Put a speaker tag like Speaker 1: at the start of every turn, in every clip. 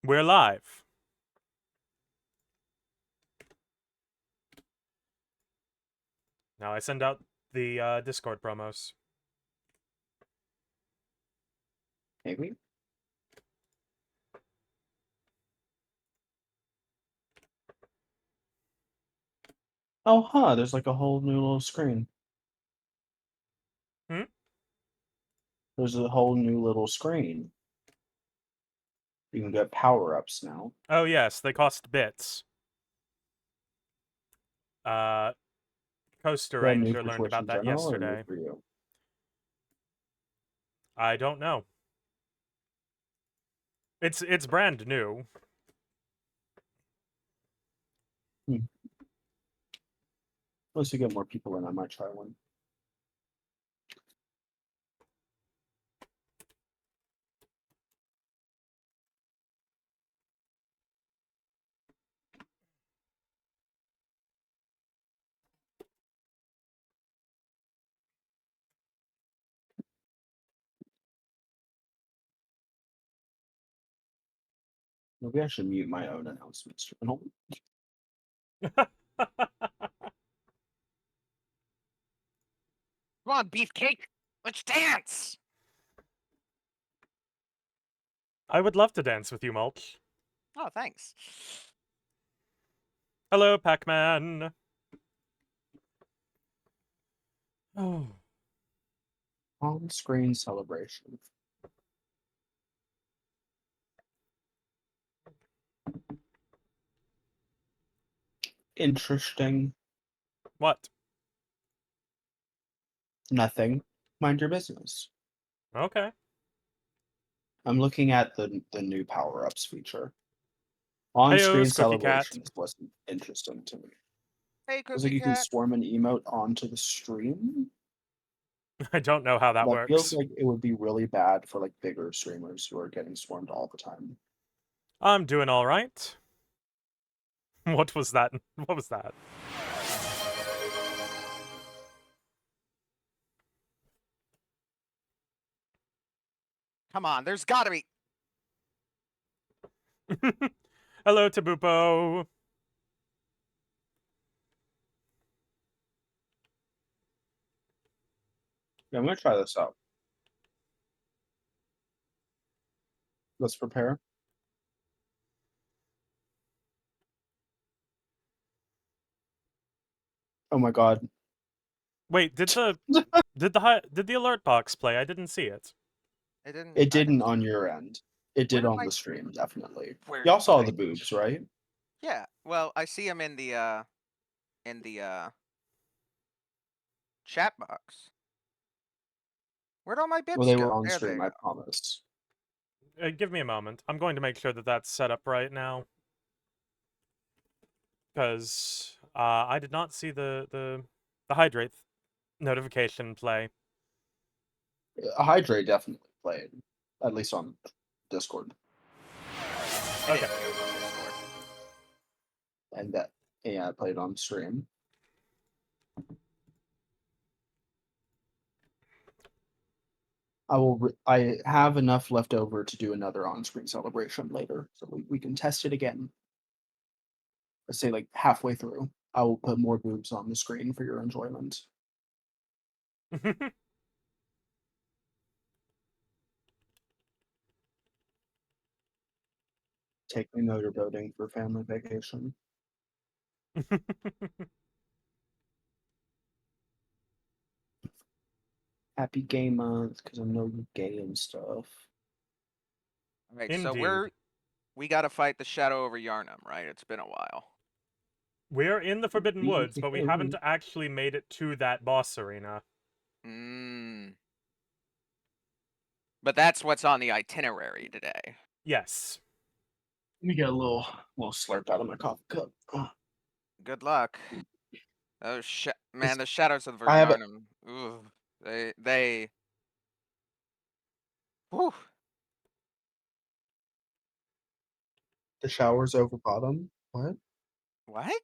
Speaker 1: We're live. Now I send out the Discord promos.
Speaker 2: Maybe. Oh, huh. There's like a whole new little screen.
Speaker 1: Hmm?
Speaker 2: There's a whole new little screen. You can get power-ups now.
Speaker 1: Oh yes, they cost bits. Coaster
Speaker 2: Is that new
Speaker 1: Ranger
Speaker 2: for
Speaker 1: learned
Speaker 2: Twitch
Speaker 1: about
Speaker 2: in
Speaker 1: that
Speaker 2: general or new
Speaker 1: yesterday.
Speaker 2: for you?
Speaker 1: I don't know. It's brand new.
Speaker 2: Once you get more people in, I might try one. Maybe I should mute my own announcements channel.
Speaker 3: Come on, Beefcake! Let's dance!
Speaker 1: I would love to dance with you, Mulch.
Speaker 3: Oh, thanks.
Speaker 1: Hello, Pac-Man. Oh.
Speaker 2: On-screen celebration. Interesting.
Speaker 1: What?
Speaker 2: Nothing. Mind your business.
Speaker 1: Okay.
Speaker 2: I'm looking at the new power-ups feature.
Speaker 1: Heyo,
Speaker 2: On-screen
Speaker 1: Cookie Cat.
Speaker 2: celebrations wasn't interesting to me.
Speaker 3: Hey,
Speaker 2: It was
Speaker 3: Cookie
Speaker 2: like you can
Speaker 3: Cat.
Speaker 2: swarm an emote onto the stream.
Speaker 1: I don't know how that
Speaker 2: That feels
Speaker 1: works.
Speaker 2: like it would be really bad for like bigger streamers who are getting swarmed all the time.
Speaker 1: I'm doing all right. What was that? What was that?
Speaker 3: Come on, there's gotta be.
Speaker 1: Hello, Tabupo.
Speaker 2: Yeah, I'm gonna try this out. Let's prepare. Oh my god.
Speaker 1: Wait, did the alert box play? I didn't see it.
Speaker 3: It didn't.
Speaker 2: It
Speaker 3: I
Speaker 2: didn't on your end. It
Speaker 3: Where
Speaker 2: did
Speaker 3: did
Speaker 2: on
Speaker 3: my-
Speaker 2: the stream, definitely.
Speaker 3: Where
Speaker 2: Y'all saw
Speaker 3: did
Speaker 2: the
Speaker 3: I-
Speaker 2: boobs, right?
Speaker 3: Yeah. Well, I see him in the chat box. Where'd all my bits
Speaker 2: Well, they
Speaker 3: go?
Speaker 2: were on
Speaker 3: There
Speaker 2: stream,
Speaker 3: they
Speaker 2: I
Speaker 3: go.
Speaker 2: promise.
Speaker 1: Give me a moment. I'm going to make sure that that's set up right now. Because I did not see the hydrate notification play.
Speaker 2: Hydrate definitely played, at least on Discord.
Speaker 3: I
Speaker 1: Okay.
Speaker 3: didn't see it on Discord.
Speaker 2: And that, yeah, I played on stream. I have enough left over to do another on-screen celebration later, so we can test it again. Let's say like halfway through. I will put more boobs on the screen for your enjoyment. Take me motorboating for family vacation. Happy gay month, because I know you're gay and stuff.
Speaker 3: All right, so
Speaker 1: Indeed.
Speaker 3: we gotta fight the Shadow over Yarnum, right? It's been a while.
Speaker 1: We're in the Forbidden Woods, but we haven't
Speaker 2: Mm.
Speaker 1: actually made it to that boss arena.
Speaker 3: But that's what's on the itinerary today.
Speaker 1: Yes.
Speaker 2: Let me get a little slurp out of my coffee cup.
Speaker 3: Good luck. Oh man,
Speaker 2: It's-
Speaker 3: the Shadows of
Speaker 2: I have
Speaker 3: Yarnum. Ooh, they. Whew.
Speaker 2: The shower's over bottom. What?
Speaker 3: What?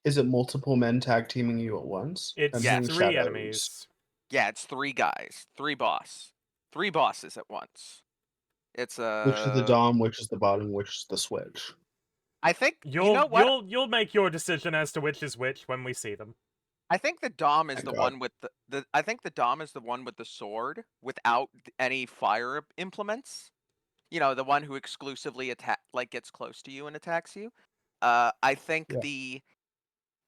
Speaker 2: Is it multiple men tag teaming you at once?
Speaker 1: It's
Speaker 3: Yes.
Speaker 1: 3
Speaker 2: shadows.
Speaker 1: enemies.
Speaker 3: Yeah, it's 3 guys, 3 bosses at once. It's
Speaker 2: Which is the Dom, which is the bottom, which is the Switch.
Speaker 3: I think you
Speaker 1: You'll
Speaker 3: know what?
Speaker 1: you'll make your decision as to which is which when we see them.
Speaker 3: I think the Dom is
Speaker 2: Thank
Speaker 3: the
Speaker 2: God.
Speaker 3: one with the I think the Dom is the one with the sword without any fire implements. You know, the one who exclusively gets close to you and attacks you. I think
Speaker 2: Yeah.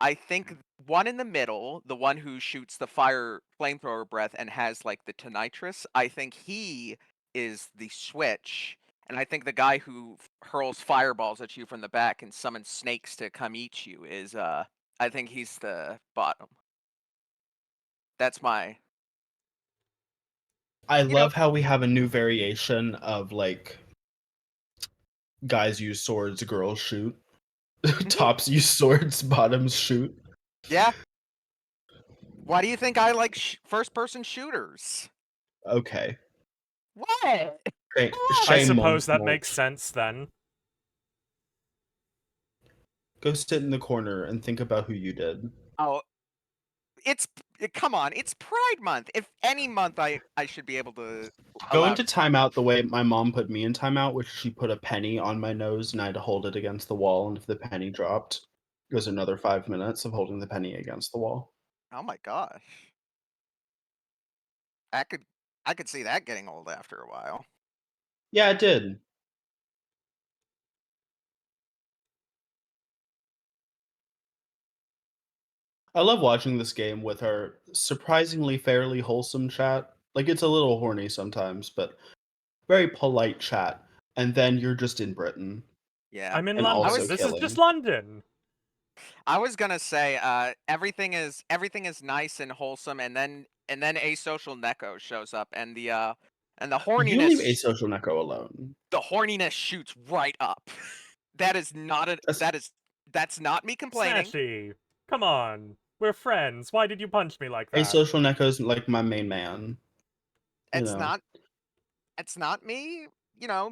Speaker 3: I think one in the middle, the one who shoots the flamethrower breath and has like the tonitrus, I think he is the switch. And I think the guy who hurls fireballs at you from the back and summons snakes to come eat you is I think he's the bottom. That's my
Speaker 2: I
Speaker 3: you know
Speaker 2: love how we have a new variation of like guys use swords, girls shoot. Tops use swords, bottoms shoot.
Speaker 3: yeah. Why do you think I like first person shooters?
Speaker 2: Okay.
Speaker 3: What?
Speaker 2: Shame,
Speaker 1: I
Speaker 2: shame
Speaker 1: suppose that
Speaker 2: Molt.
Speaker 1: makes sense then.
Speaker 2: Go sit in the corner and think about who you did.
Speaker 3: Oh, come on, it's Pride Month. If any month I should be able to
Speaker 2: Go
Speaker 3: allow.
Speaker 2: into timeout the way my mom put me in timeout, which she put a penny on my nose and I had to hold it against the wall, and if the penny dropped, it was another 5 minutes of holding the penny against the wall.
Speaker 3: Oh my gosh. I could see that getting old after a while.
Speaker 2: Yeah, it did. I love watching this game with our surprisingly fairly wholesome chat. Like, it's a little horny sometimes, but very polite chat. And then you're just in Britain
Speaker 3: Yeah.
Speaker 1: I'm in
Speaker 2: and
Speaker 1: London.
Speaker 2: also
Speaker 1: This is just
Speaker 2: killing.
Speaker 1: London.
Speaker 3: I was gonna say everything is nice and wholesome, and then asocial Neko shows up, and the
Speaker 2: You leave
Speaker 3: horniness
Speaker 2: Asocial Neko alone.
Speaker 3: shoots right up. That is not a
Speaker 2: That's
Speaker 3: that's not me complaining.
Speaker 1: Snatchy, come on. We're friends. Why did you punch me like that?
Speaker 2: Asocial Neko's like my main man. You
Speaker 3: It's
Speaker 2: know.
Speaker 3: not me,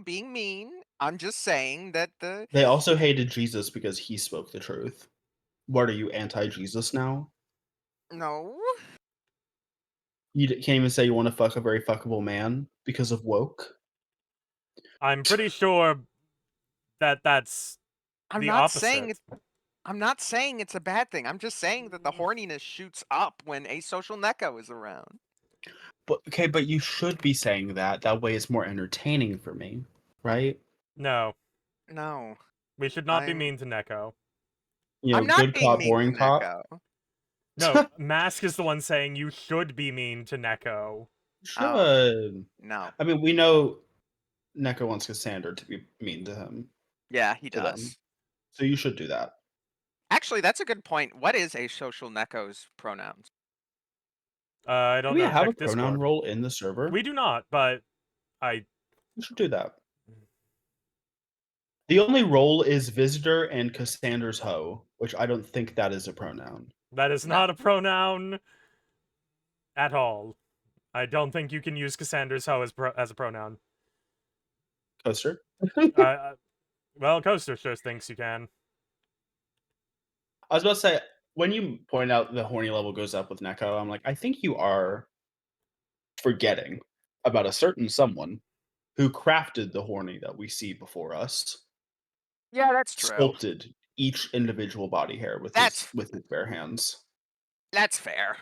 Speaker 3: being mean. I'm just saying that
Speaker 2: They also hated Jesus because he spoke the truth. What are you, anti-Jesus now?
Speaker 3: no.
Speaker 2: You can't even say you want to fuck a very fuckable man because of woke?
Speaker 1: I'm pretty sure that that's
Speaker 3: I'm
Speaker 1: the
Speaker 3: not saying
Speaker 1: opposite.
Speaker 3: I'm not saying it's a bad thing. I'm just saying that the horniness shoots up when asocial Neko is around.
Speaker 2: But okay, but you should be saying that. That way it's more entertaining for me, right?
Speaker 1: No,
Speaker 3: No.
Speaker 1: we should not be mean to Neko.
Speaker 2: You know,
Speaker 3: I'm not
Speaker 2: good
Speaker 3: being
Speaker 2: cop,
Speaker 3: mean to
Speaker 2: boring cop.
Speaker 3: Neko.
Speaker 1: No, Mask is the one saying you should be mean to Neko.
Speaker 2: Should.
Speaker 3: No.
Speaker 2: I mean, we know Neko wants Cassander to be mean to him,
Speaker 3: Yeah, he
Speaker 2: to them.
Speaker 3: does.
Speaker 2: So you should do that.
Speaker 3: Actually, that's a good point. What is asocial Neko's pronouns?
Speaker 1: I
Speaker 2: Do
Speaker 1: don't
Speaker 2: we
Speaker 1: know.
Speaker 2: have a
Speaker 1: Check
Speaker 2: pronoun
Speaker 1: Discord.
Speaker 2: role in the server?
Speaker 1: We do not, but I.
Speaker 2: We should do that. The only role is visitor and Cassander's hoe, which I don't think that is a pronoun.
Speaker 1: That is
Speaker 3: No.
Speaker 1: not a pronoun at all. I don't think you can use Cassander's hoe as a pronoun.
Speaker 2: Coaster?
Speaker 1: Well, Coaster sure thinks you can.
Speaker 2: I was about to say, when you point out the horny level goes up with Neko, I'm like, I think you are forgetting about a certain someone who crafted the horny that we see before us,
Speaker 3: Yeah, that's true.
Speaker 2: sculpted each individual body hair with
Speaker 3: That's
Speaker 2: his bare hands.
Speaker 3: that's fair.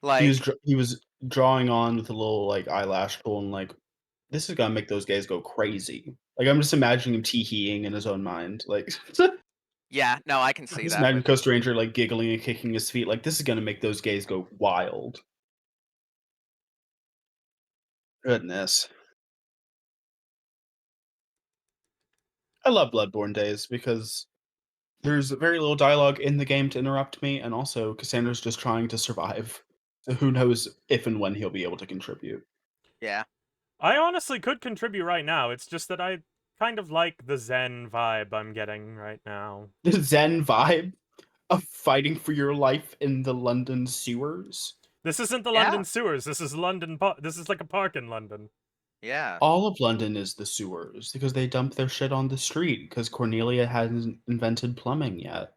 Speaker 2: He
Speaker 3: Like,
Speaker 2: was drawing on with a little like eyelash tool and like, this is gonna make those gays go crazy. Like I'm just imagining him tee-heeing in his own mind. Like
Speaker 3: yeah, no, I can see
Speaker 2: just
Speaker 3: that
Speaker 2: imagine
Speaker 3: with
Speaker 2: Coast Ranger like giggling and kicking his feet. Like this is gonna make those gays go wild. Goodness. I love Bloodborne days because there's very little dialogue in the game to interrupt me, and also Cassandra's just trying to survive. So who knows if and when he'll be able to contribute.
Speaker 3: yeah.
Speaker 1: I honestly could contribute right now. It's just that I kind of like the Zen vibe I'm getting right now.
Speaker 2: The Zen vibe of fighting for your life in the London sewers.
Speaker 1: This isn't the
Speaker 3: Yeah.
Speaker 1: London sewers. This is London. This is like a park in London.
Speaker 3: Yeah.
Speaker 2: All of London is the sewers because they dump their shit on the street because Cornelia hasn't invented plumbing yet.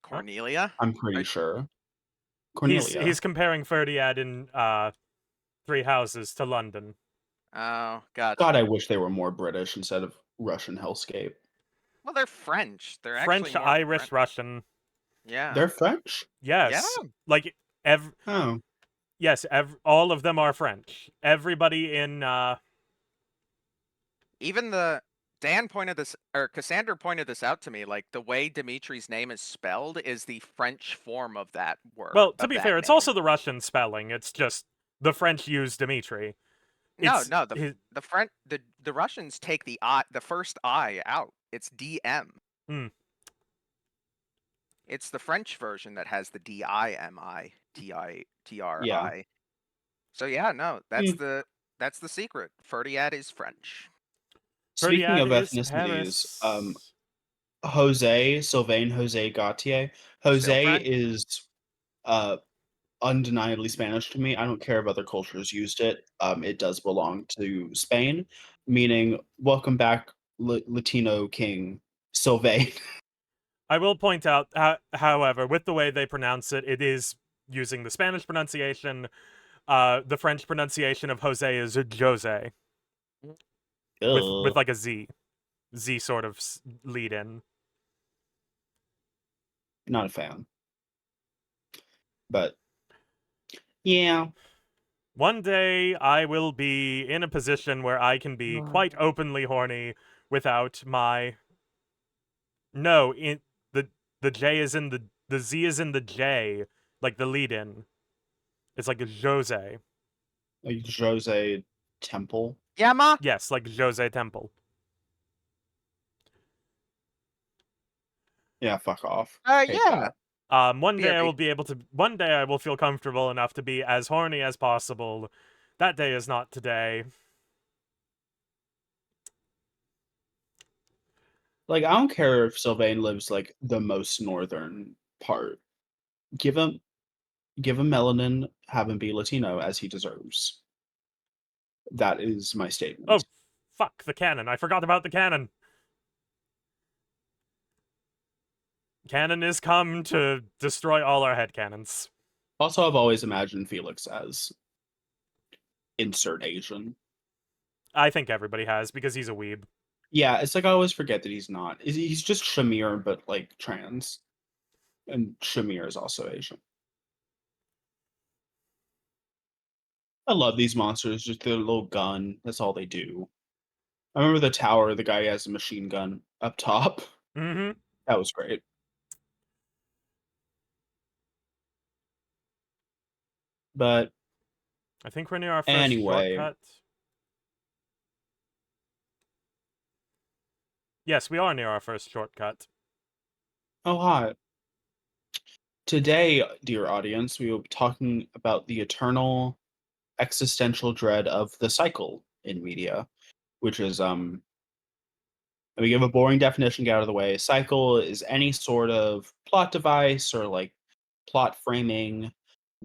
Speaker 3: Cornelia?
Speaker 2: I'm pretty
Speaker 3: Are-
Speaker 2: sure. Cornelia.
Speaker 1: He's comparing Ferdiad in Three Houses to London.
Speaker 3: Oh, gotcha.
Speaker 2: God, I wish they were more British instead of Russian hellscape.
Speaker 3: Well, they're French. They're
Speaker 1: French,
Speaker 3: actually more
Speaker 1: Irish,
Speaker 3: French.
Speaker 1: Russian.
Speaker 3: Yeah.
Speaker 2: They're French?
Speaker 1: Yes.
Speaker 3: Yeah.
Speaker 1: Like
Speaker 2: Oh.
Speaker 1: yes, all of them are French. Everybody in
Speaker 3: Even Dan pointed this, or Cassander pointed this out to me. Like the way Dimitri's name is spelled is the French form of that word.
Speaker 1: well, to
Speaker 3: of
Speaker 1: be
Speaker 3: that
Speaker 1: fair, it's
Speaker 3: name.
Speaker 1: also the Russian spelling. It's just the French use Dimitri.
Speaker 3: No,
Speaker 1: It's
Speaker 3: no. The Russians take the first I out. It's DM.
Speaker 1: Hmm.
Speaker 3: It's the French version that has the DIMITRI.
Speaker 2: Yeah.
Speaker 3: So yeah, no, that's the secret. Ferdiad is French.
Speaker 2: Speaking
Speaker 1: Ferdiad
Speaker 2: of
Speaker 1: is
Speaker 2: ethnicities,
Speaker 1: Paris.
Speaker 2: Sylvain Jose Gautier. Jose
Speaker 3: French?
Speaker 2: is undeniably Spanish to me. I don't care if other cultures used it. It does belong to Spain, meaning welcome back, Latino King Sylvain.
Speaker 1: I will point out, however, with the way they pronounce it, it is using the Spanish pronunciation. The French pronunciation of Jose is Jose, with like a Z sort of lead in.
Speaker 2: Not a fan, but yeah.
Speaker 1: One day I will be in a position where I can be quite openly horny without my. No, the J is in the Z is in the J, like the lead in. It's like a Jose.
Speaker 2: Like Jose Temple.
Speaker 3: Yeah, ma.
Speaker 1: Yes, like Jose Temple.
Speaker 2: Yeah, fuck off. Hate
Speaker 3: Yeah.
Speaker 2: that.
Speaker 1: One day I
Speaker 3: BRB.
Speaker 1: will be able to. One day I will feel comfortable enough to be as horny as possible. That day is not today.
Speaker 2: Like, I don't care if Sylvain lives like the most northern part. Give him melanin, have him be Latino as he deserves. That is my statement.
Speaker 1: Oh, fuck the cannon! I forgot about the cannon. Cannon is come to destroy all our headcanons.
Speaker 2: Also, I've always imagined Felix as insert Asian.
Speaker 1: I think everybody has, because he's a weeb.
Speaker 2: Yeah, it's like I always forget that he's not. He's just Shamir, but like trans. And Shamir is also Asian. I love these monsters, just their little gun. That's all they do. I remember the tower, the guy has a machine gun up top.
Speaker 1: Mm-hmm.
Speaker 2: That was great. But
Speaker 1: I think we're near our first
Speaker 2: anyway.
Speaker 1: shortcut. Yes, we are near our first shortcut.
Speaker 2: Oh, hi. Today, dear audience, we will be talking about the eternal existential dread of the cycle in media, which is let me give a boring definition, get out of the way. Cycle is any sort of plot device or like plot framing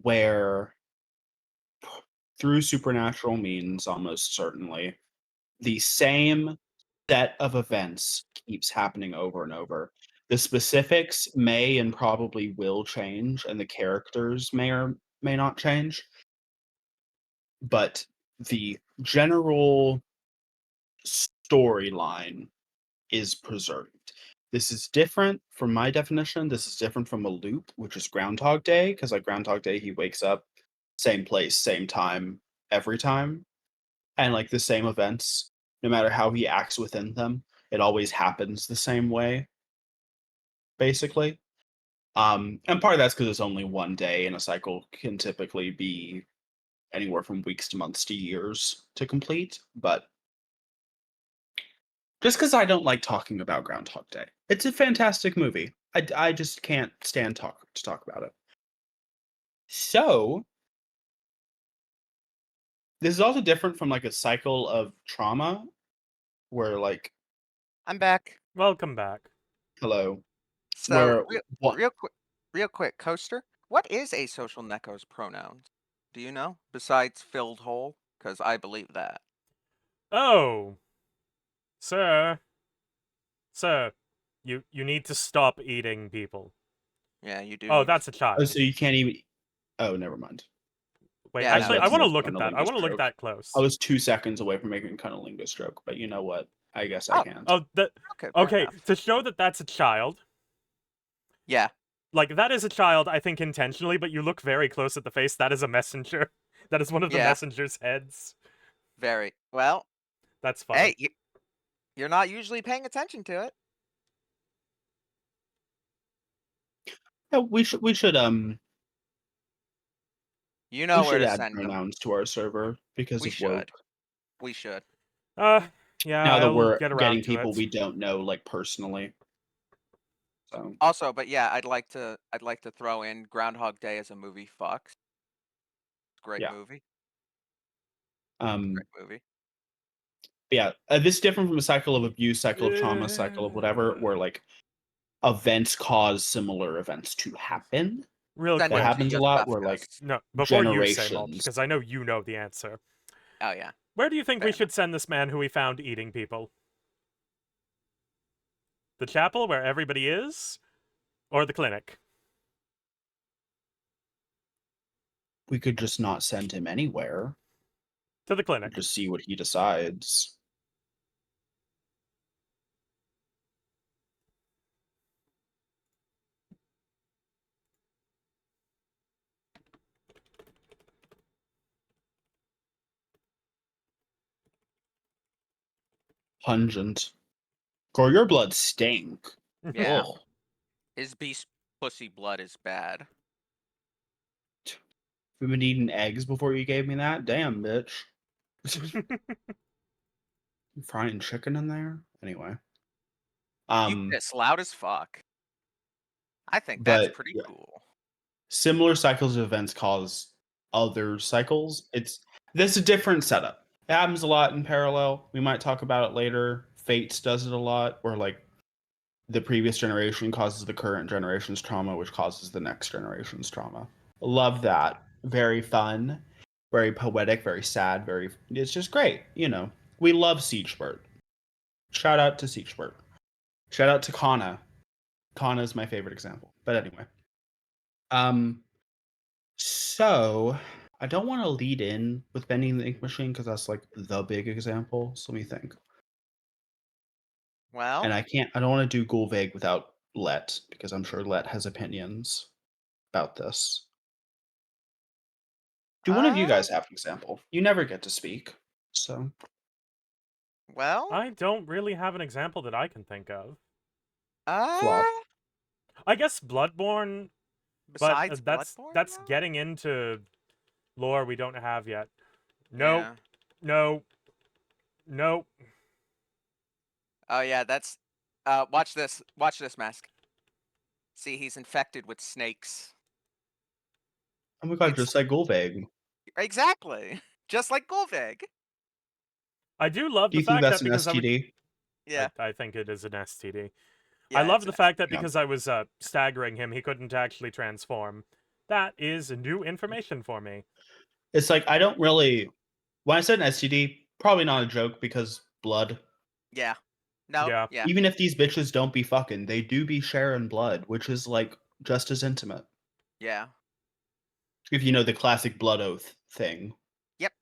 Speaker 2: where through supernatural means, almost certainly, the same set of events keeps happening over and over. The specifics may and probably will change, and the characters may or may not change, but the general storyline is preserved. This is different from my definition. This is different from a loop, which is Groundhog Day, because like Groundhog Day, he wakes up, same place, same time, every time, and like the same events, no matter how he acts within them, it always happens the same way, basically. And part of that's because it's only one day, and a cycle can typically be anywhere from weeks to months to years to complete. But just because I don't like talking about Groundhog Day, it's a fantastic movie. I just can't stand to talk about it. So this is also different from like a cycle of trauma, where like
Speaker 3: I'm back.
Speaker 1: Welcome back.
Speaker 2: hello,
Speaker 3: So
Speaker 2: where what
Speaker 3: real quick, Coaster. What is a social neco's pronouns? Do you know? Besides filled hole, because I believe that.
Speaker 1: Oh, sir, you need to stop eating people.
Speaker 3: Yeah, you do.
Speaker 1: Oh,
Speaker 3: need
Speaker 1: that's a
Speaker 2: oh,
Speaker 1: child.
Speaker 2: so you can't even Oh, never mind.
Speaker 1: Wait,
Speaker 3: Yeah, no,
Speaker 1: actually, I
Speaker 3: it's-
Speaker 1: want to
Speaker 2: That's
Speaker 1: look at
Speaker 2: kinda
Speaker 1: that. I
Speaker 2: lingo
Speaker 1: want to look at
Speaker 2: stroke.
Speaker 1: that close.
Speaker 2: I was 2 seconds away from making cunnilingus stroke, but you know what? I guess I
Speaker 3: Oh,
Speaker 2: can't.
Speaker 1: Oh,
Speaker 3: Okay. Fair
Speaker 1: okay.
Speaker 3: enough.
Speaker 1: To show that that's a child,
Speaker 3: Yeah.
Speaker 1: like that is a child, I think intentionally, but you look very close at the face. That is a messenger. That is one of the
Speaker 3: Yeah.
Speaker 1: messenger's heads.
Speaker 3: Very well.
Speaker 1: That's fun.
Speaker 3: Hey, you're not usually paying attention to it.
Speaker 2: Yeah, we should
Speaker 3: You know
Speaker 2: we
Speaker 3: where
Speaker 2: should
Speaker 3: to
Speaker 2: add
Speaker 3: send them.
Speaker 2: pronouns to our server because
Speaker 3: We
Speaker 2: of woke.
Speaker 3: should. We should.
Speaker 1: Yeah,
Speaker 2: Now that
Speaker 1: I'll
Speaker 2: we're
Speaker 1: get around
Speaker 2: getting
Speaker 1: to
Speaker 2: people
Speaker 1: it.
Speaker 2: we don't know, like, personally. So,
Speaker 3: Also, but yeah, I'd like to throw in Groundhog Day as a movie. Fox. Great
Speaker 2: yeah.
Speaker 3: movie.
Speaker 2: Um,
Speaker 3: Great movie.
Speaker 2: yeah, this is different from a cycle of abuse, cycle of trauma, cycle of whatever, where, like, events cause similar events to happen.
Speaker 1: Real
Speaker 3: Send
Speaker 2: That
Speaker 3: him
Speaker 1: quick.
Speaker 3: to
Speaker 2: happens a lot where, like,
Speaker 3: Yosefkas.
Speaker 1: No, before you say mulch,
Speaker 2: generations.
Speaker 1: because I know you know the answer.
Speaker 3: Oh yeah.
Speaker 1: Where do you think
Speaker 3: Fair
Speaker 1: we should send this man who we found eating people? The chapel where everybody is? Or the clinic?
Speaker 2: We could just not send him anywhere.
Speaker 1: To the clinic.
Speaker 2: Just see what he decides. Pungent. Girl, your blood stink.
Speaker 3: Yeah.
Speaker 2: Ugh.
Speaker 3: His beast pussy blood is bad.
Speaker 2: We've been eating eggs before you gave me that? Damn, bitch. You frying chicken in there? Anyway.
Speaker 3: You piss loud as fuck. I think that's
Speaker 2: But
Speaker 3: pretty
Speaker 2: yeah,
Speaker 3: cool.
Speaker 2: similar cycles of events cause other cycles. This is a different setup. It happens a lot in parallel. We might talk about it later. Fates does it a lot, where like the previous generation causes the current generation's trauma, which causes the next generation's trauma. Love that. Very fun, very poetic, very sad, very. It's just great. You know, we love Siegespert. Shout out to Siegespert. Shout out to Kana. Kana is my favorite example. But anyway. So I don't want to lead in with bending the ink machine because that's like the big example. So let me think.
Speaker 3: Well,
Speaker 2: And I don't want to do Gulveg without Let because I'm sure Let has opinions about this. Do one of you guys have an example? You never get to speak. So
Speaker 3: well,
Speaker 1: I don't really have an example that I can think of.
Speaker 2: flop.
Speaker 1: I guess Bloodborne, but
Speaker 3: besides
Speaker 1: that's
Speaker 3: Bloodborne, though?
Speaker 1: getting into lore we don't have yet. No,
Speaker 3: Yeah.
Speaker 1: no, no.
Speaker 3: Oh yeah, that's. Watch this. Watch this, Mask. See, he's infected with snakes.
Speaker 2: Oh my god,
Speaker 3: It's-
Speaker 2: just like Gulveg.
Speaker 3: Exactly. Just like Gulveg.
Speaker 1: I do love
Speaker 2: Do
Speaker 1: the
Speaker 2: you think
Speaker 1: fact
Speaker 2: that's
Speaker 1: that
Speaker 2: an
Speaker 1: because
Speaker 2: STD?
Speaker 3: Yeah.
Speaker 1: I think it is an STD.
Speaker 3: Yeah.
Speaker 1: I love
Speaker 3: it's
Speaker 1: the
Speaker 3: an
Speaker 1: fact that
Speaker 2: Yeah.
Speaker 1: because I was staggering him, he couldn't actually transform. That is new information for me.
Speaker 2: It's like I don't really. When I said an STD, probably not a joke because blood.
Speaker 3: Yeah. No.
Speaker 1: Yeah.
Speaker 3: Yeah.
Speaker 2: Even if these bitches don't be fucking, they do be sharing blood, which is like just as intimate.
Speaker 3: Yeah.
Speaker 2: If you know the classic blood oath thing.
Speaker 3: Yep.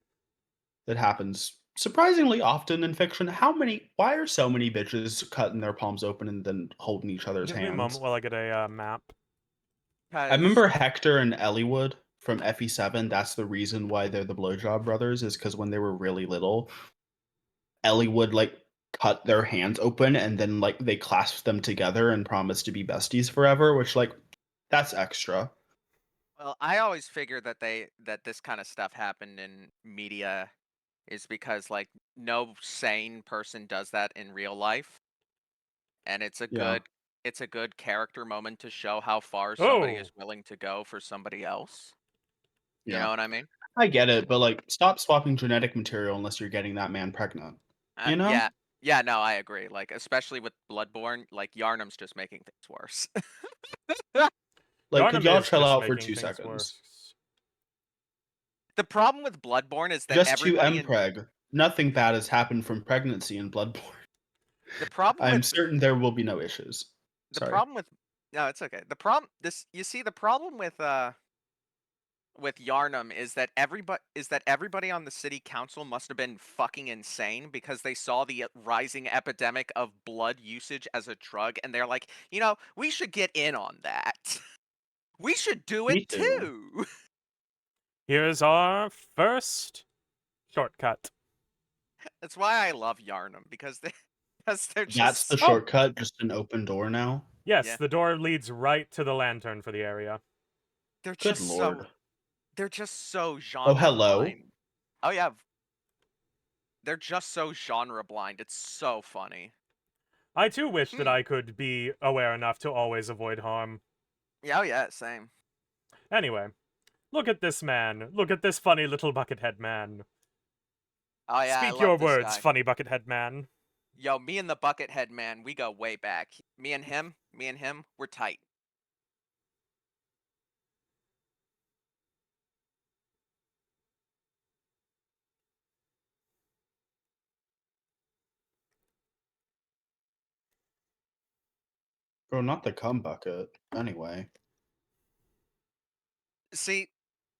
Speaker 2: That happens surprisingly often in fiction. Why are so many bitches cutting their palms open and then holding each other's
Speaker 1: Give me a
Speaker 2: hands?
Speaker 1: moment while I get a map.
Speaker 2: I remember Hector and Elliewood from FE7. That's the reason why they're the blowjob brothers, is because when they were really little, Ellie would like cut their hands open and then like they clasped them together and promised to be besties forever, which like that's extra.
Speaker 3: Well, I always figured that this kind of stuff happened in media is because like no sane person does that in real life, and it's a
Speaker 2: Yeah.
Speaker 3: good character moment to show how far somebody
Speaker 1: Oh,
Speaker 3: is willing to go for somebody else. You
Speaker 2: Yeah.
Speaker 3: know what I mean?
Speaker 2: I get it, but like stop swapping genetic material unless you're getting that man pregnant. You know?
Speaker 3: Yeah. Yeah, no, I agree. Like, especially with Bloodborne, like Yarnum's just making things worse.
Speaker 2: Like, could
Speaker 1: Yarnum
Speaker 2: y'all
Speaker 1: is
Speaker 2: chill
Speaker 1: just
Speaker 2: out for
Speaker 1: making
Speaker 2: 2
Speaker 1: things
Speaker 2: seconds?
Speaker 1: worse.
Speaker 3: The problem with Bloodborne is that
Speaker 2: Just 2
Speaker 3: everybody in
Speaker 2: mpreg. Nothing bad has happened from pregnancy in Bloodborne.
Speaker 3: the problem
Speaker 2: I'm
Speaker 3: with
Speaker 2: certain there will be no issues.
Speaker 3: the
Speaker 2: Sorry.
Speaker 3: problem with no, it's okay. The problem with Yarnum is that everybody on the city council must have been fucking insane because they saw the rising epidemic of blood usage as a drug, and they're like, we should get in on that. We should do
Speaker 2: Me
Speaker 3: it
Speaker 2: too.
Speaker 3: too.
Speaker 1: Here's our first shortcut.
Speaker 3: That's why I love Yarnum, because they're
Speaker 2: That's
Speaker 3: just
Speaker 2: the shortcut, just an open door now.
Speaker 1: Yes,
Speaker 3: Yeah.
Speaker 1: the door leads right to the lantern for the area.
Speaker 3: they're
Speaker 2: Good
Speaker 3: just
Speaker 2: lord.
Speaker 3: they're just so genre
Speaker 2: hello.
Speaker 3: blind. Oh yeah. They're just so genre blind. It's so funny.
Speaker 1: I too wish that I could be aware enough to always avoid harm.
Speaker 3: Yeah, oh yeah, same.
Speaker 1: Anyway, look at this man. Look at this funny little buckethead man.
Speaker 3: Oh yeah, I
Speaker 1: Speak
Speaker 3: love
Speaker 1: your
Speaker 3: this
Speaker 1: words,
Speaker 3: guy.
Speaker 1: funny buckethead man.
Speaker 3: Yo, me and the Buckethead man, we go way back. Me and him, we're tight.
Speaker 2: Bro, not the cum bucket. Anyway.
Speaker 3: See,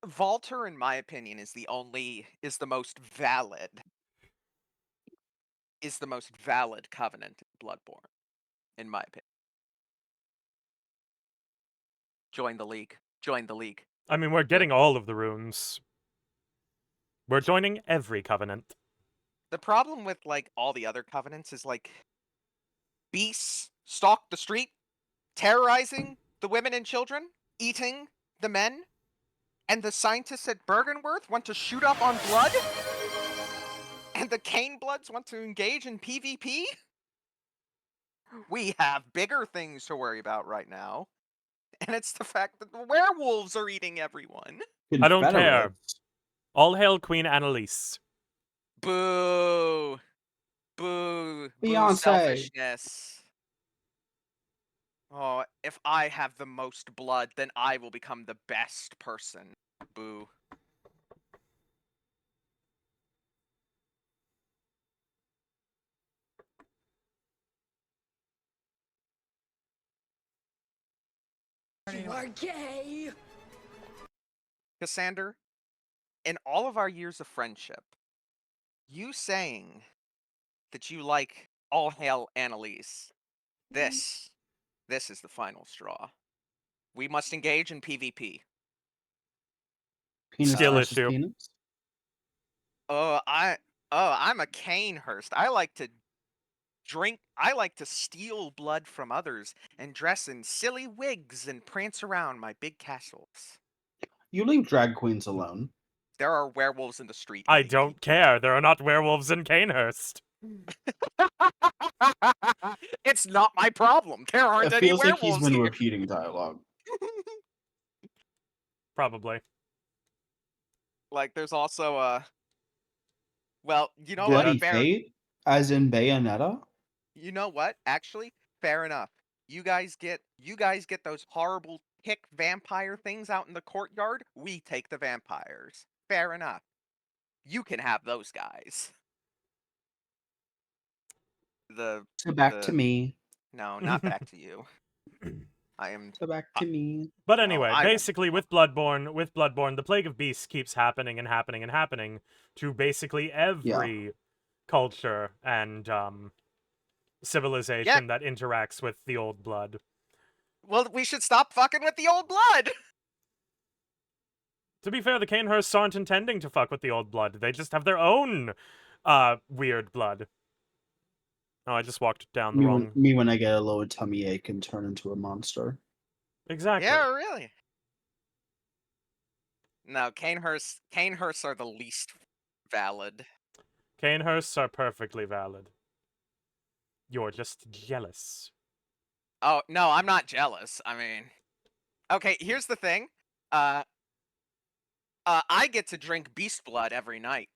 Speaker 3: Valter, in my opinion, is the most valid covenant in Bloodborne, in my opinion. Join the league. Join the league.
Speaker 1: I mean, we're getting all of the runes. We're joining every covenant.
Speaker 3: The problem with all the other covenants is beasts stalk the street, terrorizing the women and children, eating the men, and the scientists at Bergenwyrth want to shoot up on blood, and the Canebloods want to engage in PvP. We have bigger things to worry about right now, and it's the fact that the werewolves are eating everyone.
Speaker 1: I don't care.
Speaker 2: Confederates.
Speaker 1: All hail Queen Annalise.
Speaker 3: Boo. Boo. Boo
Speaker 2: Beyonce.
Speaker 3: selfishness. Oh, if I have the most blood, then I will become the best person. Boo.
Speaker 4: You are gay!
Speaker 3: Cassander, in all of our years of friendship, you saying that you like all hail Annalise, this is the final straw. We must engage in PvP.
Speaker 2: Penis
Speaker 1: Skill
Speaker 2: versus
Speaker 1: issue.
Speaker 2: penis?
Speaker 3: I'm a Canehurst. I like to drink. I like to steal blood from others and dress in silly wigs and prance around my big castles.
Speaker 2: You leave drag queens alone.
Speaker 3: There are werewolves in the street.
Speaker 1: I
Speaker 3: eating
Speaker 1: don't care. There are not werewolves in Canehurst.
Speaker 3: It's not my problem. There aren't
Speaker 2: It
Speaker 3: any
Speaker 2: feels like he's
Speaker 3: werewolves
Speaker 2: been
Speaker 3: here.
Speaker 2: repeating dialogue.
Speaker 1: Probably.
Speaker 3: There's also well, you know
Speaker 2: Bloody
Speaker 3: what?
Speaker 2: Fate? As in Bayonetta?
Speaker 3: You know what? Actually, fair enough. You guys get those horrible tick vampire things out in the courtyard. We take the vampires. Fair enough. You can have those guys.
Speaker 2: So back to me.
Speaker 3: No, not back to you. I am.
Speaker 2: So back to me.
Speaker 1: But
Speaker 3: No,
Speaker 1: anyway,
Speaker 3: I-
Speaker 1: basically with Bloodborne, the Plague of Beasts keeps happening and happening and happening to basically every culture and civilization that interacts with the old blood.
Speaker 3: Well, we should stop fucking with the old blood.
Speaker 1: To be fair, the Canehursts aren't intending to fuck with the old blood. They just have their own weird blood. Oh, I just walked down the wrong...
Speaker 2: Me when I get a low tummy ache and turn into a monster.
Speaker 1: Exactly.
Speaker 3: Yeah, really. No, Canehursts are the least valid.
Speaker 1: Canehursts are perfectly valid. You're just jealous.
Speaker 3: Oh, no, I'm not jealous. I mean, okay, here's the thing. I get to drink beast blood every night.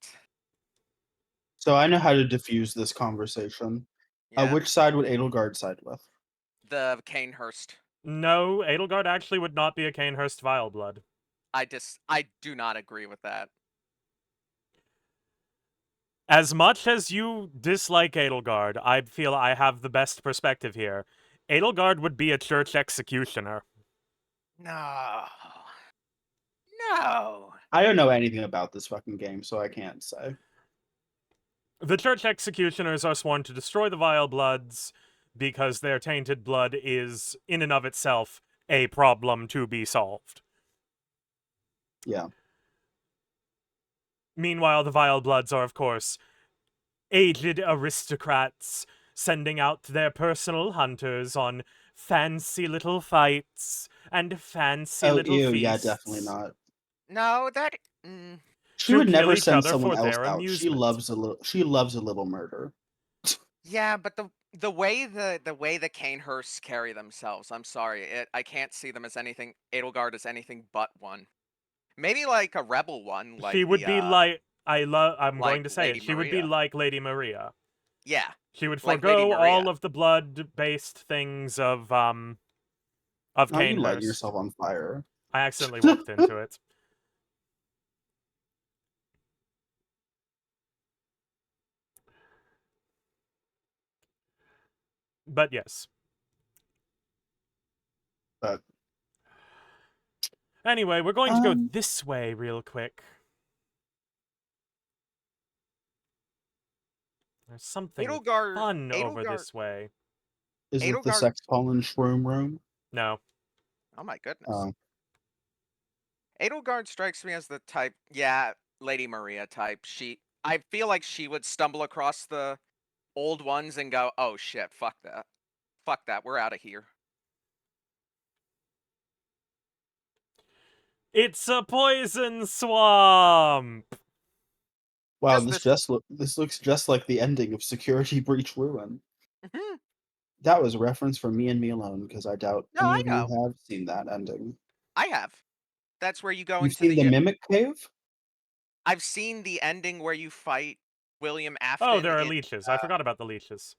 Speaker 2: So I know how to diffuse this conversation.
Speaker 3: Yeah,
Speaker 2: Which side would Edelgard side with?
Speaker 3: the Canehurst.
Speaker 1: No, Edelgard actually would not be a Canehurst vile blood.
Speaker 3: I do not agree with that.
Speaker 1: As much as you dislike Edelgard, I feel I have the best perspective here. Edelgard would be a church executioner.
Speaker 3: No. No.
Speaker 2: I don't know anything about this fucking game, so I can't say.
Speaker 1: The church executioners are sworn to destroy the vile bloods because their tainted blood is, in and of itself, a problem to be solved.
Speaker 2: Yeah.
Speaker 1: Meanwhile, the vile bloods are, of course, aged aristocrats sending out their personal hunters on fancy little fights and fancy
Speaker 2: Oh,
Speaker 1: little
Speaker 2: ew,
Speaker 1: feasts.
Speaker 2: yeah, definitely not.
Speaker 3: No, that.
Speaker 2: She
Speaker 1: To
Speaker 2: would
Speaker 1: kill
Speaker 2: never
Speaker 1: each
Speaker 2: send
Speaker 1: other
Speaker 2: someone
Speaker 1: for
Speaker 2: else
Speaker 1: their
Speaker 2: out. She
Speaker 1: amusement.
Speaker 2: loves a little. She loves a little murder.
Speaker 3: Yeah, but the way the Canehursts carry themselves, I'm sorry, I can't see them as anything. Edelgard as anything but one. Maybe like a rebel one, like
Speaker 1: She would
Speaker 3: the
Speaker 1: be like I'm
Speaker 3: like
Speaker 1: going to say
Speaker 3: Lady
Speaker 1: it. She would be
Speaker 3: Maria.
Speaker 1: like Lady Maria.
Speaker 3: Yeah,
Speaker 1: She would
Speaker 3: like Lady
Speaker 1: forego all
Speaker 3: Maria.
Speaker 1: of the blood-based things of
Speaker 2: Oh, you lighting
Speaker 1: Canehurst.
Speaker 2: yourself on fire.
Speaker 1: I accidentally walked into it. But yes.
Speaker 2: But
Speaker 1: Anyway, we're going to go this way real quick. There's something fun over this way.
Speaker 2: is it the
Speaker 3: Edelgard.
Speaker 2: sex pollen shroom room?
Speaker 1: No.
Speaker 3: Oh my goodness.
Speaker 2: Oh,
Speaker 3: Edelgard strikes me as the type, yeah, Lady Maria type. I feel like she would stumble across the old ones and go, "Oh shit, fuck that, we're out of here."
Speaker 1: It's a poison swamp!
Speaker 2: wow!
Speaker 3: Yes,
Speaker 2: This looks just like the ending of Security Breach Ruin.
Speaker 3: Mhm.
Speaker 2: That was a reference from me and me alone, because I doubt
Speaker 3: No,
Speaker 2: any
Speaker 3: I
Speaker 2: of
Speaker 3: know.
Speaker 2: you have seen that ending.
Speaker 3: I have. That's where you go
Speaker 2: You've
Speaker 3: into
Speaker 2: seen the Mimic Cave?
Speaker 3: I've seen the ending where you fight William
Speaker 1: Oh,
Speaker 3: Afton
Speaker 1: there are leeches. I forgot about the leeches.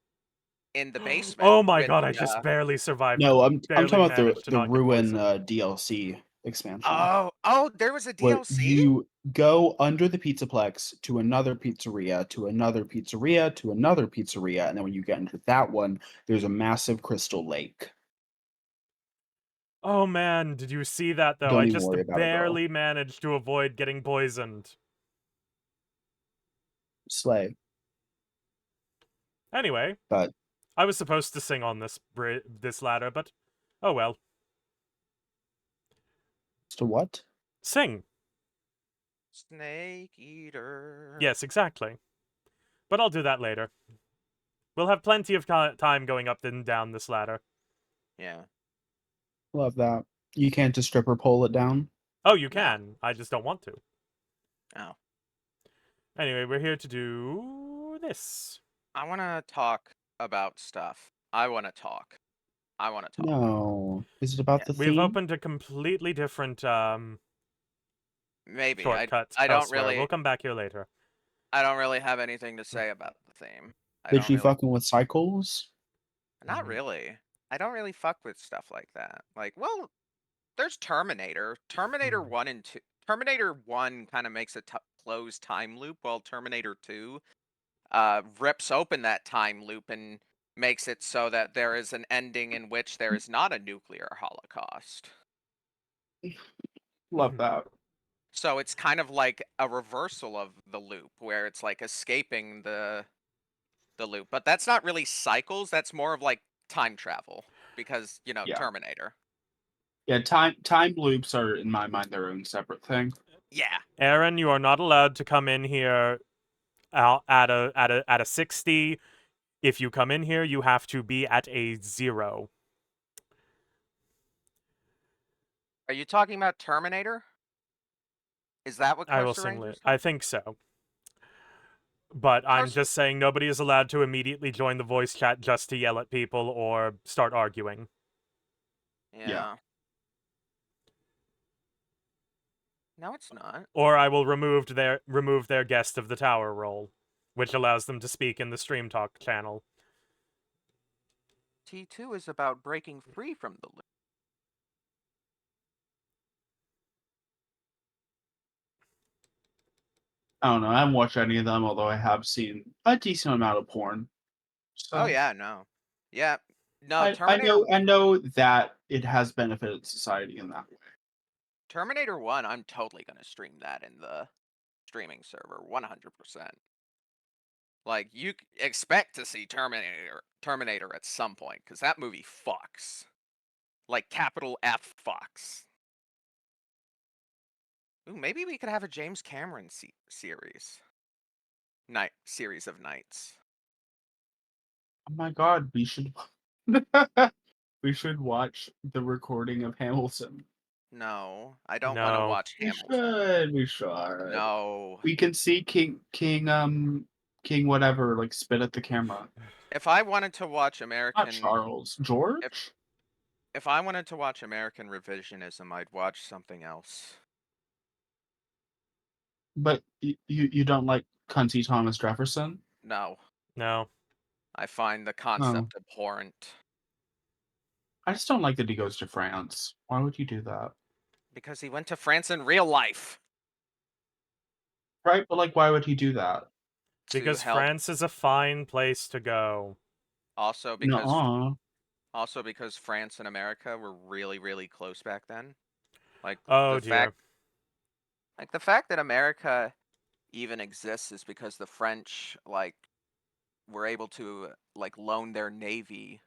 Speaker 3: in the basement.
Speaker 1: Oh my
Speaker 3: with
Speaker 1: god, I
Speaker 3: the,
Speaker 1: just barely survived.
Speaker 2: No, I'm
Speaker 1: Barely
Speaker 2: talking about
Speaker 1: managed to
Speaker 2: the
Speaker 1: not get
Speaker 2: Ruin
Speaker 1: poisoned.
Speaker 2: DLC expansion.
Speaker 3: Oh, there was a
Speaker 2: Where
Speaker 3: DLC?
Speaker 2: you go under the Pizzaplex to another pizzeria, to another pizzeria, to another pizzeria, and then when you get into that one, there's a massive crystal lake.
Speaker 1: Oh man, did you see that though?
Speaker 2: Don't
Speaker 1: I
Speaker 2: even
Speaker 1: just
Speaker 2: worry about it, girl.
Speaker 1: barely managed to avoid getting poisoned.
Speaker 2: Slay.
Speaker 1: Anyway,
Speaker 2: But
Speaker 1: I was supposed to sing on this ladder, but oh well.
Speaker 2: as to what?
Speaker 1: Sing.
Speaker 3: Snake Eater.
Speaker 1: Yes, exactly. But I'll do that later. We'll have plenty of time going up and down this ladder.
Speaker 3: Yeah.
Speaker 2: Love that. You can't just stripper pole it down?
Speaker 1: Oh, you can. I just don't want to.
Speaker 3: Oh.
Speaker 1: Anyway, we're here to do this.
Speaker 3: I want to talk about stuff. I want to talk.
Speaker 2: No. Is it about
Speaker 3: Yeah.
Speaker 2: the
Speaker 1: We've
Speaker 2: theme?
Speaker 1: opened a completely different
Speaker 3: Maybe.
Speaker 1: shortcut
Speaker 3: I don't
Speaker 1: elsewhere.
Speaker 3: really
Speaker 1: We'll come back here later.
Speaker 3: I don't really have anything to say about the theme.
Speaker 2: Did she fucking with cycles?
Speaker 3: Not really. I don't really fuck with stuff like that. Like, well, there's Terminator. Terminator 1 and 2. Terminator 1 kind of makes a closed time loop, while Terminator 2 rips open that time loop and makes it so that there is an ending in which there is not a nuclear holocaust.
Speaker 2: Love that.
Speaker 3: So it's kind of like a reversal of the loop, where it's like escaping the loop. But that's not really cycles, that's more of like time travel. Because,
Speaker 2: Yeah.
Speaker 3: Terminator.
Speaker 2: Yeah, time loops are, in my mind, their own separate thing.
Speaker 3: Yeah.
Speaker 1: Aaron, you are not allowed to come in here out at a 60. If you come in here, you have to be at a 0.
Speaker 3: Are you talking about Terminator? Is that what
Speaker 1: I will
Speaker 3: Coastal
Speaker 1: sing
Speaker 3: Rangers?
Speaker 1: I think so. But I'm
Speaker 3: Coastal-
Speaker 1: just saying nobody is allowed to immediately join the voice chat just to yell at people or start arguing.
Speaker 3: Yeah. No, it's not.
Speaker 1: Or I will remove their guest of the tower role, which allows them to speak in the Stream Talk channel.
Speaker 3: T2 is about breaking free from the loop.
Speaker 2: I don't know. I haven't watched any of them, although I have seen a decent amount of porn. So
Speaker 3: Oh yeah, no. Yeah. No,
Speaker 2: I
Speaker 3: Terminator
Speaker 2: know that it has benefited society in that way.
Speaker 3: Terminator 1, I'm totally gonna stream that in the streaming server, 100%. Like, you expect to see Terminator at some point, because that movie fucks. Like, capital F fucks. Ooh, maybe we could have a James Cameron series. Series of nights.
Speaker 2: Oh my god, we should we should watch the recording of Hamilton.
Speaker 3: No, I don't want to
Speaker 1: No.
Speaker 3: watch
Speaker 2: We
Speaker 3: Hamilton.
Speaker 2: we should.
Speaker 3: No.
Speaker 2: We can see King whatever, like, spit at the camera.
Speaker 3: If I wanted to watch
Speaker 2: Not
Speaker 3: American
Speaker 2: Charles. George?
Speaker 3: if I wanted to watch American revisionism, I'd watch something else.
Speaker 2: But you don't like cunty Thomas Jefferson?
Speaker 3: No.
Speaker 1: No.
Speaker 3: I find the
Speaker 2: Oh.
Speaker 3: concept abhorrent.
Speaker 2: I just don't like that he goes to France. Why would you do that?
Speaker 3: Because he went to France in real life.
Speaker 2: Right, but, like, why would he do that?
Speaker 3: To
Speaker 1: Because
Speaker 3: help.
Speaker 1: France is a fine place to go.
Speaker 3: Also because
Speaker 2: Nuh-uh.
Speaker 3: Also because France and America were really, really close back then. Like
Speaker 1: Oh
Speaker 3: the
Speaker 1: dear.
Speaker 3: fact that America even exists is because the French were able to loan their navy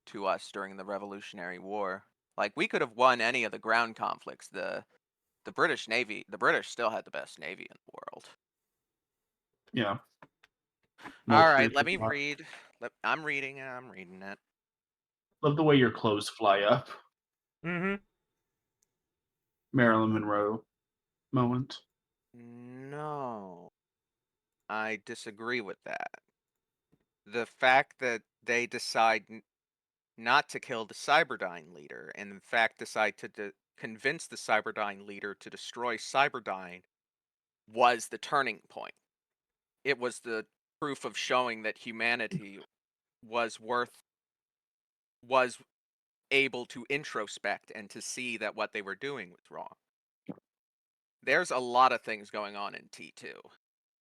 Speaker 3: to us during the Revolutionary War. Like, we could have won any of the ground conflicts. The British British still had the best navy in the world.
Speaker 2: Yeah.
Speaker 3: All right,
Speaker 2: truth
Speaker 3: let
Speaker 2: is
Speaker 3: me
Speaker 2: not.
Speaker 3: read. I'm reading it.
Speaker 2: Love the way your clothes fly up.
Speaker 1: Mm-hmm.
Speaker 2: Marilyn Monroe moment.
Speaker 3: No, I disagree with that. The fact that they decide not to kill the Cyberdyne leader, and in fact decide to convince the Cyberdyne leader to destroy Cyberdyne, was the turning point. It was the proof of showing that humanity was able to introspect and to see that what they were doing was wrong. There's a lot of things going on in T2,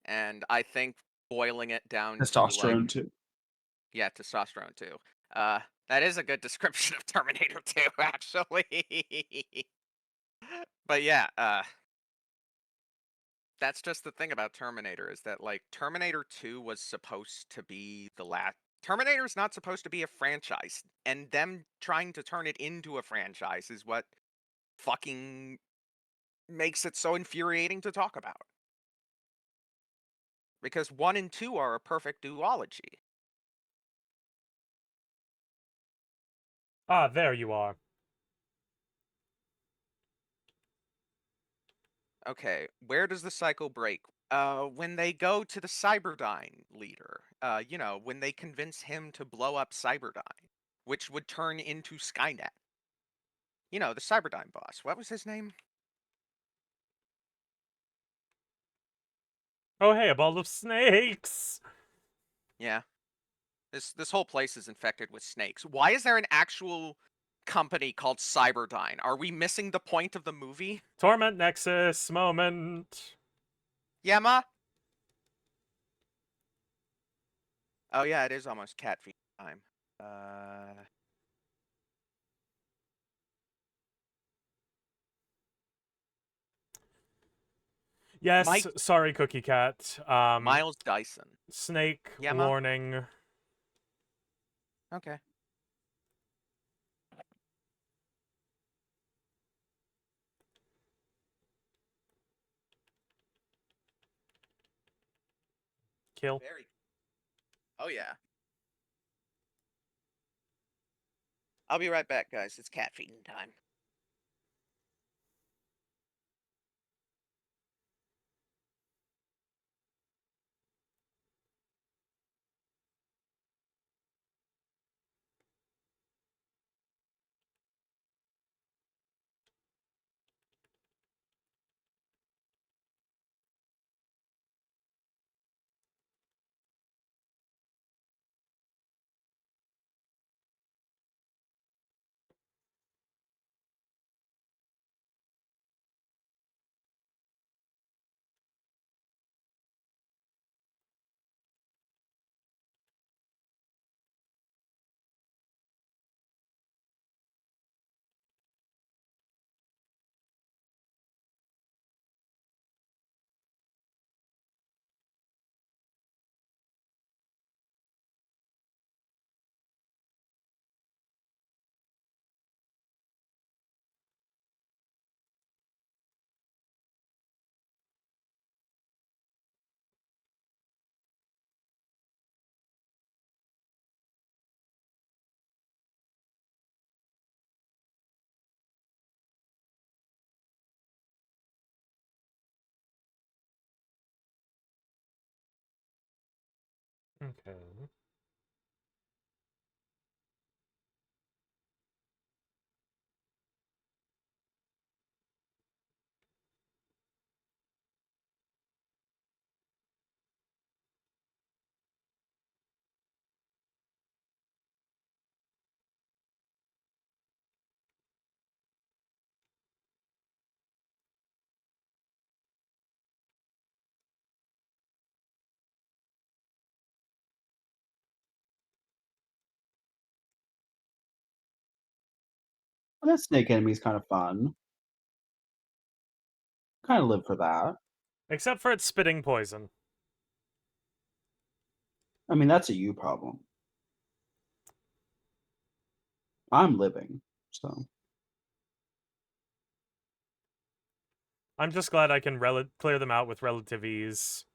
Speaker 3: and I think boiling it down to
Speaker 2: Testosterone too.
Speaker 3: yeah, testosterone too. That is a good description of Terminator 2, actually. But yeah, that's just the thing about Terminator, is that Terminator 2 was supposed to be the last. Terminator's not supposed to be a franchise, and them trying to turn it into a franchise is what fucking makes it so infuriating to talk about. Because 1 and 2 are a perfect duology.
Speaker 1: Ah, there you are.
Speaker 3: Okay, where does the cycle break? When they go to the Cyberdyne leader. When they convince him to blow up Cyberdyne, which would turn into Skynet. The Cyberdyne boss. What was his name?
Speaker 1: Oh hey, a ball of snakes!
Speaker 3: Yeah. This whole place is infected with snakes. Why is there an actual company called Cyberdyne? Are we missing the point of the movie?
Speaker 1: Torment Nexus moment!
Speaker 3: Yema? Oh yeah, it is almost cat feed time.
Speaker 1: Yes,
Speaker 3: Mike
Speaker 1: sorry, Cookie Cat.
Speaker 3: Miles Dyson.
Speaker 1: Snake
Speaker 3: Yema?
Speaker 1: warning.
Speaker 3: Okay.
Speaker 1: Kill.
Speaker 3: Very. Oh yeah. I'll be right back, guys. It's cat feeding time.
Speaker 1: Okay.
Speaker 2: That snake enemy's kind of fun. Kind of live for that.
Speaker 1: Except for its spitting poison.
Speaker 2: I mean, that's a you problem. I'm living, so.
Speaker 1: I'm just glad I can clear them out with relative ease.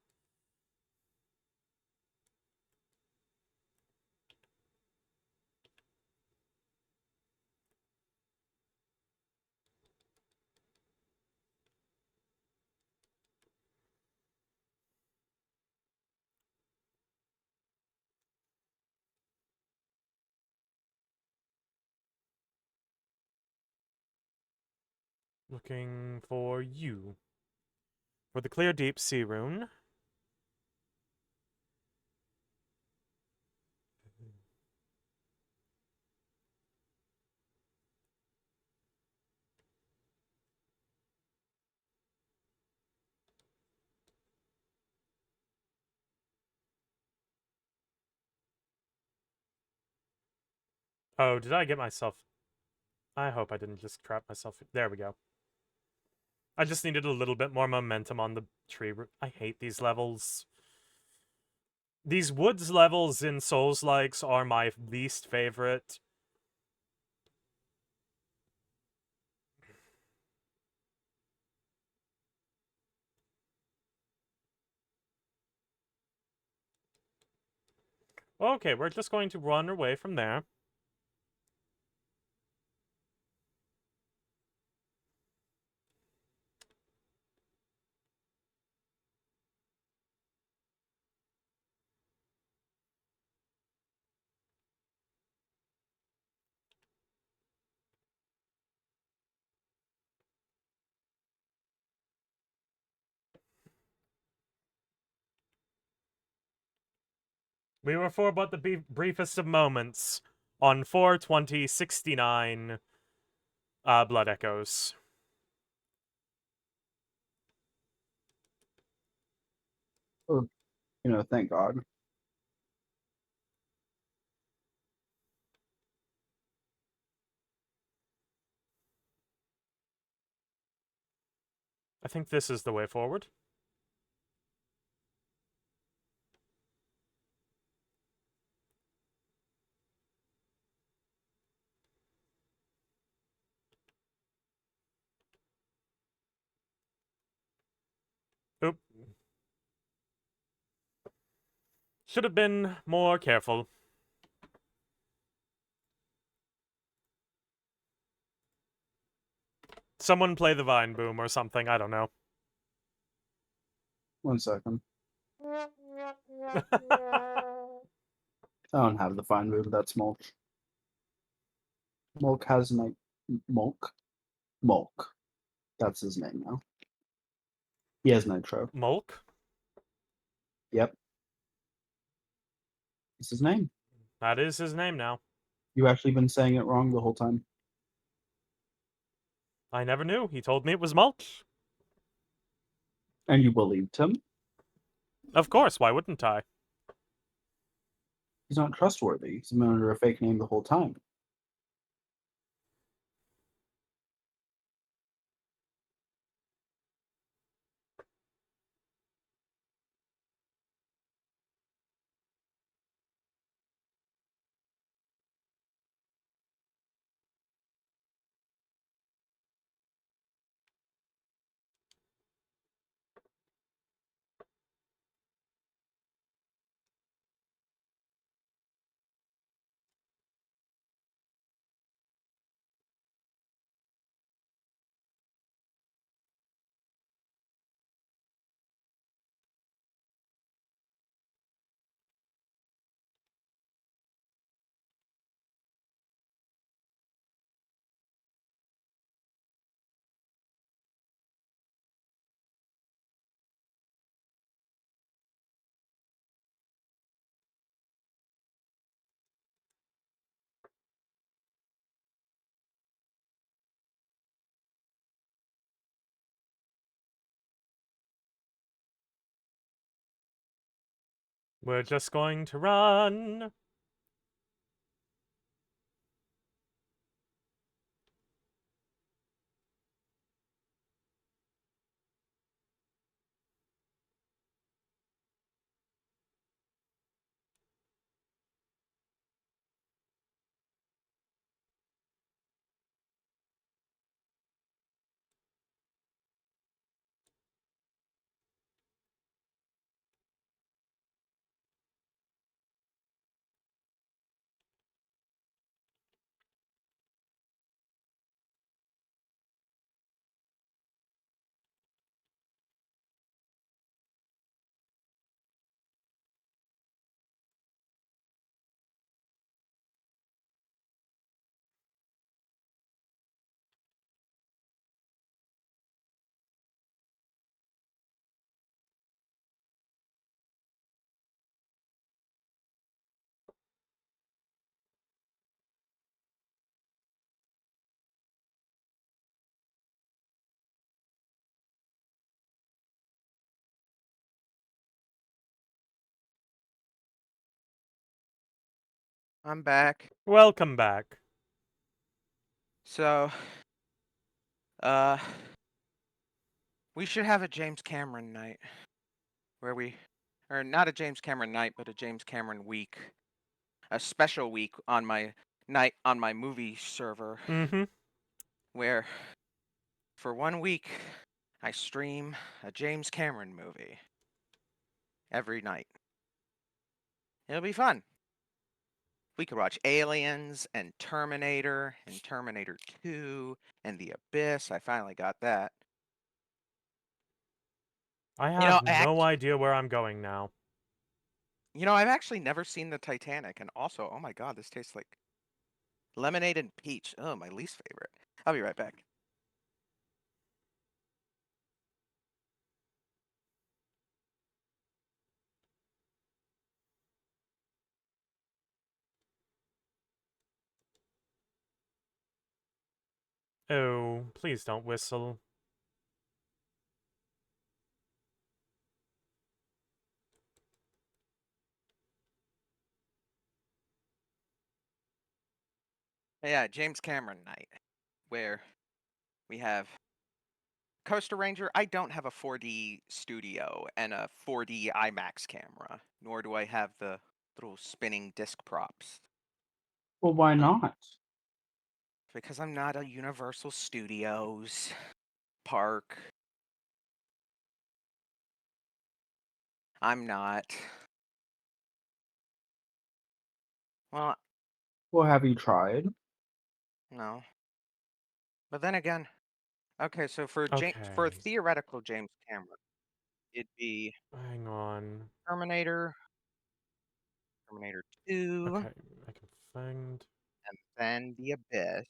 Speaker 1: Looking for you. For the clear deep sea rune. Oh, did I get myself... I hope I didn't just trap myself. There we go. I just needed a little bit more momentum on the tree. I hate these levels. These woods levels in Souls-likes are my least favorite. Okay, we're just going to run away from there. We were for but the briefest of moments on 4/20/69 Blood Echoes.
Speaker 2: Oh, thank God.
Speaker 1: I think this is the way forward. Oop. Should have been more careful. Someone play the Vine Boom or something, I don't know.
Speaker 2: 1 second. I don't have the fine move. That's Mulch. Mulk has night. Mulk. Mulk. That's his name now. He has Nitro.
Speaker 1: Mulk?
Speaker 2: Yep. It's his name.
Speaker 1: That is his name now.
Speaker 2: You actually been saying it wrong the whole time.
Speaker 1: I never knew. He told me it was Mulch.
Speaker 2: And you believed him?
Speaker 1: Of course, why wouldn't I?
Speaker 2: He's not trustworthy. He's been under a fake name the whole time.
Speaker 1: We're just going to run.
Speaker 3: I'm back.
Speaker 1: Welcome back.
Speaker 3: So, we should have a James Cameron night where or not a James Cameron night, but a James Cameron week, a special week on my night on my movie server,
Speaker 1: Mm-hmm.
Speaker 3: where for 1 week I stream a James Cameron movie every night. It'll be fun. We could watch Aliens and Terminator 2 and The Abyss. I finally got that.
Speaker 1: I
Speaker 3: You know,
Speaker 1: have no idea where I'm going now.
Speaker 3: I've actually never seen the Titanic, and also, oh my god, this tastes like lemonade and peach. Oh, my least favorite. I'll be right back.
Speaker 1: Oh, please don't whistle.
Speaker 3: Yeah, James Cameron night, where we have Coaster Ranger. I don't have a 4D studio and a 4D IMAX camera, nor do I have the little spinning disc props.
Speaker 2: Well, why not?
Speaker 3: Because I'm not a Universal Studios park. I'm not. Well,
Speaker 2: Well, have you tried?
Speaker 3: no. But then again, okay, so for a
Speaker 1: Okay.
Speaker 3: theoretical James Cameron, it'd be
Speaker 1: Hang on.
Speaker 3: Terminator 2,
Speaker 1: Okay, I can find
Speaker 3: and then The Abyss.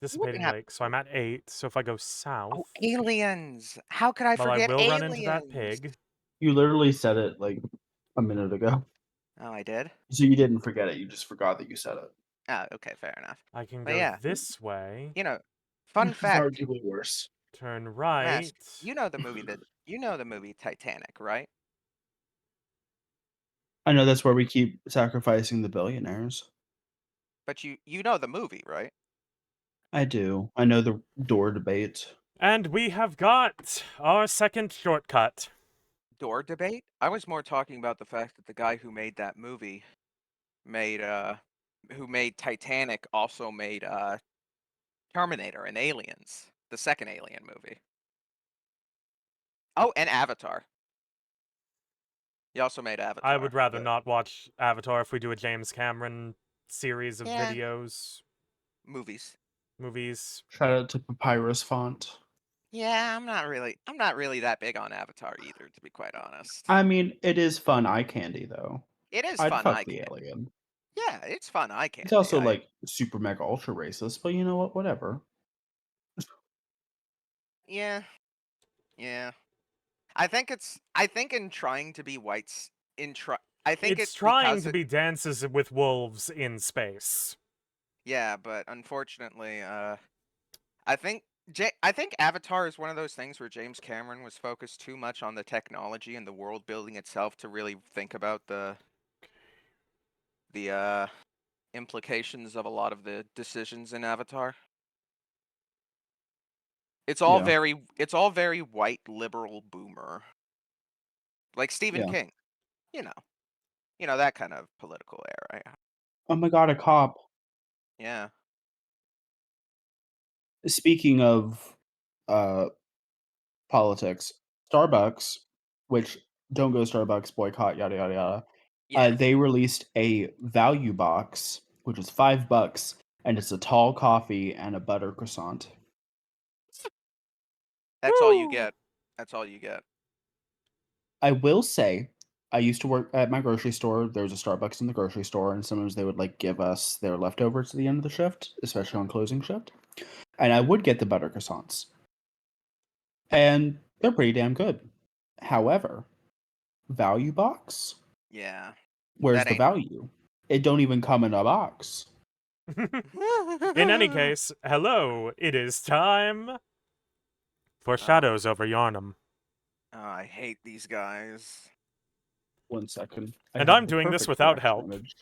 Speaker 3: You wouldn't
Speaker 1: Dissipating
Speaker 3: have
Speaker 1: Lake. So I'm at 8. So if I go south,
Speaker 3: Oh, Aliens! How could I
Speaker 1: well, I
Speaker 3: forget
Speaker 1: will run into that
Speaker 3: Aliens?
Speaker 1: pig.
Speaker 2: You literally said it like a minute ago.
Speaker 3: Oh, I did?
Speaker 2: So you didn't forget it, you just forgot that you said it.
Speaker 3: Oh, okay, fair enough.
Speaker 1: I can
Speaker 3: But
Speaker 1: go
Speaker 3: yeah,
Speaker 1: this way,
Speaker 3: fun
Speaker 2: Which is
Speaker 3: fact,
Speaker 2: arguably worse.
Speaker 1: turn right.
Speaker 3: Mask, you know the movie Titanic, right?
Speaker 2: I know that's where we keep sacrificing the billionaires.
Speaker 3: But you know the movie, right?
Speaker 2: I do. I know the door debate.
Speaker 1: And we have got our second shortcut.
Speaker 3: Door debate? I was more talking about the fact that the guy who made that movie made who made Titanic also made Terminator and Aliens, the second Alien movie. Oh, and Avatar. He also made Avatar.
Speaker 1: I would rather
Speaker 3: but-
Speaker 1: not watch Avatar if we do a James Cameron series of
Speaker 3: Yeah.
Speaker 1: videos,
Speaker 3: movies.
Speaker 1: movies.
Speaker 2: Shout out to Papyrus Font.
Speaker 3: Yeah, I'm not really that big on Avatar either, to be quite honest.
Speaker 2: I mean, it is fun eye candy though.
Speaker 3: It is
Speaker 2: I'd
Speaker 3: fun
Speaker 2: fuck
Speaker 3: eye
Speaker 2: the
Speaker 3: candy.
Speaker 2: alien.
Speaker 3: Yeah, it's fun eye candy.
Speaker 2: It's also like super mega ultra racist, but you know what? Whatever.
Speaker 3: Yeah. Yeah. I think in trying to be whites I think
Speaker 1: It's
Speaker 3: it's
Speaker 1: trying
Speaker 3: because
Speaker 1: to be Dances with Wolves in space.
Speaker 3: yeah, but unfortunately, I think I think Avatar is one of those things where James Cameron was focused too much on the technology and the world building itself to really think about the implications of a lot of the decisions in Avatar. It's all
Speaker 2: Yeah.
Speaker 3: very white liberal boomer. Like Stephen
Speaker 2: Yeah.
Speaker 3: King. You know. You know, that kind of political era.
Speaker 2: Oh my god, a cop.
Speaker 3: Yeah.
Speaker 2: Speaking of uh politics, Starbucks, which don't go Starbucks, boycott, yada yada yada.
Speaker 3: Yeah.
Speaker 2: They released a value box, which is $5, and it's a tall coffee and a butter croissant.
Speaker 3: That's all you
Speaker 1: Woo!
Speaker 3: get. That's all you get.
Speaker 2: I will say, I used to work at my grocery store. There was a Starbucks in the grocery store, and sometimes they would like give us their leftovers at the end of the shift, especially on closing shift. And I would get the butter croissants, and they're pretty damn good. However, value box,
Speaker 3: Yeah.
Speaker 2: where's
Speaker 3: That
Speaker 2: the
Speaker 3: ain't
Speaker 2: value? It don't even come in a box.
Speaker 1: In any case, hello, it is time for
Speaker 3: Oh.
Speaker 1: Shadows over Yarnum.
Speaker 3: Oh, I hate these guys.
Speaker 2: 1 second. I
Speaker 1: And
Speaker 2: have
Speaker 1: I'm
Speaker 2: the
Speaker 1: doing this
Speaker 2: perfect
Speaker 1: without
Speaker 2: reaction
Speaker 1: help.
Speaker 2: image.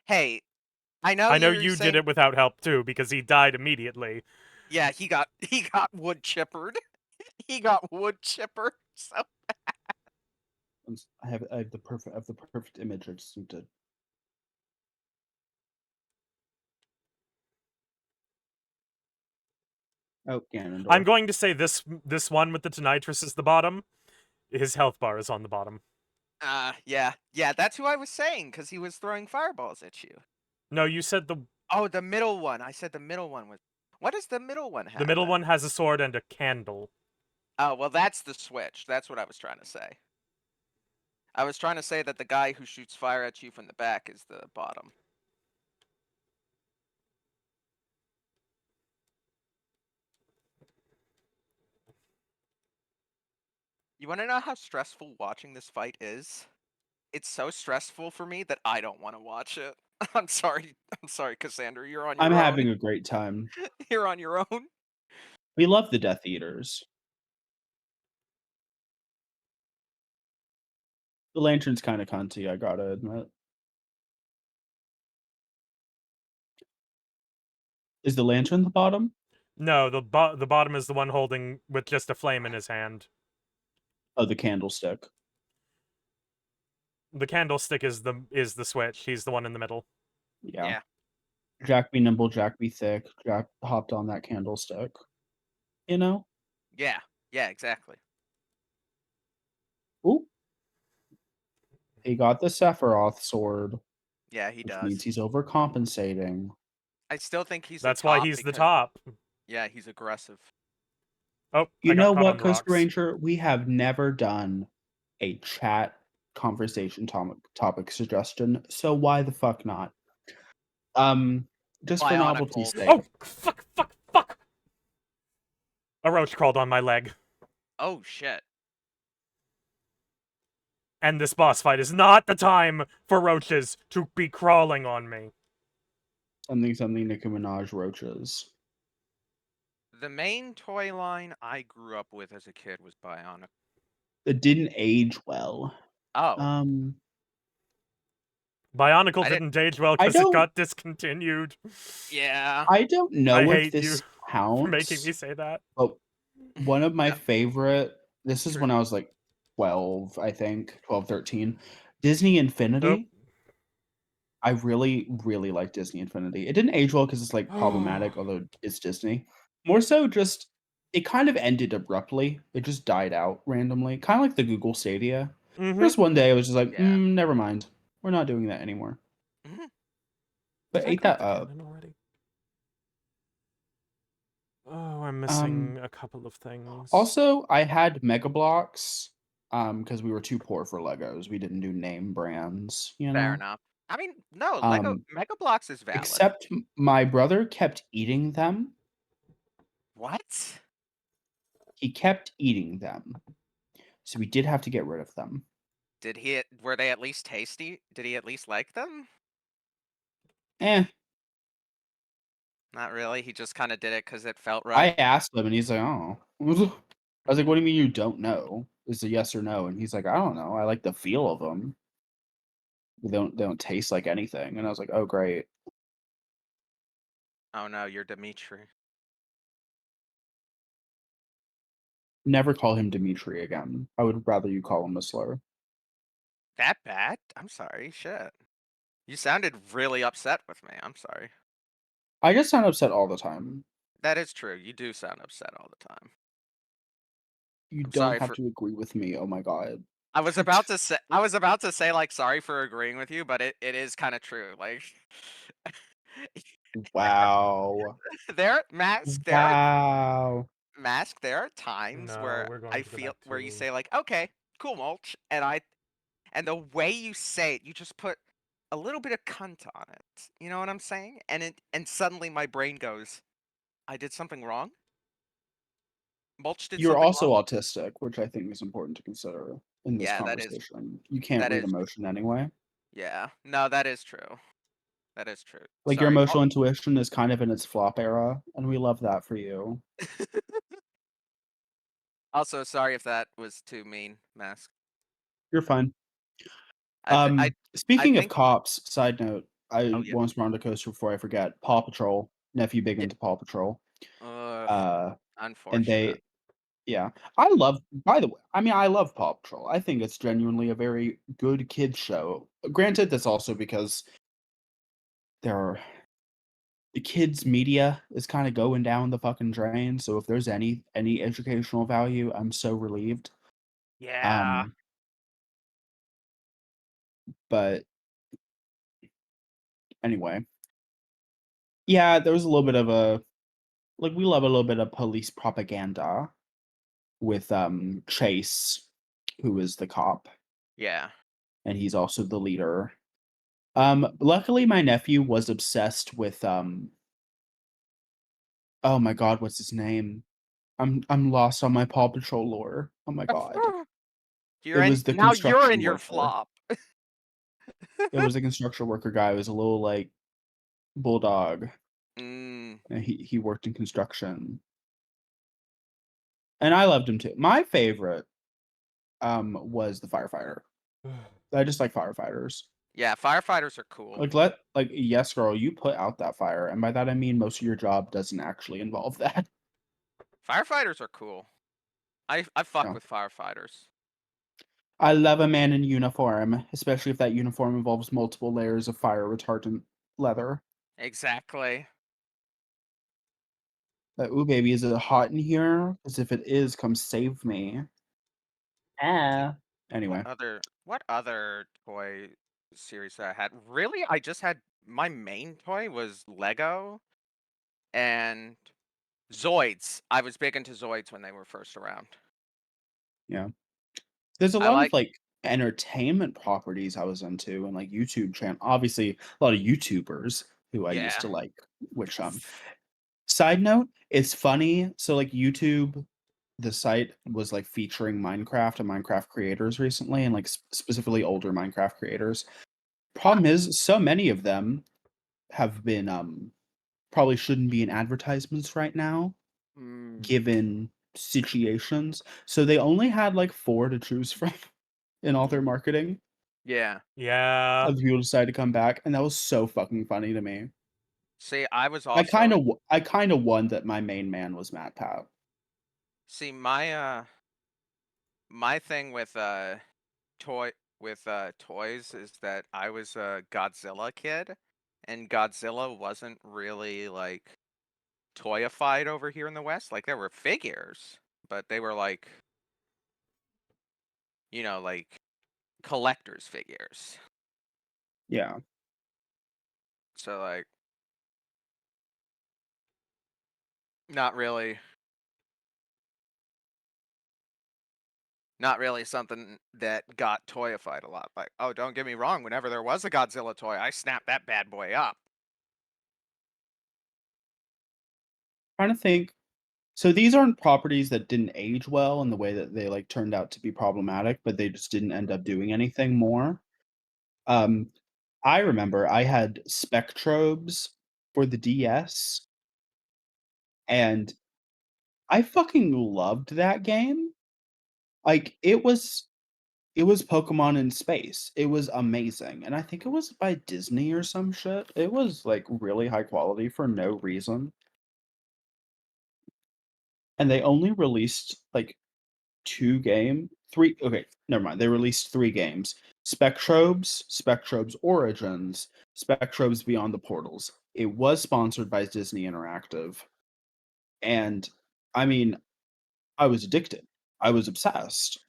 Speaker 3: Hey, I know
Speaker 1: I know
Speaker 3: you're
Speaker 1: you
Speaker 3: saying,
Speaker 1: did it without help too, because he died immediately.
Speaker 3: yeah, he got wood chippered. He got wood chippered. So
Speaker 2: I have the perfect image. I just need to. Oh,
Speaker 1: I'm
Speaker 2: Ganondorf.
Speaker 1: going to say this one with the Tonitrus is the bottom. His health bar is on the bottom.
Speaker 3: yeah, that's who I was saying because he was throwing fireballs at you.
Speaker 1: No, you said
Speaker 3: Oh, the middle one. I said the middle one was. What does the middle one have?
Speaker 1: the middle
Speaker 3: then?
Speaker 1: one has a sword and a candle.
Speaker 3: Oh, well, that's the switch. That's what I was trying to say. I was trying to say that the guy who shoots fire at you from the back is the bottom. You want to know how stressful watching this fight is? It's so stressful for me that I don't want to watch it. I'm sorry, Cassander. You're on
Speaker 2: I'm
Speaker 3: your own.
Speaker 2: having a great time.
Speaker 3: You're on your own.
Speaker 2: We love the Death Eaters. The lantern's kind of cunty, I gotta admit. Is the lantern the bottom?
Speaker 1: No, the bottom is the one holding with just a flame in his hand.
Speaker 2: Oh, the candlestick.
Speaker 1: The candlestick is the switch. He's the one in the middle.
Speaker 2: Yeah. Jack be nimble, Jack be thick. Jack hopped on that candlestick. You know?
Speaker 3: Yeah, exactly.
Speaker 2: Ooh. He got the Sephiroth sword,
Speaker 3: Yeah, he
Speaker 2: which
Speaker 3: does.
Speaker 2: means he's overcompensating.
Speaker 3: I still think he's
Speaker 1: That's
Speaker 3: the
Speaker 1: why
Speaker 3: top
Speaker 1: he's the
Speaker 3: because-
Speaker 1: top.
Speaker 3: Yeah, he's aggressive.
Speaker 1: Oh,
Speaker 2: You
Speaker 1: I got
Speaker 2: know
Speaker 1: caught on
Speaker 2: what,
Speaker 1: the
Speaker 2: Coast
Speaker 1: rocks.
Speaker 2: Ranger? We have never done a chat conversation topic suggestion, so why the fuck not? Just for novelty's
Speaker 3: Bionicles.
Speaker 2: sake.
Speaker 1: Oh, fuck! A roach crawled on my leg.
Speaker 3: Oh shit.
Speaker 1: And this boss fight is not the time for roaches to be crawling on me.
Speaker 2: Something Nicki Minaj roaches.
Speaker 3: The main toy line I grew up with as a kid was Bionic.
Speaker 2: It didn't age well.
Speaker 3: Oh,
Speaker 1: Bionicle
Speaker 3: I
Speaker 1: didn't age well
Speaker 2: I
Speaker 1: because it
Speaker 2: don't-
Speaker 1: got discontinued.
Speaker 3: yeah.
Speaker 2: I don't know
Speaker 1: I
Speaker 2: if
Speaker 1: hate
Speaker 2: this
Speaker 1: you for making
Speaker 2: counts,
Speaker 1: me say that.
Speaker 2: but one of my
Speaker 3: Yeah.
Speaker 2: favorite, this is
Speaker 3: Sure.
Speaker 2: when I was like 12, I think, 12, 13. Disney Infinity. I really, really like Disney Infinity. It didn't age well because it's like problematic, although it's Disney. More so just it kind of ended abruptly. It just died out randomly. Kind of like the Google Stadia.
Speaker 1: Mm-hmm.
Speaker 2: Just one day I was just like,
Speaker 3: Yeah.
Speaker 2: never mind. We're not doing that anymore.
Speaker 3: Mhm.
Speaker 2: But
Speaker 1: Did I
Speaker 2: ate
Speaker 1: grab
Speaker 2: that
Speaker 1: the
Speaker 2: up.
Speaker 1: cannon already? Oh, I'm missing a couple of things.
Speaker 2: Also, I had Mega Bloks because we were too poor for Legos. We didn't do name brands, you know.
Speaker 3: Fair enough. I mean, no, Lego Mega Bloks is valid.
Speaker 2: Except my brother kept eating them.
Speaker 3: What?
Speaker 2: He kept eating them. So we did have to get rid of them.
Speaker 3: Were they at least tasty? Did he at least like them?
Speaker 2: Eh.
Speaker 3: Not really. He just kind of did it because it felt
Speaker 2: I
Speaker 3: right.
Speaker 2: asked him, and he's like, "Oh." I was like, "What do you mean you don't know? Is it yes or no?" And he's like, "I don't know. I like the feel of them. They don't taste like anything." And I was like, "Oh, great."
Speaker 3: Oh no, you're Dimitri.
Speaker 2: Never call him Dimitri again. I would rather you call him a slur.
Speaker 3: That bad? I'm sorry. Shit. You sounded really upset with me. I'm sorry.
Speaker 2: I just sound upset all the time.
Speaker 3: That is true. You do sound upset all the time.
Speaker 2: You
Speaker 3: I'm
Speaker 2: don't
Speaker 3: sorry
Speaker 2: have
Speaker 3: for.
Speaker 2: to agree with me. Oh my god.
Speaker 3: I was about to say like sorry for agreeing with you, but it is kind of true. Like
Speaker 2: Wow.
Speaker 3: There are
Speaker 2: Wow.
Speaker 3: There are times
Speaker 1: No,
Speaker 3: where
Speaker 1: we're going
Speaker 3: I
Speaker 1: to go
Speaker 3: feel
Speaker 1: back
Speaker 3: where you
Speaker 1: to.
Speaker 3: say like, okay, cool mulch, and the way you say it, you just put a little bit of cunt on it. You know what I'm saying? And suddenly my brain goes, I did something wrong. Mulch did
Speaker 2: You're
Speaker 3: something
Speaker 2: also
Speaker 3: wrong.
Speaker 2: autistic, which I think is important to consider in this
Speaker 3: Yeah,
Speaker 2: conversation. You can't
Speaker 3: that
Speaker 2: read
Speaker 3: is
Speaker 2: emotion anyway.
Speaker 3: yeah. No, that is true. That is true.
Speaker 2: Like your
Speaker 3: Sorry.
Speaker 2: emotional intuition is kind of in its flop era, and we love that for you.
Speaker 3: Also, sorry if that was too mean, Mask.
Speaker 2: You're fine.
Speaker 3: I th- I I
Speaker 2: Speaking of
Speaker 3: think.
Speaker 2: cops, side note,
Speaker 3: Oh
Speaker 2: I
Speaker 3: yeah.
Speaker 2: once were on the coaster before I forget. Paw Patrol, nephew big
Speaker 3: Yeah.
Speaker 2: into Paw Patrol.
Speaker 3: Ugh,
Speaker 2: Uh, and
Speaker 3: unfortunate.
Speaker 2: they, yeah, I love. By the way, I mean I love Paw Patrol. I think it's genuinely a very good kids show. Granted, that's also because there are the kids media is kind of going down the fucking drain. So if there's any educational value, I'm so relieved.
Speaker 3: Yeah.
Speaker 2: Um, but anyway, yeah, there was a little bit of a like we love a little bit of police propaganda with Chase, who is the cop,
Speaker 3: Yeah.
Speaker 2: and he's also the leader. Luckily my nephew was obsessed with oh my god, what's his name? I'm lost on my Paw Patrol lore. Oh my god. It was the
Speaker 3: Now you're in
Speaker 2: construction
Speaker 3: your
Speaker 2: worker.
Speaker 3: flop.
Speaker 2: It was the construction worker guy. It was a little like bulldog.
Speaker 3: Mm,
Speaker 2: And he worked in construction. And I loved him too. My favorite was the firefighter. I just like firefighters.
Speaker 3: yeah, firefighters are cool.
Speaker 2: Like yes girl, you put out that fire, and by that I mean most of your job doesn't actually involve that.
Speaker 3: Firefighters are cool. I fuck
Speaker 2: Yeah.
Speaker 3: with firefighters.
Speaker 2: I love a man in uniform, especially if that uniform involves multiple layers of fire retardant leather.
Speaker 3: Exactly.
Speaker 2: Ooh baby, is it hot in here? Because if it is, come save me.
Speaker 3: See,
Speaker 2: Ah. Anyway.
Speaker 3: what other toy series that I had? Really, I just had my main toy was Lego and Zoids. I was big into Zoids when they were first around.
Speaker 2: Yeah. There's a
Speaker 3: I
Speaker 2: lot of,
Speaker 3: like
Speaker 2: like, entertainment properties I was into and, like, YouTube channel obviously, a lot of YouTubers who I used
Speaker 3: yeah.
Speaker 2: to like, which, side note, it's funny, so, like, YouTube, the site was, like, featuring Minecraft and Minecraft creators recently, and, like, specifically older Minecraft creators. Problem is, so many of them have been, probably shouldn't be in advertisements right now,
Speaker 3: Mm,
Speaker 2: given situations, so they only had, like, 4 to choose from in all their marketing.
Speaker 3: yeah.
Speaker 1: Yeah.
Speaker 2: Other people decided to come back, and that was so fucking funny to me.
Speaker 3: See, I was also
Speaker 2: I kinda won that my main man was Matt Pat.
Speaker 3: see my thing with toy toys is that I was a Godzilla kid, and Godzilla wasn't really like toyified over here in the West. Like there were figures, but they were like, like collector's figures.
Speaker 2: Yeah.
Speaker 3: So like not really not really something that got toyified a lot. Like, oh, don't get me wrong, whenever there was a Godzilla toy, I snapped that bad boy up.
Speaker 2: Trying to think. So these aren't properties that didn't age well in the way that they, like, turned out to be problematic, but they just didn't end up doing anything more. Um, I remember I had Spectrobes for the DS, And I fucking loved that game. Like, it was Pokemon in space. It was amazing, and I think it was by Disney or some shit. It was, like, really high quality for no reason. And they only released, like, 3 okay, never mind, they released 3 games. Spectrobes Origins, Spectrobes Beyond the Portals. It was sponsored by Disney Interactive, and, I mean, I was addicted. I was obsessed.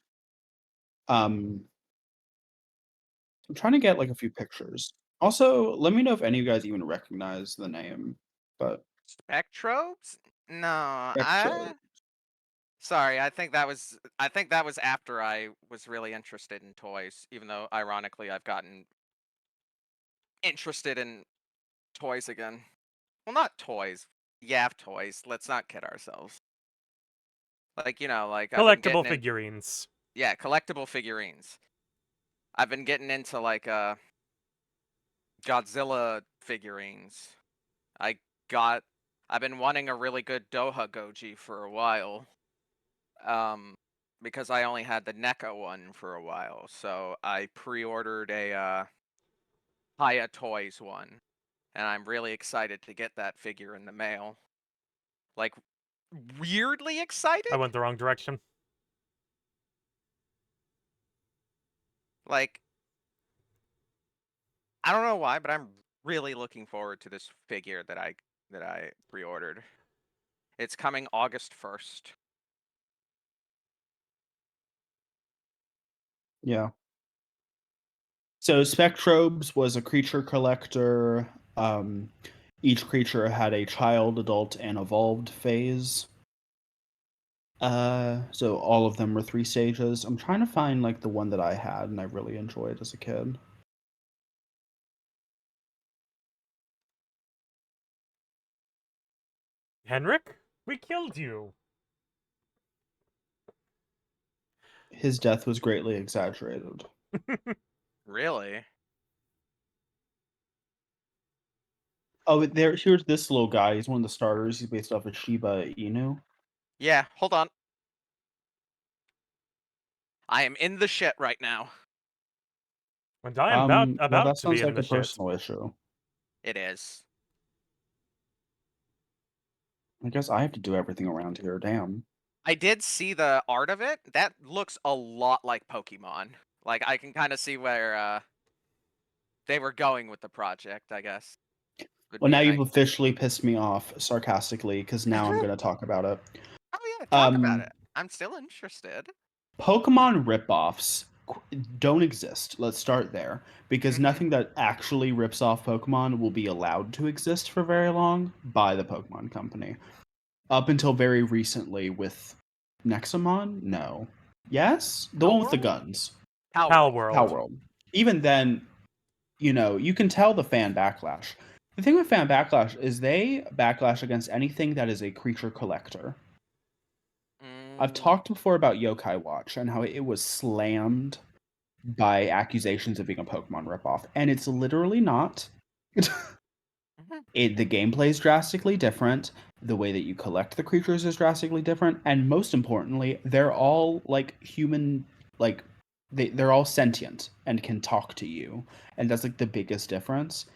Speaker 2: I'm trying to get, like, a few pictures. Also, let me know if any of you guys even recognize the name, but
Speaker 3: Spectrobes? No,
Speaker 2: Spectro
Speaker 3: sorry, I think that was after I was really interested in toys, even though ironically I've gotten interested in toys again. Well, not toys. Yeah, toys. Let's not kid ourselves. Like, like I've been
Speaker 1: Collectible
Speaker 3: getting in,
Speaker 1: figurines.
Speaker 3: yeah, collectible figurines. I've been getting into like Godzilla figurines. I got I've been wanting a really good Doha Goji for a while. Um because I only had the NECA one for a while. So I pre-ordered a Haya Toys one, and I'm really excited to get that figure in the mail. Like, weirdly excited?
Speaker 1: I went the wrong direction.
Speaker 3: Like, I don't know why, but I'm really looking forward to this figure that I pre-ordered. It's coming August 1st.
Speaker 2: Yeah. So Spectrobes was a creature collector. Each creature had a child, adult, and evolved phase. So all of them were 3 stages. I'm trying to find, like, the one that I had and I really enjoyed as a kid.
Speaker 1: Henrik? We killed you!
Speaker 2: His death was greatly exaggerated.
Speaker 3: Really?
Speaker 2: Oh, here's this little guy. He's one of the starters. He's based off of Shiba Inu.
Speaker 3: Yeah, hold on. I am in the shit right now.
Speaker 1: And I am about,
Speaker 2: Well,
Speaker 1: about
Speaker 2: that
Speaker 1: to be
Speaker 2: sounds
Speaker 1: in
Speaker 2: like
Speaker 1: the
Speaker 2: a
Speaker 1: shit.
Speaker 2: personal issue.
Speaker 3: It is.
Speaker 2: I guess I have to do everything around here. Damn.
Speaker 3: I did see the art of it. That looks a lot like Pokemon. Like, I can kind of see where they were going with the project, I guess. Would
Speaker 2: Well,
Speaker 3: be
Speaker 2: now
Speaker 3: a
Speaker 2: you've
Speaker 3: nice.
Speaker 2: officially pissed me off sarcastically because now I'm going to talk about it.
Speaker 3: Oh yeah, talk about it. I'm still interested.
Speaker 2: Pokemon ripoffs don't exist. Let's start there. Because
Speaker 3: Mhm.
Speaker 2: nothing that actually rips off Pokemon will be allowed to exist for very long by the Pokemon Company. Up until very recently with Nexamon? No. Yes? The one with the
Speaker 3: Palworld?
Speaker 2: guns.
Speaker 1: Palworld.
Speaker 2: Palworld. Even then, you can tell the fan backlash. The thing with fan backlash is they backlash against anything that is a creature collector. I've
Speaker 3: Mm,
Speaker 2: talked before about Yokai Watch and how it was slammed by accusations of being a Pokemon ripoff, and it's literally not.
Speaker 3: mhm.
Speaker 2: The gameplay is drastically different. The way that you collect the creatures is drastically different, and most importantly, they're all like human. Like they're all sentient and can talk to you, and that's like the biggest difference.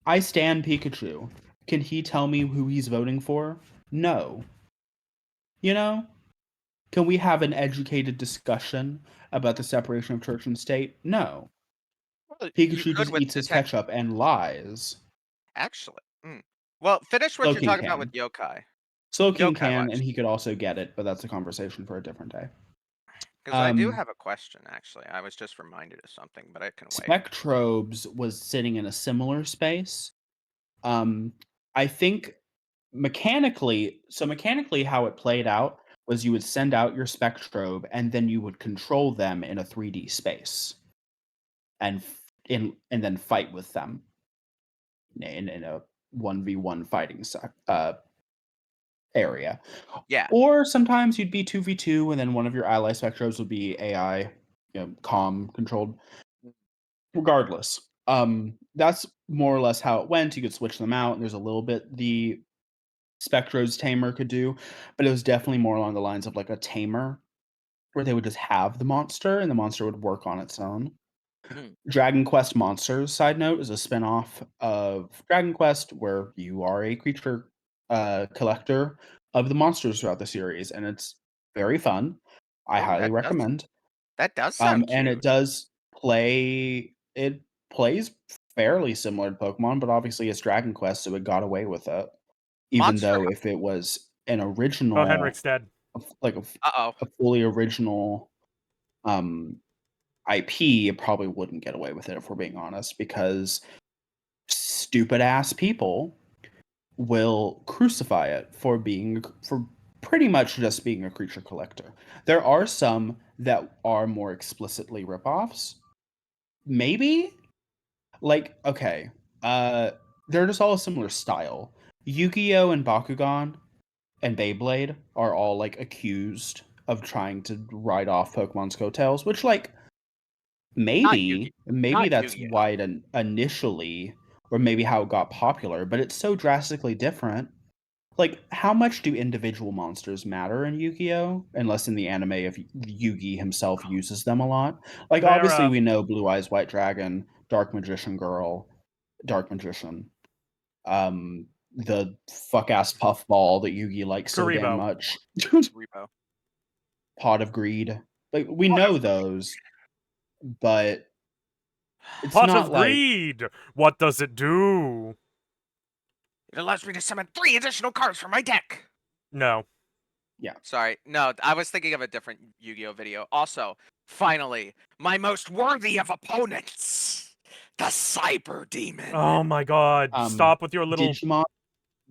Speaker 2: I stan Pikachu. Can he tell me who he's voting for? No. You know? Can we have an educated discussion about the separation of church and state? No.
Speaker 3: Well, you
Speaker 2: Pikachu
Speaker 3: could
Speaker 2: just
Speaker 3: with
Speaker 2: eats his
Speaker 3: detect.
Speaker 2: ketchup and lies.
Speaker 3: Actually. Well, finish what you're
Speaker 2: Slowking
Speaker 3: talking about with
Speaker 2: can.
Speaker 3: yokai.
Speaker 2: Slowking
Speaker 3: Yokai
Speaker 2: can, and
Speaker 3: Watch.
Speaker 2: he could also get it, but that's a conversation for a different day.
Speaker 3: Because I do have a question, actually. I was just reminded of something, but it can wait.
Speaker 2: Spectrobes was sitting in a similar space. I think mechanically how it played out was you would send out your Spectrobe and then you would control them in a 3D space and then fight with them in a 1v1 fighting area.
Speaker 3: Yeah.
Speaker 2: Or sometimes you'd be 2v2 and then one of your ally Spectrobes would be AI, calm controlled. Regardless, that's more or less how it went. You could switch them out. There's a little bit Spectro's tamer could do, but it was definitely more along the lines of like a tamer, where they would just have the monster and the monster would work on its own.
Speaker 3: Mm.
Speaker 2: Dragon Quest Monsters, side note, is a spin-off of Dragon Quest where you are a creature collector of the monsters throughout the series, and it's very fun. I
Speaker 3: Oh,
Speaker 2: highly recommend.
Speaker 3: that does sound
Speaker 2: And
Speaker 3: cute.
Speaker 2: it does play. It plays fairly similar to Pokemon, but obviously it's Dragon Quest, so it got away with it. Even
Speaker 3: Monster.
Speaker 2: though if it was an
Speaker 1: Oh,
Speaker 2: original,
Speaker 1: Henrik's dead.
Speaker 2: like
Speaker 3: Uh-oh.
Speaker 2: a fully original IP, it probably wouldn't get away with it if we're being honest, because stupid ass people will crucify it for pretty much just being a creature collector. There are some that are more explicitly ripoffs. Maybe? Like, okay. They're just all a similar style. Yu-Gi-Oh! And Bakugan and Beyblade are all like accused of trying to ride off Pokemon's coattails, which like maybe
Speaker 3: Not
Speaker 2: that's
Speaker 3: Yu-Gi-Oh.
Speaker 2: why it initially, or maybe how it got popular, but it's so drastically different. Like, how much do individual monsters matter in Yu-Gi-Oh? Unless in the anime, if Yugi himself uses them a lot. Like,
Speaker 1: They're,
Speaker 2: obviously, we know Blue Eyes White Dragon, Dark Magician Girl, Dark Magician, the fuck ass puffball that Yugi likes so damn
Speaker 1: Karibo.
Speaker 2: much,
Speaker 3: Repo.
Speaker 2: Pot of Greed. Like, we know those, but it's
Speaker 1: Pot
Speaker 2: not
Speaker 1: of
Speaker 2: like
Speaker 1: Greed! What does it do?
Speaker 3: It allows me to summon 3 additional cards from my deck.
Speaker 1: No.
Speaker 3: Sorry. No, I was thinking of a different Yu-Gi-Oh video. Also, finally, my most worthy of opponents, the Cyber Demon.
Speaker 1: Oh my god. Stop with your little...
Speaker 2: Digimon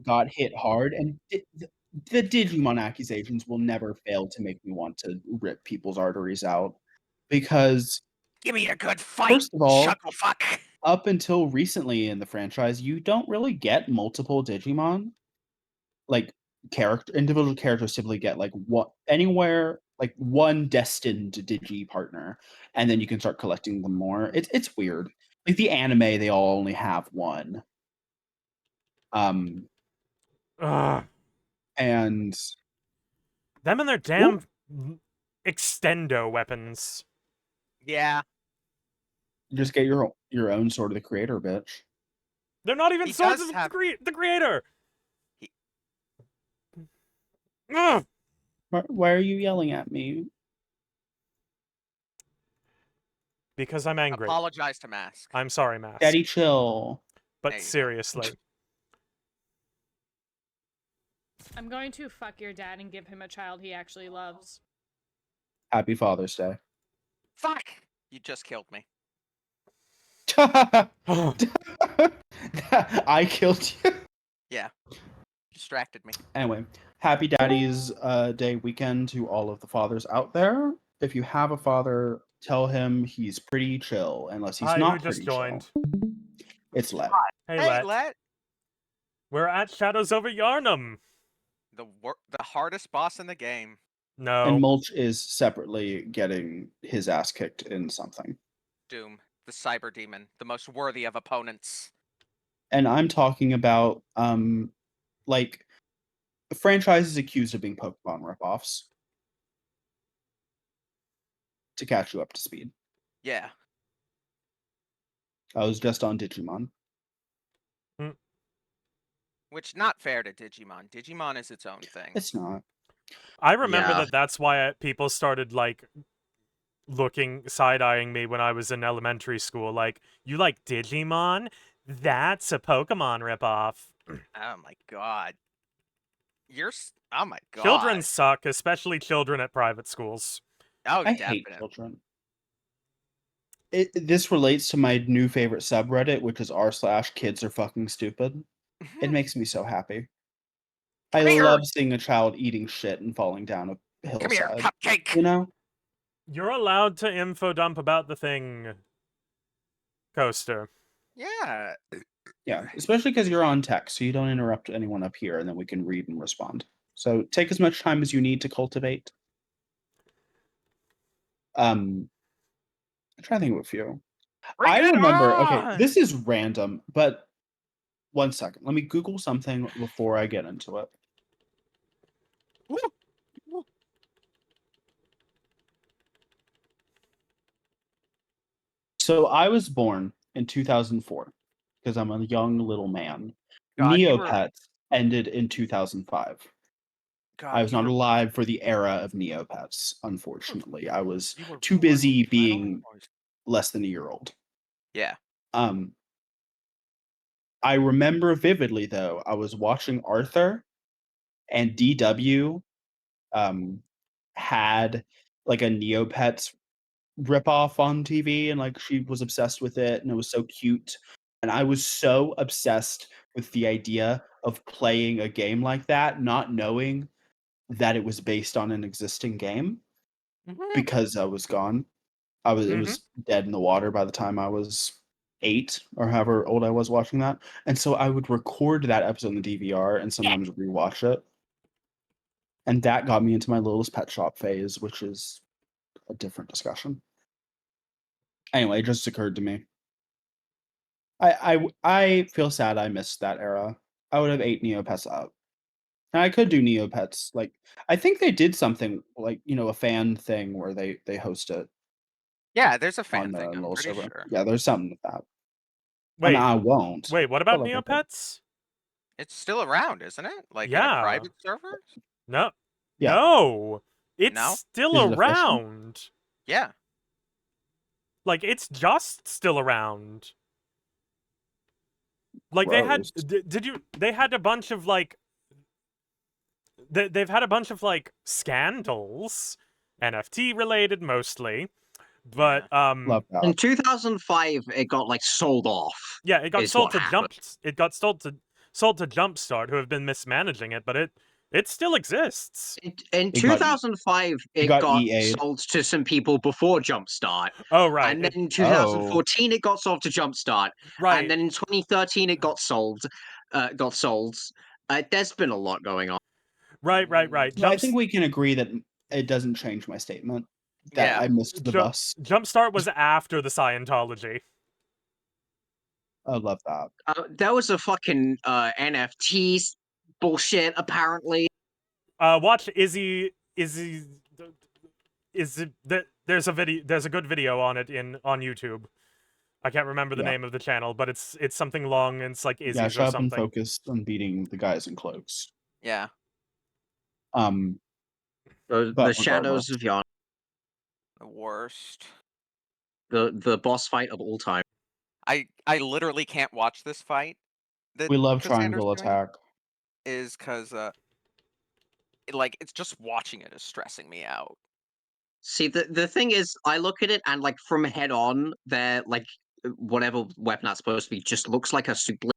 Speaker 2: got hit hard, and the Digimon accusations will never fail to make me want to rip people's arteries out. Because,
Speaker 3: Give me a good fight,
Speaker 2: first of all,
Speaker 3: shucklefuck.
Speaker 2: up until recently in the franchise, you don't really get multiple Digimon. Like, individual characters typically get like one destined Digi partner, and then you can start collecting them more. It's weird. Like the anime, they all only have one.
Speaker 1: Ugh.
Speaker 2: And
Speaker 1: Them and their damn extendo weapons.
Speaker 3: Yeah.
Speaker 2: just get your own Sword of the Creator, bitch.
Speaker 1: They're not even
Speaker 3: He
Speaker 1: swords
Speaker 3: does
Speaker 1: of
Speaker 3: have-
Speaker 1: the creator!
Speaker 3: He-
Speaker 1: Ugh.
Speaker 2: Why are you yelling at me?
Speaker 1: Because I'm angry.
Speaker 3: Apologize to Mask.
Speaker 1: I'm sorry, Mask.
Speaker 2: Daddy, chill.
Speaker 1: But
Speaker 3: There you go.
Speaker 1: seriously.
Speaker 5: I'm going to fuck your dad and give him a child he actually loves.
Speaker 2: Happy Father's Day.
Speaker 3: Fuck! You just killed me.
Speaker 2: I killed you.
Speaker 3: Distracted me.
Speaker 2: Anyway, happy Daddy's Day weekend to all of the fathers out there. If you have a father, tell him he's pretty chill, unless he's
Speaker 1: Hi,
Speaker 2: not
Speaker 1: who just
Speaker 2: pretty
Speaker 1: joined?
Speaker 2: chill. It's Let.
Speaker 1: Hey,
Speaker 3: Hey,
Speaker 1: Let. We're at Shadows over Yarnum.
Speaker 3: The hardest boss in the game.
Speaker 1: No.
Speaker 2: And Mulch is separately getting his ass kicked in something.
Speaker 3: Doom. The Cyber Demon. The most worthy of opponents.
Speaker 2: And I'm talking about like franchises accused of being Pokemon ripoffs. To catch you up to speed.
Speaker 3: Yeah.
Speaker 2: I was just on Digimon.
Speaker 3: Which, not fair to Digimon. Digimon is its own thing.
Speaker 2: It's not.
Speaker 1: I remember
Speaker 3: Yeah.
Speaker 1: that's why people started, like, side-eyeing me when I was in elementary school. Like, you like Digimon? That's a Pokemon ripoff.
Speaker 3: Oh my god. Oh my god.
Speaker 1: Children suck, especially children at private schools.
Speaker 3: Oh,
Speaker 2: I
Speaker 3: definitely.
Speaker 2: hate children. This relates to my new favorite subreddit, which is r/kids are fucking stupid. It makes me so happy. I
Speaker 3: Come here.
Speaker 2: love seeing a child eating shit and falling down a hillside.
Speaker 3: Come here, cupcake.
Speaker 2: You know?
Speaker 1: You're allowed to info dump about the thing, Coaster.
Speaker 3: Yeah.
Speaker 2: Yeah, especially because you're on text, so you don't interrupt anyone up here, and then we can read and respond. So take as much time as you need to cultivate. I'm trying to think of a few.
Speaker 3: Bring
Speaker 2: I
Speaker 3: it
Speaker 2: remember.
Speaker 3: on!
Speaker 2: Okay, this is random, but one second. Let me Google something before I get into it. So I was born in 2004 because I'm a young little man.
Speaker 3: God, you were
Speaker 2: Neopets ended in 2005. I
Speaker 3: God,
Speaker 2: was
Speaker 3: you
Speaker 2: not
Speaker 3: were
Speaker 2: alive for the era of Neopets, unfortunately. I was
Speaker 3: you were
Speaker 2: too
Speaker 3: born
Speaker 2: busy
Speaker 3: when Final
Speaker 2: being
Speaker 3: Wars-
Speaker 2: less than a year old.
Speaker 3: Yeah.
Speaker 2: Um, I remember vividly though, I was watching Arthur and DW had like a Neopets ripoff on TV, and like she was obsessed with it, and it was so cute. And I was so obsessed with the idea of playing a game like that, not knowing that it was based on an existing game
Speaker 3: Mhm.
Speaker 2: because I was gone. It was dead in the water by the time I was 8 or however old I was watching that. And so I would record that episode in the DVR and sometimes rewatch it. And that got me into my Littlest Pet Shop phase, which is a different discussion. Anyway, it just occurred to me. I feel sad I missed that era. I would have ate Neopets up. And I could do Neopets. Like I think they did something like, a fan thing where they host it
Speaker 3: Yeah, there's a
Speaker 2: on
Speaker 3: fan
Speaker 2: the
Speaker 3: thing, I'm
Speaker 2: little
Speaker 3: pretty
Speaker 2: server.
Speaker 3: sure.
Speaker 2: Yeah, there's something with that. I mean,
Speaker 1: Wait,
Speaker 2: I won't.
Speaker 1: what
Speaker 2: but
Speaker 1: about
Speaker 2: like I said,
Speaker 1: Neopets?
Speaker 3: It's still around, isn't it? Like in a
Speaker 1: Yeah.
Speaker 3: private server?
Speaker 1: No.
Speaker 2: Yeah.
Speaker 1: No. It's
Speaker 3: No?
Speaker 1: still
Speaker 2: Is it official?
Speaker 1: around.
Speaker 3: Yeah.
Speaker 1: Like, it's just still around. Like, they had...
Speaker 2: Gross.
Speaker 1: Did you... They had a bunch of, like... They've had a bunch of, like, scandals. NFT-related, mostly. But,
Speaker 2: Love
Speaker 6: In
Speaker 2: that.
Speaker 6: 2005, it got like sold off.
Speaker 1: yeah, it got
Speaker 6: is
Speaker 1: sold
Speaker 6: what
Speaker 1: to
Speaker 6: happened.
Speaker 1: sold to Jumpstart, who have been mismanaging it, but it still exists.
Speaker 6: In
Speaker 2: It got
Speaker 6: 2005,
Speaker 2: it
Speaker 6: it
Speaker 2: got
Speaker 6: got
Speaker 2: EA'd.
Speaker 6: sold to some people before Jumpstart.
Speaker 1: Oh, right.
Speaker 6: And then in 2014, it got sold to Jumpstart.
Speaker 1: Right.
Speaker 6: And then in 2013, it got sold. There's been a lot going on.
Speaker 1: Right.
Speaker 2: So I think we can agree that it doesn't change my statement that
Speaker 3: Yeah.
Speaker 2: I missed the bus.
Speaker 1: Jumpstart was after the Scientology.
Speaker 2: I love that.
Speaker 6: There was a fucking NFT bullshit, apparently.
Speaker 1: Watch Izzy. There's a video. There's a good video on it on YouTube. I can't remember the name of the channel, but it's something long and it's like Izzy's
Speaker 2: Yeah,
Speaker 1: or
Speaker 2: shut up and
Speaker 1: something.
Speaker 2: focus on beating the guys in cloaks.
Speaker 3: Yeah.
Speaker 6: The
Speaker 2: But
Speaker 6: Shadows
Speaker 2: regardless.
Speaker 6: of Yarn,
Speaker 3: The worst.
Speaker 6: the boss fight of all time.
Speaker 3: I literally can't watch this fight.
Speaker 2: We love
Speaker 3: Cassander's
Speaker 2: triangle
Speaker 3: doing
Speaker 2: attack.
Speaker 3: Is because like it's just watching it is stressing me out.
Speaker 6: See, the thing is, I look at it and like from head on, they're like whatever weapon that's supposed to be just looks like a super.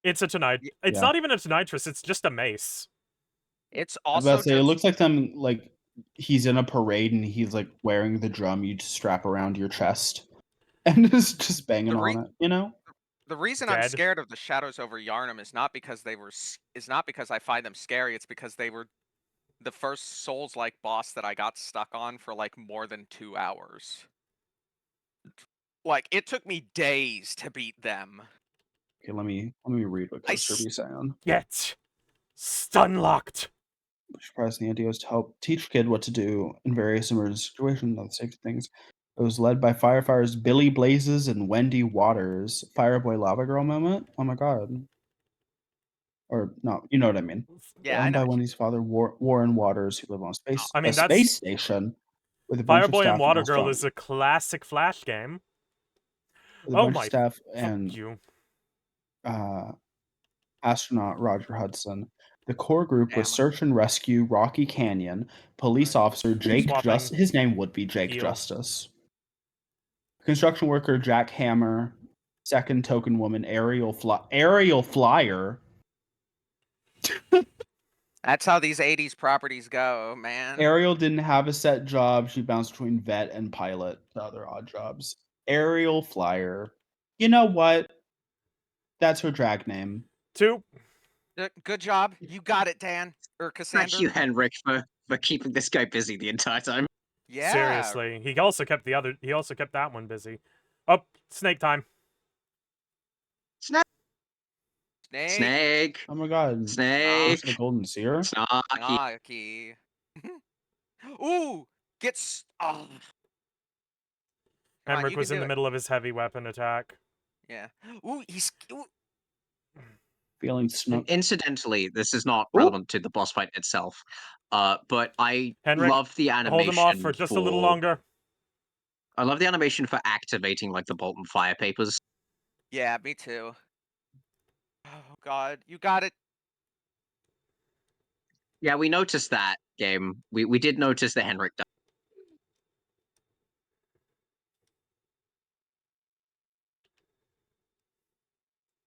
Speaker 1: It's a tonight. It's
Speaker 2: Yeah.
Speaker 1: not even a tonitrus. It's just a mace.
Speaker 3: It's
Speaker 2: I was
Speaker 3: also
Speaker 2: about to say, it
Speaker 3: just
Speaker 2: looks like them like he's in a parade and he's like wearing the drum you just strap around your chest and just banging
Speaker 3: The
Speaker 2: on it,
Speaker 3: the reason I'm
Speaker 1: Dead.
Speaker 3: scared of the Shadows over Yarnum is not because I find them scary. It's because they were the first Souls-like boss that I got stuck on for like more than 2 hours. Like it took me days to beat them.
Speaker 2: Okay, let me read what
Speaker 3: I
Speaker 2: Coaster be saying.
Speaker 1: Get stunlocked.
Speaker 2: Surprising the idea was to help teach kid what to do in various emergency situations on the safety things. It was led by firefighters Billy Blazes and Wendy Waters. Fireboy Lava Girl moment? Oh my god. Or no, you know what I mean.
Speaker 3: Yeah, I
Speaker 2: Owned
Speaker 3: know.
Speaker 2: by Wendy's father, Warren Waters, who live on
Speaker 1: I mean,
Speaker 2: a
Speaker 1: that's
Speaker 2: space station with a bunch of
Speaker 1: Fireboy
Speaker 2: staff
Speaker 1: and Water
Speaker 2: and
Speaker 1: Girl
Speaker 2: astronaut-
Speaker 1: is a classic Flash game.
Speaker 2: with a
Speaker 1: Oh
Speaker 2: bunch
Speaker 1: my
Speaker 2: of staff
Speaker 1: fuck
Speaker 2: and
Speaker 1: you.
Speaker 2: astronaut Roger Hudson. The core group was
Speaker 3: Damn.
Speaker 2: Search and Rescue Rocky Canyon, police officer Jake
Speaker 1: Swapping.
Speaker 2: Justice. His name would be Jake
Speaker 1: Heal.
Speaker 2: Justice. Construction worker Jack Hammer. Second token woman Aerial Flyer.
Speaker 3: That's how these 80s properties go, man.
Speaker 2: Ariel didn't have a set job. She bounced between vet and pilot to other odd jobs. Aerial Flyer. You know what? That's her drag name.
Speaker 1: 2.
Speaker 3: Good job. You got it, Dan. Or
Speaker 6: Thank you,
Speaker 3: Cassander.
Speaker 6: Henrik, for keeping this guy busy the entire time.
Speaker 3: Yeah.
Speaker 1: Seriously. He also kept that one busy. Oh, snake time.
Speaker 6: Snake.
Speaker 2: Oh my god.
Speaker 6: Snake.
Speaker 2: It's the golden seer?
Speaker 6: Snarky.
Speaker 3: Snarky. Ooh! Oh. Come on,
Speaker 1: Henrik
Speaker 3: you
Speaker 1: was
Speaker 3: can
Speaker 1: in
Speaker 3: do
Speaker 1: the
Speaker 3: it.
Speaker 1: middle of his heavy weapon attack.
Speaker 3: Yeah. Ooh, ooh.
Speaker 2: Feeling snug.
Speaker 6: Incidentally, this is not
Speaker 2: Ooh.
Speaker 6: relevant to the boss fight itself. But I
Speaker 1: Henrik,
Speaker 6: love the animation.
Speaker 1: Hold him off for just a little longer.
Speaker 6: I love the animation for activating like the bolt and fire papers.
Speaker 3: Yeah, me too. Oh god, you got it.
Speaker 6: Yeah, we noticed that game. We did notice that Henrik died.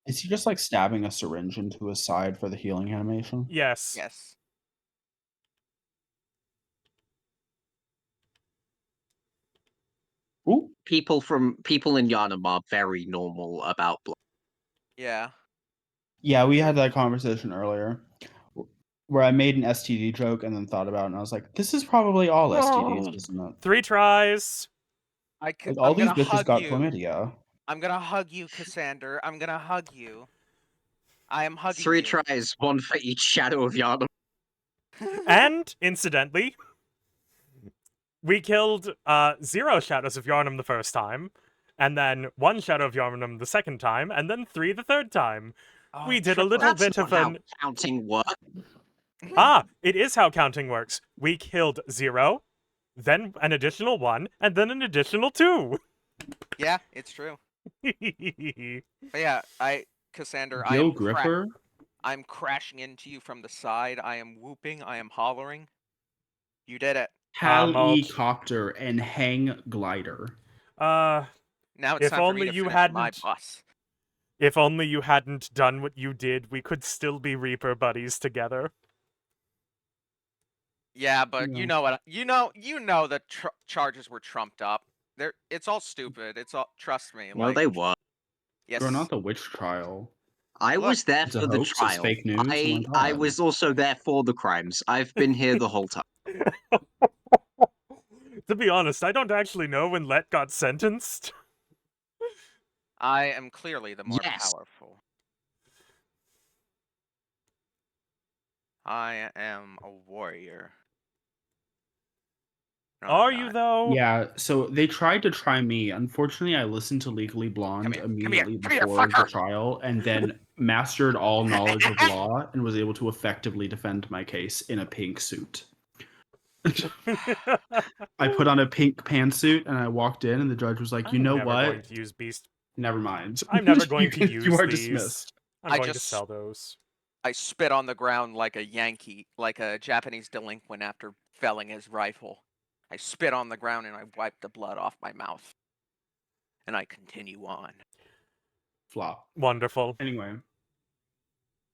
Speaker 2: Is he just like stabbing a syringe into his side for the healing animation?
Speaker 1: Yes.
Speaker 3: Yes.
Speaker 2: Ooh.
Speaker 6: People in Yharnam are very normal about blood.
Speaker 3: Yeah.
Speaker 2: Yeah, we had that conversation earlier where I made an STD joke and then thought about it and I was like, this is probably all STDs, isn't it?
Speaker 1: 3 tries.
Speaker 2: Like, all
Speaker 3: I'm
Speaker 2: these
Speaker 3: gonna
Speaker 2: bitches
Speaker 3: hug
Speaker 2: got
Speaker 3: you.
Speaker 2: chlamydia.
Speaker 3: I'm gonna hug you, Cassander. I'm gonna hug you. I am hugging
Speaker 6: 3
Speaker 3: you.
Speaker 6: tries, 1 for each shadow of Yharnam.
Speaker 1: And, incidentally, we killed 0 Shadows of Yharnam the first time, and then 1 Shadow of Yharnam the second time, and then 3 the third time.
Speaker 3: Oh,
Speaker 1: We did a little
Speaker 3: triplets.
Speaker 1: bit
Speaker 6: That's
Speaker 1: of
Speaker 6: not how
Speaker 1: an...
Speaker 6: counting works.
Speaker 1: It is how counting works. We killed 0, then an additional 1, and then an additional 2.
Speaker 3: Yeah, it's true. But yeah, Cassander,
Speaker 2: Gil Gripper?
Speaker 3: I'm crashing into you from the side. I am whooping. I am hollering. You did it.
Speaker 2: Helicopter and hang glider.
Speaker 3: Now it's
Speaker 1: If
Speaker 3: time for me
Speaker 1: only
Speaker 3: to
Speaker 1: you
Speaker 3: finish my
Speaker 1: hadn't-
Speaker 3: boss.
Speaker 1: If only you hadn't done what you did, we could still be Reaper buddies together.
Speaker 3: Yeah, but
Speaker 2: Yeah.
Speaker 3: you know what? You know the charges were trumped up. It's all stupid. It's all. Trust me.
Speaker 6: No,
Speaker 3: Like,
Speaker 6: they were.
Speaker 3: yes.
Speaker 2: You're not the witch trial.
Speaker 6: I
Speaker 3: Look,
Speaker 6: was there
Speaker 2: it's a
Speaker 6: for the
Speaker 2: hoax, it's
Speaker 6: trial.
Speaker 2: fake news, oh my
Speaker 6: I
Speaker 2: God.
Speaker 6: was also there for the crimes. I've been here the whole time.
Speaker 1: To be honest, I don't actually know when Let got sentenced.
Speaker 3: I am clearly the more
Speaker 6: Yes.
Speaker 3: powerful. I am a warrior. No, I'm
Speaker 1: Are you,
Speaker 3: not.
Speaker 1: though?
Speaker 2: Yeah, so they tried to try me. Unfortunately, I listened to Legally Blonde
Speaker 3: here,
Speaker 2: immediately
Speaker 3: come here,
Speaker 2: before the
Speaker 3: fucker!
Speaker 2: trial and then mastered all knowledge of law and was able to effectively defend my case in a pink suit. I put on a pink pantsuit and I walked in and the judge was like, you
Speaker 1: I'm
Speaker 2: know
Speaker 1: never
Speaker 2: what?
Speaker 1: going to use beast.
Speaker 2: Never mind.
Speaker 1: I'm never going to use
Speaker 2: You are
Speaker 1: these.
Speaker 2: dismissed.
Speaker 1: I'm
Speaker 3: I
Speaker 1: going to
Speaker 3: just-
Speaker 1: sell those.
Speaker 3: I spit on the ground like a Yankee, like a Japanese delinquent after felling his rifle. I spit on the ground and I wiped the blood off my mouth. And I continue on.
Speaker 2: Flop.
Speaker 1: Wonderful.
Speaker 2: Anyway.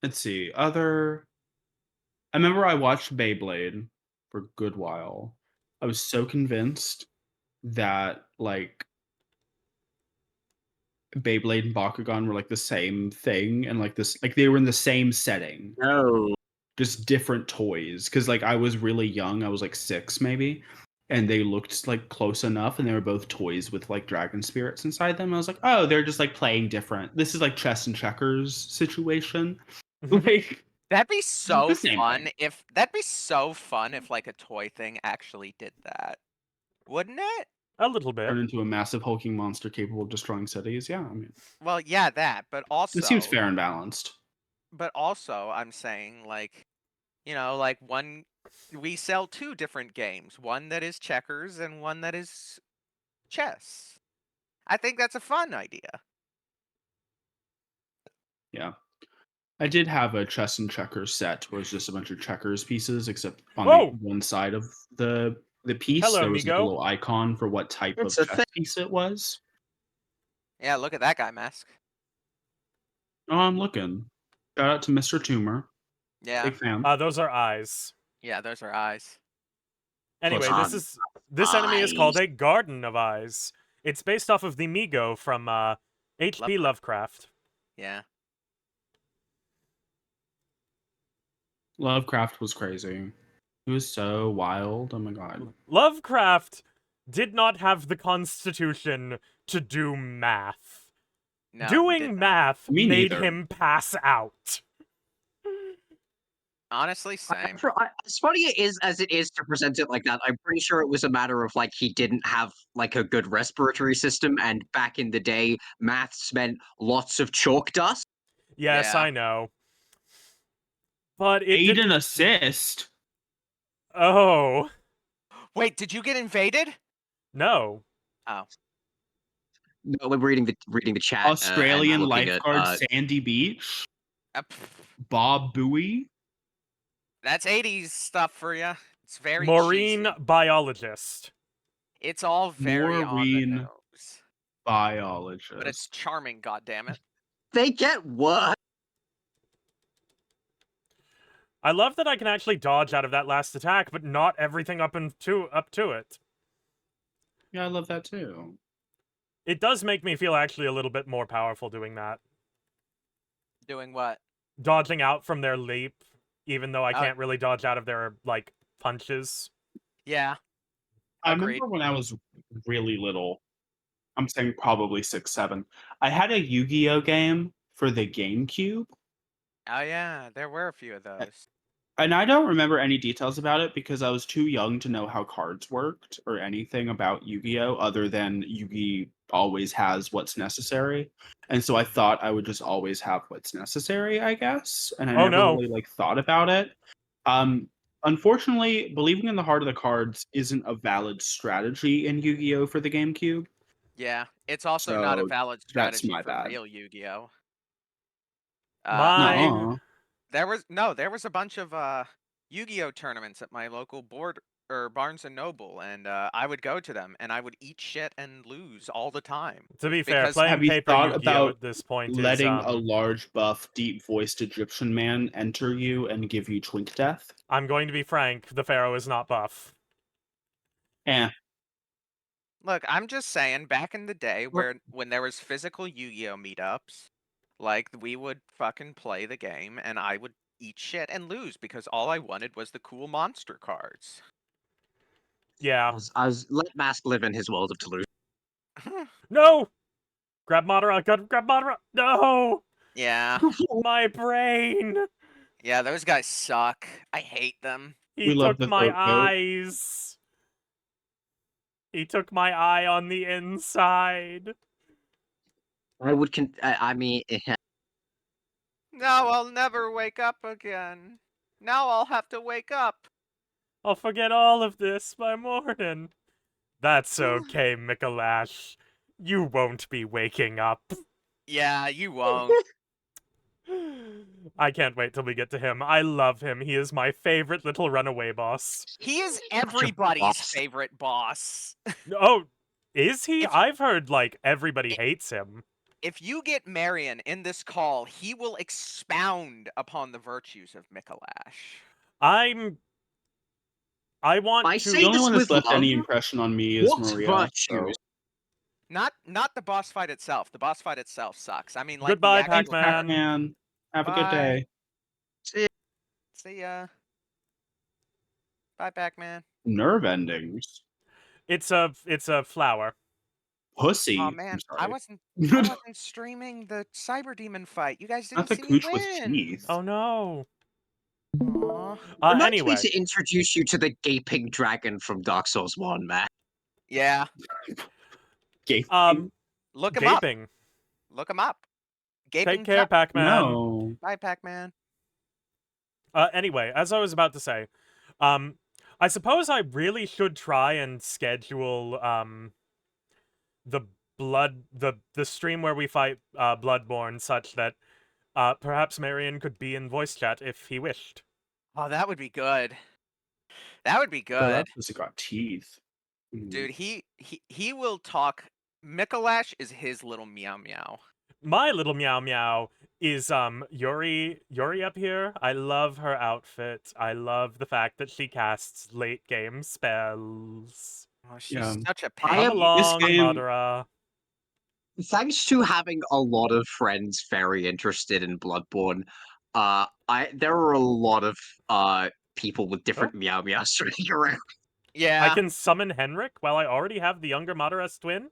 Speaker 2: Let's see. I remember I watched Beyblade for a good while. I was so convinced that like Beyblade and Bakugan were like the same thing and like this like they were in the same setting.
Speaker 6: No.
Speaker 2: Just different toys. Cause like I was really young, I was like 6 maybe. And they looked like close enough and they were both toys with like dragon spirits inside them. I was like, oh, they're just like playing different. This is like chess and checkers situation. Like
Speaker 3: That'd be so
Speaker 2: The same
Speaker 3: fun
Speaker 2: thing.
Speaker 3: if that'd be so fun if like a toy thing actually did that. Wouldn't it?
Speaker 1: A little bit.
Speaker 2: turn into a massive hulking monster capable of destroying cities. Yeah, I mean,
Speaker 3: Well, yeah, that, but also
Speaker 2: it seems fair and balanced.
Speaker 3: But also I'm saying like, you know, like we sell 2 different games, one that is checkers and one that is chess. I think that's a fun idea.
Speaker 2: Yeah. I did have a chess and checkers set where it's just a bunch of checkers pieces, except on
Speaker 1: Whoa!
Speaker 2: the one side of the piece
Speaker 1: Hello,
Speaker 2: there was like a
Speaker 1: amigo.
Speaker 2: little icon for what type
Speaker 6: It's
Speaker 2: of
Speaker 6: a
Speaker 2: chess
Speaker 6: thing.
Speaker 2: piece it was.
Speaker 3: Yeah, look at that guy, Mask.
Speaker 2: Oh, I'm looking. Shout out to Mr. Tumor.
Speaker 3: Yeah.
Speaker 2: Big fan.
Speaker 1: Those are eyes.
Speaker 3: Yeah, those are eyes.
Speaker 1: Anyway,
Speaker 2: Plus
Speaker 1: this enemy is called
Speaker 6: eyes.
Speaker 1: a Garden of Eyes. It's based off of the Migo from H.P. Lovecraft.
Speaker 3: Yeah.
Speaker 2: Lovecraft was crazy. He was so wild. Oh my god.
Speaker 1: Lovecraft did not have the constitution to do math.
Speaker 3: No, he did
Speaker 1: Doing
Speaker 3: not.
Speaker 1: math
Speaker 7: Me
Speaker 1: made
Speaker 7: neither.
Speaker 1: him pass out.
Speaker 3: Honestly, same.
Speaker 6: As funny as it is to present it like that, I'm pretty sure it was a matter of like he didn't have like a good respiratory system, and back in the day, maths meant lots of chalk dust.
Speaker 1: Yes,
Speaker 3: Yeah.
Speaker 1: I know. But it
Speaker 7: Aid
Speaker 1: did...
Speaker 7: and assist.
Speaker 1: Oh,
Speaker 3: Wait, did you get invaded?
Speaker 1: no.
Speaker 6: No, we're reading the chat.
Speaker 7: Australian
Speaker 6: and looking
Speaker 7: lifeguard
Speaker 6: at,
Speaker 7: Sandy Beach.
Speaker 3: Pff,
Speaker 7: Bob Bowie.
Speaker 3: that's 80s stuff for you. It's very
Speaker 1: Marine
Speaker 3: cheesy.
Speaker 1: biologist.
Speaker 3: It's all very on the
Speaker 7: Maureen
Speaker 3: nose.
Speaker 7: biologist.
Speaker 3: But it's charming, goddammit.
Speaker 6: they get what?
Speaker 1: I love that I can actually dodge out of that last attack, but not everything up to it.
Speaker 7: Yeah, I love that too.
Speaker 1: It does make me feel actually a little bit more powerful doing that.
Speaker 3: Doing what?
Speaker 1: Dodging out from their leap, even though I
Speaker 3: Oh.
Speaker 1: can't really dodge out of their, like, punches.
Speaker 3: Yeah.
Speaker 7: I
Speaker 3: Agreed.
Speaker 7: remember when I was really little. I'm saying probably 6, 7. I had a Yu-Gi-Oh game for the GameCube.
Speaker 3: Oh yeah, there were a few of those.
Speaker 7: And I don't remember any details about it because I was too young to know how cards worked or anything about Yu-Gi-Oh other than Yu-Gi always has what's necessary. And so I thought I would just always have what's necessary, I guess. And I
Speaker 1: Oh,
Speaker 7: never
Speaker 1: no.
Speaker 7: really like thought about it. Unfortunately, believing in the heart of the cards isn't a valid strategy in Yu-Gi-Oh for the GameCube.
Speaker 3: Yeah, it's also not a
Speaker 7: So,
Speaker 3: valid
Speaker 7: that's
Speaker 3: strategy
Speaker 7: my
Speaker 3: for
Speaker 7: bad.
Speaker 3: real Yu-Gi-Oh.
Speaker 1: My-
Speaker 7: Nuh-uh.
Speaker 3: There was a bunch of Yu-Gi-Oh tournaments at my local Barnes and Noble, and I would go to them, and I would eat shit and lose all the time.
Speaker 1: To be fair,
Speaker 3: Because-
Speaker 1: playing
Speaker 7: Have you
Speaker 1: paper
Speaker 7: thought
Speaker 1: Yu-Gi-Oh
Speaker 7: about
Speaker 1: at this point
Speaker 7: letting
Speaker 1: is,
Speaker 7: a large, buff, deep-voiced Egyptian man enter you and give you twink death?
Speaker 1: I'm going to be frank, the Pharaoh is not buff.
Speaker 3: Look, I'm just saying, back in the day when there was physical Yu-Gi-Oh meetups, like we would fucking play the game, and I would eat shit and lose because all I wanted was the cool monster cards.
Speaker 1: Yeah.
Speaker 6: I was let Mask live in his world of Toulouse.
Speaker 1: No! Grab Madara, grab Madara! No!
Speaker 3: Yeah,
Speaker 1: My brain!
Speaker 3: yeah, those guys suck. I hate them.
Speaker 1: He
Speaker 7: We love
Speaker 1: took
Speaker 7: the
Speaker 1: my
Speaker 7: throat goat.
Speaker 1: eyes! He took my eye on the inside.
Speaker 6: I mean,
Speaker 3: Now I'll never wake up again. Now I'll have to wake up.
Speaker 1: I'll forget all of this by morning. That's okay, Mikolash. You won't be waking up.
Speaker 3: Yeah, you won't.
Speaker 1: I can't wait till we get to him. I love him. He is my favorite little runaway boss.
Speaker 3: He is everybody's
Speaker 6: boss.
Speaker 3: favorite boss.
Speaker 1: Oh, is he?
Speaker 3: If-
Speaker 1: I've heard, like, everybody hates him.
Speaker 3: If you get Marion in this call, he will expound upon the virtues of Mikolash.
Speaker 1: I want
Speaker 6: I
Speaker 1: to...
Speaker 6: say
Speaker 7: The only
Speaker 6: this
Speaker 7: one that's
Speaker 6: with
Speaker 7: left any
Speaker 6: love.
Speaker 7: impression on me is
Speaker 6: What
Speaker 7: Maria.
Speaker 6: virtues?
Speaker 3: Not the boss fight itself. The boss fight itself sucks. I mean, like
Speaker 1: Goodbye,
Speaker 3: the actual...
Speaker 1: Pac-Man.
Speaker 7: Pac-Man. Have a good
Speaker 3: Bye.
Speaker 7: day.
Speaker 3: See ya. Bye, Pac-Man.
Speaker 7: Nerve endings.
Speaker 1: It's a flower.
Speaker 7: Pussy.
Speaker 3: Oh
Speaker 7: I'm
Speaker 3: man,
Speaker 7: sorry.
Speaker 3: I wasn't streaming the Cyber Demon fight. You guys
Speaker 7: Not
Speaker 3: didn't
Speaker 7: the
Speaker 3: see me
Speaker 7: cooch with
Speaker 3: win.
Speaker 7: teeth.
Speaker 1: Oh no.
Speaker 3: Aw.
Speaker 6: Remind
Speaker 1: Anyway.
Speaker 6: me to introduce you to the gaping dragon from Dark Souls 1, man.
Speaker 3: Yeah,
Speaker 7: Gaping.
Speaker 3: look him up.
Speaker 1: Gaping.
Speaker 3: Look him up. Gaping.
Speaker 1: Take care, Pac-Man.
Speaker 7: No.
Speaker 3: Bye, Pac-Man.
Speaker 1: Anyway, as I was about to say, I suppose I really should try and schedule the stream where we fight Bloodborne such that perhaps Marion could be in voice chat if he wished.
Speaker 3: Oh, that would be good. That would be
Speaker 7: Oh, that
Speaker 3: good.
Speaker 7: pussy got teeth.
Speaker 3: Dude, he will talk. Mikolash is his little meow meow.
Speaker 1: My little meow meow is Yuri up here. I love her outfit. I love the fact that she casts late game spells.
Speaker 3: Oh, she's
Speaker 7: Yeah.
Speaker 3: such a
Speaker 6: I
Speaker 3: pain.
Speaker 6: am-
Speaker 1: Come along,
Speaker 7: game-
Speaker 1: Madara.
Speaker 6: Thanks to having a lot of friends very interested in Bloodborne, there are a lot of people with different meow meows running around.
Speaker 3: Yeah.
Speaker 1: I can summon Henrik while I already have the younger Madara's twin.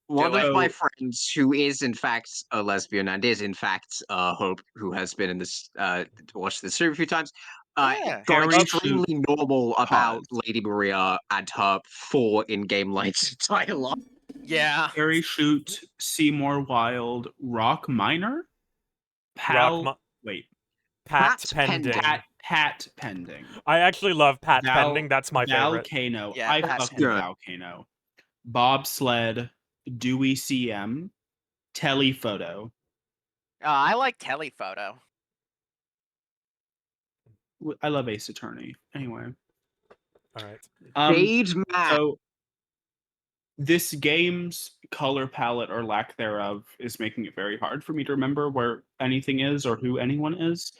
Speaker 6: One
Speaker 3: it.
Speaker 6: of my
Speaker 7: So-
Speaker 6: friends who is in fact a lesbian and is in fact Hope, who has been in this watched this series a few times,
Speaker 3: Yeah.
Speaker 6: got
Speaker 7: Harry
Speaker 6: extremely
Speaker 7: shoot
Speaker 6: normal about
Speaker 7: pause.
Speaker 6: Lady Maria and her 4 in-game lines entire life.
Speaker 3: Yeah.
Speaker 7: Harry Shoot, Seymour Wild, Rock Minor, Pal.
Speaker 1: Rock
Speaker 7: Wait,
Speaker 1: Pat
Speaker 6: Pat
Speaker 1: Pending.
Speaker 7: Pat Pending.
Speaker 1: I actually love Pat
Speaker 7: Val-
Speaker 1: Pending. That's my favorite.
Speaker 7: Valcano.
Speaker 3: Yeah,
Speaker 7: I
Speaker 3: Pat's
Speaker 7: fuck with
Speaker 6: good.
Speaker 7: Valcano. Bobsled, Dewey CM, Telephoto.
Speaker 3: I like telephoto.
Speaker 7: I love Ace Attorney. Anyway,
Speaker 1: All right.
Speaker 6: Jade Matt.
Speaker 7: so this game's color palette or lack thereof is making it very hard for me to remember where anything is or who anyone is.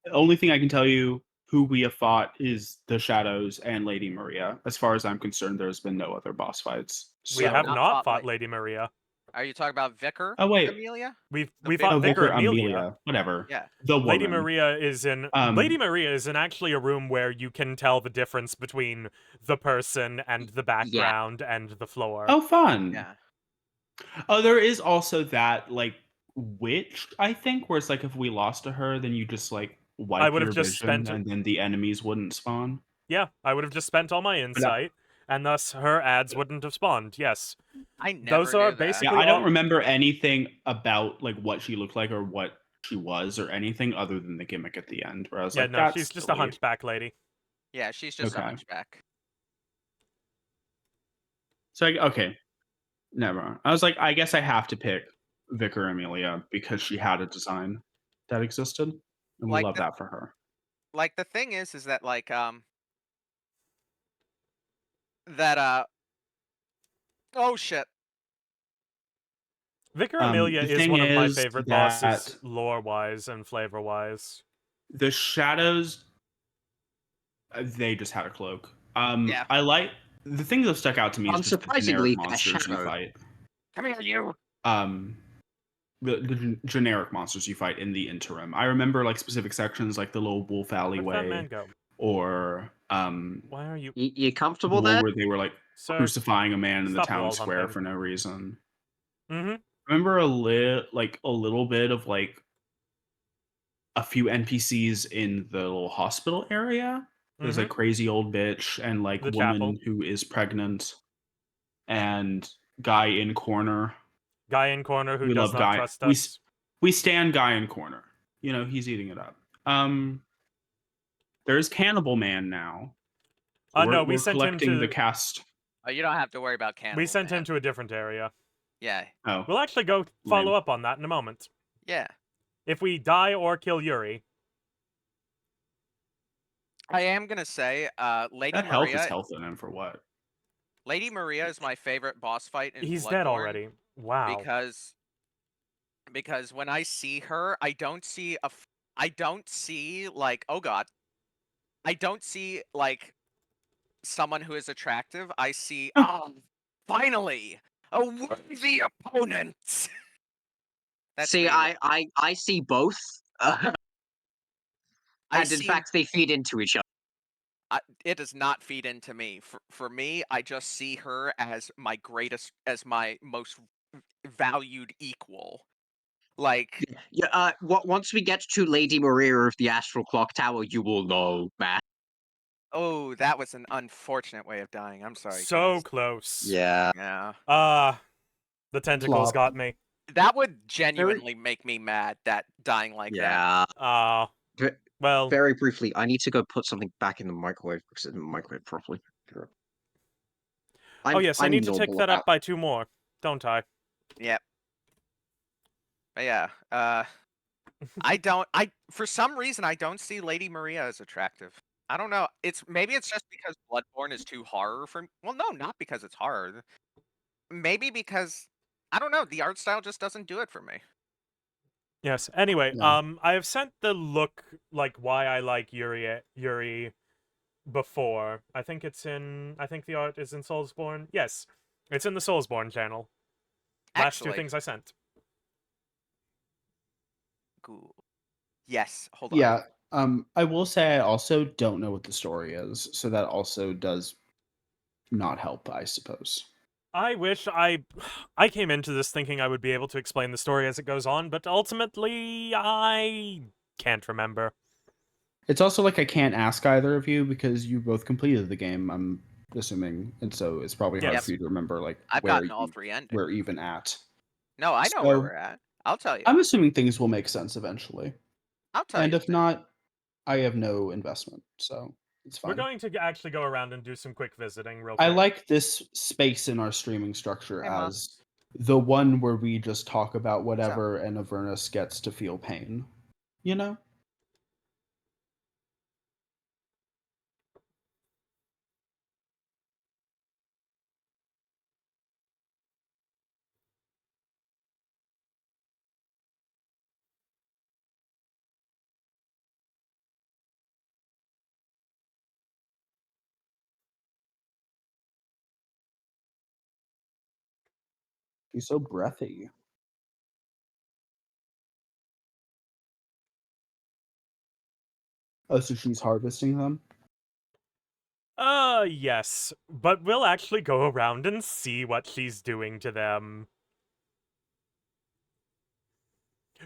Speaker 7: The only thing I can tell you who we have fought is the Shadows and Lady Maria. As far as I'm concerned, there's been no other boss fights.
Speaker 1: We
Speaker 7: So,
Speaker 1: have
Speaker 3: not
Speaker 1: not
Speaker 3: fought
Speaker 1: fought
Speaker 3: La-
Speaker 1: Lady Maria.
Speaker 3: Are you talking about Vicar?
Speaker 7: Oh, wait.
Speaker 3: Amelia?
Speaker 1: We
Speaker 3: The
Speaker 1: fought
Speaker 3: big-
Speaker 1: Vicar
Speaker 7: Vicar
Speaker 1: Amelia.
Speaker 7: whatever.
Speaker 3: Yeah.
Speaker 7: The woman.
Speaker 1: Lady Maria is in
Speaker 7: Um,
Speaker 1: actually a room where you can tell the difference between the person and the background and the floor.
Speaker 7: Oh, fun.
Speaker 3: Yeah.
Speaker 7: Oh, there is also that like witch, I think, where it's like if we lost to her, then you just like wipe
Speaker 1: would've
Speaker 7: your
Speaker 1: just
Speaker 7: vision,
Speaker 1: spent-
Speaker 7: and then the enemies wouldn't spawn.
Speaker 1: Yeah, I would have just spent all my insight, and thus her ads wouldn't have spawned. Yes.
Speaker 3: I never
Speaker 1: Those are
Speaker 3: knew that.
Speaker 1: basically-
Speaker 7: Yeah, I don't
Speaker 1: all-
Speaker 7: remember anything about like what she looked like or what she was or anything other than the gimmick at the end, where I was
Speaker 1: Yeah,
Speaker 7: like,
Speaker 1: no,
Speaker 7: that's
Speaker 1: she's just
Speaker 7: silly.
Speaker 1: a hunchback lady.
Speaker 3: Yeah, she's just a
Speaker 7: Okay.
Speaker 3: hunchback.
Speaker 7: So okay, never mind. I was like, I guess I have to pick Vicar Amelia because she had a design that existed, and we
Speaker 3: Like
Speaker 7: love
Speaker 3: the-
Speaker 7: that for her.
Speaker 3: Like the thing is that like that oh shit.
Speaker 1: Vicar
Speaker 7: The
Speaker 1: Amelia is
Speaker 7: thing
Speaker 1: one of my
Speaker 7: is
Speaker 1: favorite
Speaker 7: that-
Speaker 1: bosses, lore-wise and flavor-wise.
Speaker 7: The Shadows, they just had a cloak.
Speaker 3: Yeah.
Speaker 7: I like the things that stuck out to me is just the
Speaker 6: Unsurprisingly,
Speaker 7: generic
Speaker 6: a
Speaker 7: monsters you
Speaker 6: shadow.
Speaker 7: fight.
Speaker 3: Come here, you.
Speaker 7: The generic monsters you fight in the interim. I remember like specific sections, like the little wolf
Speaker 1: Where did that
Speaker 7: alleyway,
Speaker 1: man go?
Speaker 7: or
Speaker 1: Why are you...
Speaker 6: You
Speaker 7: the
Speaker 6: comfortable
Speaker 7: one
Speaker 6: there?
Speaker 7: where they were like
Speaker 1: Sir?
Speaker 7: crucifying a man in the
Speaker 1: stop
Speaker 7: town
Speaker 1: wall
Speaker 7: square
Speaker 1: humping.
Speaker 7: for no reason.
Speaker 1: Mm-hmm.
Speaker 7: Remember a little bit of like a few NPCs in the little hospital area. There's a crazy old bitch and like
Speaker 1: The
Speaker 7: woman
Speaker 1: chapel.
Speaker 7: who is pregnant, and guy in corner.
Speaker 1: Guy in corner who
Speaker 7: We
Speaker 1: does
Speaker 7: love
Speaker 1: not
Speaker 7: Guy.
Speaker 1: trust
Speaker 7: We
Speaker 1: us.
Speaker 7: we stand guy in corner. You know, he's eating it up. There's Cannibal Man now.
Speaker 1: No, we
Speaker 7: We're
Speaker 1: sent him
Speaker 7: collecting the
Speaker 1: to...
Speaker 7: cast.
Speaker 3: Oh, you don't have to worry about Cannibal
Speaker 1: We sent him
Speaker 3: Man.
Speaker 1: to a different area.
Speaker 3: Yeah.
Speaker 7: Oh,
Speaker 1: We'll actually go follow
Speaker 7: Lame.
Speaker 1: up on that in a moment.
Speaker 3: Yeah.
Speaker 1: If we die or kill Yuri,
Speaker 3: I am gonna say, Lady
Speaker 7: that health is
Speaker 3: Maria.
Speaker 7: health in him for what?
Speaker 3: Lady Maria is my favorite boss fight in
Speaker 1: he's
Speaker 3: Bloodborne
Speaker 1: dead already. Wow.
Speaker 3: because when I see her, I don't see like, oh god, I don't see like someone who is attractive. I see finally a worthy opponent. That's
Speaker 6: See,
Speaker 3: me.
Speaker 6: I see both.
Speaker 3: I
Speaker 6: And in
Speaker 3: see-
Speaker 6: fact, they feed into each other.
Speaker 3: it does not feed into me. For me, I just see her as my most valued equal. Like,
Speaker 6: Yeah, once we get to Lady Maria of the Astral Clock Tower, you will know, man.
Speaker 3: oh, that was an unfortunate way of dying. I'm sorry.
Speaker 1: So
Speaker 3: guys.
Speaker 1: close.
Speaker 6: Yeah.
Speaker 3: Yeah.
Speaker 1: The tentacles
Speaker 2: Plop.
Speaker 1: got me.
Speaker 3: That would genuinely make me mad, that dying like that.
Speaker 6: Yeah.
Speaker 1: Well,
Speaker 6: Very briefly, I need to go put something back in the microwave because it didn't microwave properly.
Speaker 1: oh yes, I
Speaker 6: I'm
Speaker 1: need to tick
Speaker 6: normal
Speaker 1: that
Speaker 6: about-
Speaker 1: up by 2 more, don't I?
Speaker 3: Yep. But yeah, for some reason I don't see Lady Maria as attractive. I don't know. Maybe it's just because Bloodborne is too horror for me. Well, no, not because it's horror. Maybe because I don't know, the art style just doesn't do it for me.
Speaker 1: Yes. Anyway,
Speaker 2: Yeah.
Speaker 1: I have sent the look, like why I like Yuri before. I think the art is in Soulsborne. Yes, it's in the Soulsborne channel. Last 2
Speaker 3: Actually,
Speaker 1: things I sent.
Speaker 3: cool. Yes, hold on.
Speaker 2: Yeah. I will say I also don't know what the story is, so that also does not help, I suppose.
Speaker 1: I wish I came into this thinking I would be able to explain the story as it goes on, but ultimately I can't remember.
Speaker 7: It's also like I can't ask either of you because you both completed the game, I'm assuming, and so it's probably hard
Speaker 1: Yes.
Speaker 7: for you to remember like
Speaker 3: I've
Speaker 7: where
Speaker 3: gotten all
Speaker 7: you
Speaker 3: 3 endings.
Speaker 7: where even at.
Speaker 3: No, I know where
Speaker 7: So
Speaker 3: we're at. I'll tell you.
Speaker 7: I'm assuming things will make sense eventually,
Speaker 3: I'll tell
Speaker 7: and
Speaker 3: you.
Speaker 7: if not, I have no investment, so it's
Speaker 1: We're
Speaker 7: fine.
Speaker 1: going to actually go around and do some quick visiting real
Speaker 7: I
Speaker 1: quick.
Speaker 7: like this space in our streaming structure
Speaker 3: Hey, Mom.
Speaker 7: as the one where we just talk about
Speaker 3: up?
Speaker 7: whatever and Avernus gets to feel pain. You know? She's so breathy. Oh, so she's harvesting them?
Speaker 1: Yes, but we'll actually go around and see what she's doing to them.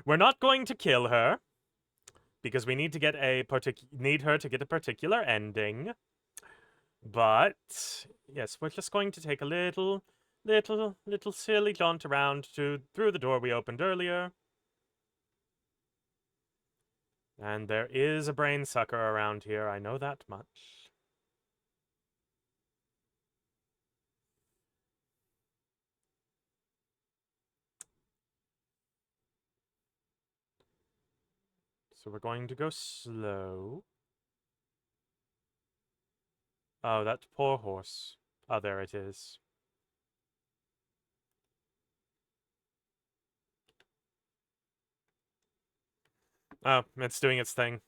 Speaker 1: We're not going to kill her because we need to get need her to get a particular ending. But yes, we're just going to take a little silly jaunt around through the door we opened earlier. And there is a brain sucker around here, I know that much. So we're going to go slow. Oh, that poor horse. Oh, there it is. Oh, it's doing its thing.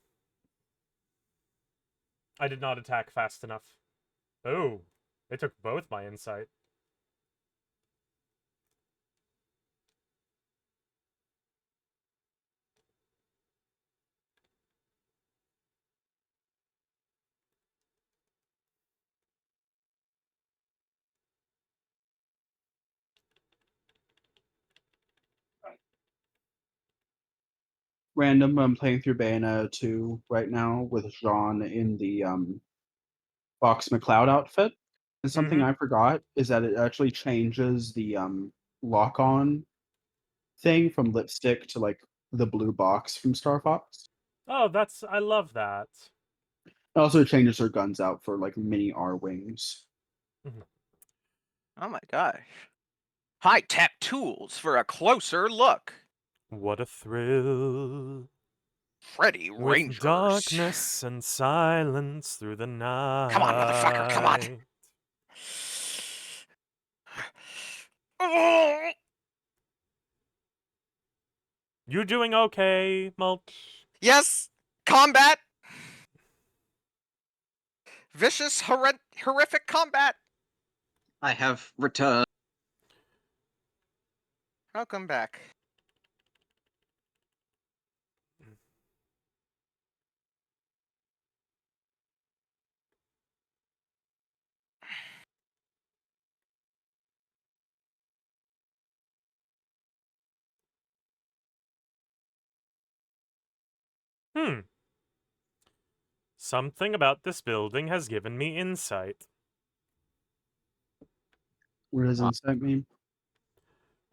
Speaker 1: I did not attack fast enough. Oh, it took both my insight.
Speaker 7: Random, I'm playing through Bayonetta 2 right now with Jean in the Fox McCloud outfit. And something I forgot is that it actually changes the lock on thing from lipstick to like the blue box from Star Fox.
Speaker 1: Oh, I love that.
Speaker 7: It also changes her guns out for like mini R wings.
Speaker 3: Oh my gosh. High-tech tools for a closer look.
Speaker 1: What a thrill.
Speaker 3: Freddy
Speaker 1: With
Speaker 3: Rangers.
Speaker 1: darkness and silence through the night.
Speaker 3: Come on, motherfucker, come on.
Speaker 1: You doing okay, Mulch?
Speaker 3: Yes! Combat! Vicious, horrific combat!
Speaker 6: I have returned.
Speaker 3: Welcome back.
Speaker 1: Something about this building has given me insight.
Speaker 7: What does insight mean?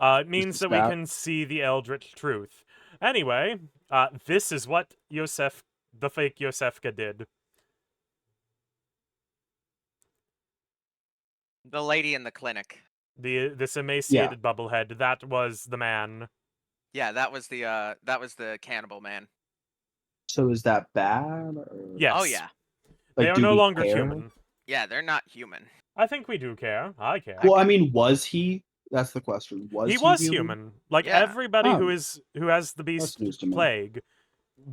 Speaker 1: It means
Speaker 7: Just
Speaker 1: that we
Speaker 7: that?
Speaker 1: can see the eldritch truth. Anyway, this is what the fake Yosefka did.
Speaker 3: The lady in the clinic.
Speaker 1: This emaciated bubblehead, that was the man.
Speaker 3: Yeah, that was the cannibal man.
Speaker 7: So is that bad? Or...
Speaker 1: Yes.
Speaker 3: Oh yeah.
Speaker 1: They
Speaker 7: Like,
Speaker 1: are
Speaker 7: do
Speaker 1: no
Speaker 7: we
Speaker 1: longer
Speaker 7: care?
Speaker 1: human.
Speaker 3: Yeah, they're not human.
Speaker 1: I think we do care. I care.
Speaker 7: Well, I mean, was he? That's the question. Was
Speaker 1: He
Speaker 7: he
Speaker 1: was
Speaker 7: human?
Speaker 1: human. Like
Speaker 3: Yeah.
Speaker 1: everybody
Speaker 7: Oh.
Speaker 1: who has the beast
Speaker 7: news to me.
Speaker 1: plague,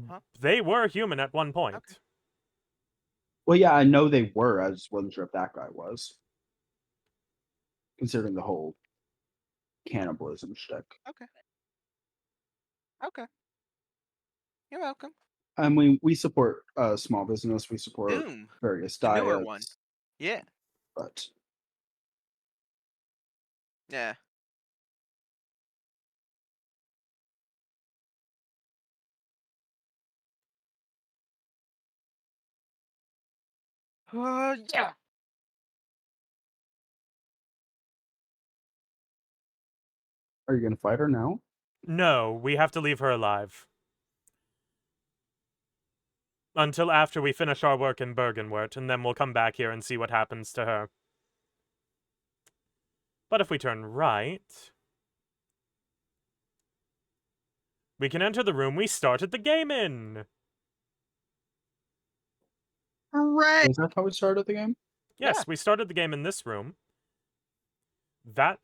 Speaker 3: Huh?
Speaker 1: they were human at one point.
Speaker 3: Okay.
Speaker 7: Well, yeah, I know they were. I just wasn't sure if that guy was. Considering the whole cannibalism shtick.
Speaker 3: Okay. Okay. You're welcome.
Speaker 7: And we support small business. We support
Speaker 3: Doom.
Speaker 7: various
Speaker 3: The newer
Speaker 7: diets.
Speaker 3: one. Yeah.
Speaker 7: But
Speaker 3: Yeah. Yeah.
Speaker 2: Are you gonna fight her now?
Speaker 1: No, we have to leave her alive. Until after we finish our work in Bergenwyrth, and then we'll come back here and see what happens to her. But if we turn right, we can enter the room we started the game in.
Speaker 6: Hooray!
Speaker 2: Is that how we started the game?
Speaker 1: Yes,
Speaker 3: Yeah.
Speaker 1: we started the game in this room. That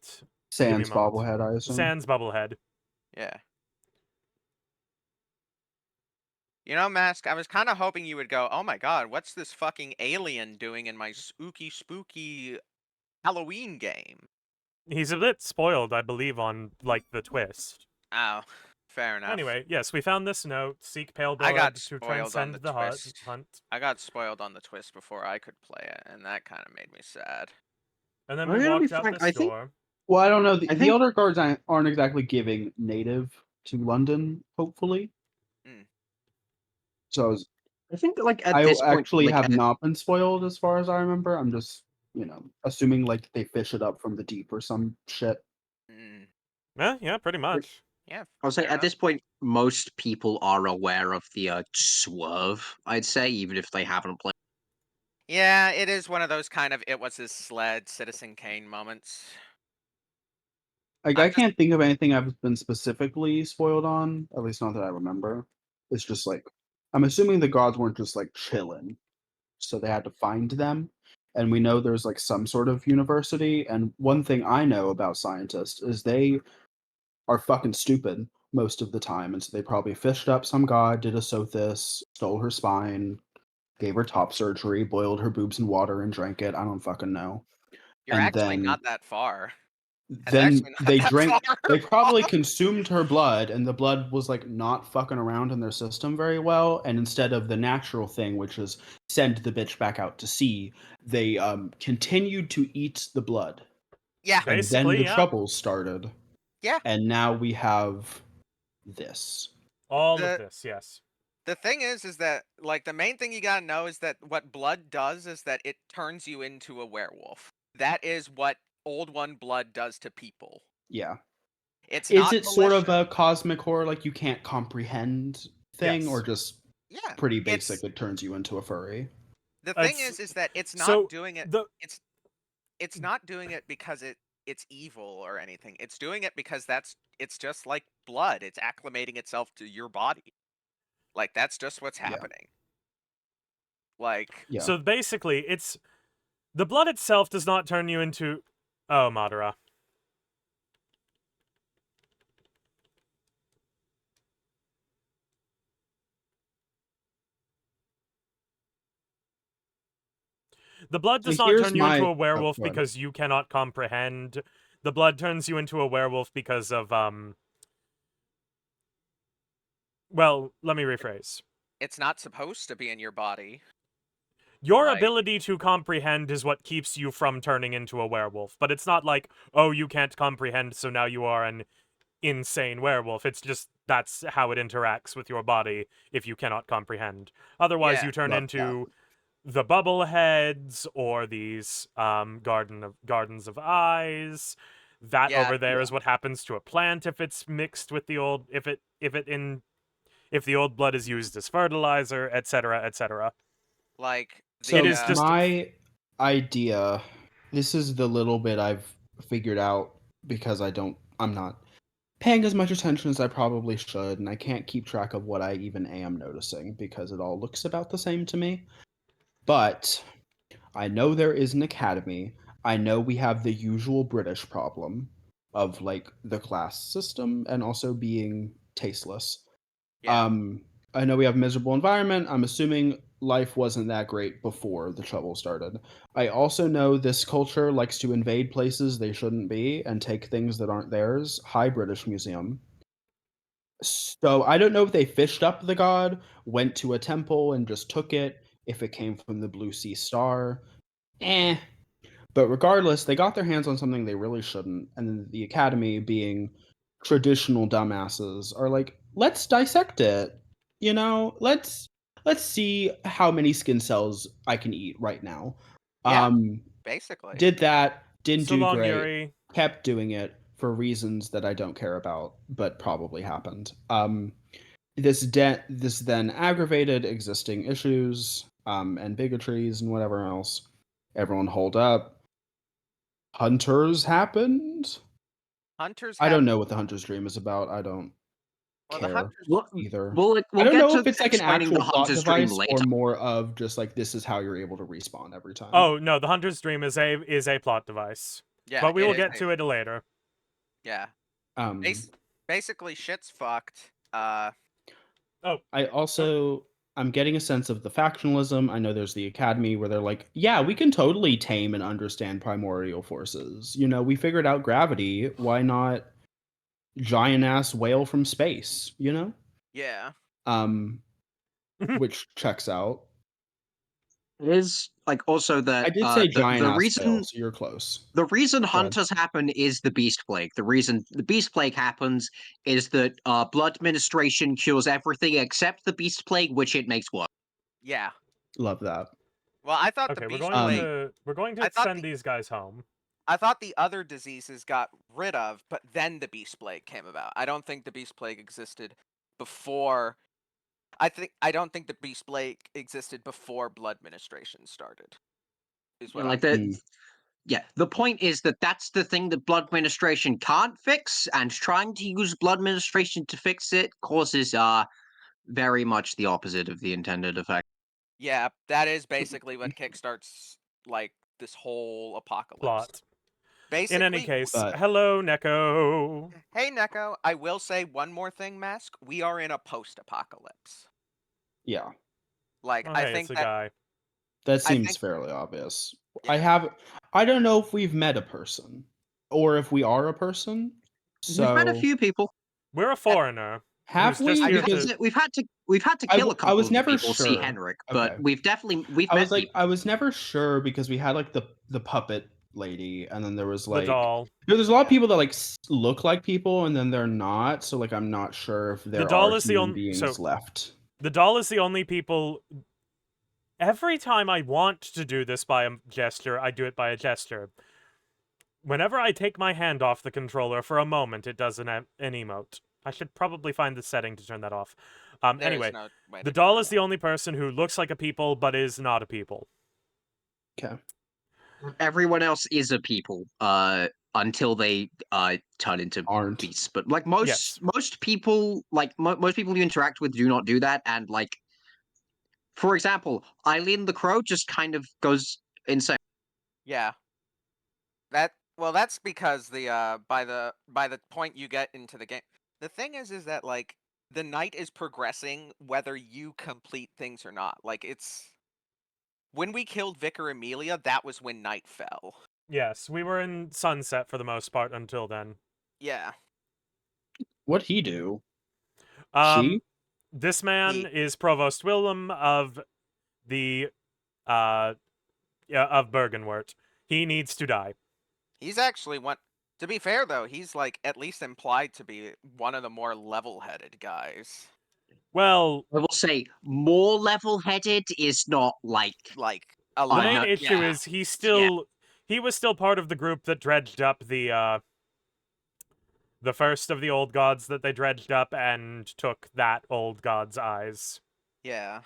Speaker 2: Sans
Speaker 1: a moment.
Speaker 2: bobblehead, I assume.
Speaker 1: Sans Bubblehead.
Speaker 3: Yeah. You know, Mask, I was kind of hoping you would go, oh my god, what's this fucking alien doing in my spooky Halloween game?
Speaker 1: He's a bit spoiled, I believe, on, like, the twist.
Speaker 3: Oh, fair enough.
Speaker 1: Anyway, yes, we found this note. Seek pale
Speaker 3: I
Speaker 1: blood
Speaker 3: got
Speaker 1: to
Speaker 3: spoiled on
Speaker 1: transcend
Speaker 3: the
Speaker 1: the
Speaker 3: twist.
Speaker 1: hunt.
Speaker 3: I got spoiled on the twist before I could play it, and that kind of made me sad.
Speaker 1: And then
Speaker 6: I'm
Speaker 1: we
Speaker 6: gonna be
Speaker 1: walked out
Speaker 6: frank,
Speaker 1: this
Speaker 6: I think-
Speaker 1: door.
Speaker 2: Well, I don't know. The
Speaker 6: I think-
Speaker 2: Elder Guards aren't exactly giving native to London, hopefully.
Speaker 3: Mm.
Speaker 2: So
Speaker 6: I think like at
Speaker 2: I
Speaker 6: this point,
Speaker 2: actually
Speaker 6: like,
Speaker 2: have not been spoiled as far as I remember. I'm just, assuming like they fish it up from the deep or some shit.
Speaker 3: Mm.
Speaker 1: Yeah, pretty much.
Speaker 3: Yeah.
Speaker 6: I'll say
Speaker 3: fair
Speaker 6: at
Speaker 3: enough.
Speaker 6: this point, most people are aware of the swerve. I'd say, even if they haven't played.
Speaker 3: Yeah, it is one of those kind of it was his sled Citizen Kane moments.
Speaker 2: Like,
Speaker 3: I'm
Speaker 2: I
Speaker 3: just-
Speaker 2: can't think of anything I've been specifically spoiled on, at least not that I remember. It's just like, I'm assuming the gods weren't just like chilling, so they had to find them. And we know there's like some sort of university. And one thing I know about scientists is they are fucking stupid most of the time. And so they probably fished up some god, did a Sothis, stole her spine, gave her top surgery, boiled her boobs in water and drank it. I don't fucking know.
Speaker 3: You're
Speaker 2: and
Speaker 3: actually
Speaker 2: then-
Speaker 3: not that far. That's
Speaker 2: Then
Speaker 3: actually not
Speaker 2: they
Speaker 3: that
Speaker 2: drank.
Speaker 3: far.
Speaker 2: They probably consumed her blood, and the blood was like not fucking around in their system very well. And instead of the natural thing, which is send the bitch back out to sea, they continued to eat the blood,
Speaker 3: Yeah.
Speaker 2: and then
Speaker 1: Basically,
Speaker 2: the
Speaker 1: yeah.
Speaker 2: troubles started.
Speaker 3: Yeah.
Speaker 2: And now we have this.
Speaker 1: All
Speaker 3: The-
Speaker 1: of this, yes.
Speaker 3: The thing is that like the main thing you gotta know is that what blood does is that it turns you into a werewolf. That is what Old One blood does to people.
Speaker 2: Yeah.
Speaker 3: It's
Speaker 2: Is
Speaker 3: not
Speaker 2: it sort of
Speaker 3: malicious.
Speaker 2: a cosmic horror, like you can't comprehend thing,
Speaker 1: Yes.
Speaker 2: or just
Speaker 3: Yeah.
Speaker 2: pretty
Speaker 3: it's-
Speaker 2: basic? It turns you into a furry.
Speaker 3: The thing
Speaker 1: It's-
Speaker 3: is that it's not
Speaker 1: so
Speaker 3: doing it.
Speaker 1: the
Speaker 3: It's not doing it because it's evil or anything. It's doing it because it's just like blood. It's acclimating itself to your body. Like that's just what's
Speaker 2: Yeah.
Speaker 3: happening. Like
Speaker 2: Yeah.
Speaker 1: So basically, it's the blood itself does not turn you into Madara. The blood does
Speaker 2: So
Speaker 1: not
Speaker 2: here's
Speaker 1: turn you into
Speaker 2: my-
Speaker 1: a werewolf
Speaker 2: go ahead.
Speaker 1: because you cannot comprehend. The blood turns you into a werewolf because of well, let me rephrase.
Speaker 3: it's not supposed to be in your body.
Speaker 1: Your
Speaker 3: Like-
Speaker 1: ability to comprehend is what keeps you from turning into a werewolf, but it's not like, oh, you can't comprehend, so now you are an insane werewolf. It's just that's how it interacts with your body if you cannot comprehend. Otherwise,
Speaker 3: Yeah.
Speaker 1: you turn
Speaker 2: Well,
Speaker 1: into the bubbleheads or these gardens of eyes. That
Speaker 3: Yeah,
Speaker 1: over there is
Speaker 2: yeah.
Speaker 1: what happens to a plant if it's mixed with the old if the old blood is used as fertilizer, etc., etc.
Speaker 3: Like
Speaker 2: So
Speaker 1: It is just-
Speaker 2: my idea. This is the little bit I've figured out because I'm not paying as much attention as I probably should, and I can't keep track of what I even am noticing because it all looks about the same to me. But I know there is an academy. I know we have the usual British problem of like the class system and also being tasteless.
Speaker 3: Yeah.
Speaker 2: I know we have a miserable environment. I'm assuming life wasn't that great before the trouble started. I also know this culture likes to invade places they shouldn't be and take things that aren't theirs. Hi, British Museum. So I don't know if they fished up the god, went to a temple and just took it, if it came from the Blue Sea Star. But regardless, they got their hands on something they really shouldn't, and then the Academy, being traditional dumbasses, are like, let's dissect it. You know, let's see how many skin cells I can eat right now.
Speaker 3: Yeah. Basically.
Speaker 2: Did that, didn't
Speaker 1: So
Speaker 2: do
Speaker 1: long,
Speaker 2: great,
Speaker 1: Yuri.
Speaker 2: kept doing it for reasons that I don't care about, but probably happened. This then aggravated existing issues, and bigotries and whatever else. Everyone hold up. Hunters happened.
Speaker 3: Hunters.
Speaker 2: I don't know what the Hunter's Dream is about. I don't
Speaker 3: Well, the
Speaker 2: care
Speaker 3: Hunters.
Speaker 2: either.
Speaker 6: We'll
Speaker 2: I don't
Speaker 6: get
Speaker 2: know
Speaker 6: to
Speaker 2: if it's like an
Speaker 6: explaining
Speaker 2: actual
Speaker 6: the
Speaker 2: plot
Speaker 6: Hunter's Dream
Speaker 2: device or
Speaker 6: later.
Speaker 2: more of just like this is how you're able to respawn every time.
Speaker 1: Oh no, the Hunter's Dream is a plot device.
Speaker 3: Yeah.
Speaker 1: But we will
Speaker 3: is
Speaker 1: get to it later.
Speaker 3: Yeah.
Speaker 2: Um,
Speaker 3: Basically, shit's fucked.
Speaker 2: I'm getting a sense of the factionalism. I know there's the Academy where they're like, yeah, we can totally tame and understand primordial forces. You know, we figured out gravity. Why not giant ass whale from space? You know?
Speaker 3: Yeah.
Speaker 2: Which checks out.
Speaker 6: Is like also that
Speaker 2: I did say
Speaker 6: the
Speaker 2: giant ass
Speaker 6: reason
Speaker 2: whale, so you're close.
Speaker 6: the reason
Speaker 2: ahead.
Speaker 6: hunters happen is the beast plague. The reason the beast plague happens is that blood administration cures everything except the beast plague, which it makes worse.
Speaker 3: Yeah.
Speaker 2: Love that.
Speaker 3: Well, I thought
Speaker 1: Okay,
Speaker 3: the
Speaker 1: we're
Speaker 3: beast
Speaker 1: going
Speaker 3: plague.
Speaker 1: to
Speaker 3: I thought
Speaker 1: send these guys home.
Speaker 3: I thought the other diseases got rid of, but then the beast plague came about. I don't think the beast plague existed before. I don't think the beast plague existed before blood administration started. Is what
Speaker 6: Like
Speaker 3: I'm.
Speaker 6: that. Yeah, the point is that that's the thing that blood administration can't fix, and trying to use blood administration to fix it causes very much the opposite of the intended effect.
Speaker 3: Yeah, that is basically what kickstarts like this whole apocalypse.
Speaker 1: Plot.
Speaker 3: Basically,
Speaker 1: In any case,
Speaker 2: but-
Speaker 1: hello, Neko.
Speaker 3: Hey Neko, I will say one more thing, Mask. We are in a post-apocalypse.
Speaker 2: Yeah,
Speaker 3: Like
Speaker 1: Oh,
Speaker 3: I
Speaker 1: hey,
Speaker 3: think
Speaker 1: it's a
Speaker 3: that
Speaker 1: guy.
Speaker 2: that
Speaker 3: I
Speaker 2: seems
Speaker 3: think-
Speaker 2: fairly obvious.
Speaker 3: Yeah.
Speaker 2: I don't know if we've met a person or if we are a person. So
Speaker 6: We've met a few people.
Speaker 1: We're a foreigner.
Speaker 2: have
Speaker 1: who's just
Speaker 2: we?
Speaker 1: here
Speaker 2: Because
Speaker 1: to-
Speaker 6: We've had to kill a
Speaker 2: I
Speaker 6: couple
Speaker 2: was
Speaker 6: of the
Speaker 2: never
Speaker 6: people to see
Speaker 2: sure.
Speaker 6: Henrik, but
Speaker 2: Okay.
Speaker 6: we've
Speaker 2: I
Speaker 6: met
Speaker 2: was like,
Speaker 6: people.
Speaker 2: I was never sure because we had like the puppet lady, and then there was
Speaker 1: The
Speaker 2: like
Speaker 1: doll.
Speaker 2: there's a lot of
Speaker 3: Yeah.
Speaker 2: people that like look like people, and then they're not. So like, I'm not sure if there
Speaker 1: doll
Speaker 2: are
Speaker 1: is the
Speaker 2: human
Speaker 1: only-
Speaker 2: beings
Speaker 1: so-
Speaker 2: left.
Speaker 1: The doll is the only people. Every time I want to do this by a gesture, I do it by a gesture. Whenever I take my hand off the controller for a moment, it does an emote. I should probably find the setting to turn that off.
Speaker 3: there is
Speaker 1: Anyway,
Speaker 3: no way
Speaker 1: the
Speaker 3: to
Speaker 1: doll
Speaker 3: control
Speaker 1: is the only person who looks like a people but is not a people.
Speaker 2: Okay.
Speaker 6: Everyone else is a people until they turn into
Speaker 2: Aren't.
Speaker 6: beasts. But like most people, like most people you interact with do not do that. And like, for example, Eileen the Crow just kind of goes insane.
Speaker 3: Yeah. That's because the by the point you get into the game. The thing is that like the night is progressing whether you complete things or not. Like it's when we killed Vicar Amelia, that was when night fell.
Speaker 1: Yes, we were in sunset for the most part until then.
Speaker 3: Yeah.
Speaker 2: What'd he do?
Speaker 1: This man
Speaker 3: He-
Speaker 1: is Provost Willem of the of Bergenwyrth. He needs to die.
Speaker 3: He's actually one. To be fair though, he's like at least implied to be one of the more level-headed guys.
Speaker 1: Well,
Speaker 6: I will say more level-headed is not like
Speaker 3: Like a
Speaker 1: the
Speaker 3: lot.
Speaker 1: main
Speaker 6: no,
Speaker 1: issue
Speaker 3: yeah.
Speaker 1: is he was still part of the group that dredged up the first of the old gods that they dredged up and took that old god's eyes.
Speaker 3: Yeah.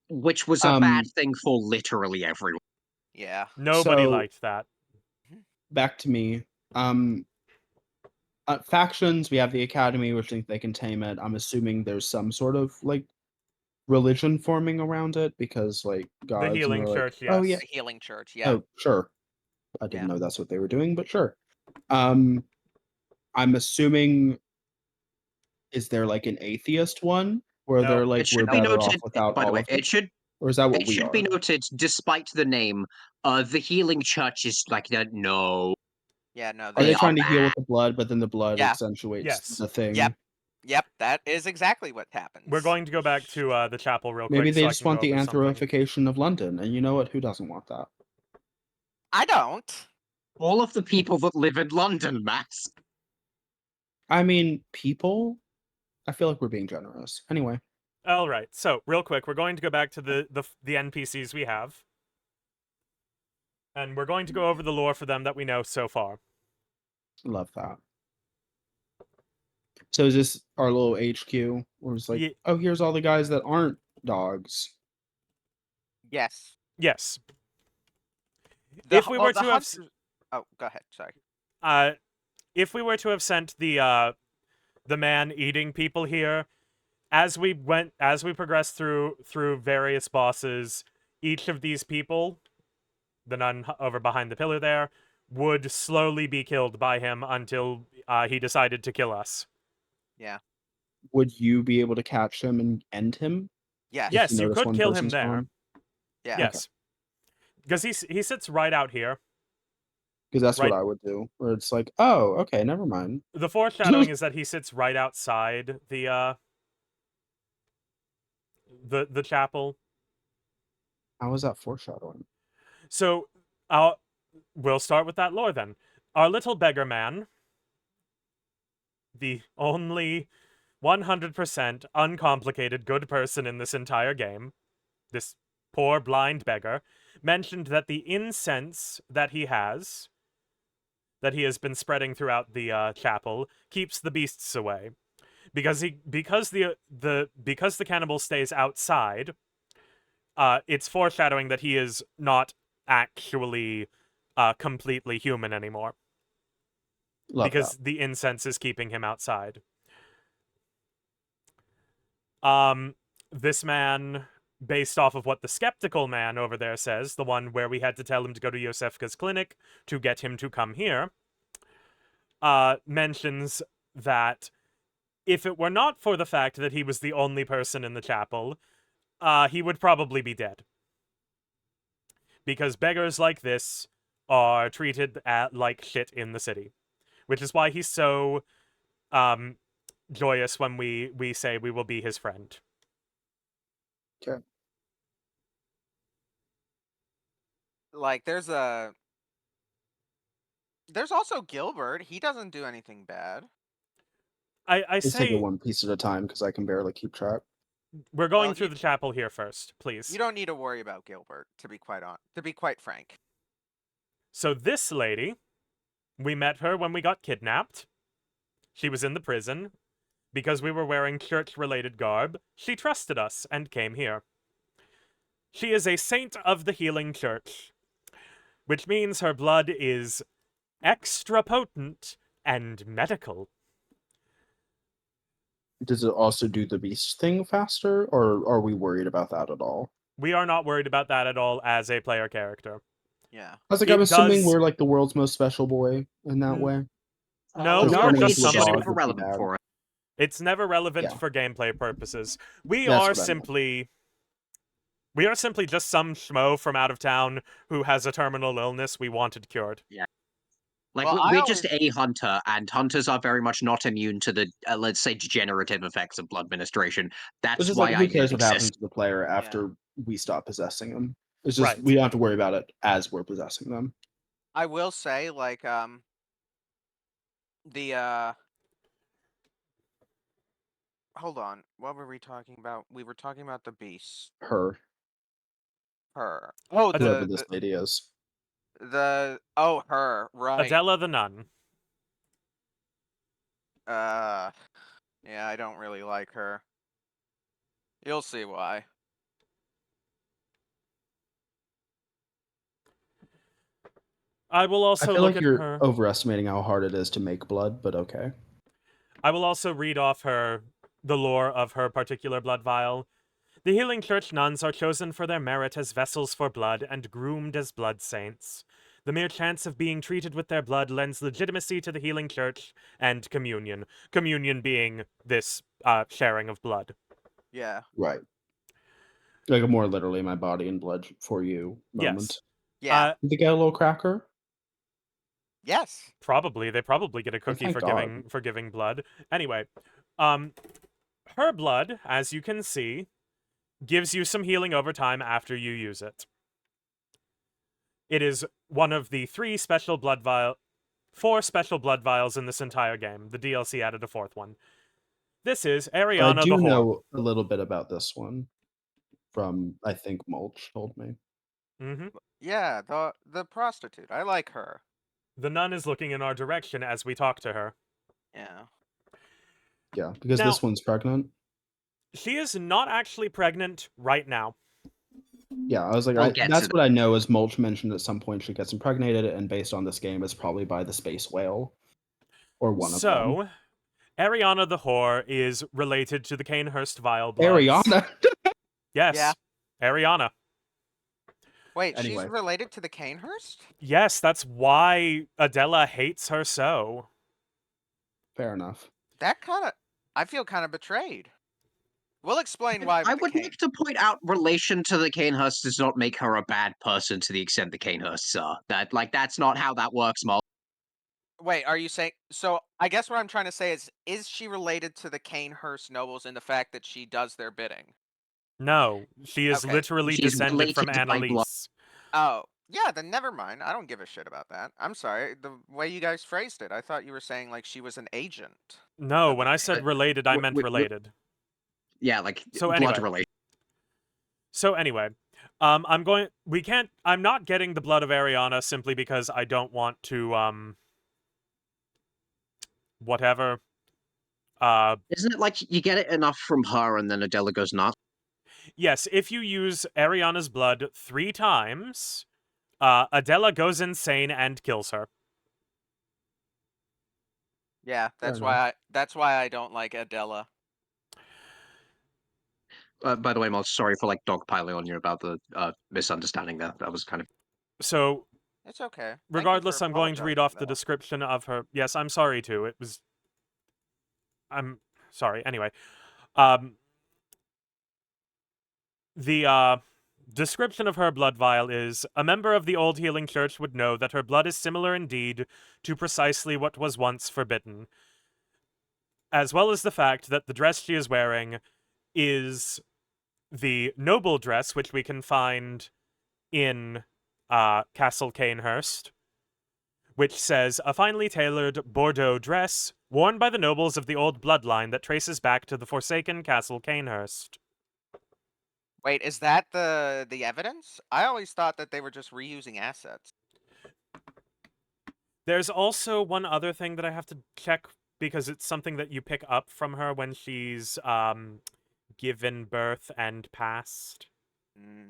Speaker 6: which was a bad thing for literally everyone.
Speaker 3: Yeah.
Speaker 1: Nobody
Speaker 2: So-
Speaker 1: liked that.
Speaker 2: Back to me. Factions. We have the Academy, which think they can tame it. I'm assuming there's some sort of like religion forming around it because like gods. and
Speaker 1: Healing
Speaker 2: they're like,
Speaker 1: Church,
Speaker 2: Oh
Speaker 1: yes.
Speaker 2: yeah.
Speaker 3: The healing church, yeah.
Speaker 2: Oh sure. I didn't know that's what they were doing, but sure. I'm assuming. Is there like an atheist one where
Speaker 1: No.
Speaker 2: they're like
Speaker 6: It should
Speaker 2: we're
Speaker 6: be
Speaker 2: better off
Speaker 6: noted,
Speaker 2: without
Speaker 6: by the
Speaker 2: all
Speaker 6: way,
Speaker 2: of it?
Speaker 6: it should
Speaker 2: Or is that what
Speaker 6: it
Speaker 2: we
Speaker 6: should
Speaker 2: are?
Speaker 6: be noted, despite the name, the healing church is like that. No,
Speaker 3: Yeah, no,
Speaker 2: Are they
Speaker 6: they
Speaker 2: trying to
Speaker 6: are
Speaker 2: heal
Speaker 6: bad.
Speaker 2: with the blood, but then the blood
Speaker 3: Yeah.
Speaker 2: accentuates
Speaker 1: Yes.
Speaker 2: the thing?
Speaker 3: Yep, that is exactly what happens.
Speaker 1: We're going to go back to the chapel real quick.
Speaker 2: Maybe they
Speaker 1: so I
Speaker 2: just
Speaker 1: can
Speaker 2: want
Speaker 1: go
Speaker 2: the
Speaker 1: over something.
Speaker 2: anthroification of London, and you know what? Who doesn't want that?
Speaker 3: I don't.
Speaker 6: All of the people that live in London, Max.
Speaker 2: I mean, people. I feel like we're being generous. Anyway,
Speaker 1: All right. So, real quick, we're going to go back to the NPCs we have. And we're going to go over the lore for them that we know so far.
Speaker 2: love that. So is this our little HQ? Where it's like,
Speaker 1: Ye-
Speaker 2: oh, here's all the guys that aren't dogs.
Speaker 3: Yes.
Speaker 1: Yes.
Speaker 3: The,
Speaker 1: If we
Speaker 3: well,
Speaker 1: were
Speaker 3: the
Speaker 1: to have
Speaker 3: hunters... Oh, go ahead. Sorry.
Speaker 1: if we were to have sent the man eating people here, as we progressed through various bosses, each of these people, the nun over behind the pillar there, would slowly be killed by him until he decided to kill us.
Speaker 3: Yeah.
Speaker 2: Would you be able to catch him and end him?
Speaker 3: Yes.
Speaker 1: Yes, you
Speaker 2: notice
Speaker 1: could
Speaker 2: one
Speaker 1: kill him
Speaker 2: person's
Speaker 1: there.
Speaker 2: gone?
Speaker 3: Yeah.
Speaker 1: Yes. Because he sits right out here.
Speaker 2: Because that's
Speaker 1: Right.
Speaker 2: what I would do. Where it's like, oh, okay, never mind.
Speaker 1: The foreshadowing is that he sits right outside the chapel.
Speaker 2: How is that foreshadowing?
Speaker 1: So, we'll start with that lore then. Our little beggar man, the only 100% uncomplicated good person in this entire game, this poor blind beggar, mentioned that the incense that he has been spreading throughout the chapel, keeps the beasts away. Because the cannibal stays outside, it's foreshadowing that he is not actually completely human anymore.
Speaker 2: Love
Speaker 1: Because
Speaker 2: that.
Speaker 1: the incense is keeping him outside. This man, based off of what the skeptical man over there says, the one where we had to tell him to go to Yosefka's clinic to get him to come here, mentions that if it were not for the fact that he was the only person in the chapel, he would probably be dead. Because beggars like this are treated like shit in the city. Which is why he's so joyous when we say we will be his friend.
Speaker 2: Okay.
Speaker 3: Like, there's also Gilbert. He doesn't do anything bad.
Speaker 1: I
Speaker 2: Let's take it
Speaker 1: say
Speaker 2: one piece at a time because I can barely keep track.
Speaker 1: we're going
Speaker 3: Well,
Speaker 1: through the chapel here first, please.
Speaker 3: You don't need to worry about Gilbert, to be quite frank.
Speaker 1: So this lady, we met her when we got kidnapped. She was in the prison. Because we were wearing church-related garb, she trusted us and came here. She is a saint of the healing church, which means her blood is extra potent and medical.
Speaker 2: Does it also do the beast thing faster, or are we worried about that at all?
Speaker 1: We are not worried about that at all as a player character.
Speaker 3: Yeah.
Speaker 2: I was like,
Speaker 1: It
Speaker 2: I'm assuming
Speaker 1: does-
Speaker 2: we're like the world's most special boy in that
Speaker 1: Mm.
Speaker 2: way.
Speaker 1: No,
Speaker 2: Just
Speaker 1: we're
Speaker 2: turning
Speaker 1: just
Speaker 6: it's
Speaker 2: into a
Speaker 6: just
Speaker 1: somebody
Speaker 2: dog
Speaker 1: with...
Speaker 2: would be
Speaker 6: irrelevant
Speaker 2: bad.
Speaker 6: for it.
Speaker 1: It's never relevant
Speaker 2: Yeah.
Speaker 1: for gameplay purposes. We
Speaker 2: That's
Speaker 1: are
Speaker 2: what I meant.
Speaker 1: simply just some schmo from out of town who has a terminal illness we wanted cured.
Speaker 6: Like,
Speaker 3: Well,
Speaker 6: we're
Speaker 3: I
Speaker 6: just a hunter, and hunters are very much not immune to the, let's say, degenerative effects of blood administration. That's
Speaker 2: It's just
Speaker 6: why
Speaker 2: like,
Speaker 6: I
Speaker 2: who cares what happens
Speaker 6: exist.
Speaker 2: to the player after we stop possessing them? It's just
Speaker 1: Right.
Speaker 2: we don't have to worry about it as we're possessing them.
Speaker 3: I will say, like, hold on. What were we talking about? We were talking about the beast.
Speaker 2: Her,
Speaker 3: Her. Oh,
Speaker 2: whoever this lady is.
Speaker 3: her. Right.
Speaker 1: Adela the nun.
Speaker 3: Yeah, I don't really like her. You'll see why.
Speaker 1: I will
Speaker 2: I
Speaker 1: also
Speaker 2: feel
Speaker 1: look
Speaker 2: like
Speaker 1: at
Speaker 2: you're
Speaker 1: her.
Speaker 2: overestimating how hard it is to make blood, but okay.
Speaker 1: I will also read off the lore of her particular blood vial. The Healing Church nuns are chosen for their merit as vessels for blood and groomed as blood saints. The mere chance of being treated with their blood lends legitimacy to the Healing Church and communion. Communion being this sharing of blood.
Speaker 3: Yeah.
Speaker 2: Right. Like more literally my body and blood for you moment.
Speaker 1: Yes.
Speaker 3: Yeah.
Speaker 2: Did they get a little cracker?
Speaker 3: Yes.
Speaker 1: Probably. They probably get a cookie
Speaker 2: thank
Speaker 1: for
Speaker 2: God.
Speaker 1: giving blood. Anyway, her blood, as you can see, gives you some healing over time after you use it. It is one of the 4 special blood vials in this entire game. The DLC added a 4th one. This is
Speaker 2: I
Speaker 1: Ariana
Speaker 2: do
Speaker 1: the Whore.
Speaker 2: know a little bit about this one from, I think, Mulch told me.
Speaker 1: Mm-hmm.
Speaker 3: Yeah, the prostitute. I like her.
Speaker 1: The nun is looking in our direction as we talk to her.
Speaker 3: Yeah.
Speaker 2: Yeah, because
Speaker 1: Now-
Speaker 2: this one's pregnant.
Speaker 1: She is not actually pregnant right now.
Speaker 2: Yeah, I was like,
Speaker 6: We'll get to
Speaker 2: that's
Speaker 6: that.
Speaker 2: what I know is Mulch mentioned at some point she gets impregnated, and based on this game, it's probably by the space whale. Or one of them.
Speaker 1: So, Ariana the Whore is related to the Cainhurst Vile Bloods.
Speaker 2: Ariana!
Speaker 1: Yes.
Speaker 3: Yeah.
Speaker 1: Ariana.
Speaker 3: Wait,
Speaker 2: Anyway.
Speaker 3: she's related to the Cainhurst?
Speaker 1: Yes, that's why Adela hates her so.
Speaker 2: Fair enough.
Speaker 3: That kind of... I feel kind of betrayed. We'll explain why.
Speaker 6: I
Speaker 3: with the
Speaker 6: would
Speaker 3: Cain-
Speaker 6: like to point out relation to the Cainhursts does not make her a bad person to the extent the Cainhursts are. That's not how that works, Mal.
Speaker 3: Wait, are you saying... So, I guess what I'm trying to say is she related to the Cainhurst nobles in the fact that she does their bidding?
Speaker 1: No, she is
Speaker 3: Okay.
Speaker 1: literally
Speaker 6: She's
Speaker 1: descended from
Speaker 6: related by blood.
Speaker 1: Annalise.
Speaker 3: Oh, yeah, then never mind. I don't give a shit about that. I'm sorry. The way you guys phrased it, I thought you were saying like she was an agent.
Speaker 1: No,
Speaker 3: of
Speaker 1: when
Speaker 3: the
Speaker 1: I said
Speaker 3: Cain-
Speaker 1: related, I meant related.
Speaker 6: Yeah, like
Speaker 1: So
Speaker 6: blood
Speaker 1: anyway.
Speaker 6: relation.
Speaker 1: So anyway, I'm not getting the blood of Ariana simply because I don't want to, whatever.
Speaker 6: Isn't it like you get it enough from her and then Adela goes nuts?
Speaker 1: Yes, if you use Ariana's blood 3 times, Adela goes insane and kills her.
Speaker 3: Yeah,
Speaker 2: Fair
Speaker 3: that's why I don't like Adela.
Speaker 6: By the way, Mal, sorry for like dogpiling on you about the misunderstanding there. That was kind of...
Speaker 1: So,
Speaker 3: It's okay. Thank you
Speaker 1: regardless,
Speaker 3: for
Speaker 1: I'm going to read off the
Speaker 3: apologizing,
Speaker 1: description of her. Yes, I'm sorry too. I'm sorry. Anyway, the description of her blood vial is: a member of the Old Healing Church would know that her blood is similar indeed to precisely what was once forbidden, as well as the fact that the dress she is wearing is the noble dress, which we can find in Castle Cainhurst, which says, a finely tailored Bordeaux dress worn by the nobles of the old bloodline that traces back to the forsaken Castle Cainhurst.
Speaker 3: Wait, is that the evidence? I always thought that they were just reusing assets.
Speaker 1: There's also one other thing that I have to check, because it's something that you pick up from her when she's given birth and passed.
Speaker 3: Mm.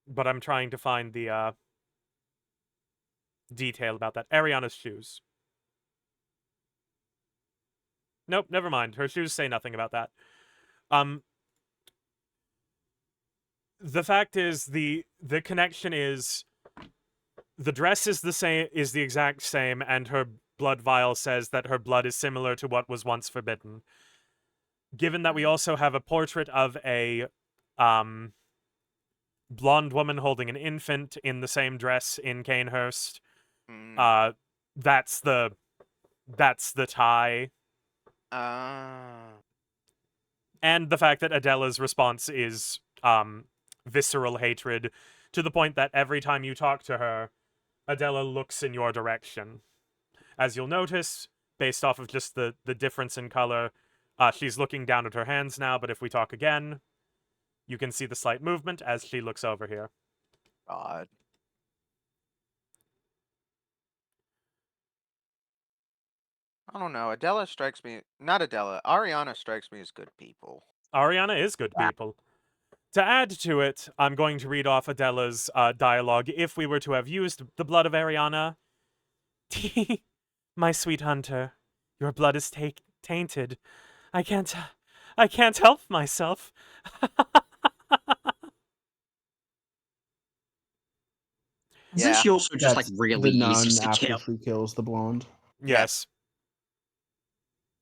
Speaker 1: But I'm trying to find the detail about that. Ariana's shoes. Nope, never mind. Her shoes say nothing about that. The fact is, the connection is the dress is the exact same, and her blood vial says that her blood is similar to what was once forbidden. Given that we also have a portrait of a blonde woman holding an infant in the same dress in Cainhurst,
Speaker 3: Mm.
Speaker 1: that's the tie. And the fact that Adela's response is visceral hatred, to the point that every time you talk to her, Adela looks in your direction. As you'll notice, based off of just the difference in color, she's looking down at her hands now, but if we talk again, you can see the slight movement as she looks over here.
Speaker 3: God. I don't know. Adela strikes me... Not Adela. Ariana strikes me as good people.
Speaker 1: Ariana is good people. To add to it, I'm going to read off Adela's dialogue. If we were to have used the blood of Ariana... My sweet hunter, your blood is tainted. I can't help myself.
Speaker 6: Isn't
Speaker 3: Yeah.
Speaker 6: she also just like
Speaker 2: That's
Speaker 6: really
Speaker 2: the nun
Speaker 6: easy to
Speaker 2: after
Speaker 6: kill?
Speaker 2: she kills the blonde.
Speaker 1: Yes.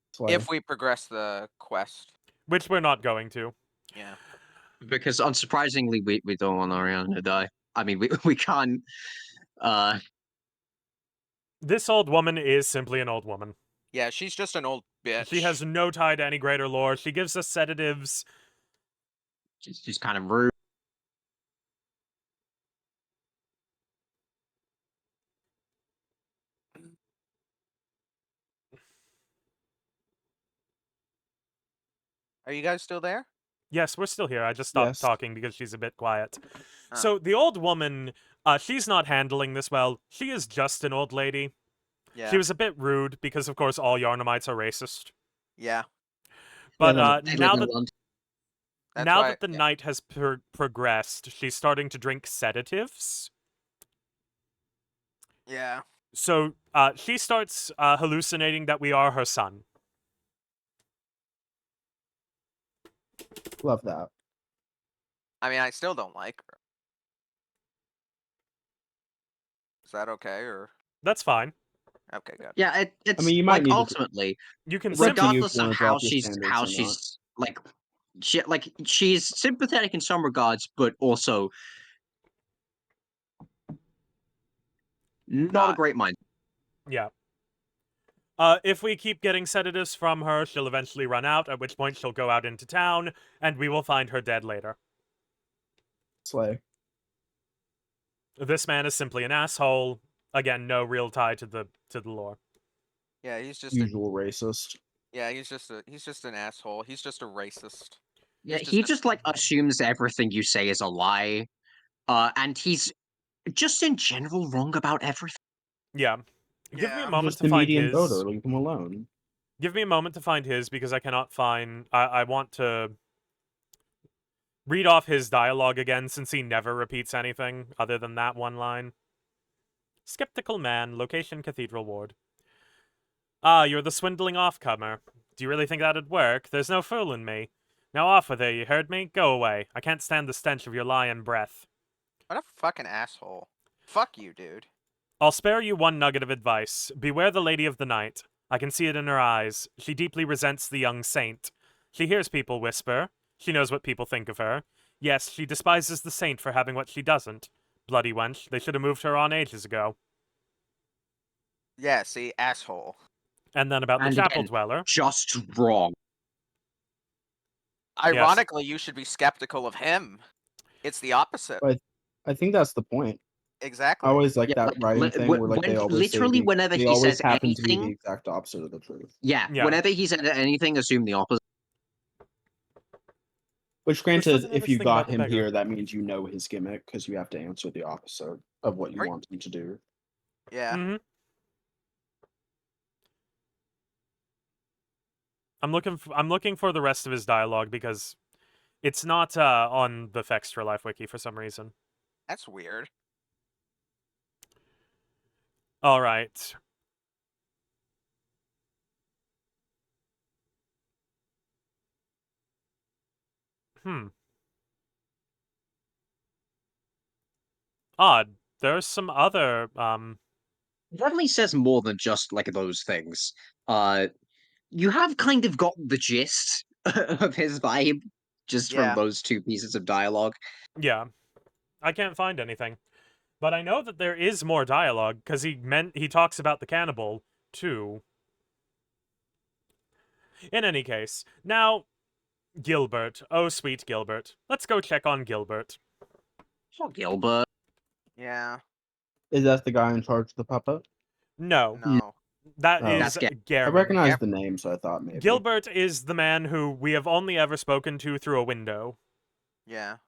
Speaker 2: That's why
Speaker 3: If we progress the quest.
Speaker 1: Which we're not going to.
Speaker 3: Yeah.
Speaker 6: Because unsurprisingly, we don't want Ariana to die. I mean, we can't.
Speaker 1: This old woman is simply an old woman.
Speaker 3: Yeah, she's just an old bitch.
Speaker 1: She has no tie to any greater lore. She gives us sedatives.
Speaker 6: She's kind of rude.
Speaker 3: Are you guys still there?
Speaker 1: Yes, we're still here. I just stopped
Speaker 2: Yes.
Speaker 1: talking because she's a bit quiet.
Speaker 3: Oh.
Speaker 1: So the old woman, she's not handling this well. She is just an old lady.
Speaker 3: Yeah.
Speaker 1: She was a bit rude because, of course, all Yarnamites are racist.
Speaker 3: Yeah.
Speaker 1: But
Speaker 2: that-
Speaker 6: They live
Speaker 1: now
Speaker 6: in
Speaker 1: that
Speaker 6: London.
Speaker 3: That's
Speaker 1: now
Speaker 3: why,
Speaker 1: that the
Speaker 3: yeah.
Speaker 1: night has progressed, she's starting to drink sedatives.
Speaker 3: Yeah.
Speaker 1: So she starts hallucinating that we are her son.
Speaker 2: Love that.
Speaker 3: I mean, I still don't like her. Is that okay or
Speaker 1: That's fine.
Speaker 3: okay? Good.
Speaker 6: Yeah, it's
Speaker 2: mean, you might
Speaker 6: like
Speaker 2: need to-
Speaker 6: ultimately,
Speaker 1: You can
Speaker 2: It's up to you if
Speaker 6: regardless
Speaker 2: you
Speaker 6: of
Speaker 2: wanna
Speaker 6: how
Speaker 2: drop your standards or not.
Speaker 6: she's she's sympathetic in some regards, but also not a
Speaker 3: Not.
Speaker 6: great mind.
Speaker 1: Yeah. If we keep getting sedatives from her, she'll eventually run out, at which point she'll go out into town, and we will find her dead later.
Speaker 2: Slay.
Speaker 1: This man is simply an asshole. Again, no real tie to the lore.
Speaker 3: Yeah, he's just a,
Speaker 2: Usual racist.
Speaker 3: yeah, he's just an asshole. He's just a racist.
Speaker 6: Yeah,
Speaker 3: He's
Speaker 6: he
Speaker 3: just
Speaker 6: just like assumes everything you say is a lie. And he's just in general wrong about everything.
Speaker 1: Yeah. Give me a
Speaker 3: Yeah.
Speaker 1: moment
Speaker 2: Just
Speaker 1: to
Speaker 2: the
Speaker 1: find
Speaker 2: median
Speaker 1: his.
Speaker 2: voter. Leave him alone.
Speaker 1: Give me a moment to find his because I cannot find. I want to read off his dialogue again since he never repeats anything other than that one line. Skeptical man, location Cathedral Ward. Ah, you're the swindling off-comer. Do you really think that'd work? There's no fooling me. Now off with it, you heard me? Go away. I can't stand the stench of your lying breath.
Speaker 3: what a fucking asshole. Fuck you, dude.
Speaker 1: I'll spare you one nugget of advice. Beware the Lady of the Night. I can see it in her eyes. She deeply resents the young saint. She hears people whisper. She knows what people think of her. Yes, she despises the saint for having what she doesn't. Bloody wench, they should have moved her on ages ago.
Speaker 3: Yeah, see, asshole.
Speaker 1: And then about the
Speaker 6: And
Speaker 1: chapel
Speaker 6: again,
Speaker 1: dweller.
Speaker 6: just wrong.
Speaker 3: Ironically, you should be skeptical of him. It's the opposite.
Speaker 2: But I think that's the point.
Speaker 3: Exactly.
Speaker 2: I always like
Speaker 6: Yeah,
Speaker 2: that
Speaker 6: like,
Speaker 2: writing thing where like they always say
Speaker 6: literally whenever
Speaker 2: they
Speaker 6: he
Speaker 2: always
Speaker 6: says
Speaker 2: happen to be the
Speaker 6: anything,
Speaker 2: exact opposite of the truth.
Speaker 6: yeah,
Speaker 1: Yeah.
Speaker 6: whenever he said anything, assume the opposite.
Speaker 2: Which,
Speaker 1: This
Speaker 2: granted,
Speaker 1: doesn't
Speaker 2: if you
Speaker 1: anything about
Speaker 2: got
Speaker 1: the
Speaker 2: him
Speaker 1: beggar.
Speaker 2: here, that means you know his gimmick because you have to answer the opposite of what you
Speaker 3: Right.
Speaker 2: want him to do.
Speaker 3: Yeah.
Speaker 1: Mm-hmm. I'm looking for the rest of his dialogue because it's not on the Fextra Life wiki for some reason.
Speaker 3: That's weird.
Speaker 1: All right. Odd. There's some other
Speaker 6: It definitely says more than just like those things. You have kind of got the gist of his vibe just from
Speaker 3: Yeah.
Speaker 6: those two pieces of dialogue.
Speaker 1: yeah. I can't find anything. But I know that there is more dialogue because he talks about the cannibal too. In any case, now Gilbert. Oh sweet Gilbert. Let's go check on Gilbert.
Speaker 6: Oh, Gilbert.
Speaker 3: Yeah.
Speaker 2: Is that the guy in charge of the puppet?
Speaker 1: No.
Speaker 3: No.
Speaker 1: That
Speaker 2: Oh.
Speaker 1: is
Speaker 6: That's Ga-
Speaker 2: I
Speaker 1: Garin.
Speaker 2: recognize
Speaker 3: Yep.
Speaker 2: the name, so I thought maybe.
Speaker 1: Gilbert is the man who we have only ever spoken to through a window.
Speaker 3: Yeah.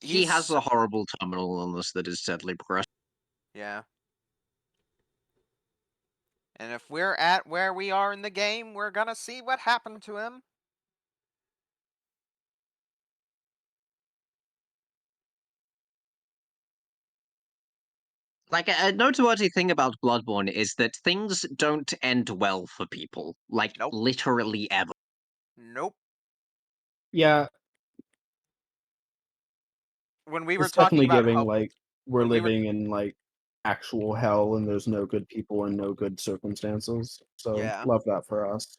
Speaker 6: He has
Speaker 3: He's-
Speaker 6: a horrible terminal illness that is steadily progressing.
Speaker 3: Yeah. And if we're at where we are in the game, we're gonna see what happened to him.
Speaker 6: Like a noteworthy thing about Bloodborne is that things don't end well for people. Like
Speaker 3: Nope.
Speaker 6: literally ever.
Speaker 3: Nope.
Speaker 2: Yeah,
Speaker 3: When we were
Speaker 2: it's
Speaker 3: talking
Speaker 2: definitely
Speaker 3: about
Speaker 2: giving
Speaker 3: hope,
Speaker 2: like we're
Speaker 3: when we were-
Speaker 2: living in like actual hell and there's no good people and no good circumstances. So
Speaker 3: Yeah.
Speaker 2: love that for us.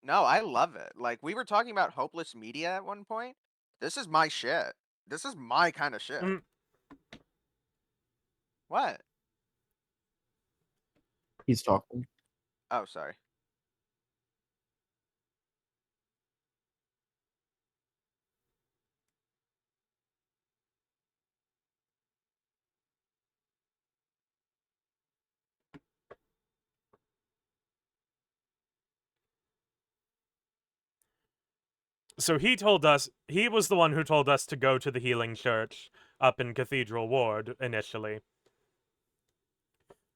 Speaker 3: No, I love it. Like we were talking about hopeless media at one point. This is my shit. This is my kind of shit.
Speaker 1: Mm.
Speaker 3: What?
Speaker 2: He's talking.
Speaker 3: Oh, sorry.
Speaker 1: So he told us, he was the one who told us to go to the healing church up in Cathedral Ward initially.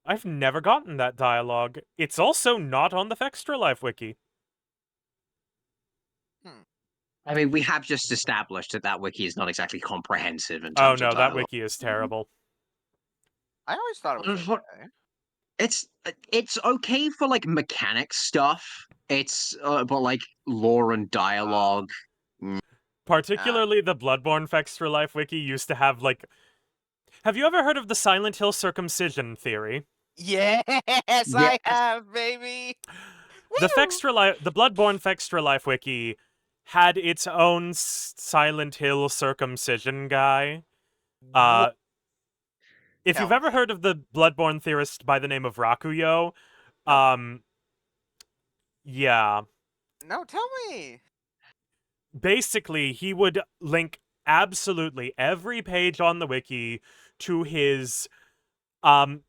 Speaker 1: I've never gotten that dialogue. It's also not on the Fextra Life wiki.
Speaker 6: I mean, we have just established that that wiki is not exactly comprehensive in
Speaker 1: Oh
Speaker 6: terms of
Speaker 1: no, that
Speaker 6: dialogue.
Speaker 1: wiki is terrible.
Speaker 3: I always thought it was
Speaker 6: Unfor-
Speaker 3: okay.
Speaker 6: It's okay for like mechanic stuff. It's but like lore and dialogue.
Speaker 1: Particularly the Bloodborne Fextra Life wiki used to have like... Have you ever heard of the Silent Hill circumcision theory?
Speaker 3: Yes, I have, baby.
Speaker 1: The Bloodborne Fextra Life wiki had its own Silent Hill circumcision guy. If you've
Speaker 3: Tell
Speaker 1: ever
Speaker 3: me.
Speaker 1: heard of the Bloodborne theorist by the name of Rakuyo,
Speaker 3: No.
Speaker 1: yeah.
Speaker 3: No, tell me.
Speaker 1: Basically, he would link absolutely every page on the wiki to his...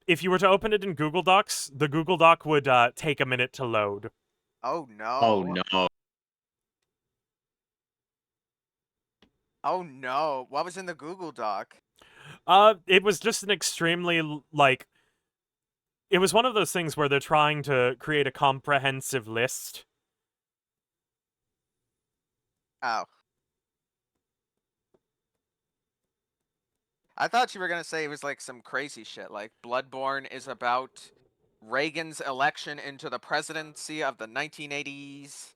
Speaker 1: if you were to open it in Google Docs, the Google Doc would take a minute to load.
Speaker 3: Oh no.
Speaker 6: Oh no.
Speaker 3: Oh no. What was in the Google Doc?
Speaker 1: It was just an extremely, like... It was one of those things where they're trying to create a comprehensive list.
Speaker 3: Oh. I thought you were gonna say it was like some crazy shit, like Bloodborne is about Reagan's election into the presidency of the 1980s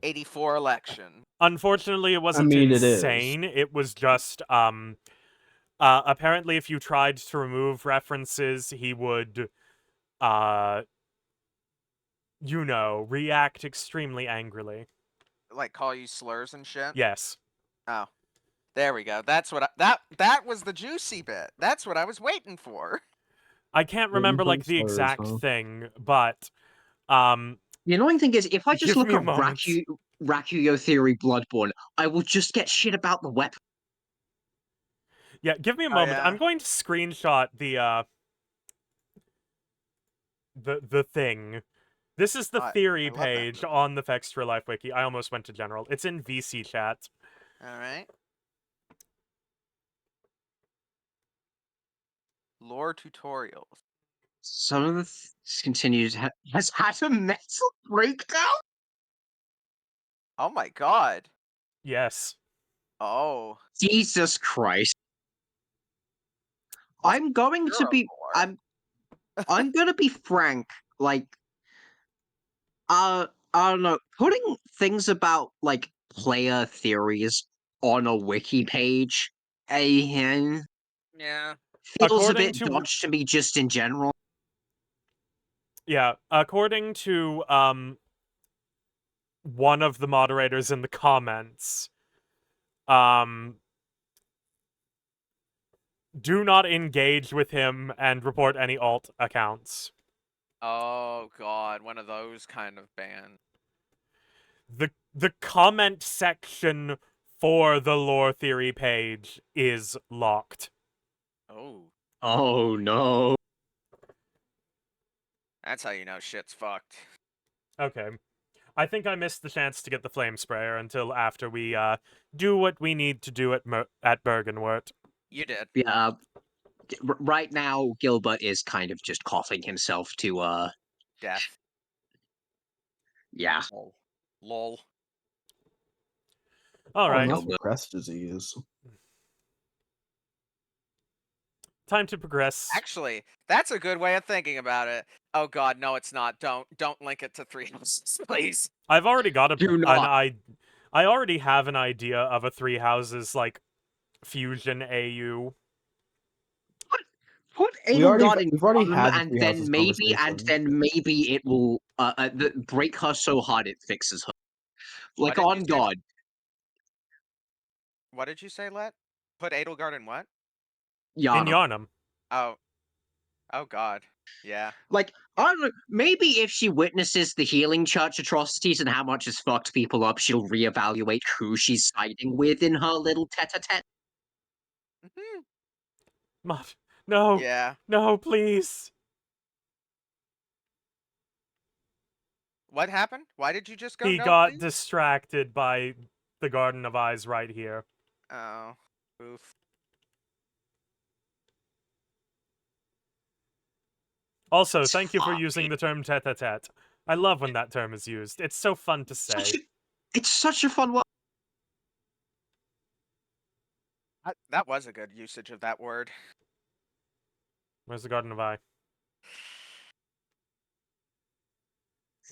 Speaker 3: 84 election.
Speaker 1: Unfortunately, it wasn't
Speaker 2: mean, it is.
Speaker 1: insane. It was just, apparently if you tried to remove references, he would, you know, react extremely angrily.
Speaker 3: Like call you slurs and shit?
Speaker 1: Yes.
Speaker 3: Oh. There we go. That's what that was the juicy bit. That's what I was waiting for.
Speaker 1: I can't remember, like, the
Speaker 2: slurs,
Speaker 1: exact
Speaker 2: huh?
Speaker 1: thing, but,
Speaker 6: The annoying thing is, if I just
Speaker 1: Give
Speaker 6: look
Speaker 1: me a
Speaker 6: up
Speaker 1: moment.
Speaker 6: Rakuyo Theory Bloodborne, I will just get shit about the weapon.
Speaker 1: yeah, give me a
Speaker 3: Oh,
Speaker 1: moment.
Speaker 3: yeah.
Speaker 1: I'm going to screenshot the thing. This is the theory
Speaker 3: I love that
Speaker 1: page
Speaker 3: movie.
Speaker 1: on the Fextra Life wiki. I almost went to general. It's in VC chat.
Speaker 3: Alright. Lore tutorials.
Speaker 6: Some of the continues has had a mental breakdown.
Speaker 3: Oh my god.
Speaker 1: Yes.
Speaker 3: Oh.
Speaker 6: Jesus Christ. I'm going to be
Speaker 3: Lore.
Speaker 6: I'm gonna be frank, like I don't know, putting things about like player theories on a wiki page
Speaker 3: Yeah.
Speaker 6: feels a
Speaker 1: According
Speaker 6: bit
Speaker 1: to-
Speaker 6: dodgy to me just in general.
Speaker 1: Yeah, according to one of the moderators in the comments, do not engage with him and report any alt accounts.
Speaker 3: Oh god, one of those kind of bans.
Speaker 1: The comment section for the lore theory page is locked.
Speaker 3: Oh.
Speaker 6: Oh no.
Speaker 3: That's how you know shit's fucked.
Speaker 1: Okay. I think I missed the chance to get the flame sprayer until after we do what we need to do at Bergenwyrth.
Speaker 3: You did.
Speaker 6: Yeah, right now Gilbert is kind of just coughing himself to
Speaker 3: Death.
Speaker 6: yeah.
Speaker 3: Lol.
Speaker 1: All right.
Speaker 2: Enough of Crest disease.
Speaker 1: Time to progress.
Speaker 3: Actually, that's a good way of thinking about it. Oh god, no it's not. Don't link it to 3 houses, please.
Speaker 1: I've already got
Speaker 6: Do
Speaker 1: I already have an idea of a 3 houses like fusion AU.
Speaker 6: Put
Speaker 2: We've already
Speaker 6: Edelgard in
Speaker 2: had the
Speaker 6: and
Speaker 2: Three
Speaker 6: then
Speaker 2: Houses
Speaker 6: maybe
Speaker 2: conversation.
Speaker 6: it will break her so hard it fixes her. Like
Speaker 3: What did
Speaker 6: on
Speaker 3: you say?
Speaker 6: God.
Speaker 3: What did you say, Let? Put Edelgard in what?
Speaker 1: In
Speaker 6: Yarnum.
Speaker 1: Yarnum.
Speaker 3: Oh. Oh god. Yeah.
Speaker 6: Like, I don't know, maybe if she witnesses the healing church atrocities and how much has fucked people up, she'll reevaluate who she's siding with in her little tete-a-tete.
Speaker 3: Mhm.
Speaker 1: Mud. No.
Speaker 3: Yeah.
Speaker 1: No, please.
Speaker 3: What happened? Why did you just go
Speaker 1: He
Speaker 3: no,
Speaker 1: got
Speaker 3: please?
Speaker 1: distracted by the Garden of Eyes right here.
Speaker 3: Oh, oof.
Speaker 1: Also,
Speaker 6: It's
Speaker 1: thank you for
Speaker 6: floppy.
Speaker 1: using the term tete-a-tete. I love when that term is used. It's so fun to say.
Speaker 6: It's such a fun word.
Speaker 3: That was a good usage of that word.
Speaker 1: Where's the Garden of Eye?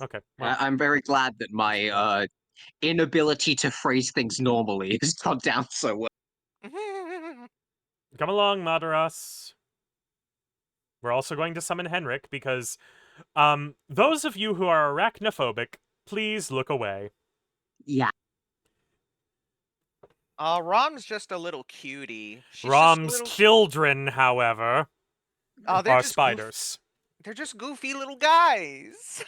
Speaker 1: Okay. Well,
Speaker 6: I'm very glad that my inability to phrase things normally has gone down so well.
Speaker 1: come along, Madaras. We're also going to summon Henrik because, those of you who are arachnophobic, please look away.
Speaker 6: Yeah.
Speaker 3: Rom's just a little cutie. She's just a
Speaker 1: Rom's
Speaker 3: little...
Speaker 1: children, however,
Speaker 3: Oh, they're
Speaker 1: are
Speaker 3: just
Speaker 1: spiders.
Speaker 3: They're just goofy little guys.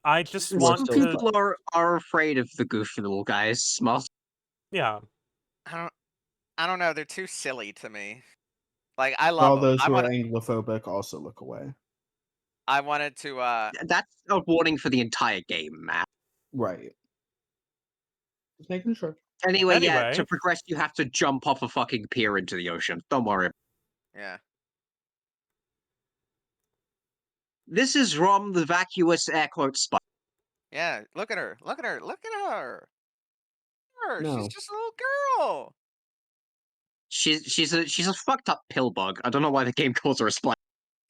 Speaker 1: I just
Speaker 2: We're
Speaker 1: want
Speaker 6: Some
Speaker 2: still-
Speaker 1: to...
Speaker 6: people are afraid of the goofy little guys. Smart.
Speaker 1: Yeah.
Speaker 3: I don't know. They're too silly to me. Like, I
Speaker 7: All
Speaker 3: love them.
Speaker 7: those who are Anglophobic also look away.
Speaker 3: I wanted to.
Speaker 6: That's a warning for the entire game, man.
Speaker 7: Right. Just making sure.
Speaker 6: Anyway, yeah,
Speaker 1: Anyway.
Speaker 6: to progress, you have to jump off a fucking pier into the ocean. Don't worry.
Speaker 3: Yeah.
Speaker 6: This is Rom, the vacuous air quote spider.
Speaker 3: Yeah. Look at her. Look at her. Look at her. She's
Speaker 2: No.
Speaker 3: just a little girl.
Speaker 6: She's a fucked up pill bug. I don't know why the game calls her a spider.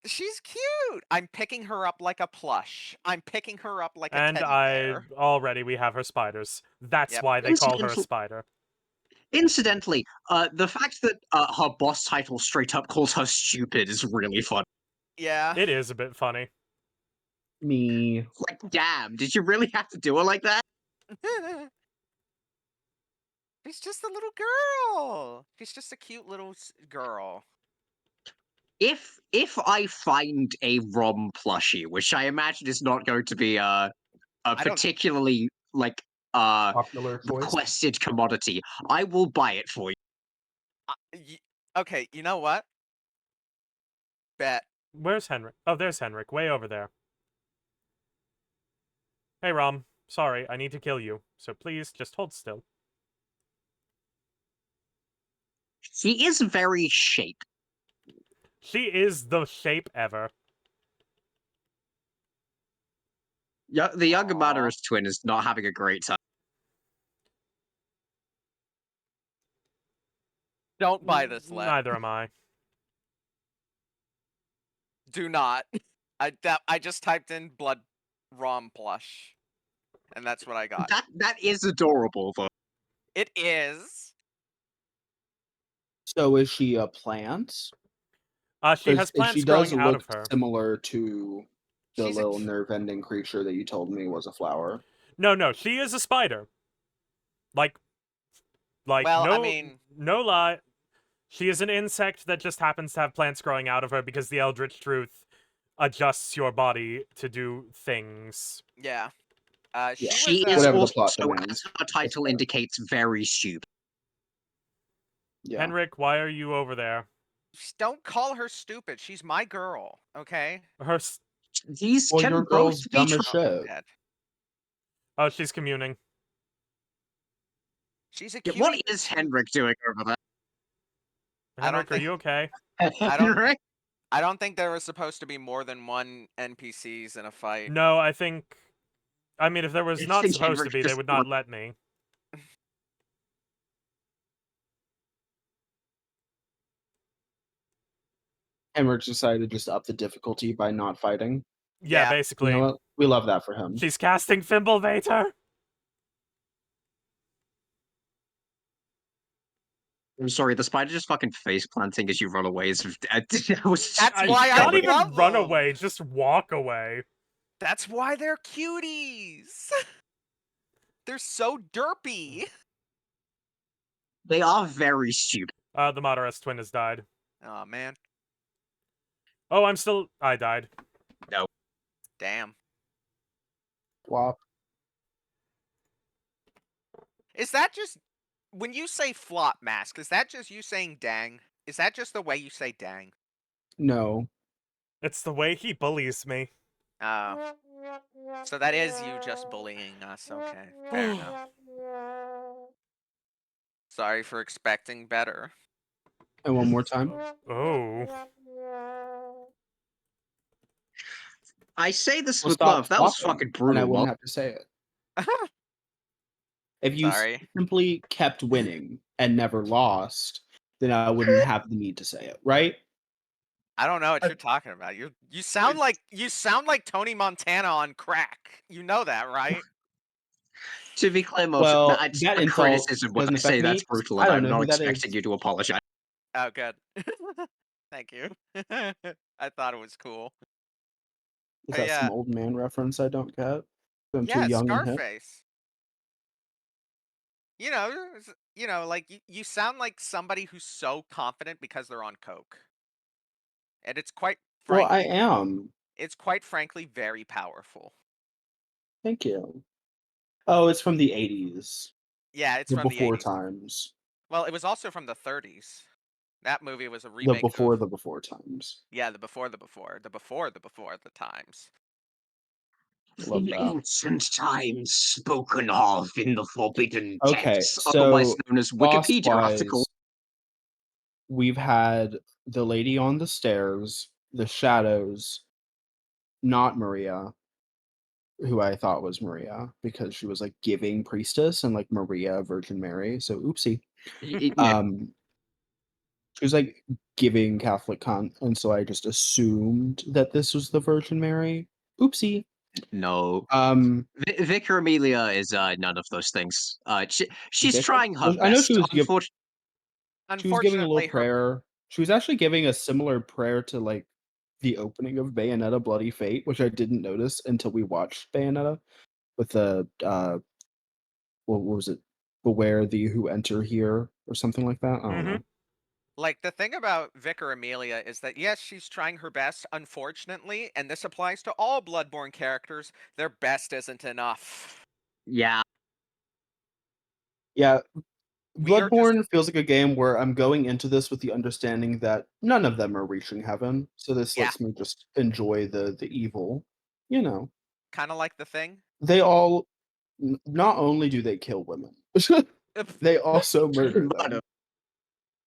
Speaker 3: She's cute. I'm picking her up like a plush. I'm picking her up like a
Speaker 1: And
Speaker 3: teddy bear.
Speaker 1: already we have her spiders. That's
Speaker 3: Yep.
Speaker 1: why they call her a
Speaker 6: Incidental-
Speaker 1: spider.
Speaker 6: Incidentally, the fact that her boss title straight up calls her stupid is really fun.
Speaker 3: Yeah.
Speaker 1: It is a bit funny.
Speaker 2: Me.
Speaker 6: Like, damn, did you really have to do her like that?
Speaker 3: She's just a little girl. She's just a cute little girl.
Speaker 6: If I find a Rom plushie, which I imagine is not going to be a
Speaker 3: don't-
Speaker 6: particularly like
Speaker 2: Popular choice.
Speaker 6: requested commodity, I will buy it for you.
Speaker 3: Okay, you know what? Bet.
Speaker 1: Where's Henrik? Oh, there's Henrik, way over there. Hey, Rom. Sorry, I need to kill you. So please, just hold still.
Speaker 6: She is very shape.
Speaker 1: She is the shape ever.
Speaker 6: Yeah, the younger
Speaker 3: Aw.
Speaker 6: Madaras twin is not having a great time.
Speaker 3: Don't buy this, Let.
Speaker 1: Neither am I.
Speaker 3: Do not. I just typed in blood Rom plush, and that's what I got.
Speaker 6: That is adorable though.
Speaker 3: It is.
Speaker 2: So is she a plant?
Speaker 1: She has
Speaker 2: 'Cause
Speaker 1: plants
Speaker 2: she does
Speaker 1: growing out
Speaker 2: look
Speaker 1: of her.
Speaker 2: similar to the
Speaker 3: She's a
Speaker 2: little
Speaker 3: cu-
Speaker 2: nerve-ending creature that you told me was a flower.
Speaker 1: No, she is a spider. Like,
Speaker 3: Well,
Speaker 1: no,
Speaker 3: I mean-
Speaker 1: no lie. She is an insect that just happens to have plants growing out of her because the Eldritch Truth adjusts your body to do things.
Speaker 3: Yeah.
Speaker 2: Yeah.
Speaker 6: She
Speaker 3: was,
Speaker 6: is
Speaker 2: Whatever the
Speaker 6: also,
Speaker 2: plot
Speaker 6: as
Speaker 2: demands.
Speaker 6: her title
Speaker 2: fair.
Speaker 6: indicates, very stupid.
Speaker 2: Yeah.
Speaker 1: Henrik, why are you over there?
Speaker 3: Don't call her stupid. She's my girl. Okay.
Speaker 6: These
Speaker 2: Well,
Speaker 6: can
Speaker 2: your
Speaker 6: both
Speaker 2: girl's
Speaker 6: be
Speaker 2: dumb as
Speaker 6: true.
Speaker 2: shit.
Speaker 3: Dead.
Speaker 1: Oh, she's communing.
Speaker 3: She's a
Speaker 6: Yeah,
Speaker 3: cutie.
Speaker 6: what is Henrik doing over there?
Speaker 3: I don't
Speaker 1: Henrik, are
Speaker 3: think-
Speaker 1: you okay?
Speaker 6: Henrik?
Speaker 3: I don't think there was supposed to be more than one NPCs in a fight.
Speaker 1: No, I think... I mean, if there was
Speaker 6: I
Speaker 1: not
Speaker 6: think
Speaker 1: supposed to
Speaker 6: Henrik
Speaker 1: be, they
Speaker 6: just
Speaker 1: would not let me.
Speaker 2: Henrik decided to just up the difficulty by not fighting.
Speaker 1: Yeah,
Speaker 3: Yeah.
Speaker 1: basically.
Speaker 2: You know what? We love that for him.
Speaker 1: She's casting Fimbulvator!
Speaker 6: I'm sorry, the spider just fucking face planting as you run away is.
Speaker 3: That's
Speaker 1: I
Speaker 3: why I
Speaker 1: not even
Speaker 3: love
Speaker 1: run
Speaker 3: them.
Speaker 1: away, just walk away.
Speaker 3: That's why they're cuties. They're so derpy.
Speaker 6: They are very stupid.
Speaker 1: The Madaras twin has died.
Speaker 3: Oh man.
Speaker 1: Oh, I died.
Speaker 3: Damn.
Speaker 2: Flop.
Speaker 3: Is that just when you say flop mask? Is that just you saying dang? Is that just the way you say dang?
Speaker 2: No.
Speaker 1: It's the way he bullies me.
Speaker 3: So that is you just bullying us. Okay, fair enough. Sorry for expecting better.
Speaker 2: And one more time.
Speaker 1: Oh.
Speaker 6: I say this
Speaker 2: Well,
Speaker 6: with
Speaker 2: stop
Speaker 6: love. That was
Speaker 2: swapping,
Speaker 6: fucking
Speaker 2: and I
Speaker 6: brutal.
Speaker 2: wouldn't have to say it. If you
Speaker 3: Sorry.
Speaker 2: simply kept winning and never lost, then I wouldn't have the need to say it, right?
Speaker 3: I don't know what you're talking about. You sound like Tony Montana on crack. You know that, right?
Speaker 6: To be clear, Moses,
Speaker 2: Well,
Speaker 6: that's
Speaker 2: that
Speaker 6: a
Speaker 2: insult
Speaker 6: criticism when
Speaker 2: doesn't
Speaker 6: I say
Speaker 2: affect
Speaker 6: that's
Speaker 2: me.
Speaker 6: brutal,
Speaker 2: I
Speaker 6: and
Speaker 2: don't
Speaker 6: I'm
Speaker 2: know
Speaker 6: not
Speaker 2: who that
Speaker 6: expecting
Speaker 2: is.
Speaker 6: you to apologize.
Speaker 3: Oh, good. Thank you. I thought it was cool.
Speaker 2: Is
Speaker 3: Oh,
Speaker 2: that some
Speaker 3: yeah.
Speaker 2: old man reference I don't get? I'm too
Speaker 3: Yeah,
Speaker 2: young and hip.
Speaker 3: Scarface. Like you sound like somebody who's so confident because they're on coke, and it's quite
Speaker 2: Well, I
Speaker 3: frankly,
Speaker 2: am.
Speaker 3: it's quite frankly very powerful.
Speaker 2: Thank you. Oh, it's from the 80s.
Speaker 3: Yeah, it's
Speaker 2: The
Speaker 3: from the
Speaker 2: before
Speaker 3: 80s.
Speaker 2: times.
Speaker 3: Well, it was also from the 30s. That movie was a
Speaker 2: The
Speaker 3: remake
Speaker 2: before
Speaker 3: of
Speaker 2: the before times.
Speaker 3: yeah, the before the times.
Speaker 2: Love
Speaker 6: The
Speaker 2: that.
Speaker 6: ancient times spoken of in the forbidden
Speaker 2: Okay,
Speaker 6: texts, otherwise
Speaker 2: so
Speaker 6: known as
Speaker 2: boss
Speaker 6: Wikipedia article.
Speaker 2: wise, we've had the lady on the stairs, the shadows, not Maria, who I thought was Maria because she was like giving priestess and like Maria Virgin Mary. So oopsie.
Speaker 6: Yeah,
Speaker 2: She was like giving Catholic and so I just assumed that this was the Virgin Mary. Oopsie.
Speaker 6: no.
Speaker 2: Um,
Speaker 6: Vicar Amelia is none of those things. She's
Speaker 2: Vicar?
Speaker 6: trying her
Speaker 2: Well, I know
Speaker 6: best.
Speaker 2: she was giving a little
Speaker 3: Unfortunately, her
Speaker 2: prayer. She was actually giving a similar prayer to like the opening of Bayonetta Bloody Fate, which I didn't notice until we watched Bayonetta with the what was it? Beware thee who enter here or something like that. I don't know.
Speaker 3: like the thing about Vicar Amelia is that yes, she's trying her best. Unfortunately, and this applies to all Bloodborne characters, their best isn't enough.
Speaker 6: Yeah,
Speaker 2: Yeah,
Speaker 3: We are just
Speaker 2: Bloodborne feels like a game where I'm going into this with the understanding that none of them are reaching heaven, so this
Speaker 3: Yeah.
Speaker 2: lets me just enjoy the evil. You know,
Speaker 3: kind of like the thing.
Speaker 2: they all not only do they kill women, they also murder them.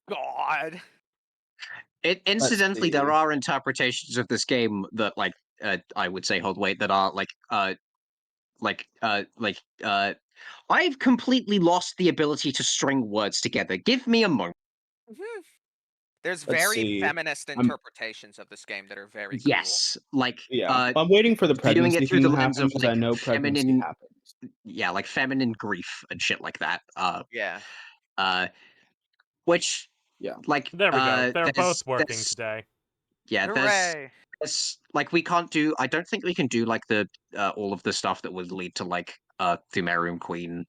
Speaker 3: God.
Speaker 6: Incidentally, there
Speaker 2: see.
Speaker 6: are interpretations of this game that, like, I would say hold weight that are I've completely lost the ability to string words together. Give me a moment.
Speaker 3: Mhm. There's
Speaker 2: Let's
Speaker 3: very
Speaker 2: see.
Speaker 3: feminist interpretations of this game that are very cool.
Speaker 6: Yes, like,
Speaker 2: Yeah, I'm waiting for the
Speaker 6: viewing
Speaker 2: pregnancy
Speaker 6: it through
Speaker 2: thing
Speaker 6: the
Speaker 2: to
Speaker 6: lens
Speaker 2: happen
Speaker 6: of
Speaker 2: because
Speaker 6: like
Speaker 2: I know pregnancy
Speaker 6: feminine,
Speaker 2: happens.
Speaker 6: yeah, like feminine grief and shit like that.
Speaker 3: Yeah.
Speaker 6: Which,
Speaker 2: Yeah.
Speaker 6: like,
Speaker 1: There we go. They're
Speaker 6: there's
Speaker 1: both working today.
Speaker 6: yeah,
Speaker 3: Hooray.
Speaker 6: there's like we can't do. I don't think we can do like the all of the stuff that would lead to like Thumerium Queen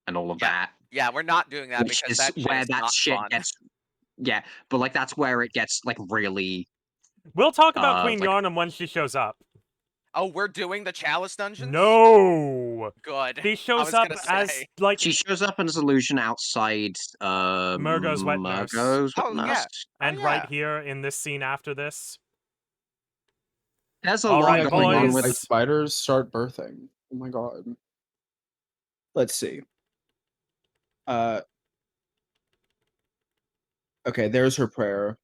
Speaker 6: and all of
Speaker 3: Yeah.
Speaker 6: that.
Speaker 3: Yeah, we're not doing that
Speaker 6: Which
Speaker 3: because
Speaker 6: is
Speaker 3: that shit
Speaker 6: where
Speaker 3: is
Speaker 6: that
Speaker 3: not
Speaker 6: shit
Speaker 3: fun.
Speaker 6: gets. Yeah, but like that's where it gets like really
Speaker 1: We'll talk about Queen
Speaker 6: like
Speaker 1: Yarnum when she shows up.
Speaker 3: Oh, we're doing the Chalice dungeons?
Speaker 1: No!
Speaker 3: Good.
Speaker 1: She
Speaker 3: I
Speaker 1: shows
Speaker 3: was
Speaker 1: up
Speaker 3: gonna
Speaker 1: as,
Speaker 3: say.
Speaker 1: like,
Speaker 6: she shows up as illusion outside
Speaker 1: Murgo's wet nurse.
Speaker 6: Murgo's wet
Speaker 3: Oh,
Speaker 6: nurse.
Speaker 3: yeah.
Speaker 1: And
Speaker 3: Oh,
Speaker 1: right
Speaker 3: yeah.
Speaker 1: here in this scene after this.
Speaker 6: There's a
Speaker 1: All
Speaker 6: lot
Speaker 1: right,
Speaker 6: going on
Speaker 1: boys.
Speaker 6: with
Speaker 2: Like spiders start birthing. Oh my god. Let's see. Okay, there's her prayer.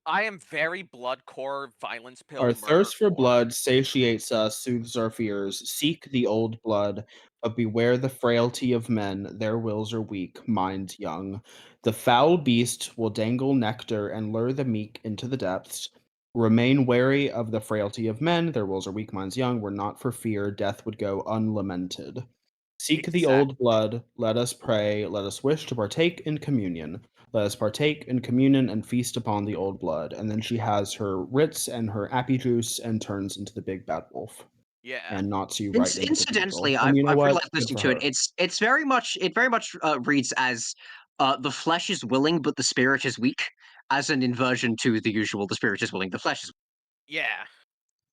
Speaker 3: I am very bloodcore, violence pill,
Speaker 2: Our
Speaker 3: murder
Speaker 2: thirst for
Speaker 3: core.
Speaker 2: blood satiates us, soothes our fears. Seek the old blood, but beware the frailty of men. Their wills are weak, minds young. The foul beast will dangle nectar and lure the meek into the depths. Remain wary of the frailty of men. Their wills are weak, minds young. Were not for fear, death would go unlamented. Seek the old blood. Let us pray. Let us wish to partake in communion. Let us partake in communion and feast upon the old blood. And then she has her writs and her appy juice and turns into the big bad wolf
Speaker 3: Yeah.
Speaker 2: and knocks you right into the
Speaker 6: Incidentally,
Speaker 2: cathedral. And you know
Speaker 6: I've
Speaker 2: what?
Speaker 6: realized
Speaker 2: Good
Speaker 6: listening
Speaker 2: for
Speaker 6: to
Speaker 2: her.
Speaker 6: it. It's very much reads as the flesh is willing, but the spirit is weak, as an inversion to the usual the spirit is willing, the flesh is
Speaker 3: Yeah.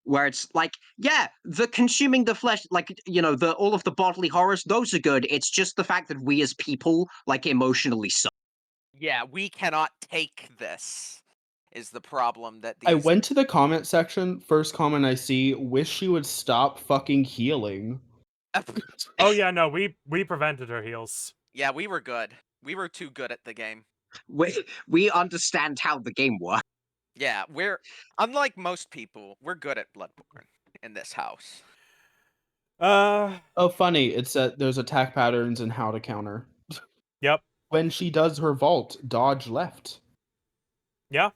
Speaker 6: where it's like, yeah, the consuming the flesh, like, you know, the all of the bodily horrors, those are good. It's just the fact that we as people, like, emotionally suck.
Speaker 3: Yeah, we cannot take this is the problem that
Speaker 2: I
Speaker 3: these
Speaker 2: went to the comment section. First comment I see, wish she would stop fucking healing.
Speaker 1: Oh yeah, no, we prevented her heals.
Speaker 3: Yeah, we were good. We were too good at the game.
Speaker 6: We understand how the game works.
Speaker 3: Yeah, we're unlike most people. We're good at Bloodborne in this house.
Speaker 2: Oh, funny. It's there's attack patterns and how to counter.
Speaker 1: Yep.
Speaker 2: When she does her vault, dodge left.
Speaker 1: Yeah.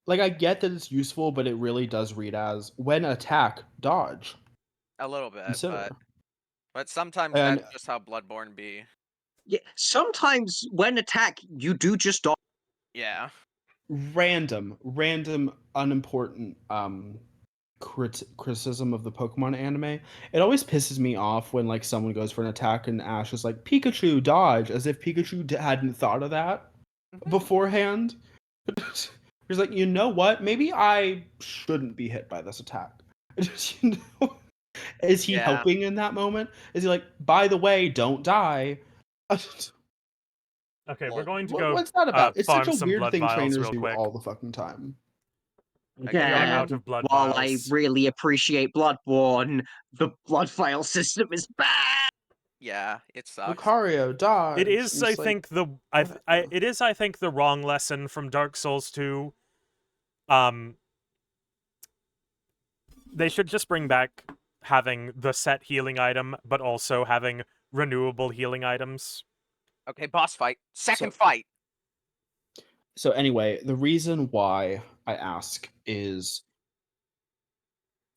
Speaker 2: Like, I get that it's useful, but it really does read as when attack, dodge.
Speaker 3: A little bit,
Speaker 2: Consider.
Speaker 3: but sometimes
Speaker 2: And-
Speaker 3: that's just how Bloodborne be.
Speaker 6: Yeah, sometimes when attack, you do just dodge.
Speaker 3: Yeah.
Speaker 2: Random, unimportant criticism of the Pokemon anime. It always pisses me off when like someone goes for an attack and Ash is like Pikachu dodge, as if Pikachu hadn't thought of that beforehand. He's like, you know what? Maybe I shouldn't be hit by this attack. You know? Is he
Speaker 3: Yeah.
Speaker 2: helping in that moment? Is he like, by the way, don't die?
Speaker 1: Okay, we're going to go
Speaker 2: What's that about? It's such
Speaker 1: farm
Speaker 2: a
Speaker 1: some
Speaker 2: weird
Speaker 1: blood
Speaker 2: thing
Speaker 1: vials
Speaker 2: trainers
Speaker 1: real
Speaker 2: do
Speaker 1: quick.
Speaker 2: all the fucking time.
Speaker 3: I can
Speaker 1: Run
Speaker 3: run
Speaker 1: out of blood
Speaker 6: While
Speaker 1: vials.
Speaker 6: I really appreciate Bloodborne, the blood vial system is bad.
Speaker 3: Yeah, it sucks.
Speaker 2: Lucario dodge.
Speaker 1: It is,
Speaker 2: and
Speaker 1: I
Speaker 2: it's like,
Speaker 1: think, it is, I think, the wrong lesson from Dark Souls 2. They should just bring back having the set healing item, but also having renewable healing items.
Speaker 3: Okay, boss fight. Second fight.
Speaker 2: So anyway, the reason why I ask is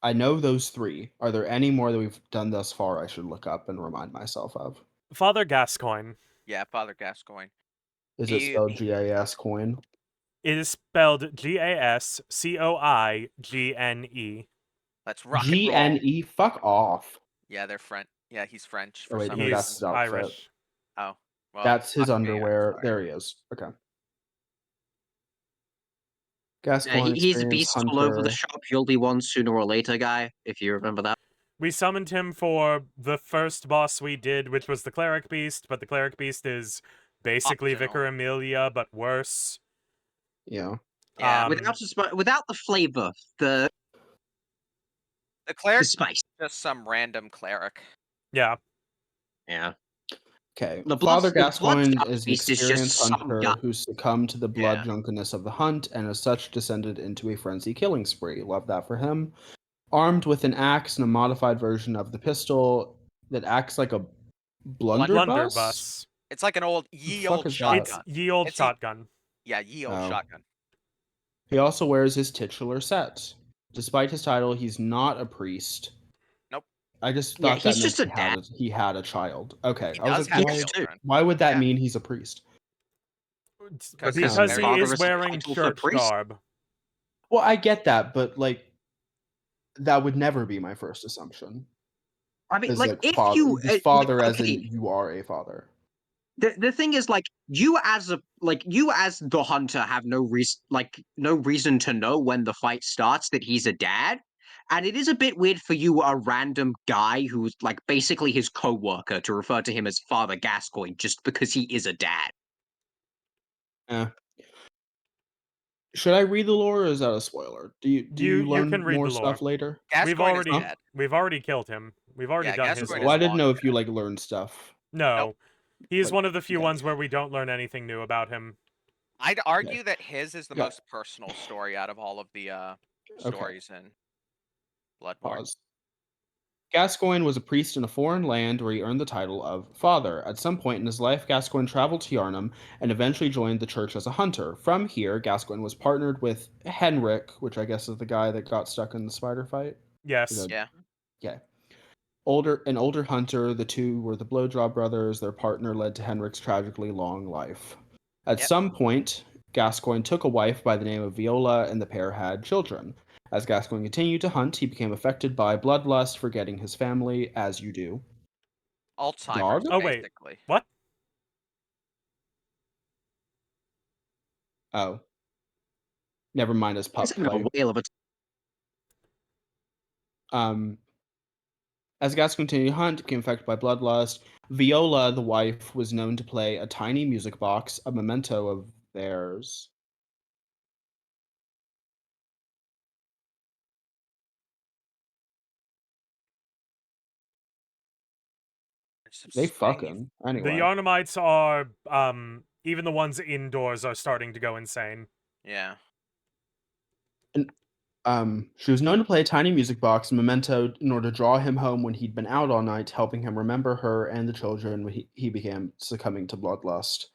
Speaker 2: I know those three. Are there any more that we've done thus far I should look up and remind myself of?
Speaker 1: Father Gascoigne.
Speaker 3: Yeah, Father Gascoigne.
Speaker 2: Is it spelled GAS coin?
Speaker 1: It is spelled Gascoigne.
Speaker 3: Let's rock and roll.
Speaker 2: GNE? Fuck off.
Speaker 3: Yeah, they're French. Yeah, he's French
Speaker 2: Oh
Speaker 3: for
Speaker 2: wait,
Speaker 3: some
Speaker 2: no,
Speaker 3: reason.
Speaker 2: that's his outfit.
Speaker 1: Irish.
Speaker 3: Oh, well.
Speaker 2: That's his
Speaker 3: fuck me, I'm
Speaker 2: underwear.
Speaker 3: sorry.
Speaker 2: There he is. Okay.
Speaker 6: Yeah,
Speaker 2: Gascoigne
Speaker 6: he's a
Speaker 2: experience
Speaker 6: beast all over the
Speaker 2: hunter.
Speaker 6: shop. You'll be one sooner or later guy, if you remember that.
Speaker 1: We summoned him for the first boss we did, which was the Cleric Beast, but the Cleric Beast is basically
Speaker 3: Optional.
Speaker 1: Vicar Amelia, but worse.
Speaker 2: Yeah.
Speaker 3: Yeah.
Speaker 6: Without the flavor, the
Speaker 3: The
Speaker 6: spice.
Speaker 3: just some random cleric.
Speaker 1: Yeah.
Speaker 6: Yeah.
Speaker 2: Okay.
Speaker 6: The
Speaker 2: Father
Speaker 6: blood
Speaker 2: Gascoigne is an
Speaker 6: beast is just
Speaker 2: experienced
Speaker 6: some
Speaker 2: hunter
Speaker 6: guy.
Speaker 2: who succumbed to the blood
Speaker 3: Yeah.
Speaker 2: drunkenness of the hunt and as such descended into a frenzy killing spree. Love that for him. Armed with an axe and a modified version of the pistol that acts like a blunderbuss.
Speaker 1: Blunderbuss.
Speaker 3: It's like an old
Speaker 2: fuck
Speaker 3: old
Speaker 2: is that?
Speaker 3: shotgun.
Speaker 1: It's ye old
Speaker 3: It's
Speaker 1: shotgun.
Speaker 3: Yeah, ye old
Speaker 2: Oh.
Speaker 3: shotgun.
Speaker 2: He also wears his titular set. Despite his title, he's not a priest.
Speaker 3: Nope.
Speaker 2: I just
Speaker 6: Yeah,
Speaker 2: thought that
Speaker 6: he's
Speaker 2: meant
Speaker 6: just a
Speaker 2: he had a child. Okay.
Speaker 3: He
Speaker 2: I was
Speaker 3: does
Speaker 2: like,
Speaker 3: have
Speaker 6: Yes,
Speaker 3: children.
Speaker 2: why would that
Speaker 3: Yeah.
Speaker 2: mean he's a priest?
Speaker 3: Because
Speaker 1: Because
Speaker 3: his
Speaker 1: he
Speaker 3: father
Speaker 1: is
Speaker 6: is the
Speaker 1: wearing
Speaker 6: title for
Speaker 1: church
Speaker 6: priest.
Speaker 1: garb.
Speaker 2: Well, I get that, but like that would never be my first assumption.
Speaker 6: I mean,
Speaker 2: Is
Speaker 6: like,
Speaker 2: like
Speaker 6: if
Speaker 2: father,
Speaker 6: you
Speaker 2: this father as
Speaker 6: okay,
Speaker 2: in you are a father.
Speaker 6: the thing is, like, you as the hunter have no reason to know when the fight starts that he's a dad, and it is a bit weird for you, a random guy who's like basically his co-worker, to refer to him as Father Gascoigne just because he is a dad.
Speaker 2: Should I read the lore or is that a spoiler? Do you learn
Speaker 1: can read
Speaker 2: more
Speaker 1: the lore.
Speaker 2: stuff later?
Speaker 3: Gascoigne is
Speaker 1: We've
Speaker 3: dead.
Speaker 1: already killed him. We've already
Speaker 3: Yeah,
Speaker 1: done his
Speaker 3: Gascoigne
Speaker 1: lore.
Speaker 2: Well, I
Speaker 3: is
Speaker 2: didn't know
Speaker 3: long
Speaker 2: if you
Speaker 3: dead.
Speaker 2: like learned stuff.
Speaker 1: No.
Speaker 3: Nope.
Speaker 1: He's
Speaker 2: Like,
Speaker 1: one of the few
Speaker 2: okay.
Speaker 1: ones where we don't learn anything new about him.
Speaker 3: I'd argue that his is the
Speaker 2: Yeah.
Speaker 3: most personal story out of all of the stories in Bloodborne.
Speaker 2: Pause. Gascoigne was a priest in a foreign land where he earned the title of Father. At some point in his life, Gascoigne traveled to Yharnam and eventually joined the church as a hunter. From here, Gascoigne was partnered with Henrik, which I guess is the guy that got stuck in the spider fight.
Speaker 1: Yes.
Speaker 3: Yeah.
Speaker 2: Okay. An older hunter, the two were the Blowjob brothers. Their partner led to Henrik's tragically long life. At
Speaker 3: Yep.
Speaker 2: some point, Gascoigne took a wife by the name of Viola, and the pair had children. As Gascoigne continued to hunt, he became affected by bloodlust, forgetting his family, as you do.
Speaker 3: Alzheimer's,
Speaker 2: Dog?
Speaker 1: Oh, wait.
Speaker 3: basically.
Speaker 1: What?
Speaker 2: Oh. Never mind his pup
Speaker 6: He's having
Speaker 2: play.
Speaker 6: a whale of a
Speaker 2: As Gascoigne continued to hunt, became affected by bloodlust. Viola, the wife, was known to play a tiny music box, a memento of theirs. They
Speaker 3: Swing.
Speaker 2: fucking
Speaker 1: The
Speaker 2: anyway.
Speaker 1: Yarnamites are, even the ones indoors are starting to go insane.
Speaker 3: Yeah.
Speaker 2: She was known to play a tiny music box, Memento, in order to draw him home when he'd been out all night, helping him remember her and the children when he began succumbing to bloodlust.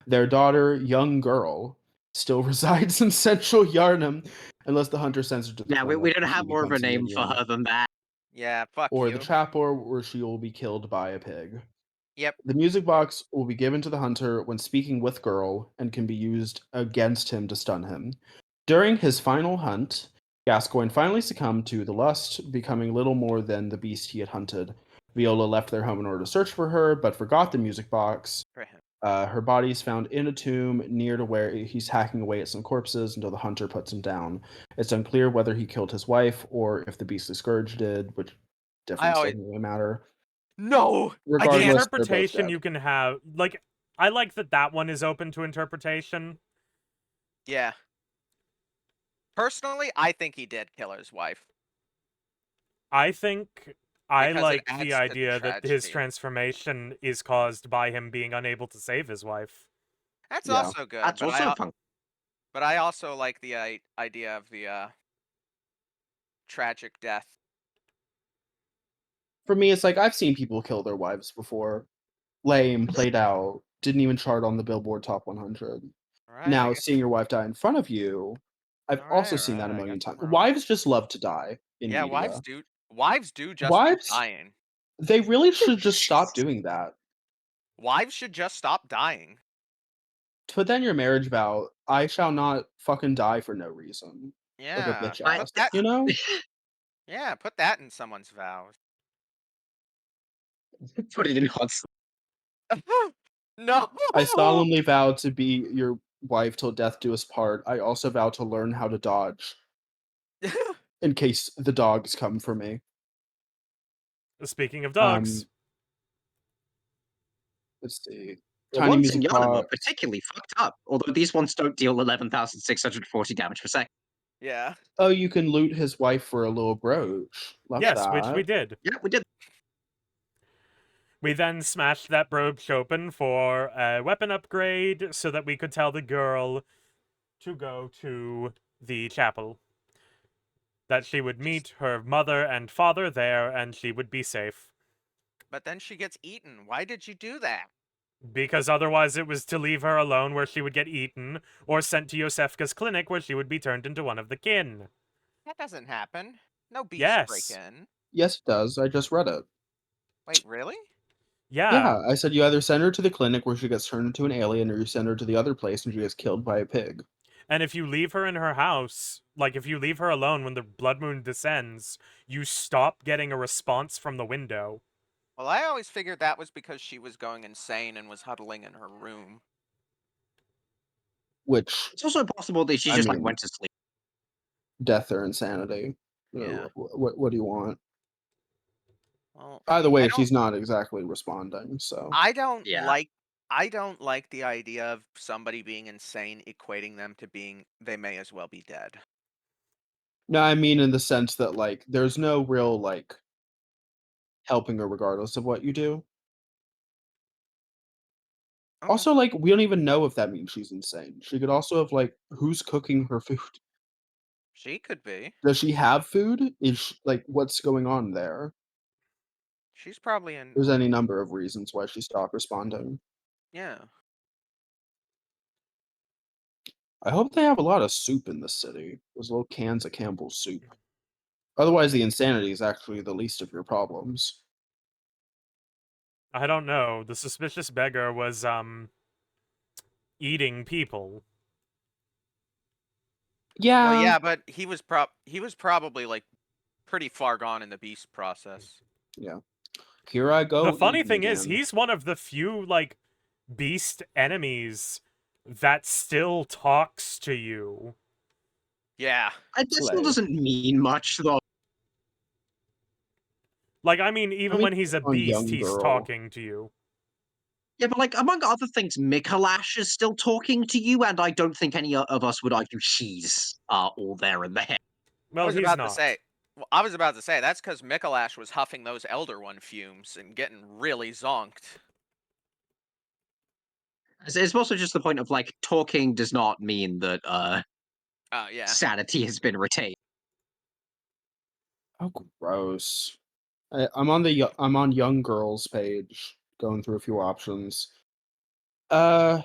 Speaker 2: Their daughter, young girl, still resides in central Yarnum, unless the hunter sends her to the
Speaker 6: Yeah, we
Speaker 2: clinic,
Speaker 6: don't
Speaker 2: where she
Speaker 6: have more of a
Speaker 2: becomes
Speaker 6: name for
Speaker 2: minion,
Speaker 6: her than that.
Speaker 3: Yeah, fuck
Speaker 2: or
Speaker 3: you.
Speaker 2: the chapel, where she will be killed by a pig.
Speaker 3: Yep.
Speaker 2: The music box will be given to the hunter when speaking with girl and can be used against him to stun him. During his final hunt, Gascoigne finally succumbed to the lust, becoming little more than the beast he had hunted. Viola left their home in order to search for her, but forgot the music box.
Speaker 3: For him.
Speaker 2: Her body is found in a tomb near to where he's hacking away at some corpses until the hunter puts him down. It's unclear whether he killed his wife or if the beastly scourge did, which difference
Speaker 3: always-
Speaker 2: doesn't really matter.
Speaker 3: No!
Speaker 1: The
Speaker 2: Regardless, they're both
Speaker 1: interpretation
Speaker 2: dead.
Speaker 1: you can have, like, I like that one is open to interpretation.
Speaker 3: Yeah. Personally, I think he did kill his wife.
Speaker 1: I
Speaker 3: Because it
Speaker 1: like
Speaker 3: adds
Speaker 1: the
Speaker 3: to the
Speaker 1: idea that his
Speaker 3: tragedy.
Speaker 1: transformation is caused by him being unable to save his wife.
Speaker 3: That's
Speaker 2: Yeah.
Speaker 3: also good.
Speaker 6: That's
Speaker 3: but
Speaker 6: also fun.
Speaker 3: But I also like the idea of the tragic death.
Speaker 2: For me, it's like I've seen people kill their wives before. Lame, played out, didn't even chart on the Billboard Top 100.
Speaker 3: Alright,
Speaker 2: Now, seeing your wife die in front of you, I've also seen that a
Speaker 3: I
Speaker 2: million
Speaker 3: guess I'm
Speaker 2: times.
Speaker 3: wrong.
Speaker 2: Wives just love to die in
Speaker 3: Yeah,
Speaker 2: media.
Speaker 3: wives do just
Speaker 2: Wives-
Speaker 3: keep dying.
Speaker 2: They really should just stop doing that.
Speaker 3: Wives should just stop dying.
Speaker 2: Put that in your marriage vow. I shall not fucking die for no reason. Like a
Speaker 3: Yeah.
Speaker 2: bitch
Speaker 6: I-
Speaker 2: ass. You know?
Speaker 3: Yeah, put that in someone's vows.
Speaker 6: Put it in constant.
Speaker 3: No.
Speaker 2: I solemnly vow to be your wife till death do us part. I also vow to learn how to dodge in case the dogs come for me.
Speaker 1: Speaking of dogs,
Speaker 2: Let's see.
Speaker 6: The
Speaker 2: Tiny
Speaker 6: ones in
Speaker 2: music
Speaker 6: Yarnum are
Speaker 2: box.
Speaker 6: particularly fucked up, although these ones don't deal 11,640 damage per second.
Speaker 3: Yeah.
Speaker 2: Oh, you can loot his wife for a little brooch. Love
Speaker 1: yes,
Speaker 2: that.
Speaker 1: which we did.
Speaker 6: Yeah, we did.
Speaker 1: We then smashed that brooch open for a weapon upgrade so that we could tell the girl to go to the chapel. That she would meet her mother and father there and she would be safe.
Speaker 3: But then she gets eaten. Why did you do that?
Speaker 1: Because otherwise it was to leave her alone where she would get eaten, or sent to Yosefka's clinic where she would be turned into one of the kin.
Speaker 3: That doesn't happen. No beast
Speaker 1: Yes.
Speaker 3: break in.
Speaker 2: Yes, it does. I just read it.
Speaker 3: Wait, really?
Speaker 2: Yeah, I said you either send her to the clinic where she gets turned into an alien, or you send her to the other place and she gets killed by a pig.
Speaker 1: And if you leave her in her house, like if you leave her alone when the blood moon descends, you stop getting a response from the window.
Speaker 3: Well, I always figured that was because she was going insane and was huddling in her room.
Speaker 2: Which,
Speaker 6: It's also possible that she
Speaker 2: I
Speaker 6: just like
Speaker 2: mean-
Speaker 6: went to sleep.
Speaker 2: death or insanity.
Speaker 3: Yeah.
Speaker 2: What do you want?
Speaker 3: Well,
Speaker 2: Either way,
Speaker 3: don't-
Speaker 2: she's not exactly responding, so.
Speaker 3: I don't
Speaker 6: Yeah.
Speaker 3: like the idea of somebody being insane equating them to being they may as well be dead.
Speaker 2: No, I mean in the sense that, like, there's no real, like, helping her regardless of what you do.
Speaker 3: Okay.
Speaker 2: Also, like, we don't even know if that means she's insane. She could also have, like, who's cooking her food?
Speaker 3: She could be.
Speaker 2: Does she have food? Like, what's going on there?
Speaker 3: She's probably in.
Speaker 2: There's any number of reasons why she stopped responding.
Speaker 3: Yeah.
Speaker 2: I hope they have a lot of soup in this city. Those little cans of Campbell's soup. Otherwise, the insanity is actually the least of your problems.
Speaker 1: I don't know. The suspicious beggar was, eating people.
Speaker 2: Yeah.
Speaker 3: Well, yeah, but he was probably like pretty far gone in the beast process.
Speaker 2: Here I go.
Speaker 1: The funny
Speaker 2: eating
Speaker 1: thing is,
Speaker 2: again.
Speaker 1: he's one of the few, like, beast enemies that still talks to you.
Speaker 3: Yeah.
Speaker 6: That still
Speaker 2: Slay.
Speaker 6: doesn't mean much, though.
Speaker 1: Like, I mean, even
Speaker 2: mean,
Speaker 1: when he's a
Speaker 2: on
Speaker 1: beast,
Speaker 2: young
Speaker 1: he's
Speaker 2: girl.
Speaker 1: talking to you.
Speaker 6: Yeah, but like among other things, Mikalash is still talking to you, and I don't think any of us would argue she's all there in there.
Speaker 3: I
Speaker 1: Well,
Speaker 3: was
Speaker 1: he's
Speaker 3: about
Speaker 1: not.
Speaker 3: to say Well, I was about to say, that's because Mikolash was huffing those Elder One fumes and getting really zonked.
Speaker 6: It's also just the point of, like, talking does not mean that
Speaker 3: Yeah.
Speaker 6: sanity has been retained.
Speaker 2: Oh, gross. I'm on Young Girls page, going through a few options. I'll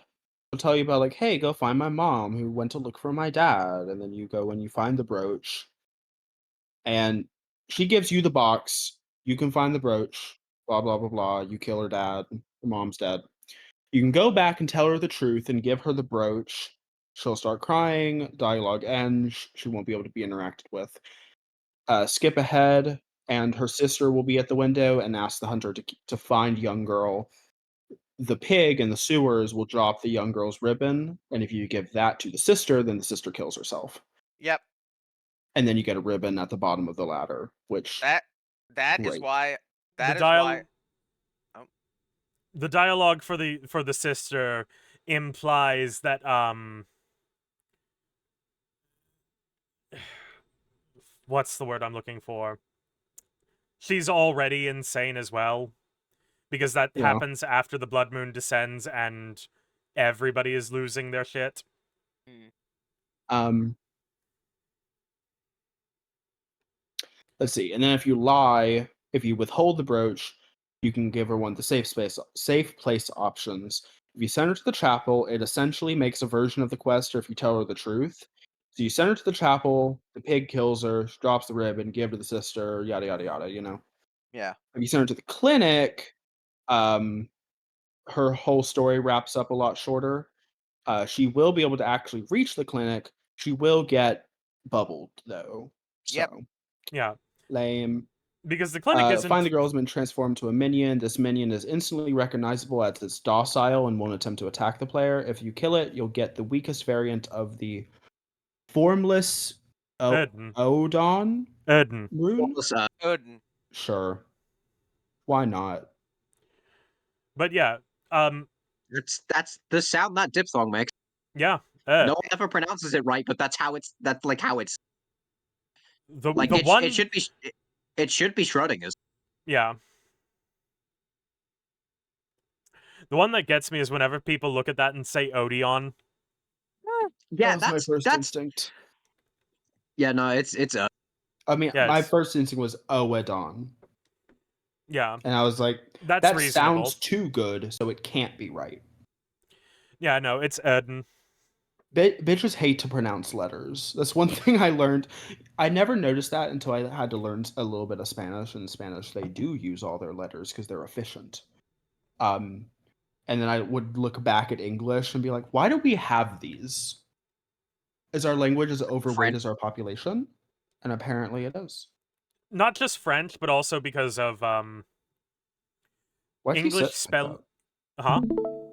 Speaker 2: tell you about, like, hey, go find my mom who went to look for my dad, and then you go and you find the brooch, and she gives you the box. You can find the brooch. Blah blah blah blah. You kill her dad. The mom's dead. You can go back and tell her the truth and give her the brooch. She'll start crying. Dialogue ends. She won't be able to be interacted with. Skip ahead, and her sister will be at the window and ask the hunter to find young girl. The pig in the sewers will drop the young girl's ribbon, and if you give that to the sister, then the sister kills herself.
Speaker 3: Yep.
Speaker 2: And then you get a ribbon at the bottom of the ladder, which
Speaker 3: That is
Speaker 2: Great.
Speaker 3: why
Speaker 1: The
Speaker 3: that is why
Speaker 1: The dialogue for the sister implies that what's the word I'm looking for? She's already insane as well, because that
Speaker 2: Yeah.
Speaker 1: happens after the blood moon descends and everybody is losing their shit.
Speaker 2: Let's see. And then if you lie, if you withhold the brooch, you can give her one of the safe place options. If you send her to the chapel, it essentially makes a version of the quest, or if you tell her the truth. So you send her to the chapel, the pig kills her, she drops the ribbon, give her to the sister, yada yada yada, you know.
Speaker 3: Yeah.
Speaker 2: If you send her to the clinic, her whole story wraps up a lot shorter. She will be able to actually reach the clinic. She will get bubbled though. So
Speaker 3: Yep.
Speaker 1: Yeah,
Speaker 2: lame.
Speaker 1: because the clinic isn't.
Speaker 2: Find the girl has been transformed to a minion. This minion is instantly recognizable as it's docile and won't attempt to attack the player. If you kill it, you'll get the weakest variant of the formless
Speaker 1: Eden.
Speaker 2: Odon
Speaker 1: Eden.
Speaker 2: rune.
Speaker 3: Odin.
Speaker 2: Sure, why not?
Speaker 1: But yeah,
Speaker 6: That's the sound that diphthong makes.
Speaker 1: yeah.
Speaker 6: No one ever pronounces it right, but that's how it's
Speaker 1: The
Speaker 6: like
Speaker 1: the one
Speaker 6: it should be Schrodinger's.
Speaker 1: Yeah. The one that gets me is whenever people look at that and say Odeon.
Speaker 6: Yeah,
Speaker 2: that was my first instinct.
Speaker 6: Yeah, no, it's
Speaker 2: I mean,
Speaker 1: Yeah,
Speaker 2: my
Speaker 1: it's-
Speaker 2: first instinct was Oedon,
Speaker 1: Yeah.
Speaker 2: and I was like,
Speaker 1: That's
Speaker 2: that
Speaker 1: reasonable.
Speaker 2: sounds too good, so it can't be right.
Speaker 1: Yeah, no, it's Eden.
Speaker 2: Bitches hate to pronounce letters. That's one thing I learned. I never noticed that until I had to learn a little bit of Spanish. In Spanish, they do use all their letters because they're efficient. And then I would look back at English and be like, why do we have these? Is our language as overweight
Speaker 6: French.
Speaker 2: as our population? And apparently it is.
Speaker 1: Not just French, but also because of
Speaker 2: Why is he
Speaker 1: English
Speaker 2: sitting like
Speaker 1: spell. Huh?
Speaker 2: that?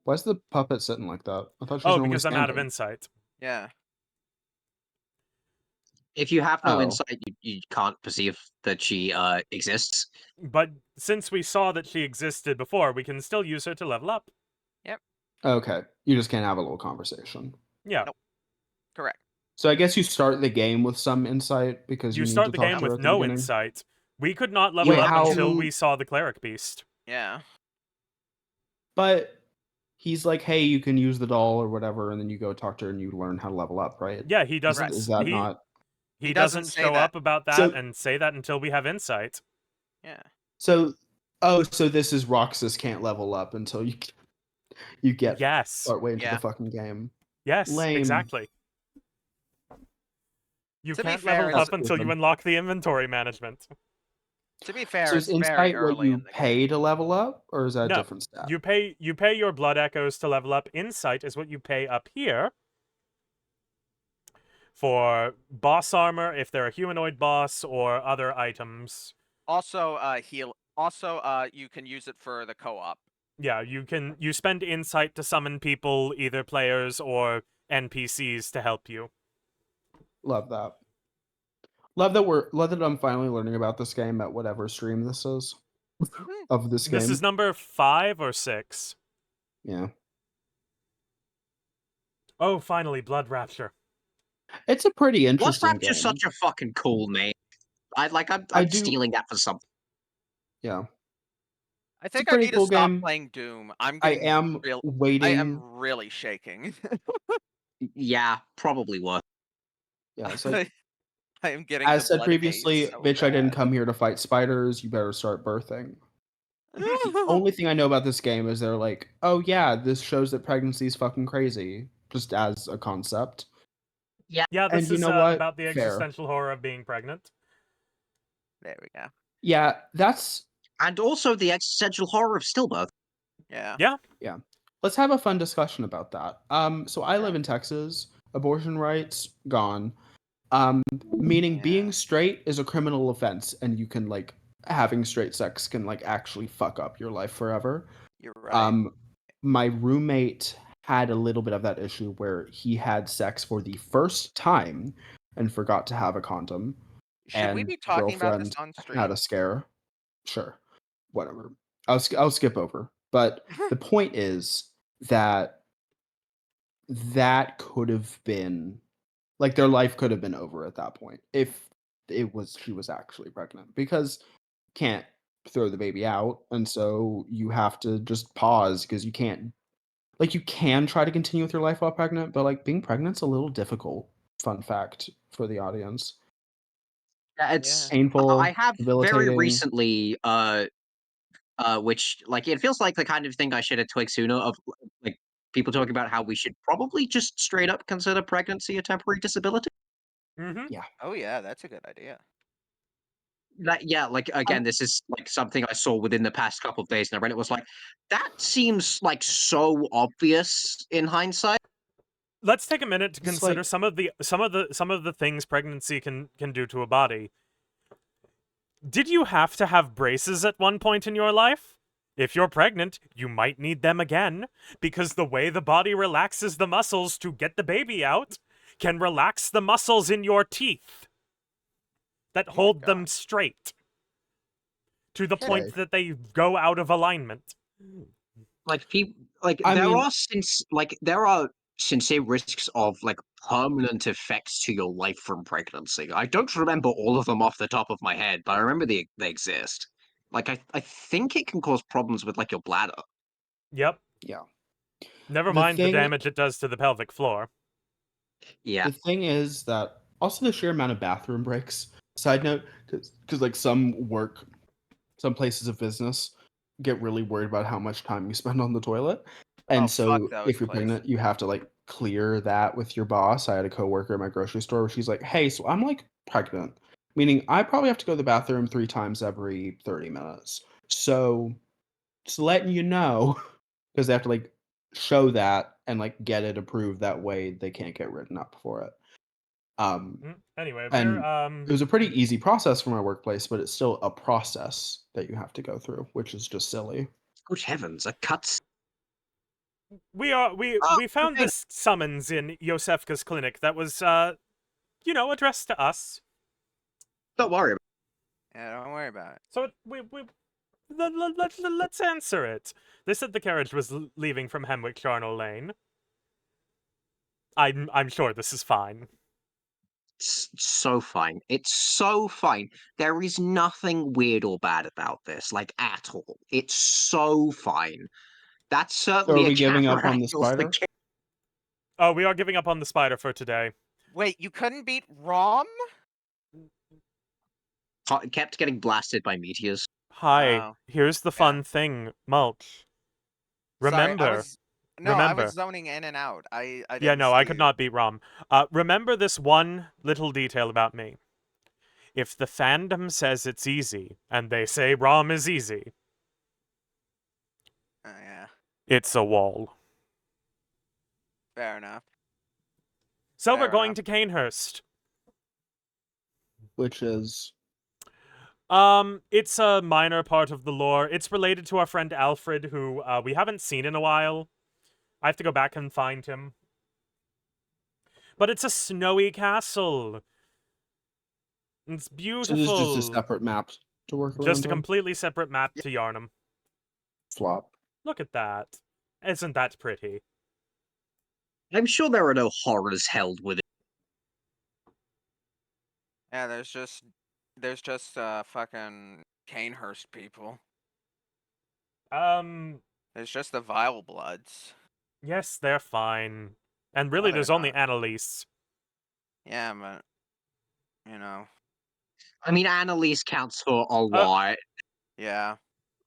Speaker 2: Why is the puppet sitting like that? I thought she was
Speaker 1: Oh,
Speaker 2: normally
Speaker 1: because I'm out of
Speaker 2: standing.
Speaker 1: insight.
Speaker 3: Yeah.
Speaker 6: if you have no
Speaker 2: Oh.
Speaker 6: insight, you can't perceive that she exists.
Speaker 1: But since we saw that she existed before, we can still use her to level up.
Speaker 2: Okay, you just can't have a little conversation.
Speaker 1: Yeah.
Speaker 3: Nope. Correct.
Speaker 2: So I guess you start the game with some insight because you
Speaker 1: You
Speaker 2: need
Speaker 1: start
Speaker 2: to
Speaker 1: the
Speaker 2: talk
Speaker 1: game
Speaker 2: to her
Speaker 1: with
Speaker 2: at the
Speaker 1: no
Speaker 2: beginning.
Speaker 1: insight. We could not level
Speaker 2: Wait,
Speaker 1: up
Speaker 2: how-
Speaker 1: until we saw the cleric beast.
Speaker 3: Yeah.
Speaker 2: But he's like, hey, you can use the doll or whatever, and then you go talk to her and you learn how to level up, right?
Speaker 1: Yeah, he doesn't.
Speaker 2: Is that
Speaker 1: he,
Speaker 2: not?
Speaker 1: He
Speaker 3: He doesn't
Speaker 1: doesn't
Speaker 3: say
Speaker 1: show
Speaker 3: that.
Speaker 1: up about that
Speaker 2: So-
Speaker 1: and say that until we have insight.
Speaker 3: Yeah.
Speaker 2: So this is Roxas can't level up until you get
Speaker 1: Yes.
Speaker 2: partway into
Speaker 3: Yeah.
Speaker 2: the fucking game.
Speaker 1: Yes,
Speaker 2: Lame.
Speaker 1: exactly. You
Speaker 3: To be
Speaker 1: can't
Speaker 3: fair,
Speaker 1: level
Speaker 3: it's-
Speaker 1: up until you unlock the inventory management.
Speaker 3: To be fair,
Speaker 2: So
Speaker 3: it's
Speaker 2: is
Speaker 3: very
Speaker 2: insight what
Speaker 3: early
Speaker 2: you
Speaker 3: in the
Speaker 2: pay
Speaker 3: game.
Speaker 2: to level up, or is that
Speaker 1: No,
Speaker 2: a different stat?
Speaker 1: You pay your blood echoes to level up. Insight is what you pay up here for boss armor if they're a humanoid boss or other items.
Speaker 3: Also, heal. Also, you can use it for the co-op.
Speaker 1: Yeah, you spend insight to summon people, either players or NPCs, to help you.
Speaker 2: Love that. Love that I'm finally learning about this game at whatever stream this is of this game.
Speaker 1: This is number 5 or 6.
Speaker 2: Yeah.
Speaker 1: Oh, finally, Blood Rapture.
Speaker 2: It's a pretty
Speaker 6: Blood
Speaker 2: interesting
Speaker 6: Rapture's
Speaker 2: game.
Speaker 6: such a fucking cool name. I'm
Speaker 2: I do.
Speaker 6: stealing that for something.
Speaker 2: Yeah,
Speaker 3: I
Speaker 2: it's a
Speaker 3: think I
Speaker 2: pretty
Speaker 3: need to
Speaker 2: cool
Speaker 3: stop
Speaker 2: game.
Speaker 3: playing Doom.
Speaker 2: I am
Speaker 3: I am
Speaker 2: waiting.
Speaker 3: really shaking.
Speaker 6: Yeah, probably worth.
Speaker 2: Yeah, it's like
Speaker 3: I am getting the
Speaker 2: as said
Speaker 3: blood haze
Speaker 2: previously,
Speaker 3: so
Speaker 2: bitch. I didn't
Speaker 3: bad.
Speaker 2: come here to fight spiders. You better start birthing. The only thing I know about this game is they're like, oh yeah, this shows that pregnancy is fucking crazy, just as a concept.
Speaker 1: Yeah,
Speaker 2: And
Speaker 1: this
Speaker 2: you
Speaker 1: is
Speaker 2: know what?
Speaker 1: about the
Speaker 2: Fair.
Speaker 1: existential horror of being pregnant.
Speaker 3: There we go.
Speaker 2: Yeah, that's
Speaker 6: And also the existential horror of stillbirth.
Speaker 3: Yeah.
Speaker 2: yeah. Let's have a fun discussion about that. So I live
Speaker 3: Yeah.
Speaker 2: in Texas. Abortion rights gone. Meaning
Speaker 3: Yeah.
Speaker 2: being straight is a criminal offense, and you can like having straight sex can like actually fuck up your life forever.
Speaker 3: You're right.
Speaker 2: My roommate had a little bit of that issue where he had sex for the first time and forgot to have a condom,
Speaker 3: Should we
Speaker 2: and
Speaker 3: be talking about this
Speaker 2: girlfriend
Speaker 3: on
Speaker 2: had
Speaker 3: stream?
Speaker 2: a scare. Sure, whatever. I'll skip over. But the point is that that could have been like their life could have been over at that point if she was actually pregnant, because can't throw the baby out, and so you have to just pause because you can't like you can try to continue with your life while pregnant, but like being pregnant's a little difficult. Fun fact for the audience.
Speaker 6: Yeah,
Speaker 2: It's
Speaker 6: it's.
Speaker 3: Yeah.
Speaker 2: painful,
Speaker 6: I have very
Speaker 2: debilitating.
Speaker 6: recently, which like it feels like the kind of thing I should have twigged sooner of like people talking about how we should probably just straight up consider pregnancy a temporary disability.
Speaker 1: Mm-hmm.
Speaker 2: Yeah.
Speaker 3: Oh yeah, that's a good idea.
Speaker 6: Yeah, like again, this is like something I saw within the past couple of days, and I read it was like that seems like so obvious in hindsight.
Speaker 1: Let's take a minute to
Speaker 2: It's
Speaker 1: consider
Speaker 2: like
Speaker 1: some of the things pregnancy can do to a body. Did you have to have braces at one point in your life? If you're pregnant, you might need them again, because the way the body relaxes the muscles to get the baby out can relax the muscles in your teeth that
Speaker 3: Oh my
Speaker 1: hold them
Speaker 3: God.
Speaker 1: straight to the
Speaker 3: Okay.
Speaker 1: point that they go out of alignment.
Speaker 6: Like people, like
Speaker 2: I
Speaker 6: there
Speaker 2: mean,
Speaker 6: are sincere risks of like permanent effects to your life from pregnancy. I don't remember all of them off the top of my head, but I remember they exist. Like I think it can cause problems with like your bladder.
Speaker 1: Yep.
Speaker 2: yeah.
Speaker 1: Never
Speaker 2: The
Speaker 1: mind the
Speaker 2: thing
Speaker 1: damage it does to the pelvic floor.
Speaker 6: Yeah.
Speaker 2: the thing is that also the sheer amount of bathroom breaks. Side note, because like some places of business get really worried about how much time you spend on the toilet. And
Speaker 3: Oh, fuck
Speaker 2: so
Speaker 3: those
Speaker 2: if you're
Speaker 3: places.
Speaker 2: pregnant, you have to like clear that with your boss. I had a coworker at my grocery store where she's like, "Hey, so I'm like pregnant, meaning I probably have to go to the bathroom 3 times every 30 minutes. So just letting you know because they have to like show that and like get it approved that way they can't get written up for it."
Speaker 1: Anyway,
Speaker 2: And it was a pretty easy process for my workplace, but it's still a process that you have to go through, which is just silly.
Speaker 6: Good heavens, a cuts.
Speaker 1: we found
Speaker 6: Okay.
Speaker 1: this summons in Yosefka's clinic that was addressed to us.
Speaker 6: Don't worry about
Speaker 3: Yeah, don't worry about it.
Speaker 1: So let's answer it. They said the carriage was leaving from Hemwick Charnel Lane. I'm sure this is fine.
Speaker 6: It's so fine. It's so fine. There is nothing weird or bad about this, like at all. It's so fine. That's
Speaker 2: So
Speaker 6: certainly
Speaker 2: are
Speaker 6: a
Speaker 2: we giving up
Speaker 6: camera
Speaker 2: on the
Speaker 6: angle for
Speaker 2: spider?
Speaker 1: Oh, we are giving up on the spider for today.
Speaker 3: Wait, you couldn't beat Rom?
Speaker 6: kept getting blasted by meteors.
Speaker 1: Hi,
Speaker 3: Oh,
Speaker 1: here's the
Speaker 3: yeah.
Speaker 1: fun thing, Mulch.
Speaker 3: Sorry, I was
Speaker 1: Remember.
Speaker 3: zoning in and out. I
Speaker 1: Yeah,
Speaker 3: didn't
Speaker 1: no,
Speaker 3: see
Speaker 1: I could
Speaker 3: you.
Speaker 1: not beat Rom. Remember this one little detail about me. If the fandom says it's easy, and they say Rom is easy,
Speaker 3: Oh, yeah,
Speaker 1: it's a wall.
Speaker 3: fair enough.
Speaker 1: So we're
Speaker 3: Fair
Speaker 1: going
Speaker 3: enough.
Speaker 1: to Canehurst.
Speaker 2: Which is
Speaker 1: It's a minor part of the lore. It's related to our friend Alfred, who we haven't seen in a while. I have to go back and find him. But it's a snowy castle. It's
Speaker 2: so
Speaker 1: beautiful.
Speaker 2: this is just a separate map to work around.
Speaker 1: Just a
Speaker 2: on?
Speaker 1: completely separate map to Yarnum.
Speaker 2: Flop.
Speaker 1: Look at that. Isn't that pretty?
Speaker 6: I'm sure there are no horrors held within.
Speaker 3: Yeah, there's just There's just fucking Canehurst people. There's just the Vile Bloods.
Speaker 1: Yes, they're fine. And
Speaker 3: No,
Speaker 1: really,
Speaker 3: they're
Speaker 1: there's only
Speaker 3: not.
Speaker 1: Annalise.
Speaker 3: Yeah, but you know,
Speaker 6: I mean, Annalise counts for a lot.
Speaker 3: yeah.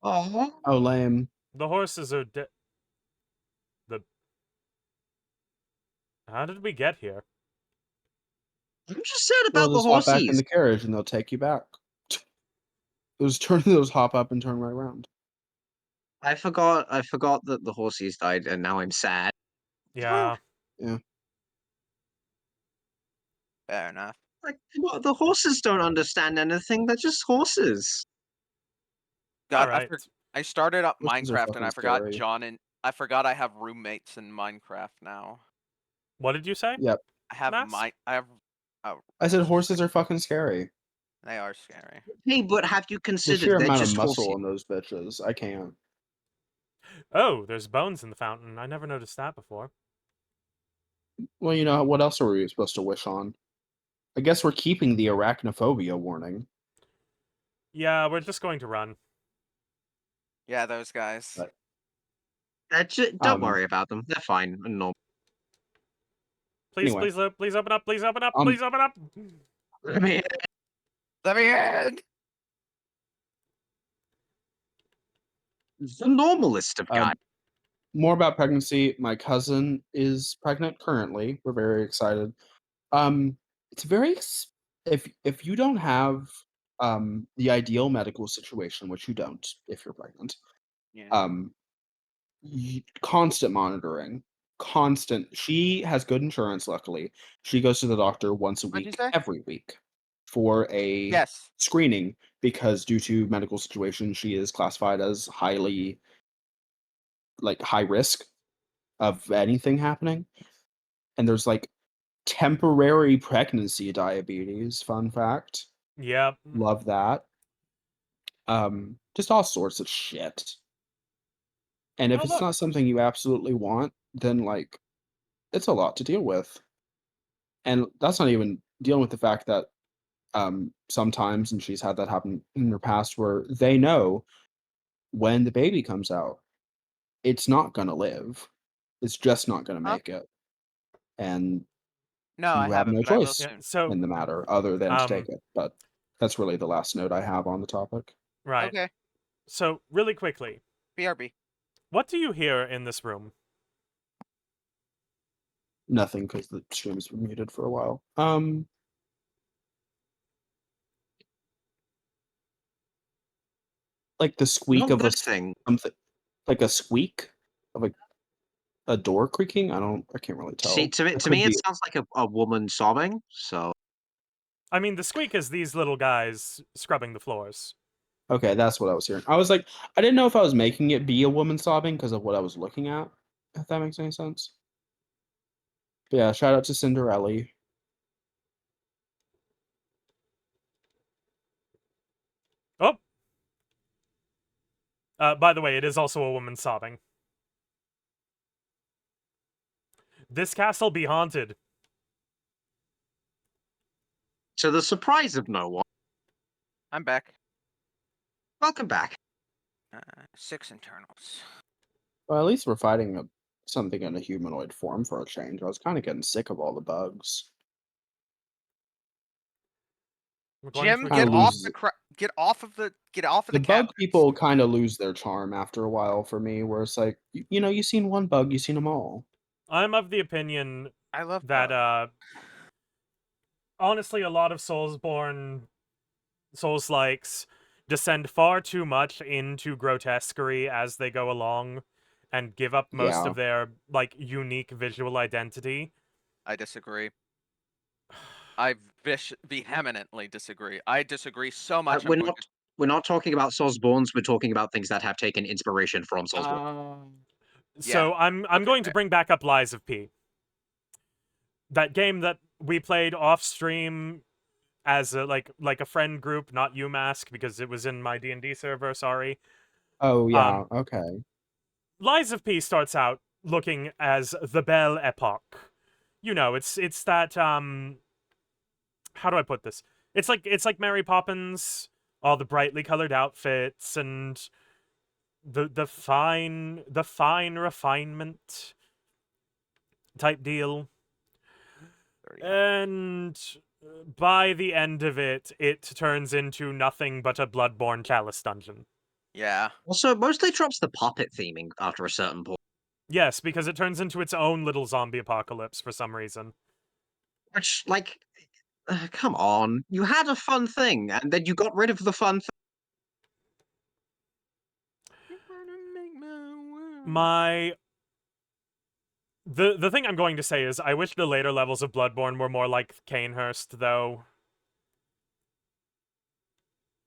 Speaker 6: Oh,
Speaker 2: Oh, lame.
Speaker 1: The horses are dead. How did we get here?
Speaker 6: I'm just sad
Speaker 2: Well,
Speaker 6: about the
Speaker 2: just hop back in
Speaker 6: horses.
Speaker 2: the carriage and they'll take you back. Those hop up and turn right around.
Speaker 6: I forgot that the horses died, and now I'm sad.
Speaker 1: Yeah.
Speaker 3: Fair enough.
Speaker 6: Like, what? The horses don't understand anything. They're just horses.
Speaker 3: God,
Speaker 1: Alright.
Speaker 3: I started up
Speaker 2: Horses are
Speaker 3: Minecraft and I
Speaker 2: fucking
Speaker 3: forgot
Speaker 2: scary.
Speaker 3: I forgot I have roommates in Minecraft now.
Speaker 1: What did you say?
Speaker 2: Yep.
Speaker 3: I have
Speaker 1: Mask?
Speaker 3: I have
Speaker 2: I said horses are fucking scary.
Speaker 3: They are scary.
Speaker 6: Hey, but have you
Speaker 2: The
Speaker 6: considered
Speaker 2: sheer
Speaker 6: they're
Speaker 2: amount of
Speaker 6: just
Speaker 2: muscle
Speaker 6: horses?
Speaker 2: on those bitches. I can't.
Speaker 1: Oh, there's bones in the fountain. I never noticed that before.
Speaker 2: Well, you know, what else are we supposed to wish on? I guess we're keeping the arachnophobia warning.
Speaker 1: Yeah, we're just going to run.
Speaker 3: Yeah, those guys.
Speaker 2: But-
Speaker 6: Don't worry about them. They're fine. No.
Speaker 1: Please,
Speaker 2: Anyway.
Speaker 1: please open up, please open up,
Speaker 2: Um,
Speaker 1: please open up!
Speaker 6: I mean,
Speaker 3: Let me in.
Speaker 6: the normalist of guys.
Speaker 2: More about pregnancy. My cousin is pregnant currently. We're very excited. It's very if you don't have the ideal medical situation, which you don't if you're pregnant.
Speaker 3: Yeah.
Speaker 2: Constant monitoring, constant. She has good insurance, luckily. She goes to the doctor once a
Speaker 3: What'd you
Speaker 2: week,
Speaker 3: say?
Speaker 2: every week, for a
Speaker 3: Yes.
Speaker 2: screening because due to medical situation, she is classified as highly high risk of anything happening. And there's temporary pregnancy diabetes, fun fact.
Speaker 1: Yep.
Speaker 2: Love that. Just all sorts of shit. And if
Speaker 1: Oh,
Speaker 2: it's
Speaker 1: look.
Speaker 2: not something you absolutely want, then it's a lot to deal with. And that's not even dealing with the fact that sometimes, and she's had that happen in her past, where they know when the baby comes out, it's not gonna live. It's just not gonna
Speaker 3: Huh?
Speaker 2: make it. And
Speaker 3: No, I
Speaker 2: you have
Speaker 3: haven't,
Speaker 2: no
Speaker 3: but I will
Speaker 2: choice
Speaker 1: Yeah,
Speaker 3: soon.
Speaker 1: so,
Speaker 2: in the matter other than to
Speaker 1: um,
Speaker 2: take it. But that's really the last note I have on the topic.
Speaker 1: right.
Speaker 3: Okay.
Speaker 1: So, really quickly,
Speaker 3: BRB.
Speaker 1: what do you hear in this room?
Speaker 2: Nothing, because the stream's been muted for a while. Like the squeak
Speaker 6: No
Speaker 2: of
Speaker 6: good thing.
Speaker 2: something, like a squeak of a door creaking. I can't really tell.
Speaker 6: See, to me,
Speaker 2: It
Speaker 6: to
Speaker 2: could
Speaker 6: me, it
Speaker 2: be
Speaker 6: sounds like a woman sobbing. So
Speaker 1: I mean, the squeak is these little guys scrubbing the floors.
Speaker 2: okay. That's what I was hearing. I was like, I didn't know if I was making it be a woman sobbing because of what I was looking at. If that makes any sense. But yeah, shout out to Cinderella.
Speaker 1: Oh! By the way, it is also a woman sobbing. This castle be haunted.
Speaker 6: to the surprise of no one,
Speaker 3: I'm back.
Speaker 6: welcome back.
Speaker 3: 6 internals.
Speaker 2: Well, at least we're fighting something in a humanoid form for a change. I was kind of getting sick of all the bugs.
Speaker 1: We're going
Speaker 3: Jim,
Speaker 1: for
Speaker 2: Kinda
Speaker 3: get off
Speaker 2: loses
Speaker 3: the
Speaker 2: it.
Speaker 3: get off of the
Speaker 2: The bug
Speaker 3: cabinets.
Speaker 2: people kind of lose their charm after a while for me, where it's like, you know, you've seen one bug, you've seen them all.
Speaker 1: I'm of the opinion
Speaker 3: I love
Speaker 1: that,
Speaker 3: bugs.
Speaker 1: honestly, a lot of Souls-likes descend far too much into grotesquerie as they go along and give up most
Speaker 2: Yeah.
Speaker 1: of their, unique visual identity.
Speaker 3: I disagree. I vehemently disagree. I disagree so much. I'm going
Speaker 6: We're not talking about Soulsborns. We're talking about things that have taken inspiration from Soulsborne.
Speaker 1: So I'm going to
Speaker 3: fair.
Speaker 1: bring back up Lies of P. That game that we played off stream as a a friend group, not UMask, because it was in my D&D server, sorry.
Speaker 2: Oh yeah, okay.
Speaker 1: Lies of P starts out looking as the Belle Epoque. You know, it's that how do I put this? It's like Mary Poppins, all the brightly colored outfits and the fine refinement type deal.
Speaker 3: There you go.
Speaker 1: And by the end of it, it turns into nothing but a Bloodborne chalice dungeon.
Speaker 3: Yeah.
Speaker 6: Also, it mostly drops the puppet theming after a certain point.
Speaker 1: Yes, because it turns into its own little zombie apocalypse for some reason.
Speaker 6: Which, like, come on. You had a fun thing, and then you got rid of the fun thing.
Speaker 1: The thing I'm going to say is I wish the later levels of Bloodborne were more like Canehurst, though.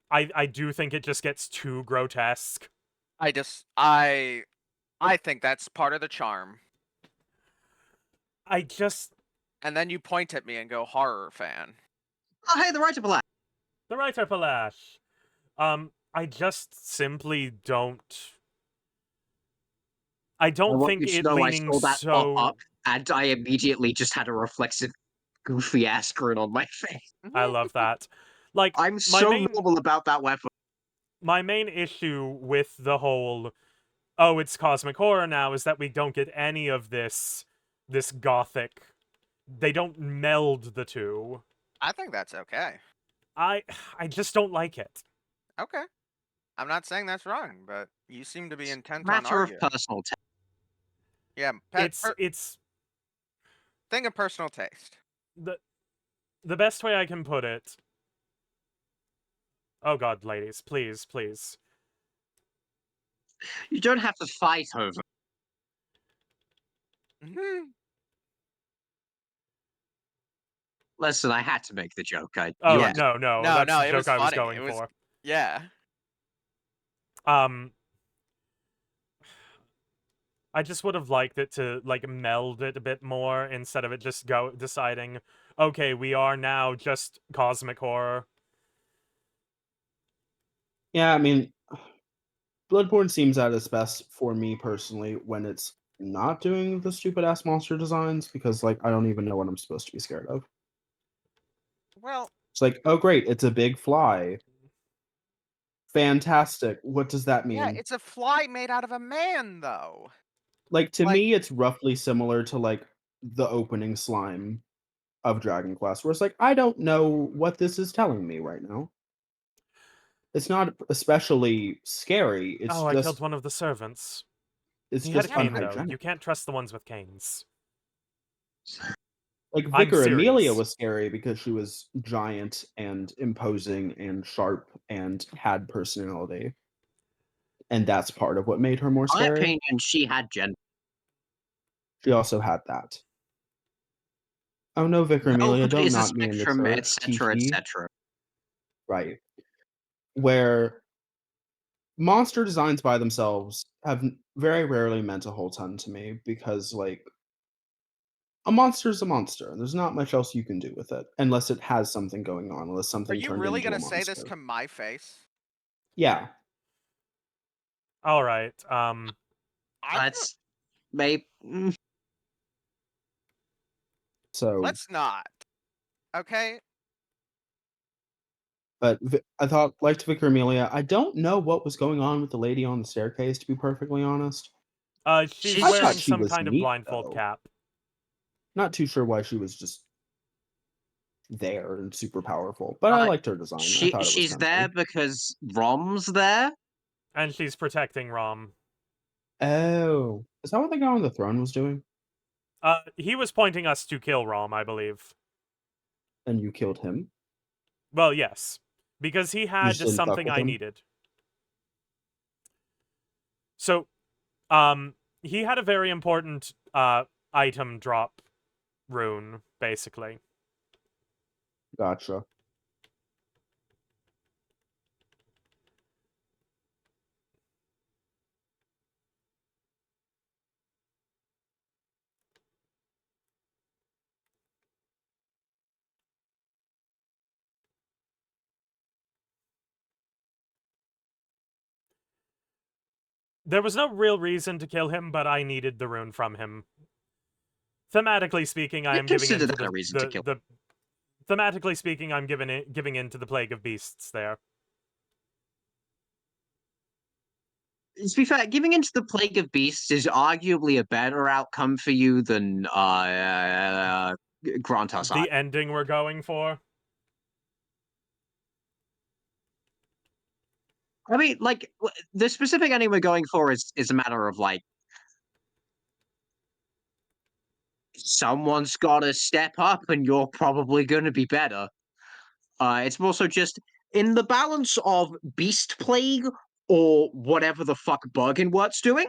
Speaker 1: I do think it just gets too grotesque.
Speaker 3: I think that's part of the charm. And then you point at me and go, horror fan.
Speaker 6: Oh, hey, the writer black.
Speaker 1: The writer Palash. I just simply don't. I don't
Speaker 6: want
Speaker 1: think
Speaker 6: you to
Speaker 1: it
Speaker 6: know
Speaker 1: leaning
Speaker 6: I saw that
Speaker 1: so.
Speaker 6: pop up, and I immediately just had a reflexive, goofy ass grin on my face.
Speaker 1: I love that. Like,
Speaker 6: I'm so normal about that weapon.
Speaker 1: My main issue with the whole, oh, it's cosmic horror now, is that we don't get any of this gothic. They don't meld the two.
Speaker 3: I think that's okay.
Speaker 1: I just don't like it.
Speaker 3: Okay. I'm not saying that's wrong, but you seem to be intent on
Speaker 6: Matter of
Speaker 3: arguing.
Speaker 6: personal taste.
Speaker 3: Yeah,
Speaker 1: it's
Speaker 3: thing of personal taste.
Speaker 1: The best way I can put it. Oh god, ladies, please, please.
Speaker 6: You don't have to fight over. Listen, I had to make the joke.
Speaker 1: No, that's
Speaker 3: no,
Speaker 1: the
Speaker 3: it
Speaker 1: joke
Speaker 3: was
Speaker 1: I was
Speaker 3: funny.
Speaker 1: going for.
Speaker 3: Yeah.
Speaker 1: I just would have liked it to, like, meld it a bit more instead of it just deciding, okay, we are now just cosmic horror.
Speaker 2: Yeah, I mean, Bloodborne seems at its best for me personally when it's not doing the stupid ass monster designs because, like, I don't even know what I'm supposed to be scared of.
Speaker 3: Well,
Speaker 2: it's like, oh great, it's a big fly. Fantastic. What does that mean?
Speaker 3: Yeah, it's a fly made out of a man, though.
Speaker 2: Like, to me, it's roughly similar to, like, the opening slime of Dragon Quest, where it's like, I don't know what this is telling me right now. It's not especially scary. It's
Speaker 1: I
Speaker 2: just
Speaker 1: killed one of the servants.
Speaker 2: it's
Speaker 1: He
Speaker 2: just
Speaker 1: had a cane, though.
Speaker 2: unhygienic.
Speaker 1: You can't trust the ones with canes.
Speaker 2: Like,
Speaker 1: I'm
Speaker 2: Vicar Amelia
Speaker 1: serious.
Speaker 2: was scary because she was giant and imposing and sharp and had personality. And that's part of what made her more
Speaker 6: In my
Speaker 2: scary.
Speaker 6: opinion, she had gender.
Speaker 2: She also had that. Oh no, Vicar Amelia,
Speaker 6: Velvet
Speaker 2: don't
Speaker 6: is a
Speaker 2: knock me in the
Speaker 6: spectrum,
Speaker 2: church.
Speaker 6: etc.,
Speaker 2: Tee-hee.
Speaker 6: etc.
Speaker 2: Right. Where monster designs by themselves have very rarely meant a whole ton to me because, like, a monster is a monster. There's not much else you can do with it unless it has something going on, unless
Speaker 3: Are
Speaker 2: something
Speaker 3: you
Speaker 2: turned
Speaker 3: really
Speaker 2: into a
Speaker 3: gonna
Speaker 2: monster.
Speaker 3: say this to my face?
Speaker 2: Yeah.
Speaker 1: All right.
Speaker 6: That's maybe.
Speaker 2: So
Speaker 3: Let's not. Okay.
Speaker 2: But I liked Vicar Amelia. I don't know what was going on with the lady on the staircase, to be perfectly honest.
Speaker 1: She's
Speaker 2: I thought
Speaker 1: wearing
Speaker 2: she
Speaker 1: some
Speaker 2: was
Speaker 1: kind of
Speaker 2: neat,
Speaker 1: blindfold
Speaker 2: though.
Speaker 1: cap.
Speaker 2: Not too sure why she was just there and super powerful, but I liked her design. I thought it was
Speaker 6: She's
Speaker 2: kinda
Speaker 6: there
Speaker 2: cool.
Speaker 6: because Rom's there.
Speaker 1: And she's protecting Rom.
Speaker 2: Oh, is that what the guy on the throne was doing?
Speaker 1: He was pointing us to kill Rom, I believe.
Speaker 2: And you killed him?
Speaker 1: Well, yes. Because he had
Speaker 2: just didn't fuck
Speaker 1: something
Speaker 2: with
Speaker 1: I
Speaker 2: him?
Speaker 1: needed. So, he had a very important, item drop rune, basically.
Speaker 2: Gotcha.
Speaker 1: There was no real reason to kill him, but I needed the rune from him. Thematically speaking, I am giving in to
Speaker 6: a reason to kill.
Speaker 1: thematically speaking, I'm giving in to the Plague of Beasts there.
Speaker 6: To be fair, giving into the Plague of Beasts is arguably a better outcome for you than Grant Us.
Speaker 1: The ending we're going for.
Speaker 6: I mean, like, the specific ending we're going for is a matter of, like, someone's got to step up and you're probably going to be better. It's also just, in the balance of Beast Plague or whatever the fuck Bergenwyrth's doing,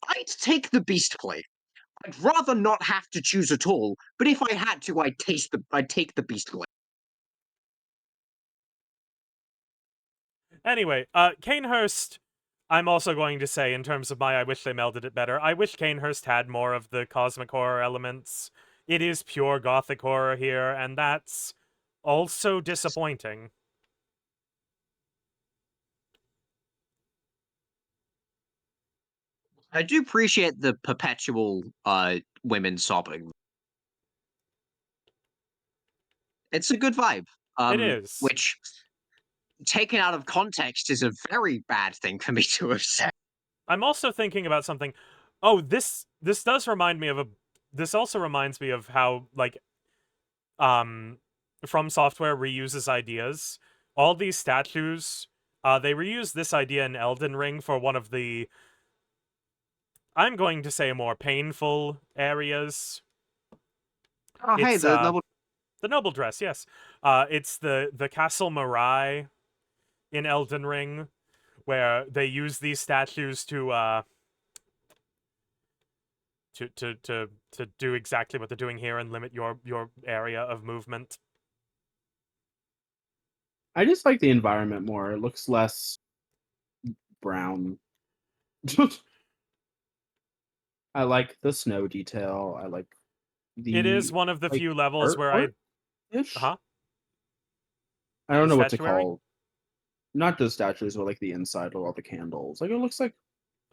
Speaker 6: I'd take the Beast Plague. I'd rather not have to choose at all, but if I had to, I'd take the Beast Plague.
Speaker 1: Anyway, Canehurst, I'm also going to say, in terms of my I wish they melded it better, I wish Canehurst had more of the cosmic horror elements. It is pure gothic horror here, and that's also disappointing.
Speaker 6: I do appreciate the perpetual women sobbing. It's a good vibe.
Speaker 1: It is.
Speaker 6: Which, taken out of context, is a very bad thing for me to have said.
Speaker 1: I'm also thinking about something. Oh, this does remind me of a. This also reminds me of how, like, From Software reuses ideas. All these statues, they reuse this idea in Elden Ring for one of the, I'm going to say, more painful areas.
Speaker 6: Oh, hey,
Speaker 1: It's,
Speaker 6: the noble.
Speaker 1: the noble dress, yes. It's the Castle Morai in Elden Ring, where they use these statues to do exactly what they're doing here and limit your area of movement.
Speaker 7: I just like the environment more. It looks less brown. I like the snow detail. I like the.
Speaker 1: It is one of the
Speaker 7: like,
Speaker 1: few levels where I.
Speaker 7: ish.
Speaker 1: Huh?
Speaker 7: I don't
Speaker 1: The
Speaker 7: know what to
Speaker 1: statuary?
Speaker 7: call. Not the statues, but like the inside of all the candles. Like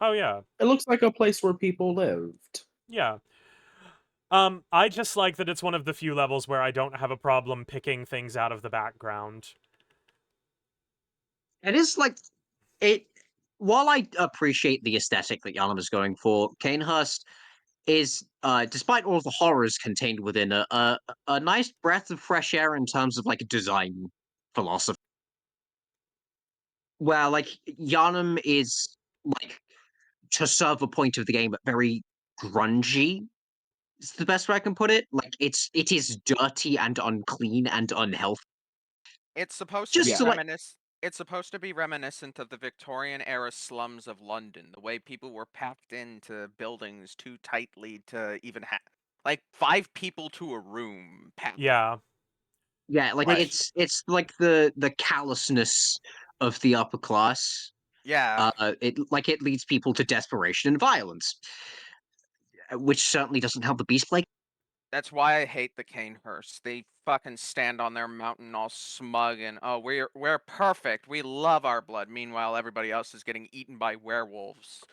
Speaker 1: Oh yeah,
Speaker 7: it looks like a place where people lived.
Speaker 1: yeah. I just like that it's one of the few levels where I don't have a problem picking things out of the background.
Speaker 6: It is like it. While I appreciate the aesthetic that Yalom is going for, Canehurst is, despite all of the horrors contained within a nice breath of fresh air in terms of like design philosophy. Where like Yharnam is like, to serve a point of the game, but very grungy. Is the best way I can put it. Like it is dirty and unclean and unhealthy.
Speaker 3: It's supposed
Speaker 6: Just
Speaker 3: to be
Speaker 6: to, like-
Speaker 3: It's supposed to be reminiscent of the Victorian era slums of London, the way people were packed into buildings too tightly to even have, like, 5 people to a room.
Speaker 1: Yeah.
Speaker 6: Yeah, like
Speaker 3: Right.
Speaker 6: it's like the callousness of the upper class.
Speaker 3: Yeah,
Speaker 6: It leads people to desperation and violence, which certainly doesn't help the Beast Plague.
Speaker 3: that's why I hate the Canehurst. They fucking stand on their mountain all smug and, oh, we're perfect. We love our blood. Meanwhile, everybody else is getting eaten by werewolves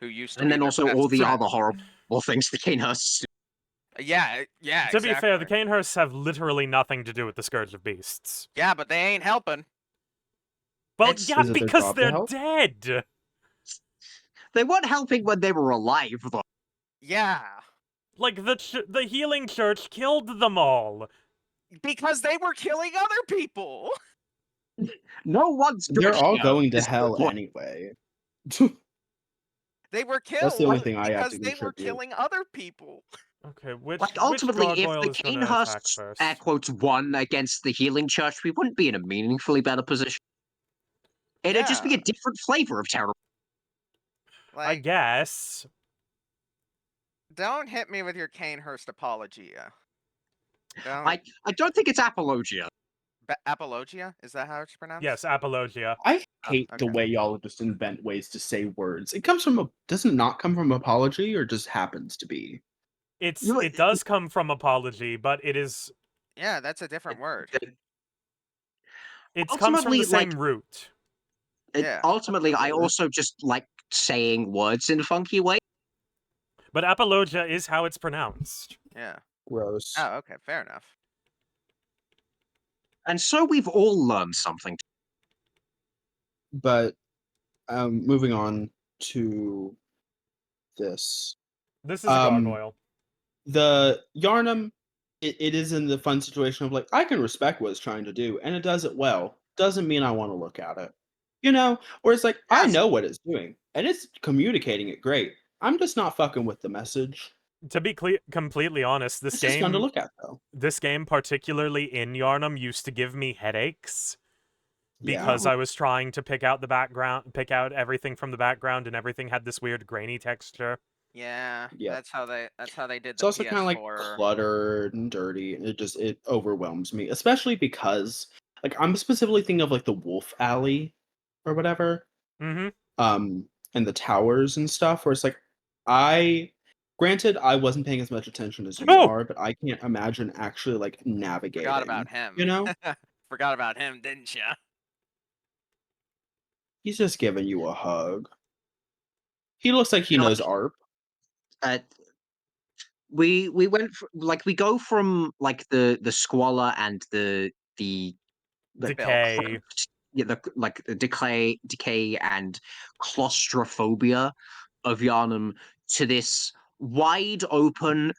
Speaker 3: who used to
Speaker 6: And
Speaker 3: be
Speaker 6: then
Speaker 3: their
Speaker 6: also
Speaker 3: best
Speaker 6: all the
Speaker 3: friends.
Speaker 6: other horrible things the Canehursts.
Speaker 3: Yeah,
Speaker 1: To be fair, the
Speaker 3: exactly.
Speaker 1: Canehursts have literally nothing to do with the Scourge of Beasts.
Speaker 3: Yeah, but they ain't helping.
Speaker 1: Well,
Speaker 6: It's-
Speaker 1: yeah,
Speaker 7: Is it their
Speaker 1: because
Speaker 7: job to
Speaker 1: they're
Speaker 7: help?
Speaker 1: dead.
Speaker 6: They weren't helping when they were alive, though.
Speaker 3: Yeah,
Speaker 1: Like the healing church killed them all.
Speaker 3: because they were killing other people.
Speaker 6: No one's
Speaker 7: They're
Speaker 6: good
Speaker 7: all
Speaker 6: here,
Speaker 7: going to
Speaker 6: is the
Speaker 7: hell
Speaker 6: point.
Speaker 7: anyway.
Speaker 3: They were killed
Speaker 7: That's the only thing I have
Speaker 3: because
Speaker 7: to
Speaker 3: they were
Speaker 7: contribute.
Speaker 3: killing other people.
Speaker 1: Okay, which
Speaker 6: Like, ultimately, if
Speaker 1: gargoyle
Speaker 6: the
Speaker 1: is gonna attack
Speaker 6: Canehursts,
Speaker 1: first?
Speaker 6: air quotes, won against the Healing Church, we wouldn't be in a meaningfully better position. It'd just be
Speaker 3: Yeah.
Speaker 6: a different flavor of terrible.
Speaker 1: I
Speaker 3: Like,
Speaker 1: guess.
Speaker 3: don't hit me with your Canehurst apologia. Don't.
Speaker 6: I don't think it's apologia.
Speaker 3: Apologia? Is that how it's pronounced?
Speaker 1: Yes, apologia.
Speaker 7: I
Speaker 3: Oh,
Speaker 7: hate the
Speaker 3: okay.
Speaker 7: way y'all just invent ways to say words. It comes from does it not come from apology or just happens to be?
Speaker 1: It does come from apology, but it is
Speaker 3: Yeah, that's a different word.
Speaker 1: it comes from
Speaker 6: Ultimately,
Speaker 1: the same root.
Speaker 3: Yeah.
Speaker 6: Ultimately, I also just like saying words in funky ways.
Speaker 1: But apologia is how it's pronounced.
Speaker 3: Yeah.
Speaker 2: Gross.
Speaker 3: Oh, okay. Fair enough.
Speaker 6: And so we've all learned something.
Speaker 2: But moving on to this.
Speaker 1: This is a
Speaker 2: Um,
Speaker 1: gargoyle.
Speaker 2: The Yarnum, it is in the fun situation of like, I can respect what it's trying to do, and it does it well. Doesn't mean I want to look at it. You know? Or it's like, I
Speaker 3: Yes.
Speaker 2: know what it's doing, and it's communicating it great. I'm just not fucking with the message.
Speaker 1: To be completely honest,
Speaker 2: It's just fun to look at, though.
Speaker 1: this game, particularly in Yarnum, used to give me headaches
Speaker 2: Yeah.
Speaker 1: because I was trying to pick out everything from the background, and everything had this weird grainy texture.
Speaker 3: Yeah,
Speaker 2: Yeah.
Speaker 3: that's how they did
Speaker 2: It's
Speaker 3: the
Speaker 2: also kind of like
Speaker 3: PS4.
Speaker 2: cluttered and dirty, and it overwhelms me, especially because like I'm specifically thinking of like the Wolf Alley or whatever,
Speaker 1: Mm-hmm.
Speaker 2: and the towers and stuff, where it's like granted I wasn't paying as much attention as you
Speaker 1: Oh!
Speaker 2: are, but I can't imagine actually like navigating.
Speaker 3: Forgot about him.
Speaker 2: You know,
Speaker 3: Forgot about him, didn't you?
Speaker 2: he's just giving you a hug. He looks like he
Speaker 6: You know,
Speaker 2: knows ARP.
Speaker 6: We went we go from like the squalor and the
Speaker 1: Decay.
Speaker 6: the decay and claustrophobia of Yarnum to this wide open,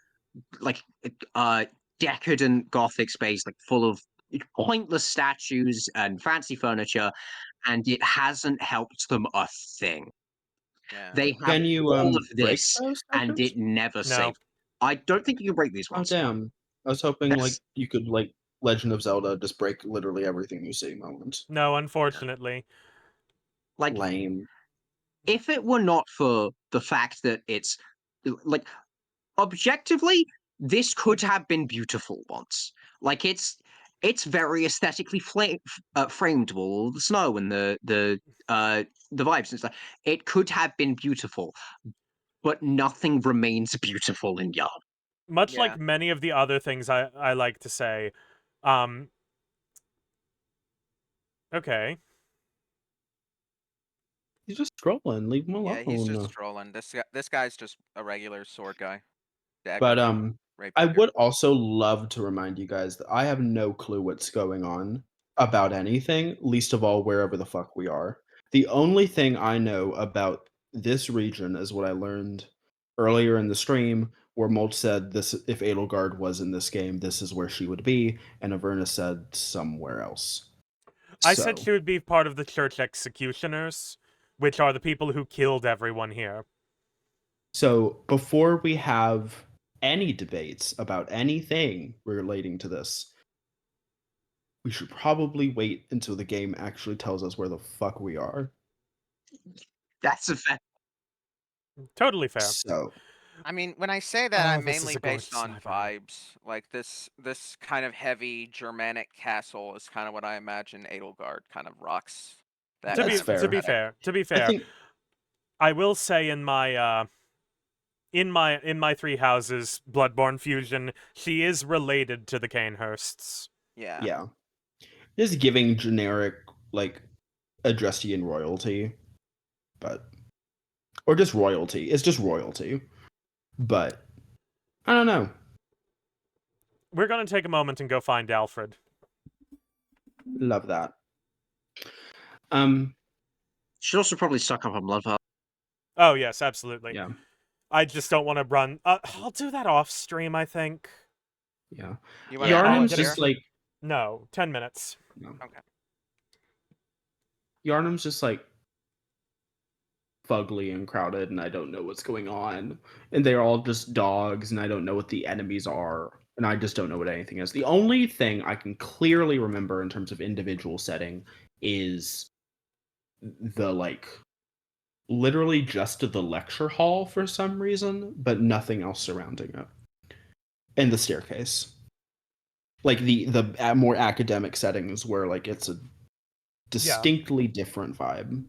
Speaker 6: like decadent Gothic space, like full of pointless statues and fancy furniture, and it hasn't helped them a thing.
Speaker 3: Yeah.
Speaker 6: They have
Speaker 2: Can you
Speaker 6: all of
Speaker 2: break
Speaker 6: this,
Speaker 2: those
Speaker 6: and
Speaker 2: statues?
Speaker 6: it never
Speaker 1: No.
Speaker 6: saved. I don't think you can break these
Speaker 2: Oh
Speaker 6: ones.
Speaker 2: damn! I was hoping like
Speaker 6: That's-
Speaker 2: you could like Legend of Zelda just break literally everything you see. Moment.
Speaker 1: No, unfortunately.
Speaker 6: Like,
Speaker 2: Lame.
Speaker 6: if it were not for the fact that it's like objectively, this could have been beautiful once. Like it's very aesthetically framed, all the snow and the vibes and stuff. It could have been beautiful, but nothing remains beautiful in Yarn.
Speaker 1: Much
Speaker 3: Yeah.
Speaker 1: like many of the other things I like to say, okay.
Speaker 2: He's just trolling. Leave him alone.
Speaker 3: Yeah, he's just trolling. This guy's just a regular sword guy.
Speaker 2: But
Speaker 3: Dagger
Speaker 2: I
Speaker 3: rapier.
Speaker 2: would also love to remind you guys that I have no clue what's going on about anything, least of all wherever the fuck we are. The only thing I know about this region is what I learned earlier in the stream, where Mulch said this: if Edelgard was in this game, this is where she would be, and Averna said somewhere else.
Speaker 1: I said she would be part of the church executioners, which are the people who killed everyone here.
Speaker 2: So before we have any debates about anything relating to this, we should probably wait until the game actually tells us where the fuck we are.
Speaker 6: That's a fact.
Speaker 1: Totally fair.
Speaker 2: So,
Speaker 3: I mean, when I say that, I'm
Speaker 1: this is
Speaker 3: mainly
Speaker 1: a
Speaker 3: based
Speaker 1: gorgeous
Speaker 3: on
Speaker 1: library.
Speaker 3: vibes. Like this kind of heavy Germanic castle is kind of what I imagine Edelgard kind of rocks. That
Speaker 1: To
Speaker 3: kind
Speaker 2: That's
Speaker 3: of
Speaker 2: fair.
Speaker 1: to be
Speaker 3: aesthetic.
Speaker 1: fair, to be
Speaker 2: I
Speaker 1: fair,
Speaker 2: think
Speaker 1: I will say in my three houses Bloodborne fusion, she is related to the Canehursts.
Speaker 3: Yeah.
Speaker 2: yeah, just giving generic like Adrestian royalty, but or just royalty. It's just royalty, but I don't know.
Speaker 1: We're gonna take a moment and go find Alfred.
Speaker 2: Love that.
Speaker 6: Should also probably suck up on Bloodfire.
Speaker 1: Oh yes, absolutely.
Speaker 2: Yeah,
Speaker 1: I just don't want to run. I'll do that off stream, I think.
Speaker 2: yeah.
Speaker 3: You want
Speaker 1: Yeah,
Speaker 3: to
Speaker 1: I'll
Speaker 2: Yarnum's
Speaker 1: get
Speaker 2: just
Speaker 1: a-
Speaker 2: like
Speaker 1: No, 10 minutes.
Speaker 2: no.
Speaker 3: Okay.
Speaker 2: Yarnum's just like fugly and crowded, and I don't know what's going on. And they're all just dogs, and I don't know what the enemies are, and I just don't know what anything is. The only thing I can clearly remember in terms of individual setting is the like literally just the lecture hall for some reason, but nothing else surrounding it. And the staircase. Like the more academic settings where like it's a distinctly different vibe.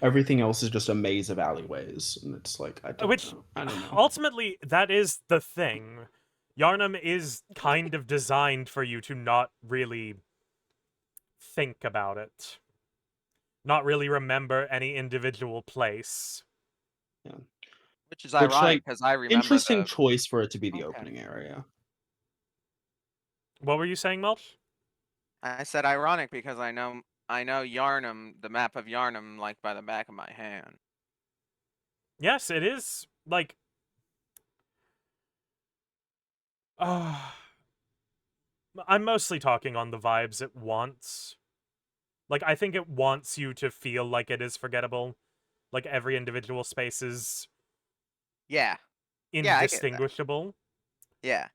Speaker 2: Everything else is just a maze of alleyways, and it's like I don't know. I don't know.
Speaker 1: Ultimately, that is the thing. Yarnum is kind of designed for you to not really think about it. Not really remember any individual place.
Speaker 2: Yeah.
Speaker 3: Which is
Speaker 2: Which,
Speaker 3: ironic
Speaker 2: like,
Speaker 3: because I remember
Speaker 2: interesting
Speaker 3: the
Speaker 2: choice for it to be the
Speaker 3: Okay.
Speaker 2: opening area.
Speaker 1: What were you saying, Mulch?
Speaker 3: I said ironic because I know Yarnum, the map of Yarnum, like by the back of my hand.
Speaker 1: Yes, it is like I'm mostly talking on the vibes it wants. Like, I think it wants you to feel like it is forgettable. Like, every individual space is
Speaker 3: Yeah. Yeah, I get that.
Speaker 1: indistinguishable.
Speaker 3: Yeah.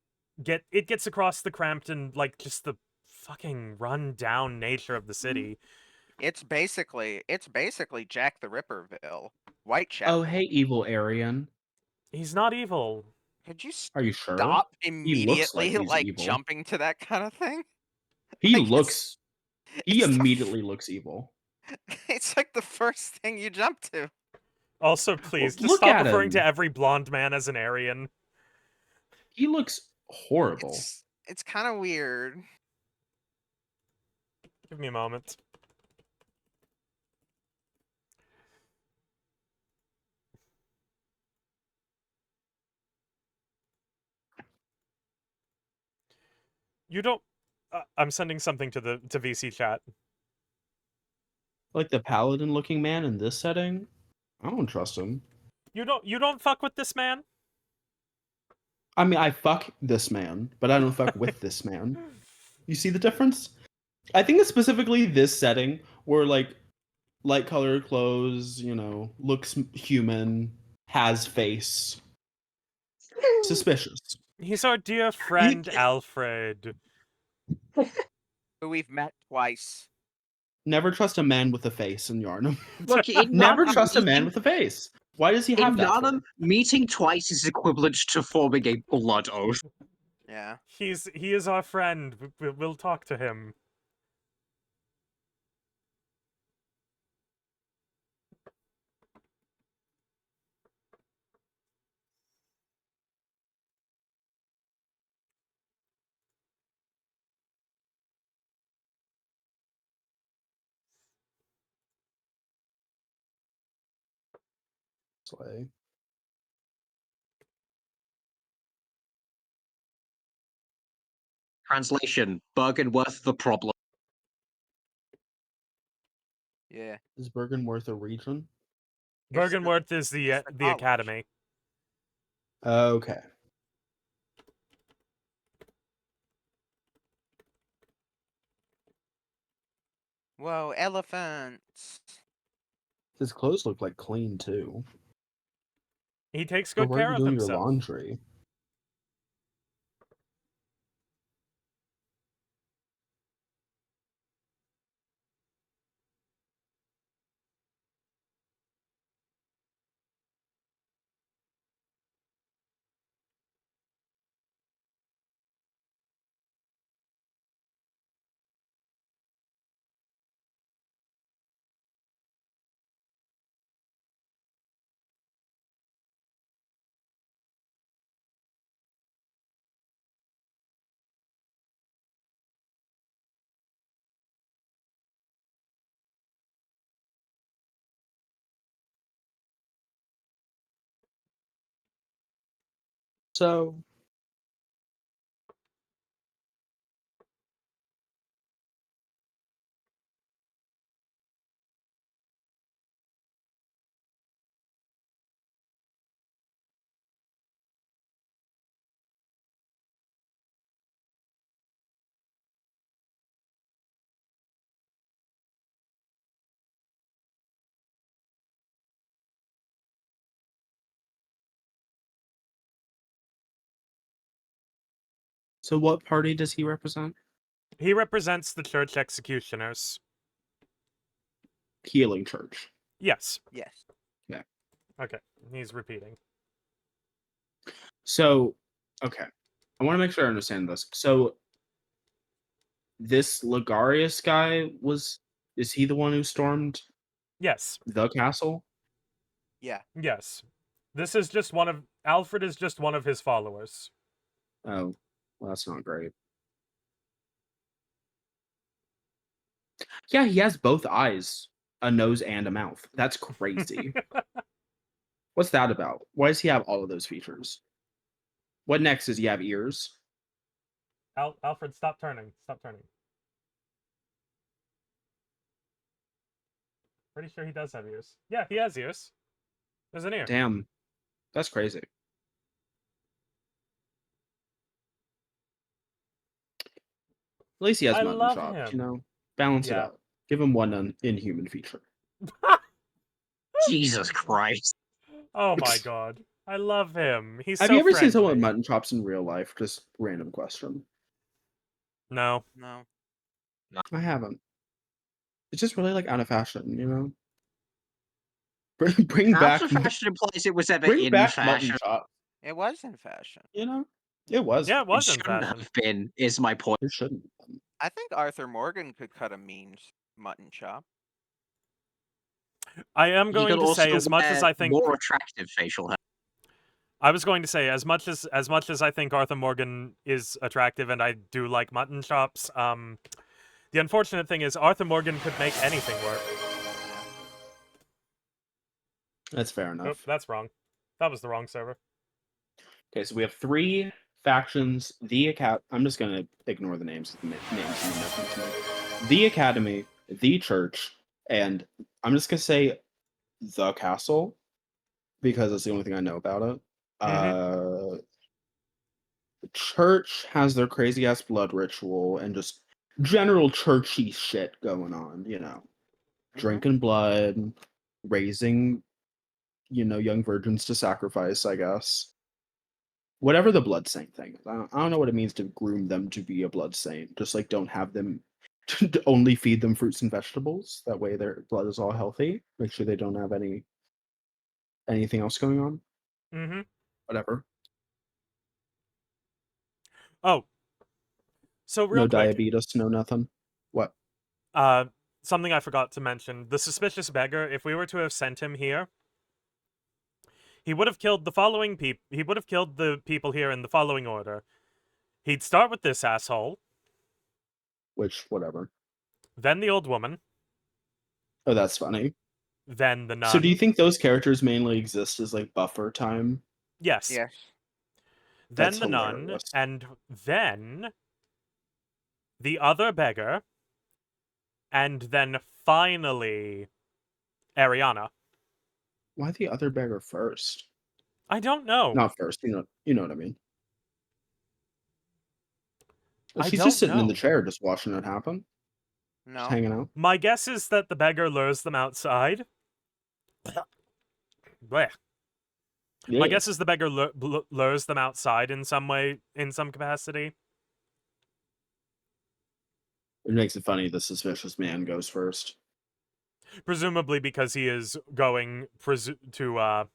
Speaker 1: It gets across the cramped and, like, just the fucking run-down nature of the city.
Speaker 3: It's basically Jack the Ripperville. Whitechapel.
Speaker 7: Oh, hey, evil Aryan.
Speaker 1: He's not evil.
Speaker 3: Could you
Speaker 7: Are you sure?
Speaker 3: stop
Speaker 7: He looks like
Speaker 3: immediately,
Speaker 7: he's evil.
Speaker 3: jumping to that kind of thing?
Speaker 7: He
Speaker 3: Like,
Speaker 7: looks. He
Speaker 3: it's the-
Speaker 7: immediately looks evil.
Speaker 3: It's like the first thing you jump to.
Speaker 1: Also, please, just
Speaker 7: look
Speaker 1: stop
Speaker 7: at
Speaker 1: referring
Speaker 7: him.
Speaker 1: to every blonde man as an Aryan.
Speaker 7: He looks horrible.
Speaker 3: It's kind of weird.
Speaker 1: Give me a moment. You don't... I'm sending something to VC chat.
Speaker 7: Like the paladin-looking man in this setting, I don't trust him.
Speaker 1: You don't fuck with this man?
Speaker 7: I mean, I fuck this man, but I don't fuck with this man. You see the difference? I think it's specifically this setting where, like, light-colored clothes, you know, looks human, has face. Suspicious.
Speaker 1: He's our dear friend, Alfred.
Speaker 3: Who we've met twice.
Speaker 7: Never trust a man with a face in Yarnum.
Speaker 6: Look, in
Speaker 7: Never
Speaker 6: Yarnum,
Speaker 7: trust a man
Speaker 6: meeting-
Speaker 7: with a face. Why does he have
Speaker 6: In
Speaker 7: that?
Speaker 6: Yarnum, meeting twice is equivalent to forming a blood oath.
Speaker 3: Yeah.
Speaker 1: He is our friend. We'll talk to him.
Speaker 7: Slay.
Speaker 6: Translation: Bergenwyrth the problem.
Speaker 3: Yeah.
Speaker 7: Is Bergenwyrth a region?
Speaker 3: It's
Speaker 1: Bergenwyrth is the
Speaker 3: college.
Speaker 1: academy.
Speaker 7: Okay.
Speaker 3: Whoa, elephants.
Speaker 7: His clothes look like clean too.
Speaker 1: He takes
Speaker 7: So
Speaker 1: good
Speaker 7: where are
Speaker 1: care
Speaker 7: you
Speaker 1: of
Speaker 7: doing your
Speaker 1: himself.
Speaker 7: laundry? So what party does he represent?
Speaker 1: He represents the church executioners.
Speaker 7: Healing Church.
Speaker 1: Yes.
Speaker 3: Yes.
Speaker 1: Okay. He's repeating.
Speaker 7: So, okay. I want to make sure I understand this. So, this Ligarius guy is he the one who stormed
Speaker 1: Yes.
Speaker 7: the castle?
Speaker 3: Yeah.
Speaker 1: Yes. This is just Alfred is just one of his followers.
Speaker 7: Oh, well, that's not great. Yeah, he has both eyes, a nose, and a mouth. That's crazy. What's that about? Why does he have all of those features? What next? Does he have ears?
Speaker 1: Alfred, stop turning. Stop turning. Pretty sure he does have ears. Yeah, he has ears. There's an ear.
Speaker 7: Damn, that's crazy. At least he has
Speaker 1: I
Speaker 7: mutton
Speaker 1: love
Speaker 7: chops,
Speaker 1: him.
Speaker 7: you know? Balance it
Speaker 1: Yeah.
Speaker 7: out. Give him one inhuman feature.
Speaker 6: Jesus Christ.
Speaker 1: Oh my god. I love him. He's
Speaker 7: Have
Speaker 1: so
Speaker 7: you ever seen someone with
Speaker 1: friendly.
Speaker 7: mutton chops in real life? Just random question.
Speaker 1: No.
Speaker 3: No.
Speaker 7: I haven't. It's just really like out of fashion, you know? Bring back
Speaker 6: Out of fashion implies it was ever
Speaker 7: bring
Speaker 6: in
Speaker 7: back
Speaker 6: fashion.
Speaker 7: mutton chops.
Speaker 3: It was in fashion.
Speaker 7: You know? It was.
Speaker 1: Yeah, it
Speaker 6: It
Speaker 1: was in
Speaker 6: shouldn't
Speaker 1: fashion.
Speaker 6: have been, is my point.
Speaker 7: It shouldn't.
Speaker 3: I think Arthur Morgan could cut a mean mutton chop.
Speaker 1: I am
Speaker 6: He
Speaker 1: going
Speaker 6: could
Speaker 1: to
Speaker 6: also
Speaker 1: say, as much as
Speaker 6: wear
Speaker 1: I think
Speaker 6: more attractive facial hair.
Speaker 1: I was going to say, as much as I think Arthur Morgan is attractive and I do like mutton chops, the unfortunate thing is Arthur Morgan could make anything work.
Speaker 7: That's fair enough.
Speaker 1: Nope, that's wrong. That was the wrong server.
Speaker 7: Okay, so we have 3 factions. I'm just gonna ignore the names. The names mean nothing to me. The Academy, the Church, and I'm just gonna say the Castle because that's the only thing I know about it. The Church has their crazy ass blood ritual and just general churchy shit going on. You know, drinking blood, raising, young virgins to sacrifice. I guess. Whatever the blood saint thing is. I don't know what it means to groom them to be a blood saint. Just like don't have them to only feed them fruits and vegetables. That way their blood is all healthy. Make sure they don't have anything else going on.
Speaker 1: Mm-hmm.
Speaker 7: Whatever.
Speaker 1: Oh. So real
Speaker 7: No
Speaker 1: quick,
Speaker 7: diabetes, no nothing. What?
Speaker 1: something I forgot to mention. The suspicious beggar, if we were to have sent him here, he would have killed the following people. He would have killed the people here in the following order. He'd start with this asshole,
Speaker 7: Which whatever.
Speaker 1: then the old woman,
Speaker 7: Oh, that's funny.
Speaker 1: then the nun.
Speaker 7: So do you think those characters mainly exist as like buffer time?
Speaker 1: Yes.
Speaker 3: Yes.
Speaker 1: Then
Speaker 7: That's
Speaker 1: the nun,
Speaker 7: hilarious.
Speaker 1: and then the other beggar, and then finally Ariana.
Speaker 7: Why the other beggar first?
Speaker 1: I don't know.
Speaker 7: Not first, you know what I mean.
Speaker 1: I
Speaker 7: She's
Speaker 1: don't
Speaker 7: just sitting in
Speaker 1: know.
Speaker 7: the chair, just watching it happen, just
Speaker 3: No.
Speaker 7: hanging out.
Speaker 1: My guess is that the beggar lures them outside. Blech.
Speaker 7: Yeah.
Speaker 1: My guess is the beggar lures them outside in some way, in some capacity.
Speaker 7: It makes it funny the suspicious man goes first.
Speaker 1: Presumably because he is going to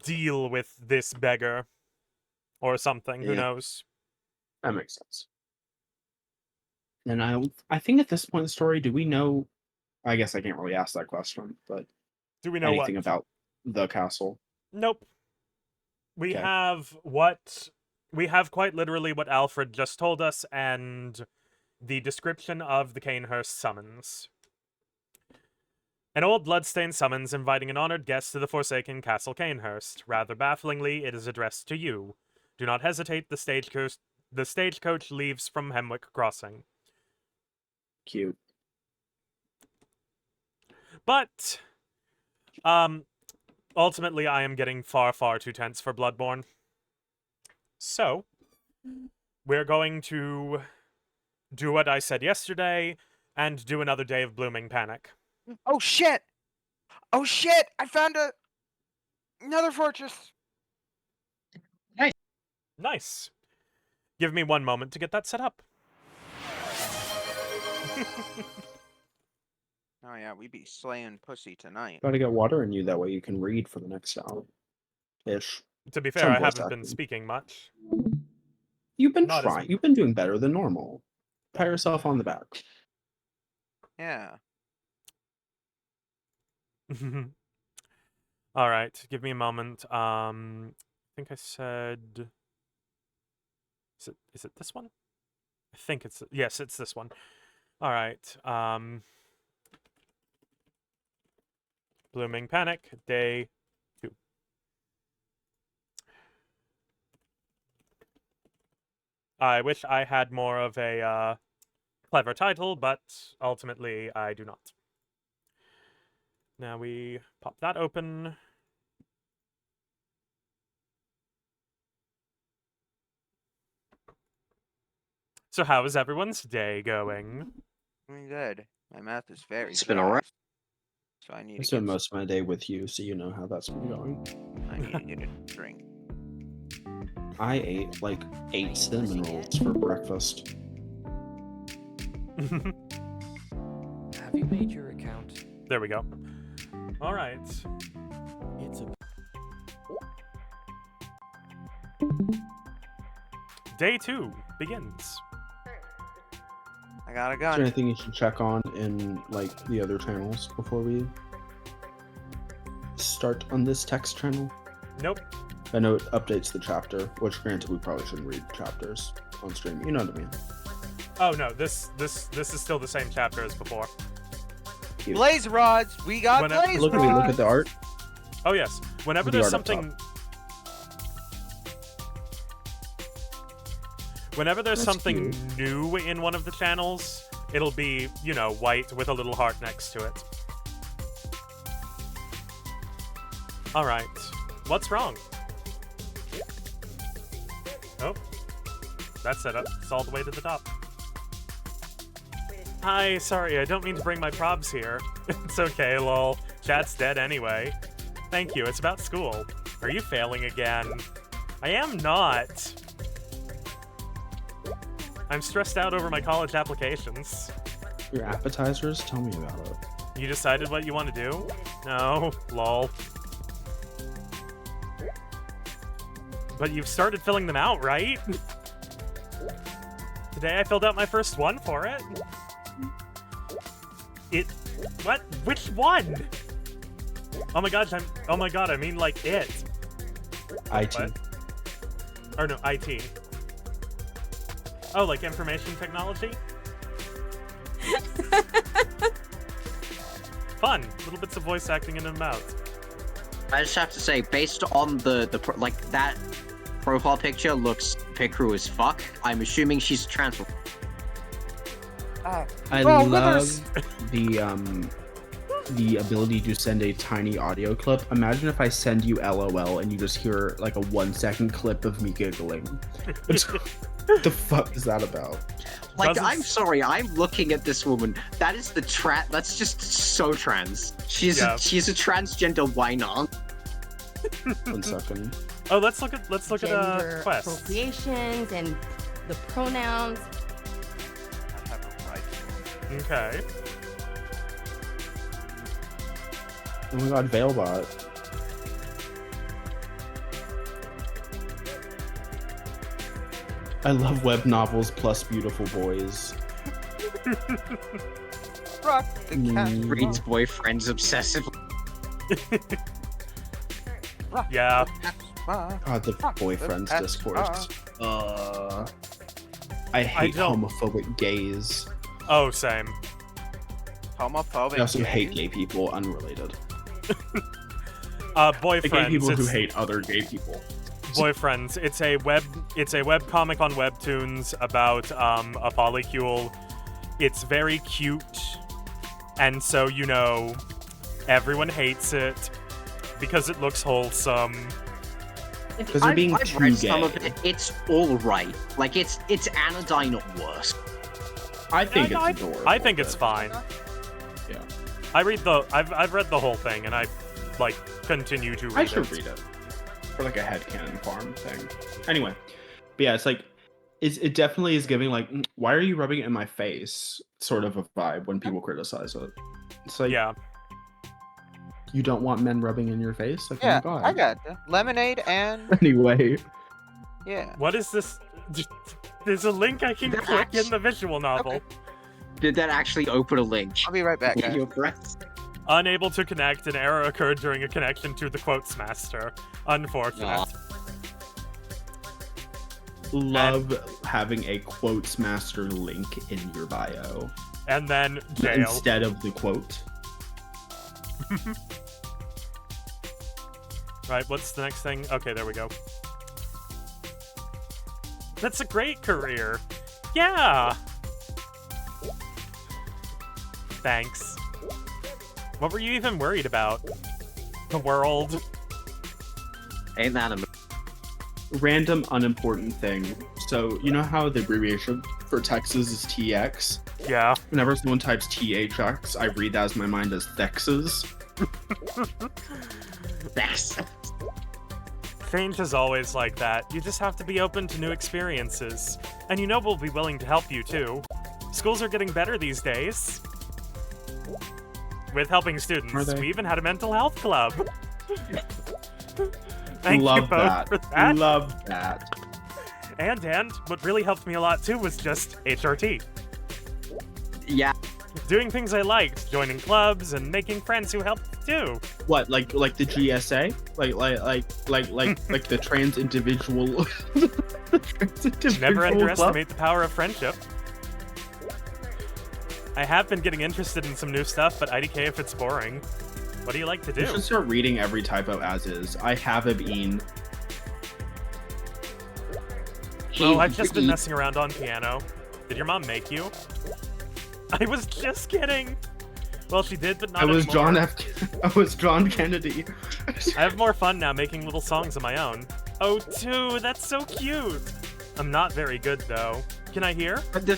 Speaker 1: deal with this beggar or something. Who
Speaker 7: Yeah.
Speaker 1: knows?
Speaker 7: That makes sense. And I think at this point in the story, do we know? I guess I can't really ask that question, but
Speaker 1: Do we know
Speaker 7: anything
Speaker 1: what?
Speaker 7: about the castle?
Speaker 1: Nope. We
Speaker 7: Okay.
Speaker 1: have quite literally what Alfred just told us, and the description of the Canehurst summons. An old bloodstained summons inviting an honored guest to the forsaken Castle Canehurst. Rather bafflingly, it is addressed to you. Do not hesitate, the stagecoach leaves from Hemwick Crossing.
Speaker 7: Cute.
Speaker 1: But, ultimately I am getting far, far too tense for Bloodborne. So, we're going to do what I said yesterday, and do another day of Blooming Panic.
Speaker 3: Oh shit! Oh shit! I found another fortress.
Speaker 1: Nice. Give me one moment to get that set up.
Speaker 3: Oh yeah, we be slaying pussy tonight.
Speaker 7: Gotta get water in you, that way you can read for the next hour. Ish.
Speaker 1: To be fair,
Speaker 7: Some
Speaker 1: I
Speaker 7: voice
Speaker 1: haven't been
Speaker 7: acting.
Speaker 1: speaking much.
Speaker 7: You've been
Speaker 1: Not as-
Speaker 7: trying. You've been doing better than normal. Pat yourself on the back.
Speaker 3: Yeah.
Speaker 1: All right, give me a moment. I think I said. Is it this one? I think it's yes, it's this one. All right. Blooming Panic, day 2. I wish I had more of a clever title, but ultimately I do not. Now we pop that open. So how is everyone's day going?
Speaker 3: Doing good. My math is very
Speaker 6: It's been alright.
Speaker 3: fast, so I need
Speaker 7: I
Speaker 3: to
Speaker 7: spent
Speaker 3: get
Speaker 7: most of my day with you, so you know how that's been going.
Speaker 3: I need to get a drink.
Speaker 7: I ate like 8 cinnamon rolls for breakfast.
Speaker 4: Have you made your account?
Speaker 1: There we go. All right.
Speaker 4: It's a
Speaker 1: Day 2 begins.
Speaker 3: I got a
Speaker 7: Is there
Speaker 3: gun.
Speaker 7: anything you should check on in like the other channels before we start on this text channel?
Speaker 1: Nope.
Speaker 7: I know it updates the chapter, which granted we probably shouldn't read chapters on stream. You know what I mean?
Speaker 1: Oh no, this is still the same chapter as before.
Speaker 7: Cute.
Speaker 3: Blaze rods. We got
Speaker 1: Whenever-
Speaker 3: blaze
Speaker 7: Look
Speaker 3: rods.
Speaker 7: at the art.
Speaker 1: Oh yes. Whenever
Speaker 7: The
Speaker 1: there's
Speaker 7: art up
Speaker 1: something Whenever there's
Speaker 7: That's
Speaker 1: something
Speaker 7: cute.
Speaker 1: new in one of the channels, it'll be, you know, white with a little heart next to it. Alright. What's wrong? Oh. That's it. It's all the way to the top. Hi, sorry, I don't mean to bring my probs here. It's okay, lol. Chat's dead anyway. Thank you, it's about school. Are you failing again? I am not. I'm stressed out over my college applications.
Speaker 7: Your appetizers? Tell me about it.
Speaker 1: You decided what you want to do? No, lol. But you've started filling them out, right? Today I filled out my first one for it. What? Which one? Oh my god, I mean like it.
Speaker 7: IT.
Speaker 1: What? Or no, IT. Oh, like information technology? Fun. Little bits of voice acting in and out.
Speaker 6: I just have to say, based on like that profile picture looks picru as fuck. I'm assuming she's trans.
Speaker 3: Ah,
Speaker 7: I
Speaker 3: Oh,
Speaker 7: love
Speaker 3: withers.
Speaker 7: the ability to send a tiny audio clip. Imagine if I send you LOL and you just hear like a 1-second clip of me giggling. What the fuck is that about?
Speaker 6: Like,
Speaker 1: Doesn't-
Speaker 6: I'm sorry, I'm looking at this woman. That is the that's just so trans. She's
Speaker 1: Yeah.
Speaker 6: she's a transgender whiner.
Speaker 7: 1 second.
Speaker 1: Oh, let's look at
Speaker 8: gender
Speaker 1: quests.
Speaker 8: appropriations and the pronouns.
Speaker 3: I have a right.
Speaker 1: Okay.
Speaker 7: Oh my god, Veilbot. I love web novels plus beautiful boys.
Speaker 3: Rock the cat.
Speaker 6: Reads boyfriends obsessively.
Speaker 3: Rock
Speaker 1: Yeah.
Speaker 3: the cat's paw.
Speaker 7: God, the
Speaker 3: Fuck,
Speaker 7: boyfriends
Speaker 3: that's
Speaker 7: discourse. I hate
Speaker 1: don't-
Speaker 7: homophobic gays.
Speaker 1: Oh, same.
Speaker 3: Homophobic.
Speaker 7: I also hate
Speaker 3: gays?
Speaker 7: gay people, unrelated.
Speaker 1: Boyfriends.
Speaker 7: The gay people who
Speaker 1: it's-
Speaker 7: hate other gay people.
Speaker 1: Boyfriends. It's a web comic on Webtoons about a polycule. It's very cute, and so you know, everyone hates it because it looks wholesome.
Speaker 7: Because they're being
Speaker 6: I've
Speaker 7: too
Speaker 6: read some of
Speaker 7: gay.
Speaker 6: it. It's all right. Like it's anodyne at worst.
Speaker 7: I think
Speaker 1: I-
Speaker 7: it's adorable.
Speaker 1: I think it's
Speaker 7: but-
Speaker 1: fine.
Speaker 7: Yeah.
Speaker 1: I've read the whole thing, and I like continue to read
Speaker 7: I
Speaker 1: it.
Speaker 7: should read it. For like a headcanon farm thing. Anyway. But yeah, it's like it definitely is giving like, why are you rubbing it in my face? Sort of a vibe when people criticize it. It's like,
Speaker 1: Yeah.
Speaker 7: you don't want men rubbing in your face? Like,
Speaker 3: Yeah,
Speaker 7: oh my god.
Speaker 3: I got you. Lemonade and
Speaker 7: Anyway.
Speaker 3: yeah.
Speaker 1: What is this? There's a link I can
Speaker 6: That
Speaker 1: click in
Speaker 6: acts-
Speaker 1: the visual novel.
Speaker 6: Did that actually open a link?
Speaker 3: I'll be right back,
Speaker 6: Hold
Speaker 3: guys.
Speaker 6: your breath.
Speaker 1: Unable to connect. An error occurred during a connection to the quotes master. Unfortunate.
Speaker 6: Aw.
Speaker 7: Love having a quotes master link in your bio
Speaker 1: And then jail.
Speaker 7: instead of the quote.
Speaker 1: Right, what's the next thing? Okay, there we go. That's a great career. Yeah. Thanks. What were you even worried about? The world.
Speaker 6: Ain't that a
Speaker 7: Random, unimportant thing. So, you know how the abbreviation for Texas is TX?
Speaker 1: Yeah.
Speaker 7: Whenever someone types THX, I read that as my mind as Texas.
Speaker 6: Yes.
Speaker 1: Change is always like that. You just have to be open to new experiences. And you know we'll be willing to help you, too. Schools are getting better these days. With helping students. We even had a mental health club. Thank
Speaker 7: Love
Speaker 1: you both
Speaker 7: that.
Speaker 1: for that.
Speaker 7: Love that.
Speaker 1: And what really helped me a lot, too, was just HRT.
Speaker 6: Yeah.
Speaker 1: Doing things I liked, joining clubs, and making friends who helped, too.
Speaker 7: What, like the GSA? Like the trans individual...
Speaker 1: Never underestimate the power of friendship. I have been getting interested in some new stuff, but IDK if it's boring. What do you like to do?
Speaker 7: You should start reading every typo as is. I have a bean.
Speaker 1: Oh, I've just been messing around on piano. Did your mom make you? I was just kidding. Well, she did, but not anymore.
Speaker 7: I was John Kennedy.
Speaker 1: I have more fun now making little songs of my own. Oh, too, that's so cute. I'm not very good, though. Can I hear?
Speaker 6: The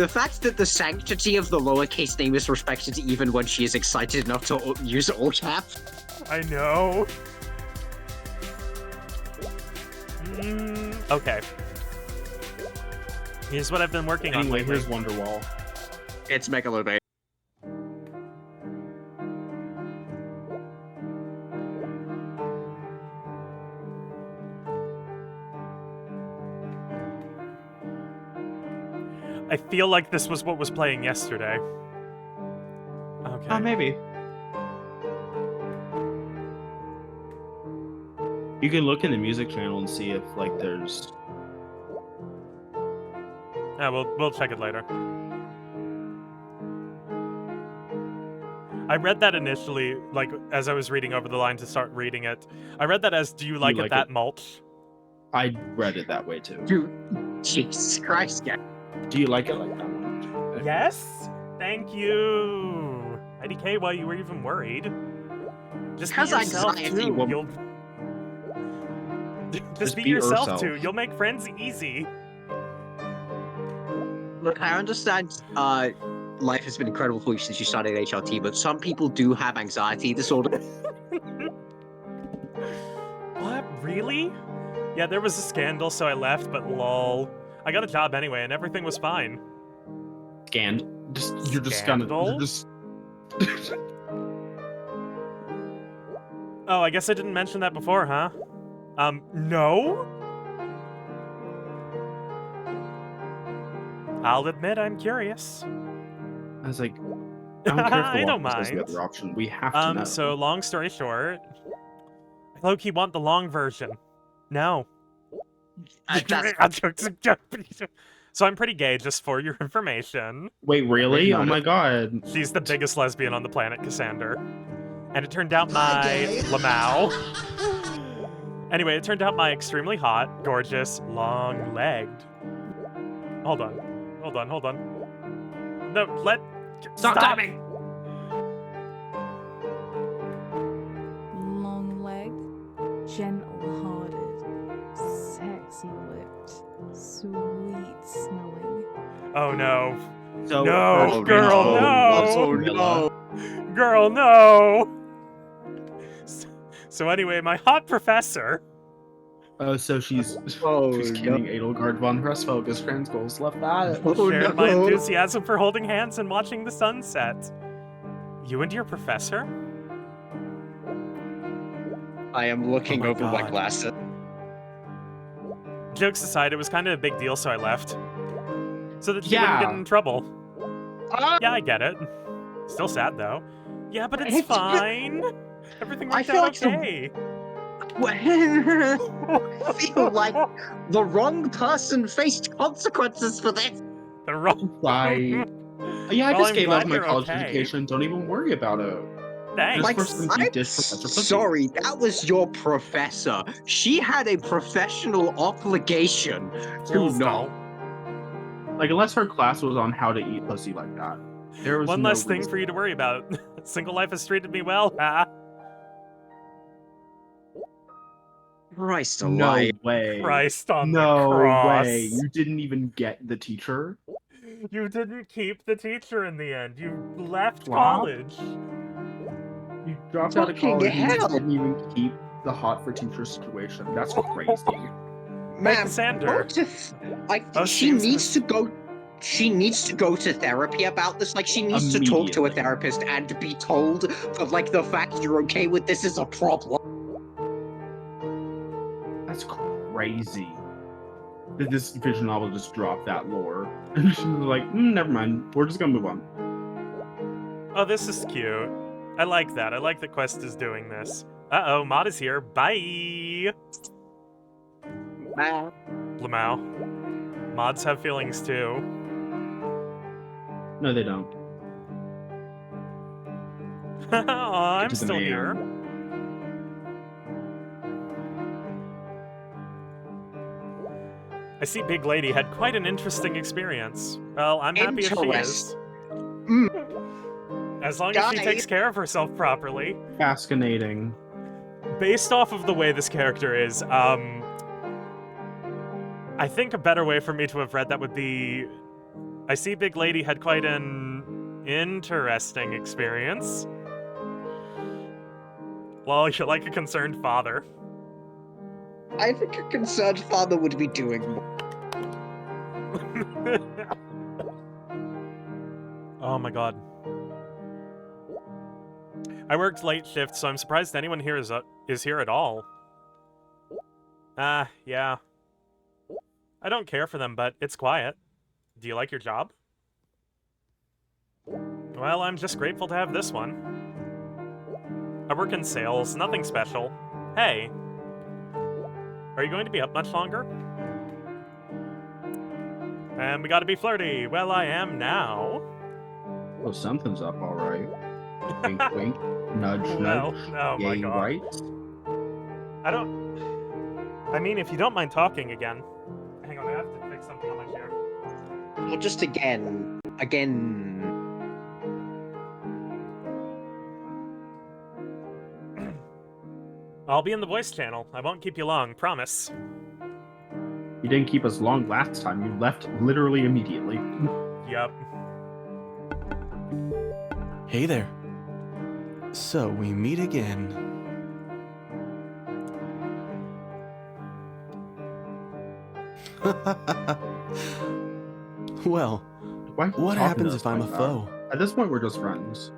Speaker 6: fact that the sanctity of the lowercase name is respected even when she is excited enough to use all cap.
Speaker 1: I know. Okay. Here's what I've been working on
Speaker 7: Anyway,
Speaker 1: lately.
Speaker 7: here's Wonderwall.
Speaker 6: It's Megalobay.
Speaker 1: I feel like this was what was playing yesterday. Okay.
Speaker 7: Maybe. You can look in the music channel and see if, like, there's...
Speaker 1: Yeah, we'll check it later. I read that initially, like, as I was reading over the line to start reading it. I read that as, do you like it that mulch?
Speaker 7: I read it that way, too.
Speaker 6: Dude, Jesus Christ, yeah.
Speaker 7: Do you like it like that one?
Speaker 1: Yes? Thank you! IDK, why you were even worried? Just be
Speaker 6: Because
Speaker 1: yourself,
Speaker 6: anxiety
Speaker 1: too.
Speaker 6: will-
Speaker 1: You'll... Just be yourself, too. You'll make friends easy.
Speaker 6: Look, I understand life has been incredible for you since you started HRT, but some people do have anxiety disorder.
Speaker 1: What? Really? Yeah, there was a scandal, so I left, but lol. I got a job anyway, and everything was fine.
Speaker 7: Scanned. You're just
Speaker 1: Scandal?
Speaker 7: gonna... You're just...
Speaker 1: Oh, I guess I didn't mention that before, huh? No? I'll admit I'm curious.
Speaker 7: I was like, I don't care if
Speaker 1: I
Speaker 7: the
Speaker 1: don't
Speaker 7: Walker says the
Speaker 1: mind.
Speaker 7: other option. We have to know.
Speaker 1: So long story short, I low-key want the long version. No. So I'm pretty gay, just for your information.
Speaker 7: Wait, really? Oh my god.
Speaker 1: She's the biggest lesbian on the planet, Cassander. And it turned out my Lamau. Anyway, it turned out my extremely hot, gorgeous, long-legged. Hold on. No, stop me!
Speaker 9: Long-legged, gentle-hearted, sexy-lipped, sweet-smelling.
Speaker 1: Oh no.
Speaker 7: So,
Speaker 1: No, girl, no!
Speaker 6: Oh no!
Speaker 1: Girl, no! So anyway, my hot professor...
Speaker 7: Oh, so she's kidding Edelgard von Restfocus trans goals. Love that.
Speaker 1: shared my enthusiasm for holding hands and watching the sunset. You and your professor?
Speaker 6: I am looking
Speaker 1: Oh my
Speaker 6: over my
Speaker 1: God.
Speaker 6: glasses.
Speaker 1: Jokes aside, it was kind of a big deal, so I left. So that she
Speaker 7: Yeah.
Speaker 1: wouldn't get in trouble. Yeah, I get it. Still sad, though. Yeah, but it's fine. Everything worked
Speaker 6: feel
Speaker 1: out
Speaker 6: like the-
Speaker 1: okay.
Speaker 6: I feel like the wrong person faced consequences for this.
Speaker 1: The wrong...
Speaker 7: Yeah, I
Speaker 1: Well,
Speaker 7: just
Speaker 1: I'm
Speaker 7: gave
Speaker 1: glad
Speaker 7: up my
Speaker 1: you're
Speaker 7: college
Speaker 1: okay.
Speaker 7: education. Don't even worry about it.
Speaker 1: Thanks.
Speaker 6: Like,
Speaker 7: This person
Speaker 6: I'm
Speaker 7: beat this professor pussy.
Speaker 6: sorry, that was your professor. She had a professional obligation to
Speaker 1: Rules
Speaker 6: know.
Speaker 1: don't.
Speaker 7: Like, unless her class was on how to eat pussy like that. There was
Speaker 1: One
Speaker 7: no
Speaker 1: less thing
Speaker 7: reason.
Speaker 1: for you to worry about. Single life has treated me well.
Speaker 6: Christ
Speaker 7: No
Speaker 6: alive.
Speaker 7: way.
Speaker 1: Christ on the
Speaker 7: No
Speaker 1: cross.
Speaker 7: way. You didn't even get the teacher?
Speaker 1: You didn't keep the teacher in the end. You left
Speaker 7: Flop?
Speaker 1: college.
Speaker 7: You dropped out of
Speaker 6: Fucking
Speaker 7: college and
Speaker 6: hell.
Speaker 7: didn't even keep the hot for teacher situation. That's crazy.
Speaker 1: Hey,
Speaker 6: Ma'am,
Speaker 1: Cassander.
Speaker 6: go to
Speaker 1: Oh,
Speaker 6: she
Speaker 1: was
Speaker 6: needs to go. She needs to go to therapy about this. Like, she needs to talk to a
Speaker 7: Immediately.
Speaker 6: therapist and be told that, like, the fact you're okay with this is a problem.
Speaker 7: That's crazy. That this visual novel just dropped that lore. And she was like, never mind. We're just gonna move on.
Speaker 1: Oh, this is cute. I like that. I like that Quest is doing this. Uh-oh, Mod is here. Bye! Lamau. Mods have feelings too.
Speaker 7: No, they don't.
Speaker 1: Aw, I'm
Speaker 7: to the
Speaker 1: still
Speaker 7: man.
Speaker 1: here. I see Big Lady had quite an interesting experience. Well, I'm happy if she is. As long as she takes care of herself properly.
Speaker 7: Fascinating.
Speaker 1: Based off of the way this character is, I think a better way for me to have read that would be... I see Big Lady had quite an interesting experience. Well, you're like a concerned father.
Speaker 6: I think a concerned father would be doing more.
Speaker 1: Oh my god. I worked late shift, so I'm surprised anyone here is here at all. Yeah. I don't care for them, but it's quiet. Do you like your job? Well, I'm just grateful to have this one. I work in sales, nothing special. Hey. Are you going to be up much longer? And we gotta be flirty. Well, I am now.
Speaker 7: Well, something's up, all right. Wink, wink. Nudge,
Speaker 1: Well,
Speaker 7: nudge.
Speaker 1: oh my
Speaker 7: Yay,
Speaker 1: god.
Speaker 7: right?
Speaker 1: I mean, if you don't mind talking again. Hang on, I have to fix something on my chair.
Speaker 6: Well, just again.
Speaker 1: I'll be in the voice channel. I won't keep you long, promise.
Speaker 7: You didn't keep us long last time. You left literally immediately.
Speaker 1: Yup.
Speaker 10: Hey there. So we meet again. Well,
Speaker 7: Why are you
Speaker 10: what
Speaker 7: talking
Speaker 10: happens
Speaker 7: to
Speaker 10: if
Speaker 7: us
Speaker 10: I'm a
Speaker 7: like that?
Speaker 10: foe?
Speaker 7: At this point, we're just friends.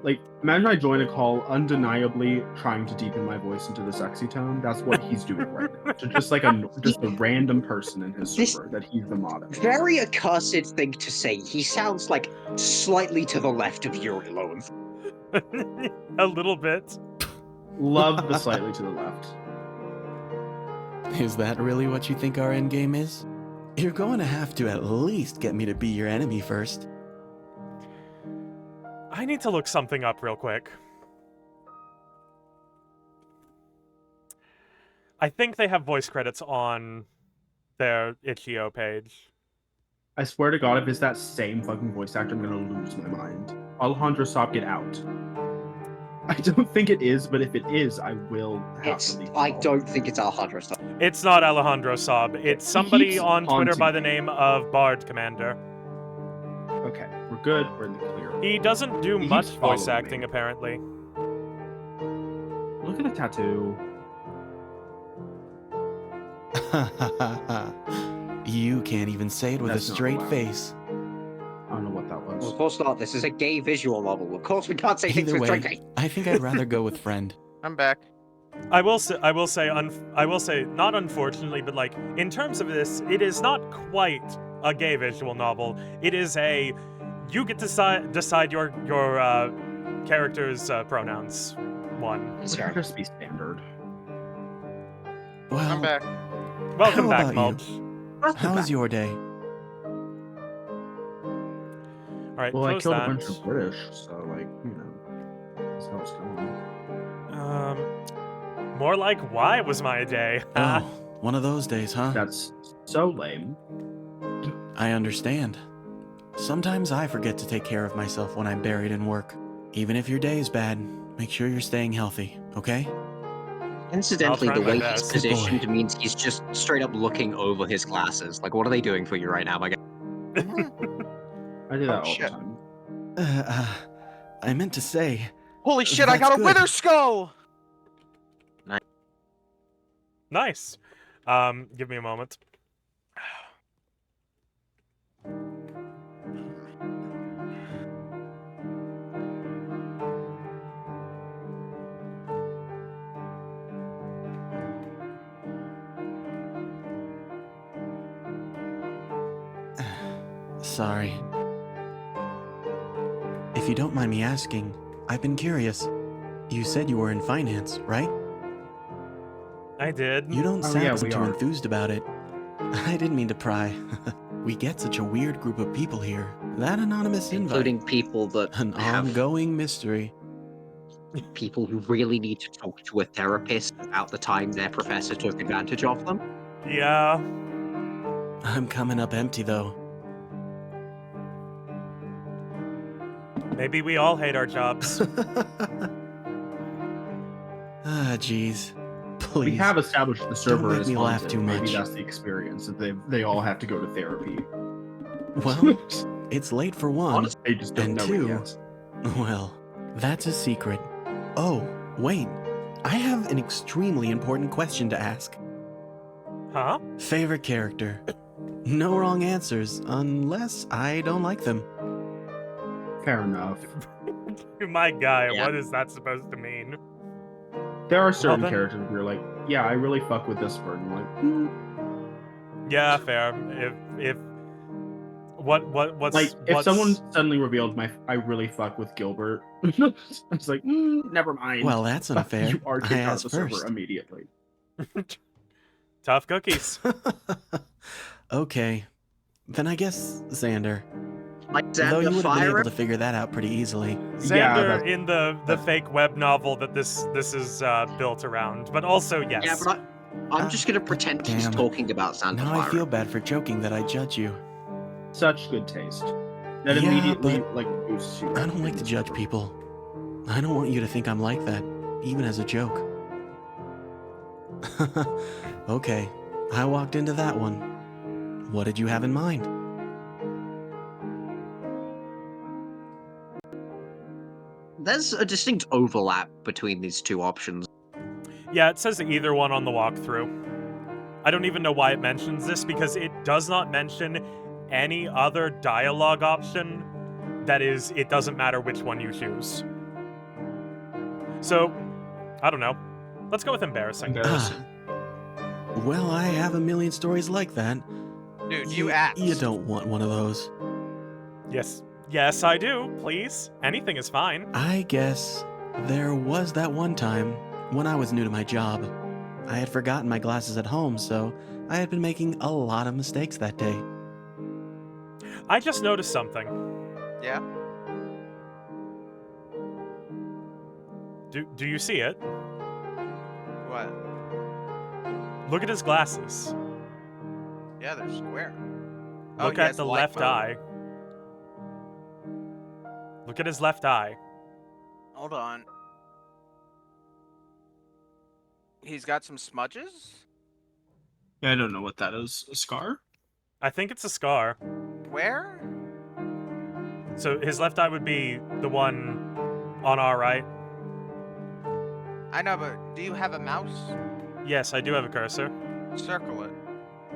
Speaker 7: Like, imagine I join a call undeniably trying to deepen my voice into the sexy tone. That's what he's doing right now. To just like a random person in his server that he's the mod of.
Speaker 6: Very accursed thing to say. He sounds like slightly to the left of Yuri Loathe.
Speaker 1: A little bit.
Speaker 7: Love the slightly to the left.
Speaker 10: Is that really what you think our endgame is? You're going to have to at least get me to be your enemy first.
Speaker 1: I need to look something up real quick. I think they have voice credits on their itch.io page.
Speaker 7: I swear to God, if it's that same fucking voice actor, I'm gonna lose my mind. Alejandro Saab, get out. I don't think it is, but if it is, I will have to leave.
Speaker 6: I don't think it's Alejandro Saab.
Speaker 1: It's not Alejandro Saab. It's somebody
Speaker 7: keeps
Speaker 1: on Twitter
Speaker 7: haunting
Speaker 1: by the
Speaker 7: me.
Speaker 1: name of Bard Commander.
Speaker 7: Okay, we're good. We're in the clear.
Speaker 1: He doesn't do
Speaker 7: He
Speaker 1: much
Speaker 7: keeps
Speaker 1: voice
Speaker 7: following
Speaker 1: acting,
Speaker 7: me.
Speaker 1: apparently.
Speaker 7: Look at the tattoo.
Speaker 10: You can't even say it with
Speaker 7: That's
Speaker 10: a
Speaker 7: not
Speaker 10: straight
Speaker 7: allowed.
Speaker 10: face.
Speaker 7: I don't know what that
Speaker 6: Well,
Speaker 7: was.
Speaker 6: of course not. This is a gay visual novel. Of course we can't say things
Speaker 10: Either
Speaker 6: with straight
Speaker 10: way,
Speaker 6: face.
Speaker 10: I think I'd rather go with friend.
Speaker 3: I'm back.
Speaker 1: I will say, not unfortunately, but like, in terms of this, it is not quite a gay visual novel. It is a, you get to decide your character's pronouns one.
Speaker 7: It should just be standard.
Speaker 10: Well,
Speaker 3: I'm back.
Speaker 1: Welcome
Speaker 10: How
Speaker 1: back,
Speaker 10: about
Speaker 1: Mulch.
Speaker 10: how was your day?
Speaker 1: Alright,
Speaker 7: Well, I
Speaker 1: close
Speaker 7: killed
Speaker 1: that.
Speaker 7: a bunch of British, so like, you know, that's how it's going.
Speaker 1: More like, why was my day?
Speaker 10: Oh, one of those days, huh?
Speaker 7: That's so lame.
Speaker 10: I understand. Sometimes I forget to take care of myself when I'm buried in work. Even if your day is bad, make sure you're staying healthy, okay?
Speaker 6: Incidentally,
Speaker 1: try
Speaker 6: the
Speaker 1: my
Speaker 6: way
Speaker 1: best.
Speaker 6: he's
Speaker 10: Good boy.
Speaker 6: positioned means he's just straight up looking over his glasses. Like, what are they doing for you right now, my guy?
Speaker 7: I do that all
Speaker 3: shit.
Speaker 7: the time.
Speaker 10: I meant to say...
Speaker 3: Holy shit, I
Speaker 10: That's
Speaker 3: got a
Speaker 10: good.
Speaker 3: wither skull!
Speaker 1: Nice. Give me a moment.
Speaker 10: Sorry. If you don't mind me asking, I've been curious. You said you were in finance, right?
Speaker 1: I did.
Speaker 10: You don't
Speaker 7: Oh,
Speaker 10: sound
Speaker 7: yeah, we
Speaker 10: too
Speaker 7: are.
Speaker 10: enthused about it. I didn't mean to pry. We get such a weird group of people here. That anonymous
Speaker 6: Including
Speaker 10: invite.
Speaker 6: people that
Speaker 10: An
Speaker 6: have
Speaker 10: ongoing mystery.
Speaker 6: people who really need to talk to a therapist about the time their professor took advantage of them.
Speaker 1: Yeah.
Speaker 10: I'm coming up empty, though.
Speaker 1: Maybe we all hate our jobs.
Speaker 10: Ah, jeez. Please.
Speaker 7: We have established the server
Speaker 10: make
Speaker 7: is
Speaker 10: me laugh
Speaker 7: haunted.
Speaker 10: too
Speaker 7: Maybe
Speaker 10: much.
Speaker 7: that's the experience that they all have to go to therapy.
Speaker 10: Well, it's late for one.
Speaker 7: Honestly, they just don't
Speaker 10: and
Speaker 7: know
Speaker 10: two,
Speaker 7: it yet.
Speaker 10: well, that's a secret. Oh, wait. I have an extremely important question to ask.
Speaker 1: Huh?
Speaker 10: Favorite character? No wrong answers, unless I don't like them.
Speaker 7: Fair enough.
Speaker 1: My guy,
Speaker 6: Yeah.
Speaker 1: what is that supposed to mean?
Speaker 7: There are certain
Speaker 1: then-
Speaker 7: characters where you're like, yeah, I really fuck with this person. Like,
Speaker 1: Yeah, fair. If what's
Speaker 7: like if
Speaker 1: what's-
Speaker 7: someone suddenly revealed I really fuck with Gilbert, it's like, never mind.
Speaker 10: Well, that's unfair.
Speaker 7: You are
Speaker 10: I
Speaker 7: kicked out of
Speaker 10: asked
Speaker 7: the server
Speaker 10: first.
Speaker 7: immediately.
Speaker 1: tough cookies.
Speaker 10: Okay. Then I guess Xander.
Speaker 6: Like
Speaker 10: Though you
Speaker 6: Xander
Speaker 10: would have been
Speaker 6: Fire.
Speaker 10: able to figure that out pretty easily.
Speaker 1: Xander
Speaker 7: that's-
Speaker 1: in the fake web novel that this is built around, but also yes.
Speaker 6: Yeah, but I'm just gonna pretend he's
Speaker 10: damn.
Speaker 6: talking about Xander
Speaker 10: Now
Speaker 6: Fire.
Speaker 10: I feel bad for joking that I judge you.
Speaker 7: Such good taste. That
Speaker 10: Yeah,
Speaker 7: immediately
Speaker 10: but
Speaker 7: like boosts you.
Speaker 10: I don't like
Speaker 7: in
Speaker 10: to
Speaker 7: the
Speaker 10: judge
Speaker 7: server.
Speaker 10: people. I don't want you to think I'm like that, even as a joke. Okay, I walked into that one. What did you have in mind?
Speaker 6: There's a distinct overlap between these two options.
Speaker 1: Yeah, it says either one on the walkthrough. I don't even know why it mentions this because it does not mention any other dialogue option that is, it doesn't matter which one you choose. So, I don't know. Let's go with embarrassing.
Speaker 7: Embarrassing.
Speaker 10: Well, I have a million stories like that.
Speaker 3: Dude, you asked.
Speaker 10: You don't want one of those.
Speaker 1: Yes, I do. Please. Anything is fine.
Speaker 10: I guess there was that one time when I was new to my job. I had forgotten my glasses at home, so I had been making a lot of mistakes that day.
Speaker 1: I just noticed something.
Speaker 3: Yeah?
Speaker 1: Do you see it?
Speaker 3: What?
Speaker 1: Look at his glasses.
Speaker 3: Yeah, they're square.
Speaker 1: Look
Speaker 3: he
Speaker 1: at
Speaker 3: has
Speaker 1: the
Speaker 3: light
Speaker 1: left
Speaker 3: mode.
Speaker 1: eye. Look at his left eye.
Speaker 3: Hold on. He's got some smudges?
Speaker 7: Yeah, I don't know what that is. A scar?
Speaker 1: I think it's a scar.
Speaker 3: Where?
Speaker 1: So his left eye would be the one on our right.
Speaker 3: I know, but do you have a mouse?
Speaker 1: Yes, I do have a cursor.
Speaker 3: Circle it.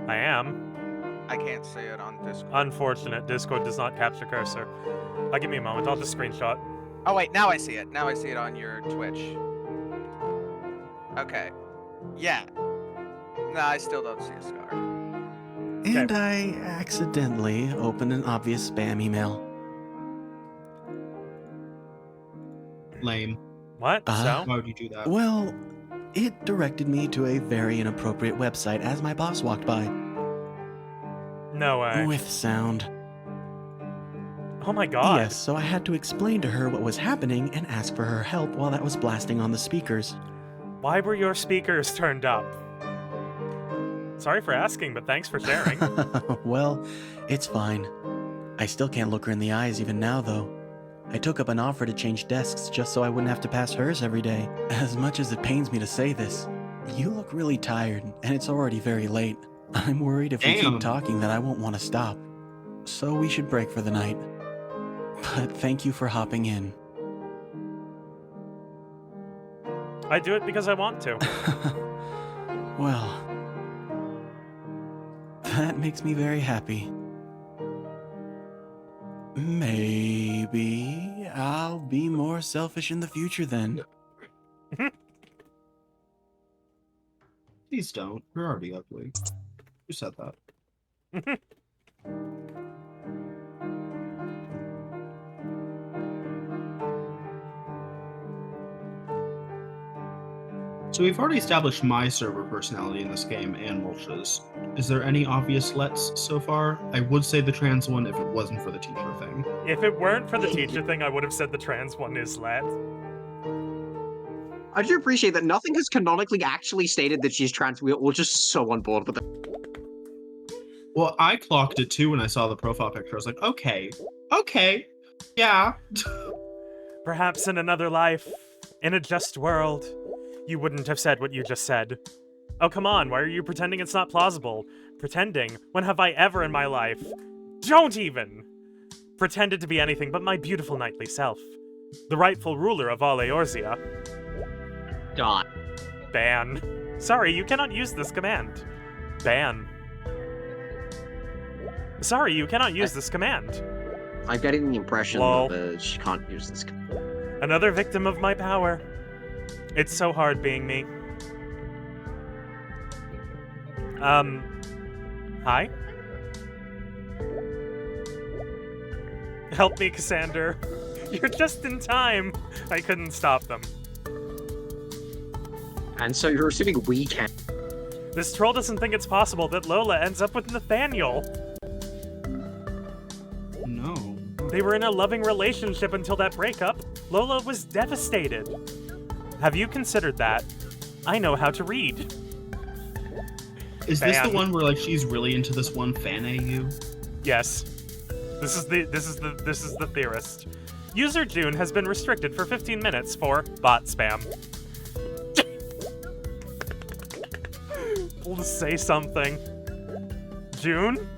Speaker 1: I am.
Speaker 3: I can't see it on Discord.
Speaker 1: Unfortunate, Discord does not capture cursor. Give me a moment, I'll just screenshot.
Speaker 3: Oh wait, now I see it. Now I see it on your Twitch. Okay. Yeah. No, I still don't see a scar.
Speaker 10: And I accidentally opened an obvious spam email.
Speaker 7: Lame.
Speaker 1: What? So?
Speaker 7: Why would you do that?
Speaker 10: Well, it directed me to a very inappropriate website as my boss walked by.
Speaker 1: No way.
Speaker 10: With sound.
Speaker 1: Oh my god.
Speaker 10: Yes, so I had to explain to her what was happening and ask for her help while that was blasting on the speakers.
Speaker 1: Why were your speakers turned up? Sorry for asking, but thanks for sharing.
Speaker 10: Well, it's fine. I still can't look her in the eyes even now, though. I took up an offer to change desks just so I wouldn't have to pass hers every day. As much as it pains me to say this, you look really tired, and it's already very late. I'm worried if we
Speaker 7: Damn.
Speaker 10: keep talking that I won't want to stop. So we should break for the night. But thank you for hopping in.
Speaker 1: I do it because I want to.
Speaker 10: Well, that makes me very happy. Maybe I'll be more selfish in the future then.
Speaker 7: Please don't. You're already ugly. Who said that? So we've already established my server personality in this game and Mulch's. Is there any obvious lets so far? I would say the trans one if it wasn't for the teacher thing.
Speaker 1: If it weren't for the teacher thing, I would have said the trans one is let.
Speaker 6: I do appreciate that nothing has canonically actually stated that she's trans. We're all just so on board with it.
Speaker 7: Well, I clocked it too when I saw the profile picture. I was like, okay, yeah.
Speaker 1: Perhaps in another life, in a just world, you wouldn't have said what you just said. Oh, come on, why are you pretending it's not plausible? Pretending? When have I ever in my life? Don't even! Pretended to be anything but my beautiful knightly self. The rightful ruler of all Eorzea.
Speaker 6: God.
Speaker 1: Ban. Sorry, you cannot use this command. Ban. Sorry, you cannot use this command.
Speaker 6: I'm getting the impression
Speaker 1: Lol.
Speaker 6: that she can't use this.
Speaker 1: Another victim of my power. It's so hard being me. Hi? Help me, Cassander. You're just in time. I couldn't stop them.
Speaker 6: And so you're assuming we can.
Speaker 1: This troll doesn't think it's possible that Lola ends up with Nathaniel.
Speaker 7: No.
Speaker 1: They were in a loving relationship until that breakup. Lola was devastated. Have you considered that? I know how to read.
Speaker 7: Is this the
Speaker 1: Ban.
Speaker 7: one where like she's really into this one fan AU?
Speaker 1: Yes. This is the theorist. User June has been restricted for 15 minutes for bot spam. Let's say something. June?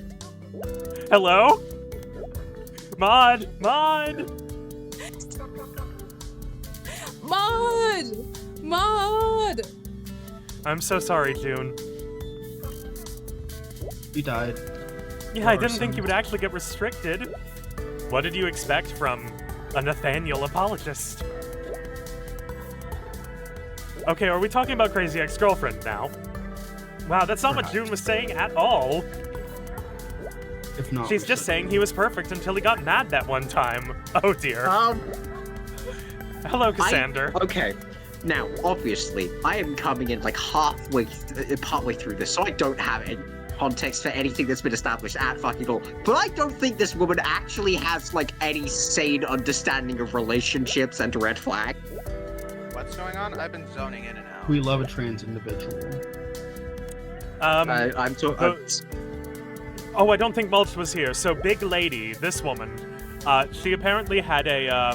Speaker 1: Hello? Mod!
Speaker 9: Mod!
Speaker 1: I'm so sorry, June.
Speaker 7: He died.
Speaker 1: Yeah, I didn't think you would actually get restricted. What did you expect from a Nathaniel apologist? Okay, are we talking about Crazy Ex-Girlfriend now? Wow, that's not what June was saying at all.
Speaker 7: If not,
Speaker 1: She's just saying he was perfect until he got mad that one time. Oh dear. Hello, Cassander.
Speaker 6: Okay. Now, obviously, I am coming in like partway through this, so I don't have any context for anything that's been established at fucking all. But I don't think this woman actually has like any sane understanding of relationships and red flag.
Speaker 3: What's going on? I've been zoning in and out.
Speaker 7: We love a trans individual.
Speaker 6: I'm talking.
Speaker 1: Oh, I don't think Mulch was here. So, Big Lady, this woman, she apparently had a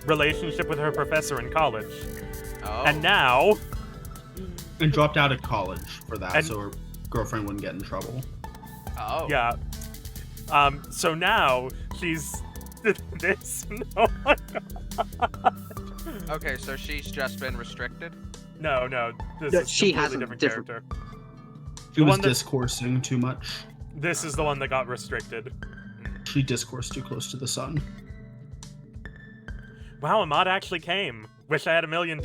Speaker 1: relationship with her professor in college.
Speaker 3: Oh.
Speaker 1: And now...
Speaker 7: And dropped out of college for that,
Speaker 1: And-
Speaker 7: so her girlfriend wouldn't get in trouble.
Speaker 3: Oh.
Speaker 1: Yeah. So now, she's... this... Oh my god.
Speaker 3: Okay, so she's just been restricted?
Speaker 1: No, this
Speaker 6: No,
Speaker 1: is
Speaker 6: she
Speaker 1: a
Speaker 6: has
Speaker 1: completely
Speaker 6: a
Speaker 1: different
Speaker 6: different-
Speaker 1: character.
Speaker 7: She
Speaker 1: The
Speaker 7: was
Speaker 1: one that-
Speaker 7: discoursing too much.
Speaker 1: This is the one that got restricted.
Speaker 7: She discoursed too close to the sun.
Speaker 1: Wow, Ahmad actually came. Wish I had $1 million.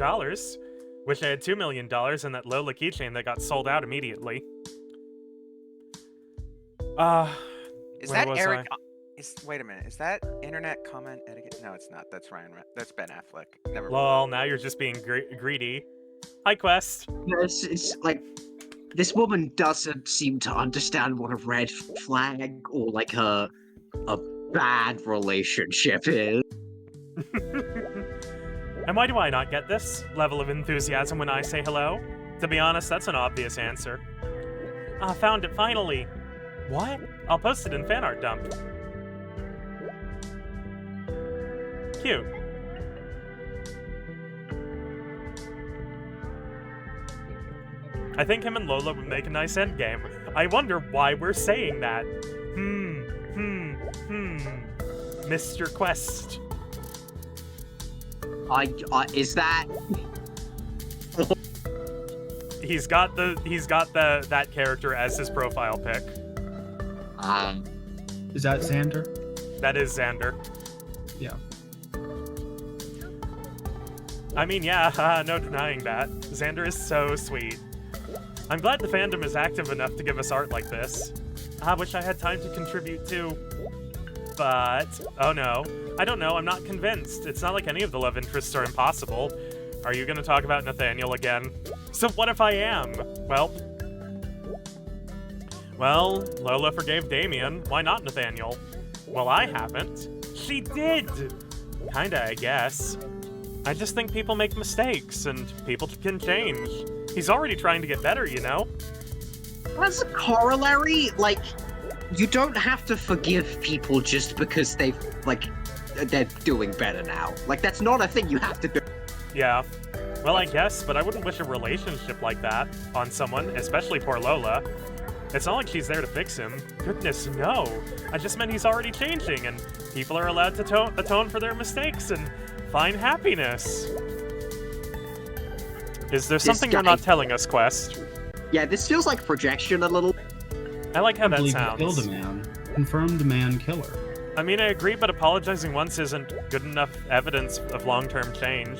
Speaker 1: Wish I had $2 million and that Lola keychain that got sold out immediately.
Speaker 3: Is
Speaker 1: Where
Speaker 3: that
Speaker 1: was
Speaker 3: Eric? Wait a minute. Is that internet comment etiquette? No, it's not. That's That's Ben Affleck. Never mind.
Speaker 1: Lol, now you're just being greedy. Hi, Quest.
Speaker 6: It's like this woman doesn't seem to understand what a red flag or like a bad relationship is.
Speaker 1: And why do I not get this level of enthusiasm when I say hello? To be honest, that's an obvious answer. Ah, found it finally. What? I'll post it in fan art dump. Cute. I think him and Lola would make a nice endgame. I wonder why we're saying that. Mr. Quest.
Speaker 6: Is that?
Speaker 1: He's got that character as his profile pic.
Speaker 7: Is that Xander?
Speaker 1: That is Xander.
Speaker 7: Yeah.
Speaker 1: I mean, yeah, no denying that. Xander is so sweet. I'm glad the fandom is active enough to give us art like this. I wish I had time to contribute too. But, oh no. I don't know, I'm not convinced. It's not like any of the love interests are impossible. Are you gonna talk about Nathaniel again? So what if I am? Well, Lola forgave Damien. Why not Nathaniel? Well, I haven't. She did! Kinda, I guess. I just think people make mistakes, and people can change. He's already trying to get better, you know?
Speaker 6: As a corollary, like, you don't have to forgive people just because they're doing better now. Like, that's not a thing you have to do.
Speaker 1: Yeah. Well, I guess, but I wouldn't wish a relationship like that on someone, especially poor Lola. It's not like she's there to fix him. Goodness, no. I just meant he's already changing, and people are allowed to atone for their mistakes and find happiness. Is there something you're not telling us, Quest?
Speaker 6: Yeah, this feels like projection a little.
Speaker 1: I like how that
Speaker 7: He
Speaker 1: sounds.
Speaker 7: killed a man. Confirmed man killer.
Speaker 1: I mean, I agree, but apologizing once isn't good enough evidence of long-term change.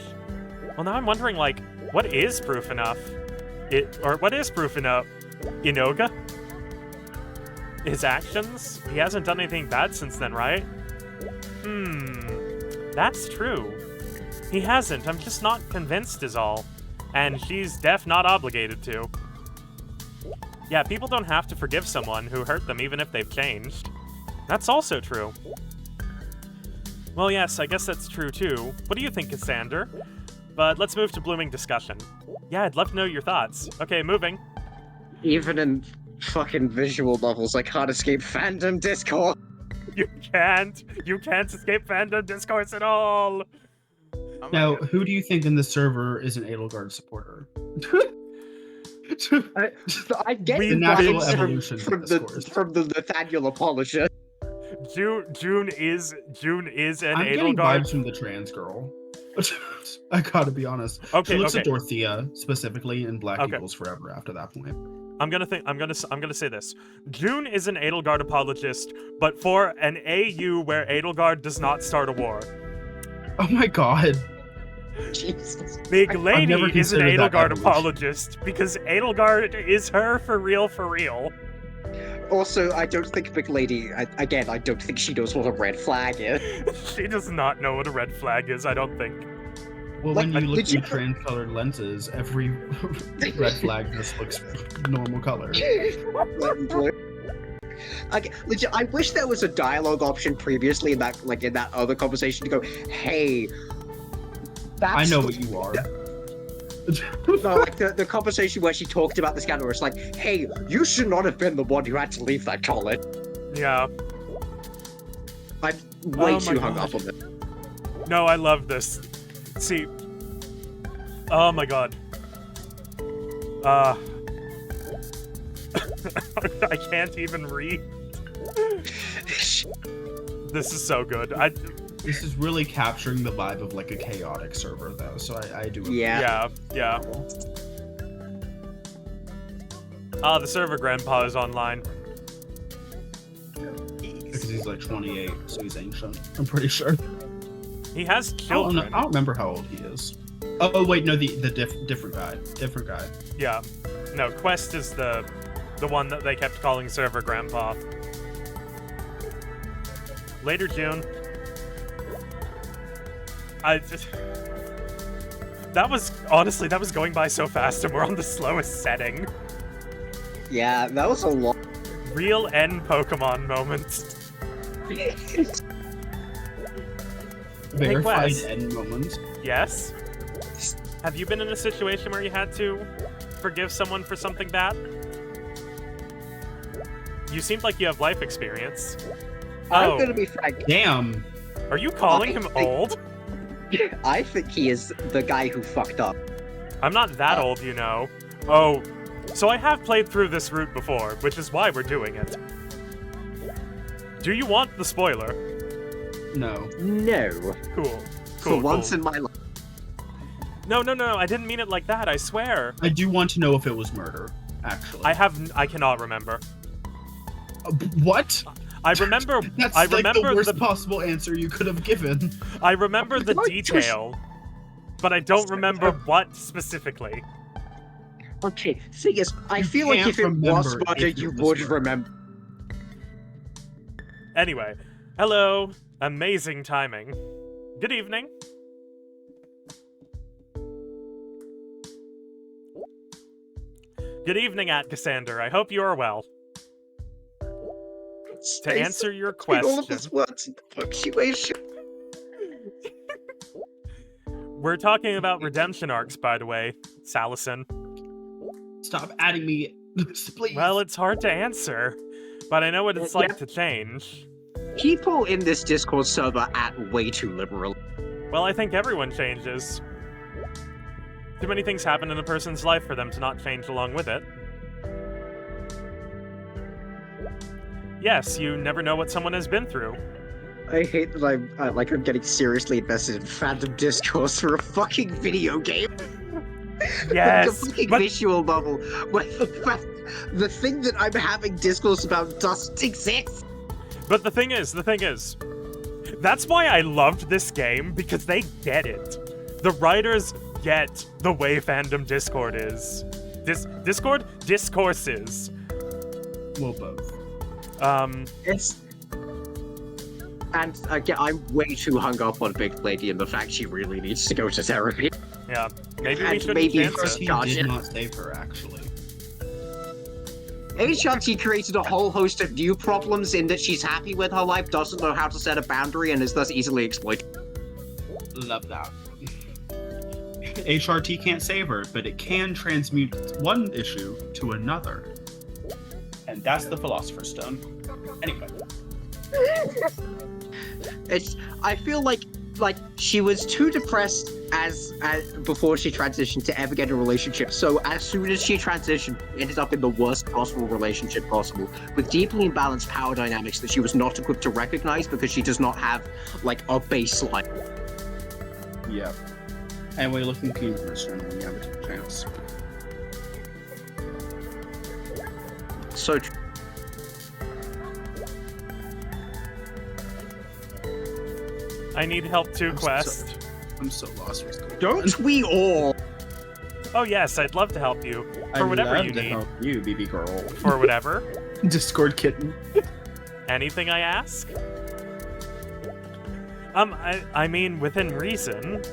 Speaker 1: Well, now I'm wondering, like, what is proof enough? What is proof enough? Inoga? His actions? He hasn't done anything bad since then, right? That's true. He hasn't. I'm just not convinced is all. And she's not obligated to. Yeah, people don't have to forgive someone who hurt them even if they've changed. That's also true. Well, yes, I guess that's true too. What do you think, Cassander? But let's move to blooming discussion. Yeah, I'd love to know your thoughts. Okay, moving.
Speaker 6: Even in fucking visual novels, I can't escape fandom discourse.
Speaker 1: You can't escape fandom discourse at all.
Speaker 3: Oh my
Speaker 7: Now,
Speaker 3: God.
Speaker 7: who do you think in the server is an Edelgard supporter?
Speaker 6: I get
Speaker 1: We
Speaker 6: the
Speaker 7: natural
Speaker 6: vibes
Speaker 7: evolution
Speaker 6: from
Speaker 7: discourse.
Speaker 6: the Nathaniel apologist.
Speaker 1: June is an
Speaker 7: I'm getting
Speaker 1: Edelgard.
Speaker 7: vibes from the trans girl. I gotta be honest.
Speaker 1: Okay,
Speaker 7: She looks
Speaker 1: okay.
Speaker 7: at Dorothea specifically in Black
Speaker 1: Okay.
Speaker 7: Eagles Forever after that point.
Speaker 1: I'm gonna say this. June is an Edelgard apologist, but for an AU where Edelgard does not start a war.
Speaker 7: Oh my god.
Speaker 6: Jesus.
Speaker 1: Big
Speaker 7: I've
Speaker 1: Lady
Speaker 7: never
Speaker 1: is an
Speaker 7: considered that
Speaker 1: Edelgard
Speaker 7: evolution.
Speaker 1: apologist because Edelgard is her for real, for real.
Speaker 6: Also, I don't think Big Lady, I don't think she knows what a red flag is.
Speaker 1: She does not know what a red flag is, I don't think.
Speaker 7: Well,
Speaker 6: Like,
Speaker 7: when you look
Speaker 6: did you-
Speaker 7: through trans-colored lenses, every red flag just looks normal color.
Speaker 6: Okay, legit, I wish there was a dialogue option previously in that other conversation to go, hey, that's
Speaker 7: I know
Speaker 6: the-
Speaker 7: what you are.
Speaker 6: No, like the conversation where she talked about the scandal, where it's like, hey, you should not have been the one who had to leave that college.
Speaker 1: Yeah.
Speaker 6: I'm way
Speaker 1: Oh my
Speaker 6: too hung
Speaker 1: God.
Speaker 6: up on it.
Speaker 1: No, I love this. See. Oh my god. I can't even read. This is so good.
Speaker 7: This is really capturing the vibe of like a chaotic server, though. So I do.
Speaker 6: Yeah.
Speaker 1: Yeah. The server grandpa is online.
Speaker 7: Because he's like 28, so he's ancient. I'm pretty sure.
Speaker 1: He has
Speaker 7: I
Speaker 1: children.
Speaker 7: don't remember how old he is. Oh wait, no, the different guy. Different guy.
Speaker 1: Yeah. No, Quest is the one that they kept calling server grandpa. Later, June. That was going by so fast, and we're on the slowest setting.
Speaker 6: Yeah, that was a lot.
Speaker 1: Real N Pokemon moments.
Speaker 7: Verified
Speaker 1: Quest.
Speaker 7: end moments.
Speaker 1: Yes. Have you been in a situation where you had to forgive someone for something bad? You seemed like you have life experience.
Speaker 6: I'm
Speaker 1: Oh.
Speaker 6: gonna be frank.
Speaker 7: Damn.
Speaker 1: Are you calling him old?
Speaker 6: I think he is the guy who fucked up.
Speaker 1: I'm not that old, you know. Oh, so I have played through this route before, which is why we're doing it. Do you want the spoiler?
Speaker 7: No.
Speaker 6: No.
Speaker 1: Cool.
Speaker 6: For once in my life.
Speaker 1: No, I didn't mean it like that, I swear.
Speaker 7: I do want to know if it was murder, actually.
Speaker 1: I cannot remember.
Speaker 7: What?
Speaker 1: I remember.
Speaker 7: That's
Speaker 1: I
Speaker 7: like
Speaker 1: remember
Speaker 7: the worst possible answer you could have given.
Speaker 1: I remember the detail, but I don't remember what specifically.
Speaker 6: Okay, thing is, I
Speaker 7: You
Speaker 6: feel like
Speaker 7: can't
Speaker 6: if it was
Speaker 7: remember
Speaker 6: murder,
Speaker 7: if it
Speaker 6: you
Speaker 7: was
Speaker 6: would
Speaker 7: murder.
Speaker 6: remember.
Speaker 1: Anyway, hello. Amazing timing. Good evening. Good evening, at Cassander. I hope you are well. To answer your question,
Speaker 6: all of his words in punctuation.
Speaker 1: We're talking about redemption arcs, by the way, Salison.
Speaker 7: Stop adding me, please.
Speaker 1: Well, it's hard to answer, but I know what it's like to change.
Speaker 6: People in this Discord server act way too liberal.
Speaker 1: Well, I think everyone changes. Too many things happen in a person's life for them to not change along with it. Yes, you never know what someone has been through.
Speaker 6: I hate that I'm getting seriously invested in fandom discourse for a fucking video game.
Speaker 1: Yes,
Speaker 6: Like a fucking visual novel where the thing that I'm having discourse about doesn't exist.
Speaker 1: But the thing is, that's why I loved this game, because they get it. The writers get the way fandom Discord is. Discourses.
Speaker 7: Well, both.
Speaker 6: It's... And again, I'm way too hung up on Big Lady and the fact she really needs to go to therapy.
Speaker 1: Yeah, maybe we
Speaker 6: And
Speaker 1: should
Speaker 6: maybe
Speaker 1: chance
Speaker 7: He
Speaker 1: it.
Speaker 7: did not save her, actually.
Speaker 6: Any chance he created a whole host of new problems in that she's happy with her life, doesn't know how to set a boundary, and is thus easily exploited?
Speaker 7: Love that. HRT can't save her, but it can transmute one issue to another. And that's the Philosopher's Stone. Anyway.
Speaker 6: I feel like she was too depressed as before she transitioned to ever get a relationship. So as soon as she transitioned, she ended up in the worst possible relationship possible, with deeply imbalanced power dynamics that she was not equipped to recognize because she does not have like a baseline.
Speaker 7: Yep. Anyway, looking to Universe when you have a chance.
Speaker 6: So
Speaker 1: I need help too, Quest.
Speaker 7: I'm so lost what's going on.
Speaker 6: don't we all?
Speaker 1: Oh yes, I'd love to help you. For
Speaker 7: I'd
Speaker 1: whatever
Speaker 7: love
Speaker 1: you
Speaker 7: to
Speaker 1: need.
Speaker 7: help you, BB girl.
Speaker 1: For whatever.
Speaker 7: Discord kitten.
Speaker 1: Anything I ask? I mean, within reason.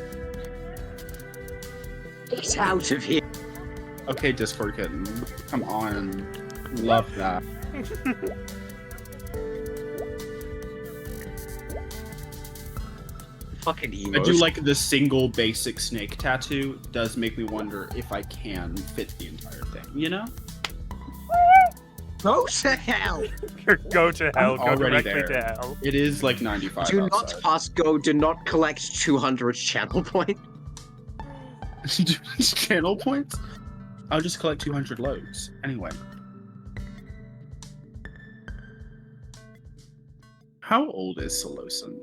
Speaker 6: Get out of here.
Speaker 7: Okay, Discord kitten. Come on. Love that.
Speaker 6: Fucking emos.
Speaker 7: I do like the single basic snake tattoo. Does make me wonder if I can fit the entire thing, you know?
Speaker 6: Go to hell.
Speaker 1: Go to hell.
Speaker 7: I'm
Speaker 1: Go
Speaker 7: already
Speaker 1: directly
Speaker 7: there.
Speaker 1: to hell.
Speaker 7: It is like 95
Speaker 6: Do not
Speaker 7: outside.
Speaker 6: pass go. Do not collect 200 channel points.
Speaker 7: Channel points? I'll just collect 200 loads. Anyway. How old is Solosan?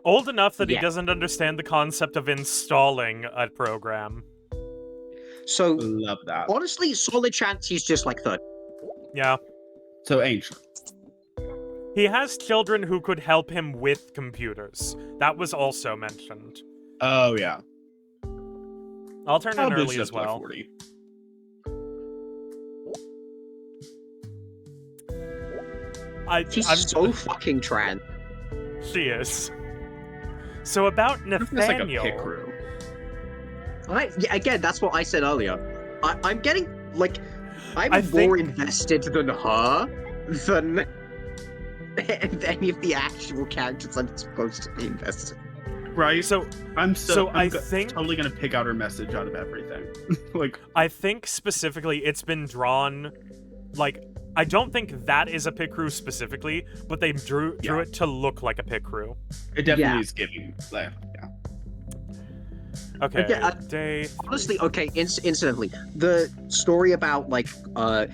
Speaker 1: Old enough that he
Speaker 6: Yeah.
Speaker 1: doesn't understand the concept of installing a program.
Speaker 6: So
Speaker 7: Love that.
Speaker 6: honestly, solid chance he's just like 30.
Speaker 1: Yeah.
Speaker 7: So ancient.
Speaker 1: He has children who could help him with computers. That was also mentioned.
Speaker 7: Oh, yeah.
Speaker 1: I'll turn
Speaker 7: I'll
Speaker 1: in
Speaker 7: boost
Speaker 1: early
Speaker 7: it
Speaker 1: as
Speaker 7: up to like
Speaker 1: well.
Speaker 7: 40.
Speaker 6: She's
Speaker 1: I'm
Speaker 6: so fucking trans.
Speaker 1: She is. So about
Speaker 7: That's like a
Speaker 1: Nathaniel.
Speaker 7: pick room.
Speaker 6: Again, that's what I said earlier. I'm getting like I'm
Speaker 1: I
Speaker 6: more
Speaker 1: think-
Speaker 6: invested than her than any of the actual characters I'm supposed to be invested.
Speaker 7: Right?
Speaker 1: So
Speaker 7: I'm
Speaker 1: I think
Speaker 7: totally gonna pick out her message out of everything. Like,
Speaker 1: I think specifically it's been drawn like I don't think that is a pit crew specifically, but they drew it to look like a pit crew.
Speaker 7: It definitely is giving. Like, yeah.
Speaker 1: Okay.
Speaker 6: Yeah,
Speaker 1: Day.
Speaker 6: Honestly, okay. Incidentally, the story about like the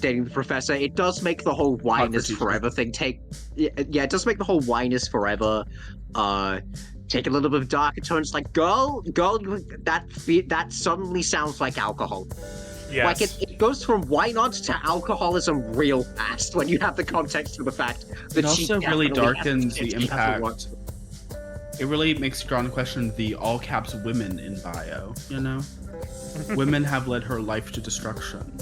Speaker 6: dating the professor, it does make the whole wine is forever thing take. Yeah, it does make the whole wine is forever. Take a little bit of darker tones. Like, girl, that suddenly sounds like alcohol.
Speaker 1: Yes.
Speaker 6: Like it goes from why not to alcoholism real fast when you have the context of the fact that
Speaker 7: It also really darkens the impact. It really makes you draw into question the all caps women in bio. You know, women have led her life to destruction.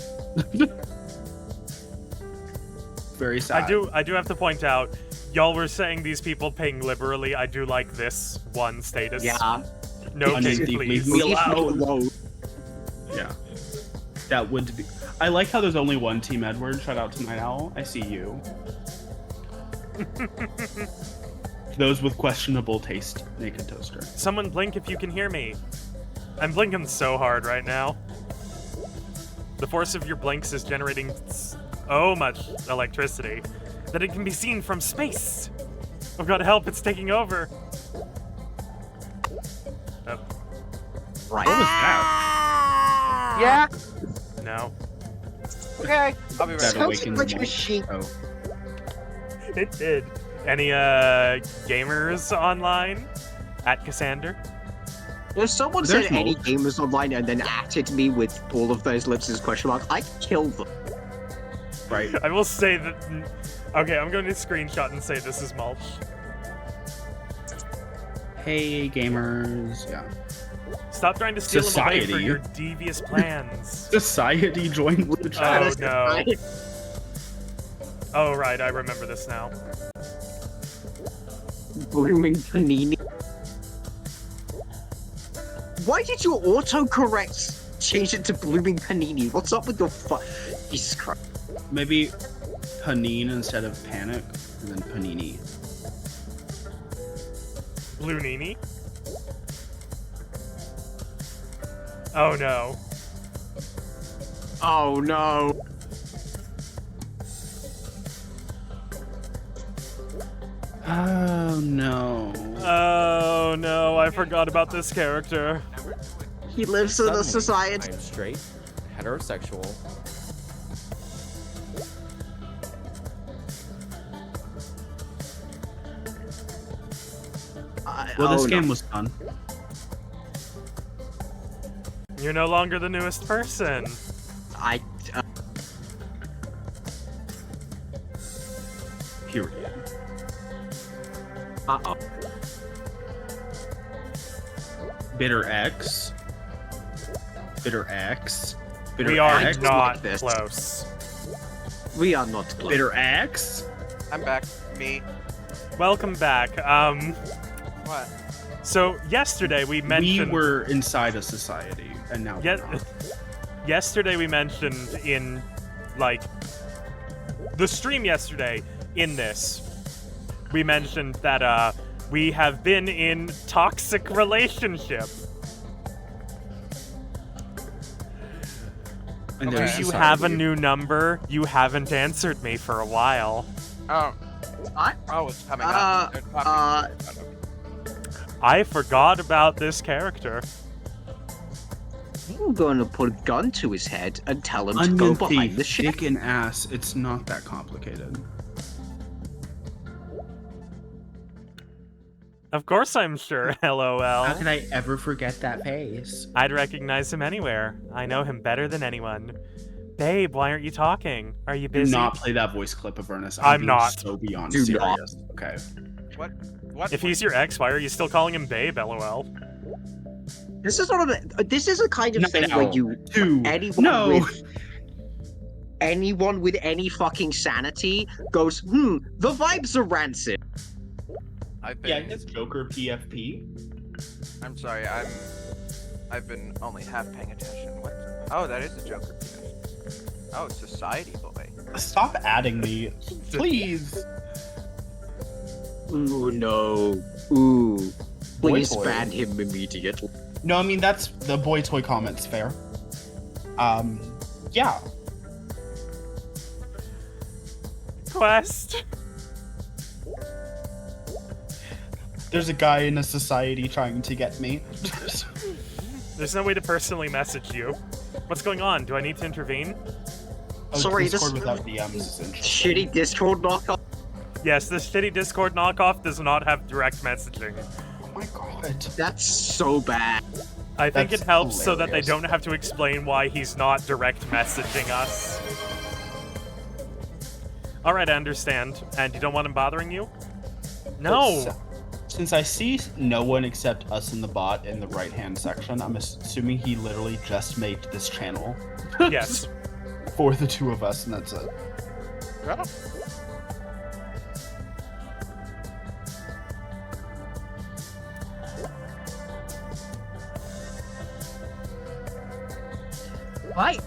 Speaker 7: Very sad.
Speaker 1: I do have to point out, y'all were saying these people paying liberally. I do like this one status.
Speaker 6: Yeah.
Speaker 1: No
Speaker 7: Onion
Speaker 1: king,
Speaker 7: thief,
Speaker 1: please.
Speaker 7: leave me alone. Yeah. That would be. I like how there's only one Team Edward. Shout out to Night Owl. I see you. Those with questionable taste, naked toaster.
Speaker 1: Someone blink if you can hear me. I'm blinking so hard right now. The force of your blinks is generating so much electricity that it can be seen from space. I've got to help, it's taking over. Oh.
Speaker 6: Right.
Speaker 7: What was that?
Speaker 3: Yeah.
Speaker 1: No.
Speaker 3: Okay. I'll be right
Speaker 7: That
Speaker 3: back.
Speaker 7: awakens
Speaker 6: like a
Speaker 7: more.
Speaker 6: machine.
Speaker 7: Oh.
Speaker 1: It did. Any gamers online at Cassander?
Speaker 6: If someone
Speaker 7: There's
Speaker 6: said any
Speaker 7: mulch.
Speaker 6: gamers online and then acted me with all of those lips as question mark, I'd kill them.
Speaker 7: Right.
Speaker 1: I will say that. Okay, I'm going to screenshot and say this is mulch.
Speaker 7: Hey gamers. Yeah.
Speaker 1: Stop trying to steal them away for
Speaker 7: Society.
Speaker 1: your devious plans.
Speaker 7: Society joined the chat.
Speaker 1: Oh no. Oh right, I remember this now.
Speaker 6: Blooming panini. Why did your autocorrect change it to blooming panini? What's up with your Jesus Christ.
Speaker 7: Maybe panine instead of panic, and then panini.
Speaker 1: Blue Nini? Oh no.
Speaker 6: Oh no.
Speaker 7: Oh no.
Speaker 1: Oh no, I forgot about this character.
Speaker 6: He lives in a
Speaker 4: Suddenly,
Speaker 6: society.
Speaker 4: I'm straight, heterosexual.
Speaker 7: Well, this
Speaker 6: oh,
Speaker 7: game
Speaker 6: no.
Speaker 7: was fun.
Speaker 1: You're no longer the newest person.
Speaker 6: I.
Speaker 7: Period.
Speaker 6: Uh-oh.
Speaker 7: Bitter X. Bitter X. Bitter
Speaker 1: We are
Speaker 7: X.
Speaker 1: not
Speaker 6: like this.
Speaker 1: close.
Speaker 6: We are not close.
Speaker 7: Bitter X.
Speaker 3: I'm back. Me.
Speaker 1: Welcome back.
Speaker 3: What?
Speaker 1: So yesterday we mentioned
Speaker 7: We were inside a society, and now we're not.
Speaker 1: yesterday we mentioned in like the stream yesterday in this we mentioned that we have been in toxic relationship.
Speaker 7: And
Speaker 3: Okay.
Speaker 7: there's
Speaker 1: You
Speaker 7: society.
Speaker 1: have a new number. You haven't answered me for a while.
Speaker 3: Oh.
Speaker 6: What?
Speaker 3: Oh, it's coming up. They're talking.
Speaker 1: I forgot about this character.
Speaker 6: I'm going to put a gun to his head and tell him to
Speaker 7: Onion
Speaker 6: go behind
Speaker 7: thief,
Speaker 6: the ship.
Speaker 7: dick and ass. It's not that complicated.
Speaker 1: Of course I'm sure, LOL.
Speaker 7: How could I ever forget that face?
Speaker 1: I'd recognize him anywhere. I know him better than anyone. Babe, why aren't you talking? Are you
Speaker 7: Do
Speaker 1: busy?
Speaker 7: not play that voice clip of Ernest.
Speaker 1: I'm
Speaker 7: being
Speaker 1: not.
Speaker 7: So beyond
Speaker 6: Do
Speaker 7: serious.
Speaker 6: not.
Speaker 7: Okay.
Speaker 3: What? What?
Speaker 1: If he's your ex, why are you still calling him babe, LOL?
Speaker 6: This is not a. This is a kind of
Speaker 7: Not
Speaker 6: thing
Speaker 7: now.
Speaker 6: where you anyone
Speaker 7: No.
Speaker 6: with anyone with any fucking sanity goes, the vibes are rancid.
Speaker 3: I've been.
Speaker 7: Yeah, it's Joker PFP.
Speaker 3: I'm sorry. I've been only half paying attention. What? Oh, that is a Joker. Oh, Society Boy.
Speaker 7: Stop adding me, please.
Speaker 6: Ooh no. Ooh. Please
Speaker 7: Boy toy.
Speaker 6: ban him immediately.
Speaker 7: No, I mean that's the boy toy comments fair. Yeah.
Speaker 1: quest.
Speaker 2: There's a guy in a society trying to get me.
Speaker 1: There's no way to personally message you. What's going on? Do I need to intervene?
Speaker 2: Oh,
Speaker 6: Sorry,
Speaker 2: Discord
Speaker 6: this
Speaker 2: without DMs is interesting.
Speaker 6: shitty Discord knockoff.
Speaker 1: Yes, this shitty Discord knockoff does not have direct messaging.
Speaker 2: Oh my god.
Speaker 6: That's so bad.
Speaker 1: I think
Speaker 2: That's
Speaker 1: it helps so that they
Speaker 2: hilarious.
Speaker 1: don't have to explain why he's not direct messaging us. Alright, I understand. And you don't want him bothering you? No!
Speaker 2: Since I see no one except us in the bot in the right-hand section, I'm assuming he literally just made this channel.
Speaker 1: Yes.
Speaker 2: For the two of us, and that's it.
Speaker 3: Yeah.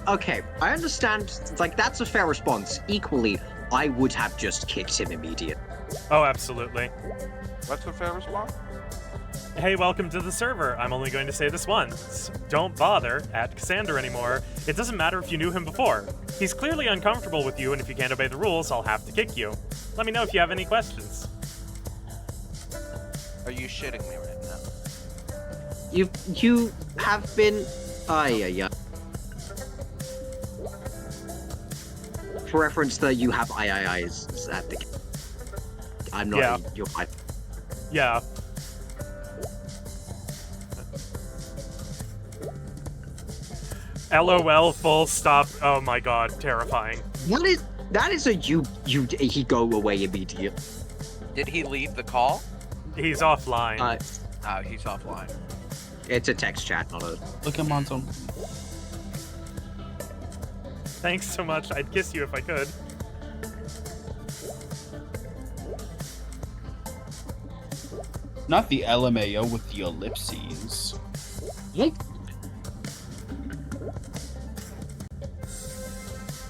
Speaker 6: Okay, I understand, like, that's a fair response. Equally, I would have just kicked him immediately.
Speaker 1: Oh, absolutely.
Speaker 3: What's the fair response?
Speaker 1: Hey, welcome to the server. I'm only going to say this once. Don't bother at Cassander anymore. It doesn't matter if you knew him before. He's clearly uncomfortable with you, and if you can't obey the rules, I'll have to kick you. Let me know if you have any questions.
Speaker 3: Are you shitting me right now?
Speaker 6: You have been... yeah. For reference, the you have is at the... I'm not...
Speaker 1: Yeah.
Speaker 6: You're fine.
Speaker 1: Yeah. LOL, full stop. Oh my god, terrifying.
Speaker 6: That is a he go away immediately.
Speaker 3: Did he leave the call?
Speaker 1: He's offline.
Speaker 3: Oh, he's offline.
Speaker 6: It's a text chat, not a...
Speaker 2: Look at Monzo.
Speaker 1: Thanks so much. I'd kiss you if I could.
Speaker 2: Not the LMAO with the ellipses.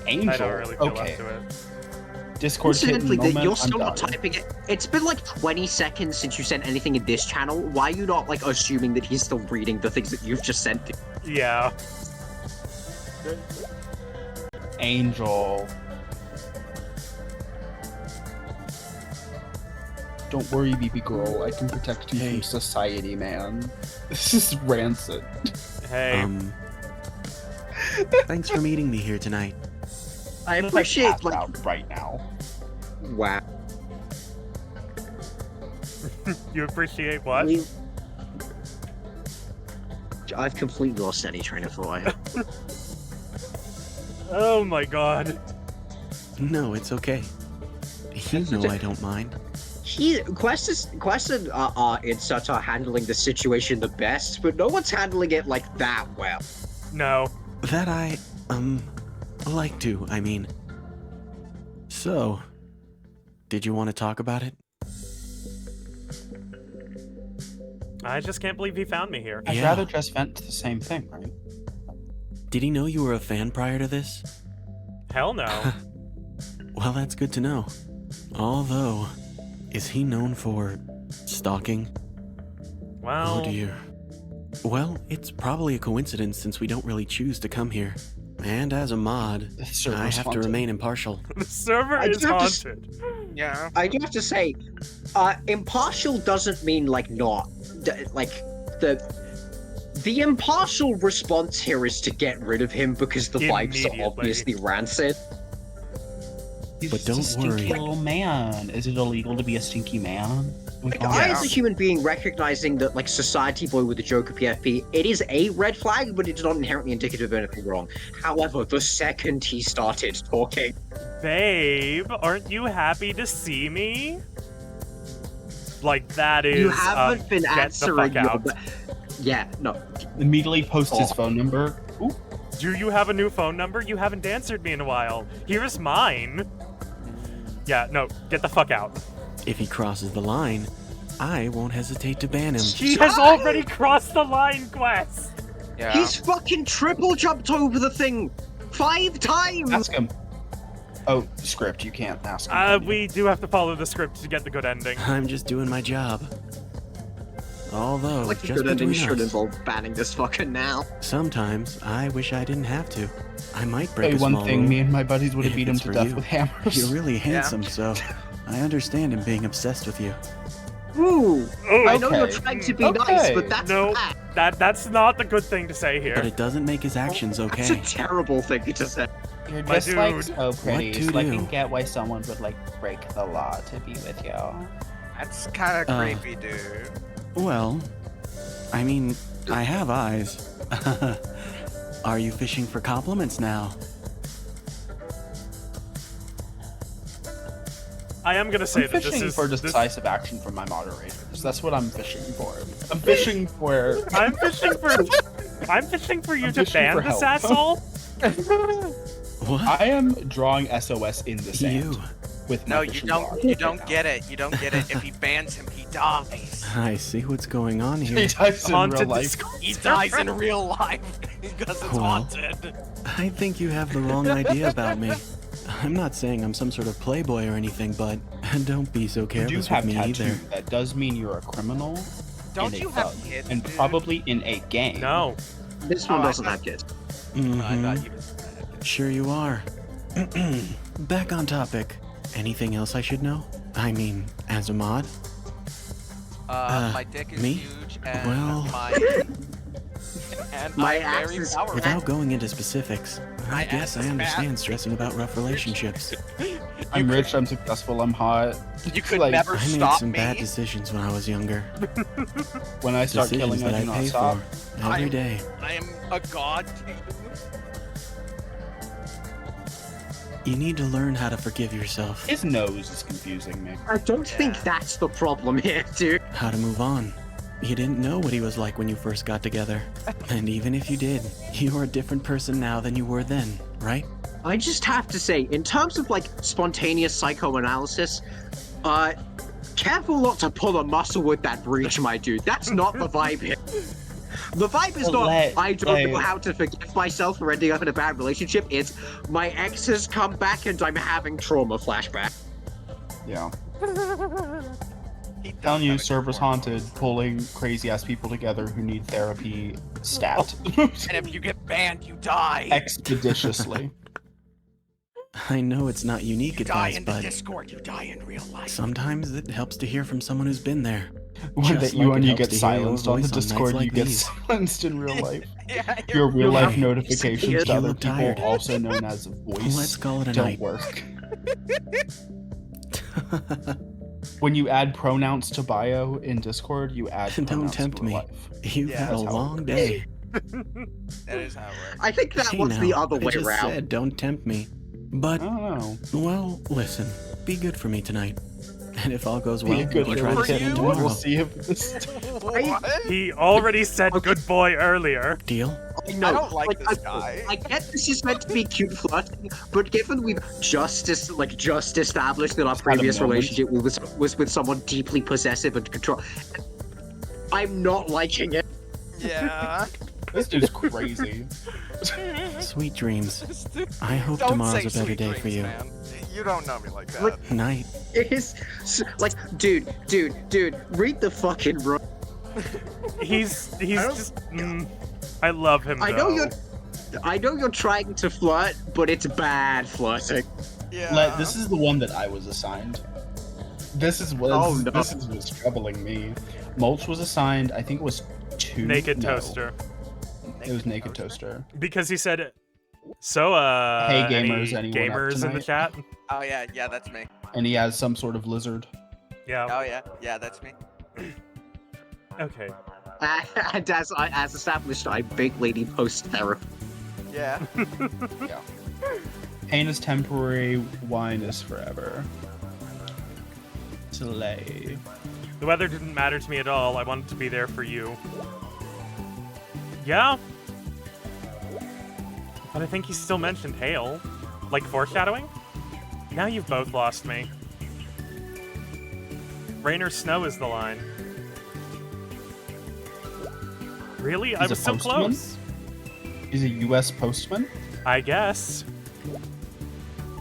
Speaker 2: Angel.
Speaker 1: I don't really feel
Speaker 2: okay.
Speaker 1: up to it.
Speaker 2: Discord kitten
Speaker 6: Incidentally,
Speaker 2: moment,
Speaker 6: you're
Speaker 2: I'm
Speaker 6: still not
Speaker 2: done.
Speaker 6: typing it. It's been like 20 seconds since you sent anything in this channel. Why are you not, like, assuming that he's still reading the things that you've just sent?
Speaker 1: Yeah.
Speaker 2: Angel. Don't worry, BB girl. I can protect you from society, man. This is rancid.
Speaker 1: Hey.
Speaker 10: Thanks for meeting me here tonight.
Speaker 6: I
Speaker 2: I'm
Speaker 6: appreciate,
Speaker 2: passed out right now.
Speaker 6: Wow.
Speaker 1: You appreciate what?
Speaker 6: I've completely lost any train of thought I had.
Speaker 1: Oh my god.
Speaker 10: No, it's okay. You know I don't mind.
Speaker 6: Quest and Insert are handling the situation the best, but no one's handling it like that well.
Speaker 1: No.
Speaker 10: That I, like to, I mean. So, did you want to talk about it?
Speaker 1: I just can't believe he found me here.
Speaker 2: I'd rather just vent to the same thing, right?
Speaker 10: Did he know you were a fan prior to this?
Speaker 1: Hell no.
Speaker 10: Well, that's good to know. Although, is he known for stalking?
Speaker 1: Well...
Speaker 10: Oh dear. Well, it's probably a coincidence since we don't really choose to come here. And as a mod, I have to
Speaker 2: haunted.
Speaker 10: remain impartial.
Speaker 1: The server is haunted.
Speaker 3: Yeah.
Speaker 6: I do have to say, impartial doesn't mean, like, not. Like, the impartial response here is to get rid of him because the vibes are
Speaker 1: Immediately.
Speaker 6: obviously rancid.
Speaker 2: He's
Speaker 10: But
Speaker 2: just a
Speaker 10: don't
Speaker 2: stinky
Speaker 10: worry.
Speaker 2: little man. Is it illegal to be a stinky man?
Speaker 6: Like, I, as a human being, recognizing that, like, Society Boy with the Joker PFP, it is a red flag, but it's not inherently indicative of anything wrong. However, the second he started talking...
Speaker 1: Babe, aren't you happy to see me? Like, that is...
Speaker 6: You haven't been
Speaker 1: get
Speaker 6: answering
Speaker 1: the fuck out.
Speaker 6: your... Yeah, no.
Speaker 2: Immediately post his phone number. Ooh.
Speaker 1: Do you have a new phone number? You haven't answered me in a while. Here's mine. Yeah, no, get the fuck out.
Speaker 10: If he crosses the line, I won't hesitate to ban him.
Speaker 1: He has already crossed the line, Quest!
Speaker 3: Yeah.
Speaker 6: He's fucking triple jumped over the thing 5 times!
Speaker 2: Ask him. Oh, script. You can't ask him.
Speaker 1: We do have to follow the script to get the good ending.
Speaker 10: I'm just doing my job. Although,
Speaker 6: Like a
Speaker 10: just
Speaker 6: good ending
Speaker 10: between
Speaker 6: should
Speaker 10: us,
Speaker 6: involve banning this fucker now.
Speaker 10: sometimes I wish I didn't have to. I might break
Speaker 2: Hey,
Speaker 10: a
Speaker 2: one
Speaker 10: small
Speaker 2: thing,
Speaker 10: rule.
Speaker 2: me and my buddies would have
Speaker 10: if
Speaker 2: beat him
Speaker 10: it's
Speaker 2: to
Speaker 10: for
Speaker 2: death
Speaker 10: you.
Speaker 2: with hammers.
Speaker 10: You're really handsome, so I understand him being obsessed with you.
Speaker 6: Ooh,
Speaker 1: Oh,
Speaker 6: I know you're
Speaker 2: okay.
Speaker 6: trying to be nice,
Speaker 2: Okay.
Speaker 6: but that's
Speaker 1: No,
Speaker 6: bad.
Speaker 1: that's not the good thing to say
Speaker 10: But
Speaker 1: here.
Speaker 10: it doesn't make his actions
Speaker 6: That's a
Speaker 10: okay.
Speaker 6: terrible thing to say.
Speaker 2: You're
Speaker 1: My
Speaker 2: just like
Speaker 1: dude.
Speaker 2: so pretty,
Speaker 10: to
Speaker 2: so I
Speaker 10: do?
Speaker 2: can get why someone would like break the law to be with you.
Speaker 3: That's kind of
Speaker 10: Uh,
Speaker 3: creepy, dude.
Speaker 10: Well, I mean, I have eyes. Are you fishing for compliments now?
Speaker 1: I am gonna say
Speaker 2: I'm
Speaker 1: that this
Speaker 2: fishing
Speaker 1: is
Speaker 2: for
Speaker 1: this-
Speaker 2: decisive action from my moderators. That's what I'm fishing for. I'm fishing for.
Speaker 1: I'm fishing for you
Speaker 2: I'm
Speaker 1: to
Speaker 2: fishing
Speaker 1: ban
Speaker 2: for
Speaker 1: this
Speaker 2: help.
Speaker 1: asshole.
Speaker 10: What?
Speaker 2: I am drawing SOS in the sand
Speaker 10: You.
Speaker 2: with
Speaker 3: No,
Speaker 2: my
Speaker 3: you
Speaker 2: fishing
Speaker 3: don't.
Speaker 2: rod
Speaker 3: You
Speaker 2: right
Speaker 3: don't
Speaker 2: now.
Speaker 3: get it. You don't get it. If he bans him, he dies.
Speaker 10: I see what's going on
Speaker 2: He
Speaker 10: here.
Speaker 2: dies in real
Speaker 1: Haunted
Speaker 2: life.
Speaker 1: Discord.
Speaker 3: He dies in real life because it's
Speaker 10: Well,
Speaker 3: haunted.
Speaker 10: I think you have the wrong idea about me. I'm not saying I'm some sort of playboy or anything, but don't be so
Speaker 2: You do
Speaker 10: careless with
Speaker 2: have
Speaker 10: me
Speaker 2: tattoo.
Speaker 10: either.
Speaker 2: That does mean you're a criminal.
Speaker 3: Don't
Speaker 2: in
Speaker 3: you
Speaker 2: a
Speaker 3: have
Speaker 2: thug,
Speaker 3: kids,
Speaker 2: and
Speaker 3: dude?
Speaker 2: probably in a gang.
Speaker 1: No.
Speaker 6: This one
Speaker 3: Oh, I
Speaker 6: doesn't
Speaker 3: thought-
Speaker 6: have kids.
Speaker 3: I
Speaker 10: Mhm.
Speaker 3: thought you was.
Speaker 10: Sure you are. Back on topic. Anything else I should know? I mean, as a mod?
Speaker 3: My dick is
Speaker 10: me?
Speaker 3: huge and
Speaker 10: Well-
Speaker 6: My
Speaker 3: I'm
Speaker 6: axe
Speaker 3: very
Speaker 6: is-
Speaker 3: powerful.
Speaker 10: Without going into specifics,
Speaker 3: My
Speaker 10: I guess
Speaker 3: ass
Speaker 10: I
Speaker 3: is
Speaker 10: understand
Speaker 3: fat.
Speaker 10: stressing about rough relationships.
Speaker 2: I'm rich. I'm successful. I'm hot.
Speaker 3: You could
Speaker 2: like,
Speaker 3: never
Speaker 10: I made
Speaker 3: stop
Speaker 10: some
Speaker 3: me.
Speaker 10: bad decisions when I was younger.
Speaker 2: When I start
Speaker 10: Decisions
Speaker 2: killing,
Speaker 10: that
Speaker 2: I
Speaker 10: I
Speaker 2: do not
Speaker 10: pay
Speaker 2: stop.
Speaker 10: for every day.
Speaker 3: I am a god to you.
Speaker 10: You need to learn how to forgive yourself,
Speaker 2: His nose is confusing me.
Speaker 6: I don't think
Speaker 3: Yeah.
Speaker 6: that's the problem here, dude.
Speaker 10: how to move on. You didn't know what he was like when you first got together. And even if you did, you're a different person now than you were then, right?
Speaker 6: I just have to say, in terms of like spontaneous psychoanalysis, careful not to pull a muscle with that breach, my dude. That's not the vibe here. The vibe is not, I don't know how to forgive myself for ending up in a bad relationship. It's, my ex has come back and I'm having trauma flashback.
Speaker 2: Yeah.
Speaker 3: He does
Speaker 2: Telling you,
Speaker 3: have a
Speaker 2: server's
Speaker 3: good one.
Speaker 2: haunted, pulling crazy ass people together who need therapy stat.
Speaker 3: And if you get banned, you die.
Speaker 2: Expeditiously.
Speaker 10: I know it's not unique
Speaker 3: You die
Speaker 10: advice,
Speaker 3: in the
Speaker 10: but
Speaker 3: Discord, you die in real life.
Speaker 10: sometimes it helps to hear from someone who's been there.
Speaker 2: When
Speaker 10: Just
Speaker 2: that you
Speaker 10: like
Speaker 2: and
Speaker 10: it
Speaker 2: you
Speaker 10: helps
Speaker 2: get
Speaker 10: to hear your
Speaker 2: silenced on the
Speaker 10: voice on nights
Speaker 2: Discord, you
Speaker 10: like
Speaker 2: get
Speaker 10: these.
Speaker 2: silenced in real life.
Speaker 3: Yeah,
Speaker 2: Your real life
Speaker 10: Hey,
Speaker 2: notifications
Speaker 6: you
Speaker 2: to other
Speaker 10: look
Speaker 2: people,
Speaker 10: tired.
Speaker 2: also known as voice,
Speaker 10: Let's call it a
Speaker 2: don't
Speaker 10: night.
Speaker 2: work. When you add pronouns to bio in Discord, you add
Speaker 10: Don't
Speaker 2: pronouns
Speaker 10: tempt
Speaker 2: to
Speaker 10: me.
Speaker 2: life.
Speaker 10: You've
Speaker 3: Yeah,
Speaker 10: had a
Speaker 2: that's how it
Speaker 10: long
Speaker 2: works.
Speaker 10: day.
Speaker 3: that is how it works.
Speaker 6: I think that
Speaker 10: Hey
Speaker 6: was the
Speaker 10: now,
Speaker 6: other
Speaker 10: I
Speaker 6: way
Speaker 10: just
Speaker 6: around.
Speaker 10: said don't tempt me. But,
Speaker 2: I don't know.
Speaker 10: well, listen. Be good for me tonight. And if all goes
Speaker 2: Be
Speaker 10: well,
Speaker 2: a good
Speaker 10: we'll try
Speaker 3: for
Speaker 10: to sit
Speaker 3: you?
Speaker 10: in
Speaker 2: We'll
Speaker 10: tomorrow.
Speaker 2: see if this.
Speaker 3: What?
Speaker 1: He already said good boy earlier.
Speaker 10: Deal?
Speaker 6: I know,
Speaker 3: I don't like this
Speaker 6: I-
Speaker 3: guy.
Speaker 6: I get this is meant to be cute flirting, but given we've just established that our
Speaker 2: Just had a
Speaker 6: previous
Speaker 2: moment.
Speaker 6: relationship was with someone deeply possessive and control, I'm not liking it.
Speaker 3: Yeah.
Speaker 2: This dude's crazy.
Speaker 10: Sweet dreams. I hope
Speaker 3: Don't
Speaker 10: tomorrow's
Speaker 3: say
Speaker 10: a better
Speaker 3: sweet
Speaker 10: day
Speaker 3: dreams,
Speaker 10: for you.
Speaker 3: Man. You don't know me like that.
Speaker 6: What?
Speaker 10: Night.
Speaker 6: It is like, dude, read the fucking room.
Speaker 1: He's just. I love him.
Speaker 6: I know
Speaker 1: though.
Speaker 6: you're trying to flirt, but it's bad flirting.
Speaker 3: Yeah.
Speaker 2: This is the one that I was assigned. This is what
Speaker 6: Oh, no.
Speaker 2: this is what's troubling me. Mulch was assigned. I think it was 2.
Speaker 1: Naked
Speaker 2: no,
Speaker 1: Toaster.
Speaker 2: It was Naked Toaster.
Speaker 1: Because he said, so,
Speaker 2: Hey,
Speaker 1: any
Speaker 2: gamers, anyone up
Speaker 1: gamers in the
Speaker 2: tonight?
Speaker 1: chat?
Speaker 3: Oh yeah, that's me.
Speaker 2: And he has some sort of lizard.
Speaker 1: Yeah.
Speaker 3: Oh yeah, that's me.
Speaker 1: Okay.
Speaker 6: And as established, I big lady post terror.
Speaker 3: Yeah.
Speaker 2: Pain is temporary, wine is forever. Slay.
Speaker 1: The weather didn't matter to me at all. I wanted to be there for you. Yeah. But I think he still mentioned hail. Like foreshadowing? Now you've both lost me. Rain or snow is the line. Really? I
Speaker 2: He's a
Speaker 1: was so
Speaker 2: postman?
Speaker 1: close.
Speaker 2: He's a U.S. postman.
Speaker 1: I guess.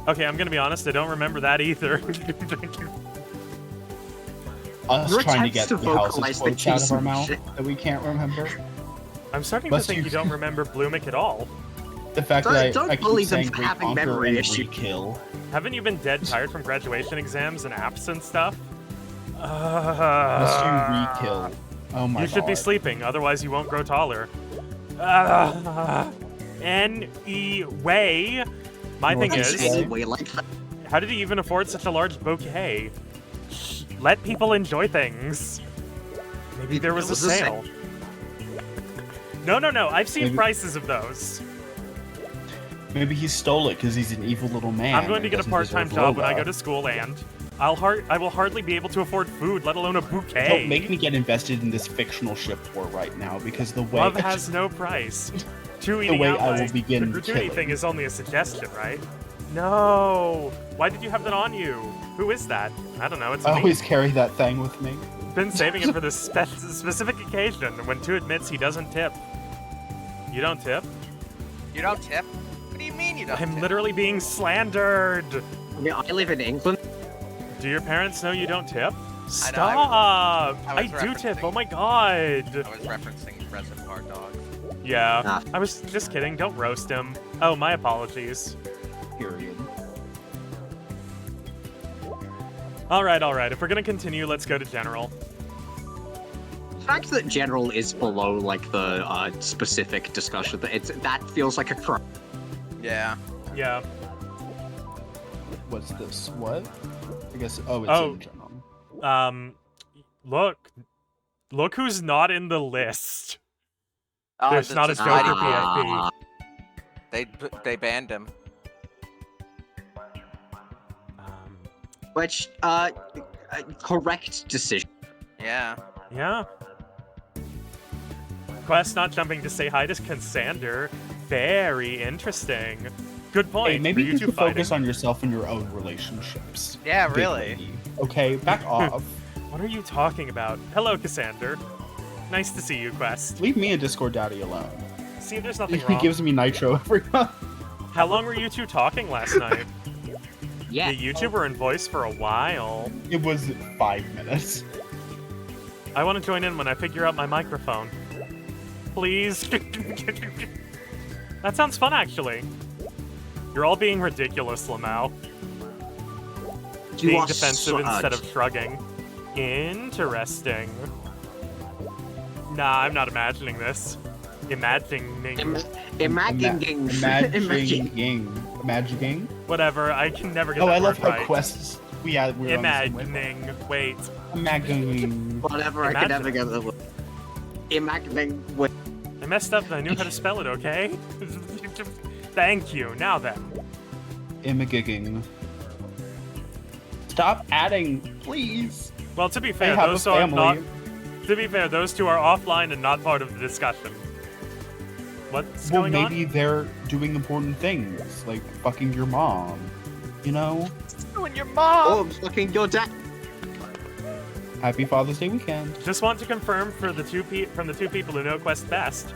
Speaker 1: Okay, I'm gonna be honest, I don't remember that either.
Speaker 2: us
Speaker 6: Your
Speaker 2: trying to
Speaker 6: attempts
Speaker 2: get
Speaker 6: to
Speaker 2: the house's
Speaker 6: vocalize the
Speaker 2: quotes out of our
Speaker 6: case
Speaker 2: mouth
Speaker 6: shit.
Speaker 2: that we can't remember.
Speaker 1: I'm starting
Speaker 2: Must
Speaker 1: to think
Speaker 2: you-
Speaker 1: you don't remember Bloomic at all.
Speaker 2: The fact
Speaker 6: Don't-
Speaker 2: that
Speaker 6: don't
Speaker 2: I keep
Speaker 6: bully them
Speaker 2: saying
Speaker 6: for having
Speaker 2: reconquer
Speaker 6: memory
Speaker 2: and
Speaker 6: issues.
Speaker 2: re-kill.
Speaker 1: Haven't you been dead tired from graduation exams and apps and stuff?
Speaker 2: Must you re-kill? Oh my god.
Speaker 1: You should be sleeping, otherwise you won't grow taller. Anyway, my thing
Speaker 2: Northeast
Speaker 1: is,
Speaker 2: way.
Speaker 6: Anyway, like that.
Speaker 1: how did he even afford such a large bouquet? Let people enjoy things. Maybe there was a sale. No, I've seen
Speaker 2: Maybe-
Speaker 1: prices of those.
Speaker 2: Maybe he stole it because he's an evil little man.
Speaker 1: I'm going to
Speaker 2: and
Speaker 1: get a
Speaker 2: doesn't
Speaker 1: part-time
Speaker 2: deserve
Speaker 1: job when I
Speaker 2: Lola.
Speaker 1: go to school, and I will hardly be able to afford food, let alone a bouquet.
Speaker 2: Don't make me get invested in this fictional ship war right now because the way
Speaker 1: Love has no price. Two
Speaker 2: the
Speaker 1: eating
Speaker 2: way
Speaker 1: out
Speaker 2: I will
Speaker 1: like,
Speaker 2: begin
Speaker 1: the gratuity
Speaker 2: killing.
Speaker 1: thing is only a suggestion, right? No. Why did you have that on you? Who is that? I don't know. It's
Speaker 2: I
Speaker 1: me.
Speaker 2: always carry that thing with me.
Speaker 1: Been saving it for this specific occasion when two admits he doesn't tip. You don't tip?
Speaker 3: You don't tip? What do you mean you don't
Speaker 1: I'm
Speaker 3: tip?
Speaker 1: literally being slandered.
Speaker 6: I mean, I live in England.
Speaker 1: Do your parents know you don't tip?
Speaker 3: I know,
Speaker 1: Stop!
Speaker 3: I
Speaker 1: I
Speaker 3: was
Speaker 1: do tip.
Speaker 3: referencing-
Speaker 1: Oh my god.
Speaker 3: I was referencing Reservoir Dogs.
Speaker 1: Yeah.
Speaker 6: Ah.
Speaker 1: I was just kidding. Don't roast him. Oh, my apologies.
Speaker 2: Period.
Speaker 1: All right. If we're gonna continue, let's go to general.
Speaker 6: The fact that general is below like the specific discussion, that feels like a crime.
Speaker 3: Yeah.
Speaker 1: Yeah.
Speaker 2: What's this? What? I guess. Oh, it's
Speaker 1: Oh.
Speaker 2: in general.
Speaker 1: Look who's not in the list.
Speaker 3: Oh,
Speaker 1: There's not a
Speaker 3: it's
Speaker 1: Joker
Speaker 3: Mighty-
Speaker 1: PFP.
Speaker 3: They banned him.
Speaker 6: Which, correct decision.
Speaker 3: Yeah.
Speaker 1: Yeah. Quest not jumping to say hi to Cassander. Very interesting. Good point.
Speaker 2: Hey, maybe
Speaker 1: Were
Speaker 2: you
Speaker 1: you
Speaker 2: should
Speaker 1: two fighting?
Speaker 2: focus on yourself and your own relationships.
Speaker 3: Yeah,
Speaker 2: Big
Speaker 3: really.
Speaker 2: lady. Okay, back off.
Speaker 1: What are you talking about? Hello, Cassander. Nice to see you, Quest.
Speaker 2: Leave me and Discord Daddy alone.
Speaker 1: See, there's nothing
Speaker 2: He
Speaker 1: wrong.
Speaker 2: gives me nitro every month.
Speaker 1: How long were you two talking last night?
Speaker 6: Yeah.
Speaker 1: You two were in voice for a while.
Speaker 2: It was 5 minutes.
Speaker 1: I want to join in when I figure out my microphone. Please. That sounds fun, actually. You're all being ridiculous, Lamau.
Speaker 6: You
Speaker 1: Being
Speaker 6: are
Speaker 1: defensive instead of shrugging. Interesting. Nah, I'm not imagining this. Imagining.
Speaker 6: Imagining.
Speaker 2: Imagining.
Speaker 1: Whatever, I can never get
Speaker 2: Oh,
Speaker 1: that
Speaker 2: I love
Speaker 1: word
Speaker 2: how
Speaker 1: right.
Speaker 2: quests. We're on the same wavelength.
Speaker 1: Imagining. Wait.
Speaker 2: Imagining.
Speaker 6: Whatever, I could never get the imagining with.
Speaker 1: I messed up and I knew how to spell it, okay? Thank you. Now then.
Speaker 2: Imagigging. Stop adding, please.
Speaker 1: Well, to be
Speaker 2: I
Speaker 1: fair,
Speaker 2: have
Speaker 1: those
Speaker 2: a
Speaker 1: are
Speaker 2: family.
Speaker 1: not. To be fair, those two are offline and not part of the discussion. What's
Speaker 2: Well,
Speaker 1: going
Speaker 2: maybe
Speaker 1: on?
Speaker 2: they're doing important things, like fucking your mom. You know?
Speaker 3: When your mom.
Speaker 6: Oh, fucking your dad.
Speaker 2: Happy Father's Day weekend.
Speaker 1: Just want to confirm for the from the two people who know Quest best.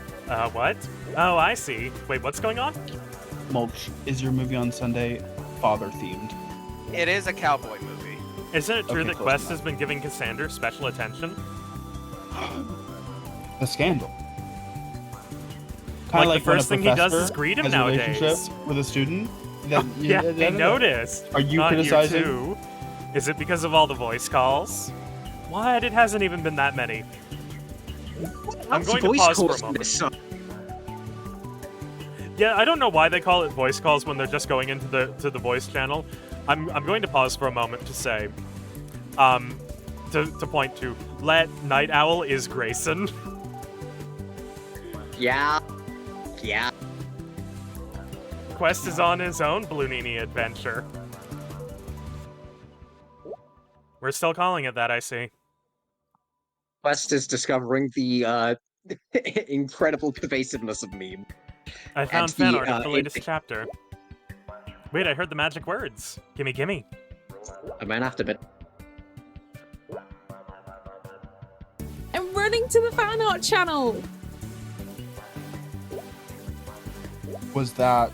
Speaker 1: What? Oh, I see. Wait, what's going on?
Speaker 2: Mulch, is your movie on Sunday father themed?
Speaker 3: It is a cowboy movie.
Speaker 1: Isn't it true
Speaker 2: Okay,
Speaker 1: that
Speaker 2: close
Speaker 1: Quest
Speaker 2: enough.
Speaker 1: has been giving Cassander special attention?
Speaker 2: A scandal.
Speaker 1: Like,
Speaker 2: Kinda
Speaker 1: the first
Speaker 2: when
Speaker 1: thing
Speaker 2: a
Speaker 1: he does is
Speaker 2: professor
Speaker 1: greet him
Speaker 2: has a relationship
Speaker 1: nowadays.
Speaker 2: with a student. That,
Speaker 1: Yeah, I noticed.
Speaker 2: Are you
Speaker 1: Not
Speaker 2: criticizing?
Speaker 1: You too. Is it because of all the voice calls? What? It hasn't even been that many. I'm going to
Speaker 6: Voice
Speaker 1: pause for
Speaker 6: calls
Speaker 1: a
Speaker 6: in
Speaker 1: moment.
Speaker 6: this,
Speaker 1: Yeah, I don't know why they call it voice calls when they're just going into the voice channel. I'm going to pause for a moment to say, to point to let Night Owl is Grayson.
Speaker 6: Yeah. Yeah.
Speaker 1: Quest is on his own Balloonini adventure. We're still calling it that, I see.
Speaker 6: Quest is discovering the incredible pervasiveness of meme.
Speaker 1: I found
Speaker 6: And
Speaker 1: fan
Speaker 6: the,
Speaker 1: art of the latest
Speaker 6: it-
Speaker 1: chapter. Wait, I heard the magic words. Gimme, gimme.
Speaker 6: I might have to bit.
Speaker 9: I'm running to the fan art channel.
Speaker 2: Was that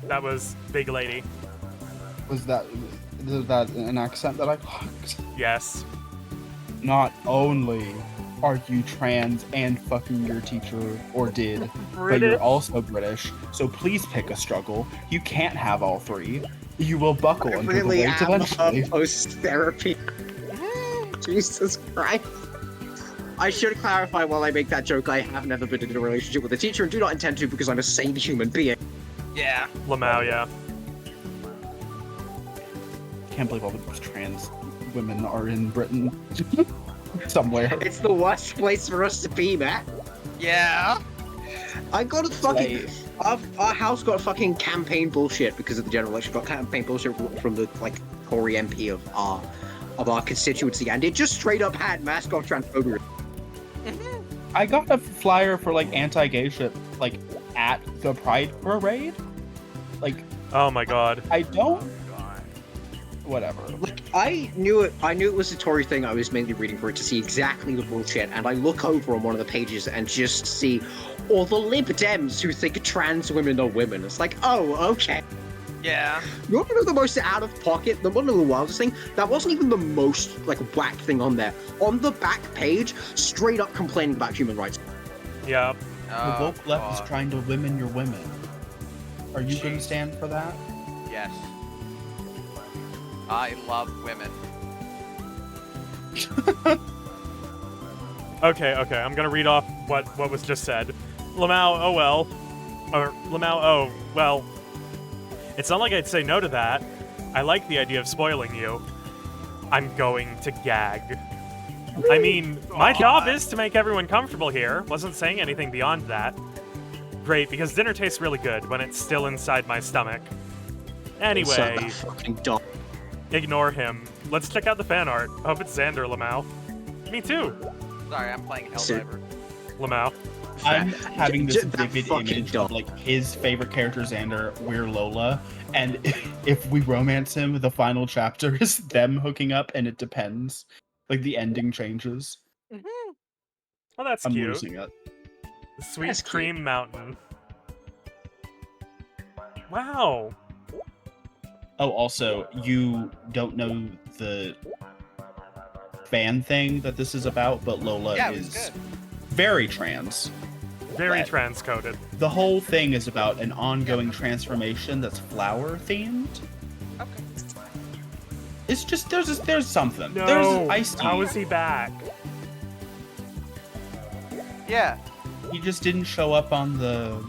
Speaker 1: That was Big Lady.
Speaker 2: was that an accent that I clocked?
Speaker 1: Yes.
Speaker 2: Not only are you trans and fucking your teacher, or did, but you're also British, so please pick a struggle. You can't have all three. You will buckle under the weight eventually.
Speaker 6: Post-therapy. Jesus Christ. I should clarify while I make that joke, I have never been in a relationship with a teacher and do not intend to because I'm a sane human being.
Speaker 3: Yeah.
Speaker 1: Lamau, yeah.
Speaker 2: Can't believe all the trans women are in Britain. Somewhere.
Speaker 6: It's the worst place for us to be, man.
Speaker 3: Yeah.
Speaker 6: I got a fucking... Our house got fucking campaign bullshit because of the general election. Got campaign bullshit from the, like, Tory MP of our constituency, and it just straight up had mascot transphobia.
Speaker 2: I got a flyer for, like, anti-gay shit, like, at the Pride Parade. Like...
Speaker 1: Oh my god.
Speaker 2: I don't... Whatever.
Speaker 6: Like, I knew it was a Tory thing. I was mainly reading for it to see exactly the bullshit, and I look over on one of the pages and just see all the Lib Dems who think trans women are women. It's like, oh, okay.
Speaker 3: Yeah.
Speaker 6: You want to know the most out of pocket, one of the wildest thing? That wasn't even the most, like, whack thing on there. On the back page, straight up complaining about human rights.
Speaker 1: Yeah.
Speaker 2: The woke left is trying to women your women. Are you going to stand for that?
Speaker 3: Yes. I love women.
Speaker 1: Okay, I'm gonna read off what was just said. Lamau, oh well. Or, Lamau, oh, well. It's not like I'd say no to that. I like the idea of spoiling you. I'm going to gag. I mean, my job is to make everyone comfortable here. Wasn't saying anything beyond that. Great, because dinner tastes really good when it's still inside my stomach. Anyway, ignore him. Let's check out the fan art. Hope it's Xander, Lamau. Me too.
Speaker 3: Sorry, I'm playing Helldiver.
Speaker 1: Lamau.
Speaker 2: I'm having this vivid image of, like, his favorite character, Xander, we're Lola, and if we romance him, the final chapter is them hooking up, and it depends. Like, the ending changes.
Speaker 3: Mm-hmm.
Speaker 1: Well, that's
Speaker 2: I'm
Speaker 1: cute.
Speaker 2: losing it.
Speaker 1: Sweet
Speaker 6: That's
Speaker 1: Cream
Speaker 6: cute.
Speaker 1: Mountain. Wow.
Speaker 2: Oh, also, you don't know the fan thing that this is about, but Lola is very trans.
Speaker 1: Very transcoded.
Speaker 2: The whole thing is about an ongoing transformation that's flower-themed.
Speaker 3: Okay.
Speaker 2: It's just, there's something.
Speaker 1: No,
Speaker 2: There's iced tea.
Speaker 1: how is he back?
Speaker 3: Yeah.
Speaker 2: He just didn't show up on the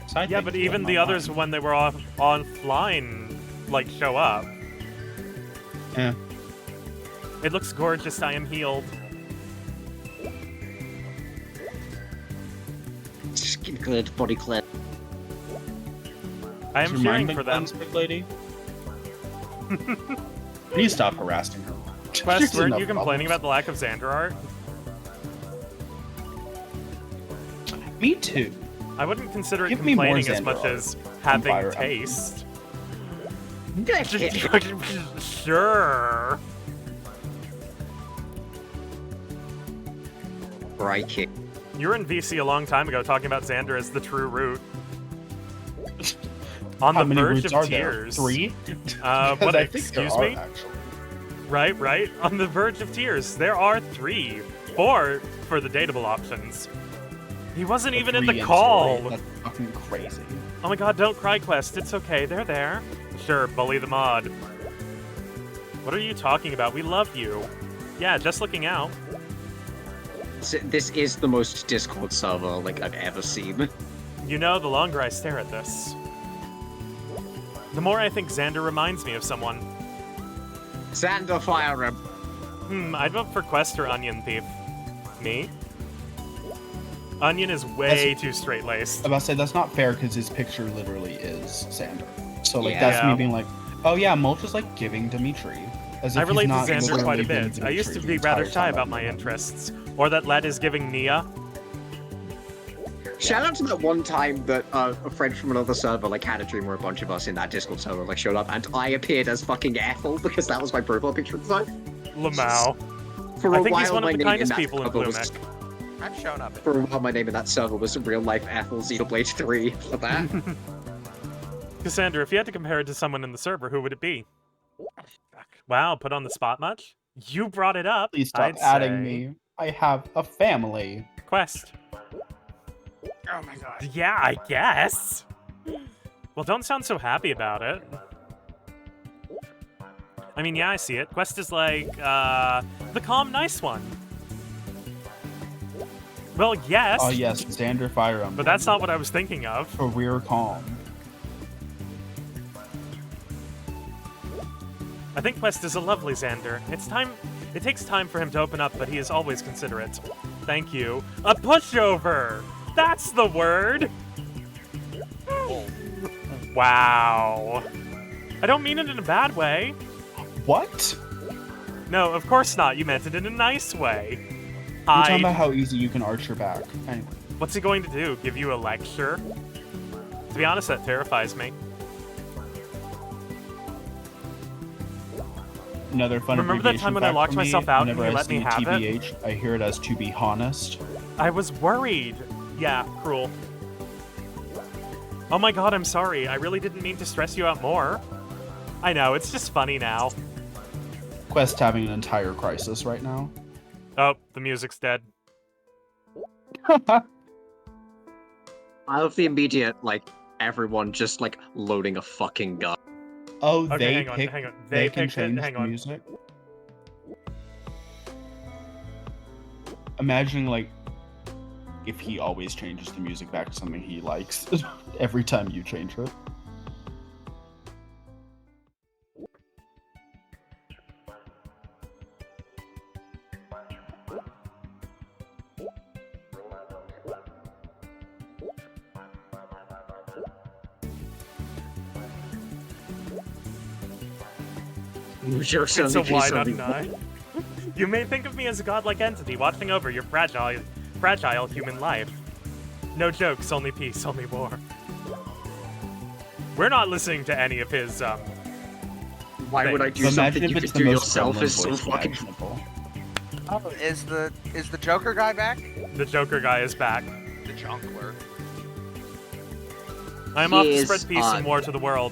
Speaker 2: side.
Speaker 1: Yeah, but even the others, when they were offline, like, show up.
Speaker 2: Yeah.
Speaker 1: It looks gorgeous, I am healed.
Speaker 6: Skin good, body clear.
Speaker 1: I am cheering for them.
Speaker 2: Big lady. Please stop harassing her.
Speaker 1: Quest, weren't you complaining about the lack of Xander art?
Speaker 2: Me too.
Speaker 1: I wouldn't consider it
Speaker 2: Give me more
Speaker 1: complaining as
Speaker 2: Xander
Speaker 1: much
Speaker 2: art.
Speaker 1: as having
Speaker 2: Fire
Speaker 1: taste.
Speaker 6: Sure.
Speaker 1: Sure.
Speaker 6: Right.
Speaker 1: You were in VC a long time ago talking about Xander as the true root. On
Speaker 2: How
Speaker 1: the
Speaker 2: many
Speaker 1: verge
Speaker 2: roots
Speaker 1: of
Speaker 2: are there?
Speaker 1: tears.
Speaker 2: 3?
Speaker 1: What?
Speaker 2: I think there
Speaker 1: Excuse
Speaker 2: are,
Speaker 1: me?
Speaker 2: actually.
Speaker 1: Right. On the verge of tears. There are 3. 4 for the dateable options. He wasn't even in
Speaker 2: 3
Speaker 1: the
Speaker 2: and
Speaker 1: call.
Speaker 2: 3. That's fucking crazy.
Speaker 1: Oh my god, don't cry, Quest. It's okay. They're there. Sure, bully the mod. What are you talking about? We love you. Yeah, just looking out.
Speaker 6: This is the most Discord server, like, I've ever seen.
Speaker 1: You know, the longer I stare at this, the more I think Xander reminds me of someone.
Speaker 6: Xander, fire him.
Speaker 1: I'd vote for Quest or Onion Thief. Me? Onion is way too straight-laced.
Speaker 2: I'm about to say, that's not fair, because his picture literally is Xander. So, like,
Speaker 6: Yeah.
Speaker 2: that's me being like, oh yeah, Mulch is, like, giving Dimitri. As if
Speaker 1: I relate
Speaker 2: he's
Speaker 1: to
Speaker 2: not
Speaker 1: Xander quite a
Speaker 2: literally giving
Speaker 1: bit. I used to
Speaker 2: Dimitri
Speaker 1: be
Speaker 2: the
Speaker 1: rather
Speaker 2: entire
Speaker 1: shy
Speaker 2: time
Speaker 1: about
Speaker 2: I've
Speaker 1: my
Speaker 2: known him.
Speaker 1: interests. Or that Led is giving Nia.
Speaker 6: Shout out to that one time that a friend from another server, like, had a dream where a bunch of us in that Discord server, like, showed up, and I appeared as fucking Ethel, because that was my profile picture at the time.
Speaker 1: Lamau.
Speaker 6: For a
Speaker 1: I think
Speaker 6: while,
Speaker 1: he's one
Speaker 6: my
Speaker 1: of the
Speaker 6: name
Speaker 1: kindest
Speaker 6: that
Speaker 1: people in
Speaker 6: server was-
Speaker 1: Bluemec.
Speaker 3: I've shown up.
Speaker 6: For a while, my name in that server was real life Ethel Xenoblade 3. For that.
Speaker 1: Cassander, if you had to compare it to someone in the server, who would it be? Wow, put on the spot much? You brought it up.
Speaker 2: Please stop
Speaker 1: I'd
Speaker 2: adding
Speaker 1: say.
Speaker 2: me. I have a family.
Speaker 1: Quest.
Speaker 3: Oh my god.
Speaker 1: Yeah, I guess. Well, don't sound so happy about it. I mean, yeah, I see it. Quest is like, the calm, nice one. Well, yes.
Speaker 2: Oh yes, Xander Fire Emblem.
Speaker 1: But that's not what I was thinking of.
Speaker 2: Career calm.
Speaker 1: I think Quest is a lovely Xander. It takes time for him to open up, but he is always considerate. Thank you. A pushover! That's the word! Wow. I don't mean it in a bad way.
Speaker 2: What?
Speaker 1: No, of course not. You meant it in a nice way.
Speaker 2: We're talking
Speaker 1: Hide.
Speaker 2: about how easy you can arch your back. Anyway.
Speaker 1: What's he going to do? Give you a lecture? To be honest, that terrifies me.
Speaker 2: Another fun
Speaker 1: Remember that
Speaker 2: abbreviation
Speaker 1: time when I
Speaker 2: fact
Speaker 1: locked
Speaker 2: for me,
Speaker 1: myself out and
Speaker 2: whenever
Speaker 1: you
Speaker 2: I
Speaker 1: let me
Speaker 2: see
Speaker 1: have it?
Speaker 2: TBH, I hear it as to be honest.
Speaker 1: I was worried. Yeah, cruel. Oh my god, I'm sorry. I really didn't mean to stress you out more. I know, it's just funny now.
Speaker 2: Quest having an entire crisis right now.
Speaker 1: Oh, the music's dead.
Speaker 6: I love the immediate, like, everyone just, like, loading a fucking gun.
Speaker 2: Oh,
Speaker 1: Okay,
Speaker 2: they
Speaker 1: hang on,
Speaker 2: pick.
Speaker 1: hang on.
Speaker 2: They
Speaker 1: They
Speaker 2: can
Speaker 1: picked it,
Speaker 2: change
Speaker 1: hang
Speaker 2: the
Speaker 1: on.
Speaker 2: music. Imagining like if he always changes the music back to something he likes every time you change it.
Speaker 6: Jokes
Speaker 1: It's
Speaker 6: on
Speaker 1: a
Speaker 6: the
Speaker 1: why
Speaker 6: case
Speaker 1: not
Speaker 6: of
Speaker 1: an eye. You may think of me as a godlike entity watching over your fragile human life. No jokes, only peace, only war. We're not listening to any of his,
Speaker 6: Why would I do
Speaker 2: Imagine
Speaker 6: something
Speaker 2: if
Speaker 6: you
Speaker 2: it's
Speaker 6: could
Speaker 2: the
Speaker 6: do
Speaker 2: most
Speaker 6: yourself
Speaker 2: gremlin
Speaker 6: is so
Speaker 2: voice
Speaker 6: fucking...
Speaker 2: imaginable.
Speaker 3: Oh, is the Joker guy back?
Speaker 1: The Joker guy is back.
Speaker 3: The Jonkler.
Speaker 1: I am off to
Speaker 6: He
Speaker 1: spread
Speaker 6: is,
Speaker 1: peace and war to the world.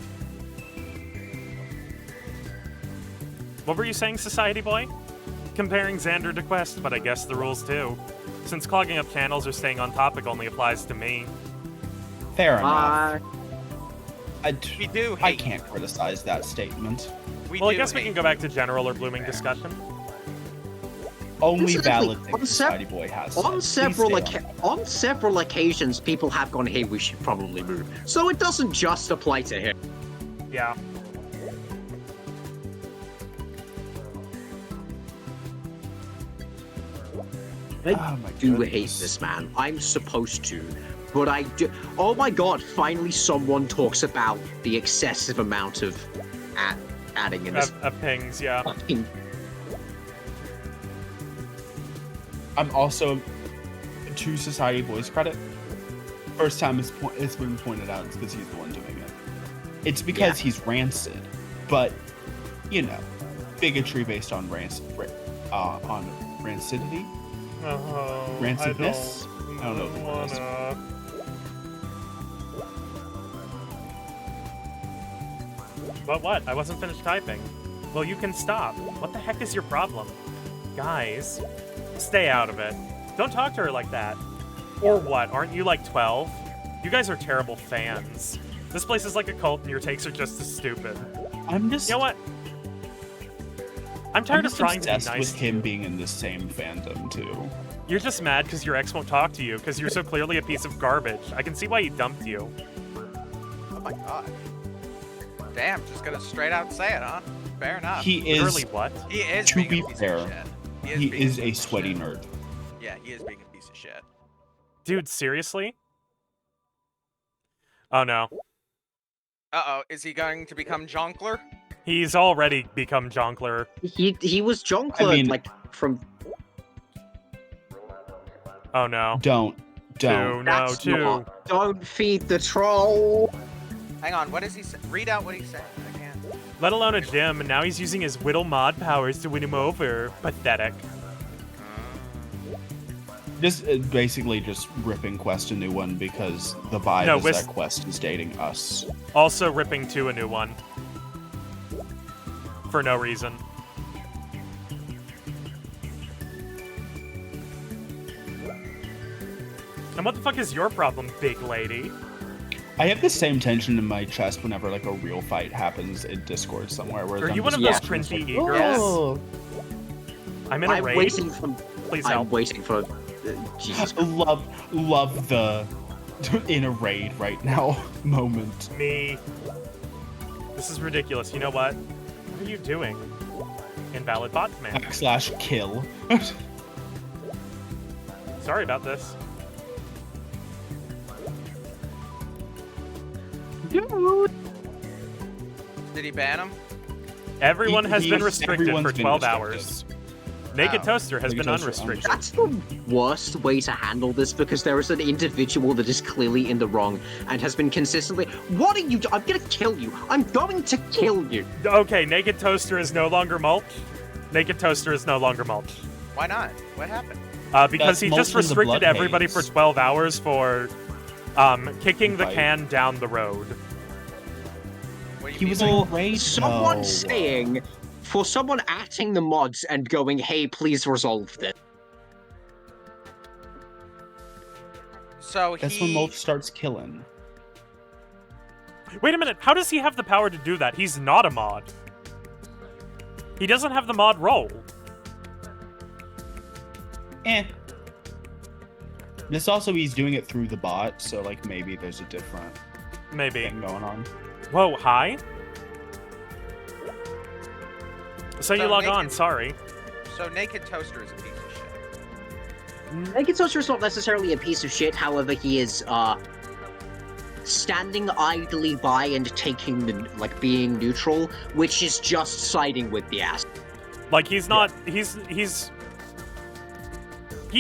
Speaker 1: What were you saying, Society Boy? Comparing Xander to Quest, but I guess the rules too. Since clogging up channels or staying on topic only applies to me.
Speaker 2: Fair enough.
Speaker 3: We do
Speaker 2: I
Speaker 3: hate.
Speaker 2: can't criticize that statement.
Speaker 3: We
Speaker 1: Well, I
Speaker 3: do
Speaker 1: guess we
Speaker 3: hate.
Speaker 1: can go back to general or blooming discussion.
Speaker 2: Only
Speaker 6: Exactly.
Speaker 2: valid thing
Speaker 6: On
Speaker 2: Society Boy has said.
Speaker 6: On
Speaker 2: Please
Speaker 6: several,
Speaker 2: stay
Speaker 6: on several occasions, people have gone, hey, we should probably move. So it doesn't just apply to him.
Speaker 1: Yeah.
Speaker 6: I
Speaker 2: Oh my
Speaker 6: do
Speaker 2: goodness.
Speaker 6: hate this man. I'm supposed to. But I do. Oh my god, finally someone talks about the excessive amount of adding in this
Speaker 1: Of pings, yeah.
Speaker 6: fucking.
Speaker 2: I'm also, to Society Boy's credit, first time it's been pointed out, it's because he's the one doing it. It's because he's rancid, but, you know, bigotry based on rancidity? Rancidness? I don't know if it is.
Speaker 1: But what? I wasn't finished typing. Well, you can stop. What the heck is your problem? Guys, stay out of it. Don't talk to her like that. Or what? Aren't you like 12? You guys are terrible fans. This place is like a cult and your takes are just as stupid.
Speaker 2: I'm just...
Speaker 1: You know what? I'm tired
Speaker 2: I'm
Speaker 1: of
Speaker 2: just
Speaker 1: trying to be
Speaker 2: obsessed
Speaker 1: nice
Speaker 2: with
Speaker 1: to
Speaker 2: him
Speaker 1: you.
Speaker 2: being in the same fandom, too.
Speaker 1: You're just mad because your ex won't talk to you because you're so clearly a piece of garbage. I can see why he dumped you.
Speaker 3: Oh my god. Damn, just gonna straight out say it, huh? Fair enough.
Speaker 2: He is,
Speaker 1: Literally what?
Speaker 3: He is
Speaker 2: to
Speaker 3: being
Speaker 2: be
Speaker 3: a piece
Speaker 2: fair,
Speaker 3: of shit.
Speaker 2: he
Speaker 3: being
Speaker 2: is a
Speaker 3: piece of
Speaker 2: sweaty
Speaker 3: shit.
Speaker 2: nerd.
Speaker 3: Yeah, he is being a piece of shit.
Speaker 1: Dude, seriously? Oh no.
Speaker 3: Uh-oh, is he going to become Jonkler?
Speaker 1: He's already become Jonkler.
Speaker 6: He was Jonkler,
Speaker 2: I mean-
Speaker 6: like, from...
Speaker 1: Oh no.
Speaker 2: Don't.
Speaker 1: No,
Speaker 6: That's
Speaker 1: two.
Speaker 6: not- Don't feed the troll!
Speaker 3: Hang on, what does he say? Read out what he's saying. I can't.
Speaker 1: Let alone a gym, and now he's using his Whittle mod powers to win him over. Pathetic.
Speaker 2: Just basically just ripping Quest a new one because the vibe
Speaker 1: No,
Speaker 2: is
Speaker 1: Whis-
Speaker 2: that Quest is dating us.
Speaker 1: Also ripping to a new one. For no reason. And what the fuck is your problem, big lady?
Speaker 7: I have the same tension in my chest whenever like a real fight happens in Discord somewhere. Where
Speaker 1: Are you one of
Speaker 6: Yeah.
Speaker 1: those cringy e-girls?
Speaker 2: Oh,
Speaker 1: I'm in a
Speaker 6: I'm
Speaker 1: raid.
Speaker 6: waiting for.
Speaker 1: Please
Speaker 6: I'm
Speaker 1: help.
Speaker 6: waiting for. Jesus.
Speaker 7: love the in a raid right now moment.
Speaker 1: Me. This is ridiculous. You know what? What are you doing? Invalid bot command.
Speaker 7: / kill.
Speaker 1: Sorry about this.
Speaker 3: Did he ban him?
Speaker 1: Everyone has been
Speaker 7: Yes,
Speaker 1: restricted for
Speaker 7: everyone's been
Speaker 1: 12
Speaker 7: restricted.
Speaker 1: hours. Naked
Speaker 3: Oh.
Speaker 1: Toaster has
Speaker 7: Naked
Speaker 1: been
Speaker 7: Toaster
Speaker 1: unrestricted.
Speaker 6: That's the worst way to handle this because there is an individual that is clearly in the wrong and has been consistently. What are you? I'm gonna kill you. I'm going to kill you.
Speaker 1: Okay, Naked Toaster is no longer mulch. Naked Toaster is no longer mulch.
Speaker 3: Why not? What happened?
Speaker 1: Because
Speaker 7: That's
Speaker 1: he
Speaker 7: mulch
Speaker 1: just
Speaker 7: in the
Speaker 1: restricted
Speaker 7: blood
Speaker 1: everybody
Speaker 7: haze.
Speaker 1: for 12 hours for kicking the
Speaker 7: Right.
Speaker 1: can down the road.
Speaker 3: What do you
Speaker 7: He
Speaker 3: mean
Speaker 7: was
Speaker 3: by-
Speaker 7: in a raid.
Speaker 6: Someone
Speaker 7: though.
Speaker 6: saying, for someone atting the mods and going, "Hey, please resolve this."
Speaker 3: So
Speaker 7: That's when Mulch starts killing.
Speaker 1: Wait a minute, how does he have the power to do that? He's not a mod. He doesn't have the mod role.
Speaker 7: This also he's doing it through the bot, so like maybe there's a different
Speaker 1: Maybe.
Speaker 7: thing going on.
Speaker 1: Whoa, hi? So you
Speaker 3: So
Speaker 1: log
Speaker 3: Naked-
Speaker 1: on, sorry.
Speaker 3: So Naked Toaster is a piece of shit.
Speaker 6: Naked Toaster is not necessarily a piece of shit. However, he is standing idly by and taking the being neutral, which is just siding with the ass.
Speaker 1: Like, he's not, he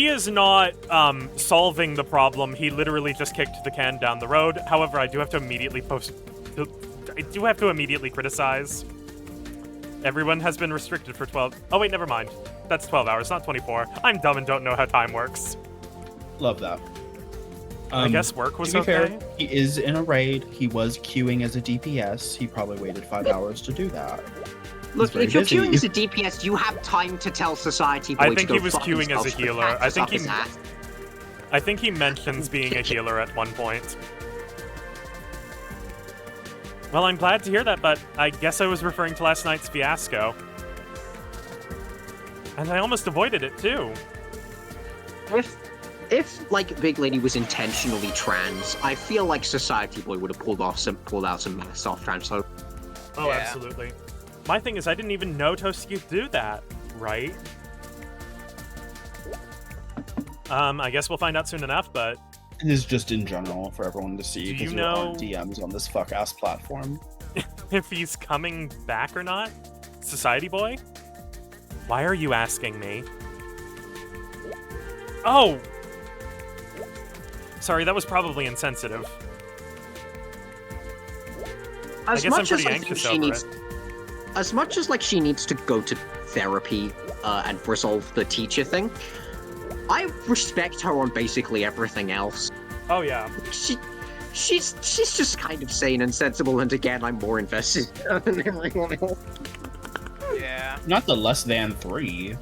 Speaker 1: is not, solving the problem. He literally just kicked the can down the road. However, I do have to immediately criticize. Everyone has been restricted for 12. Oh, wait, never mind. That's 12 hours, not 24. I'm dumb and don't know how time works.
Speaker 7: Love that.
Speaker 1: I guess work was
Speaker 7: to be
Speaker 1: okay.
Speaker 7: fair, he is in a raid. He was queuing as a DPS. He probably waited 5 hours to do that.
Speaker 6: Look,
Speaker 7: very
Speaker 6: if you're
Speaker 7: busy.
Speaker 6: queuing as a DPS, you have time to tell Society Boy
Speaker 1: I
Speaker 6: to
Speaker 1: think
Speaker 6: go
Speaker 1: he was
Speaker 6: fuck
Speaker 1: queuing as a
Speaker 6: himself for
Speaker 1: healer.
Speaker 6: cactus
Speaker 1: I think
Speaker 6: up his
Speaker 1: he-
Speaker 6: ass.
Speaker 1: I think he mentions being a healer at one point. Well, I'm glad to hear that, but I guess I was referring to last night's fiasco. And I almost avoided it, too.
Speaker 6: If Big Lady was intentionally trans, I feel like Society Boy would have pulled out some soft trans. So
Speaker 1: Oh,
Speaker 3: Yeah.
Speaker 1: absolutely. My thing is, I didn't even know Toasty could do that, right? I guess we'll find out soon enough, but
Speaker 7: It is just in general for everyone to see
Speaker 1: Do
Speaker 7: because
Speaker 1: you
Speaker 7: there
Speaker 1: know-
Speaker 7: aren't DMs on this fuck ass platform.
Speaker 1: if he's coming back or not? Society Boy? Why are you asking me? Oh! Sorry, that was probably insensitive.
Speaker 6: as
Speaker 1: guess I'm
Speaker 6: much as
Speaker 1: pretty
Speaker 6: I think
Speaker 1: anxious
Speaker 6: she
Speaker 1: over
Speaker 6: needs, as much as she needs to go to therapy and resolve the teacher thing, I respect her on basically everything else.
Speaker 1: Oh, yeah.
Speaker 6: She's just kind of sane and sensible, and again, I'm more invested than everyone else.
Speaker 3: Yeah.
Speaker 7: Not the less than 3.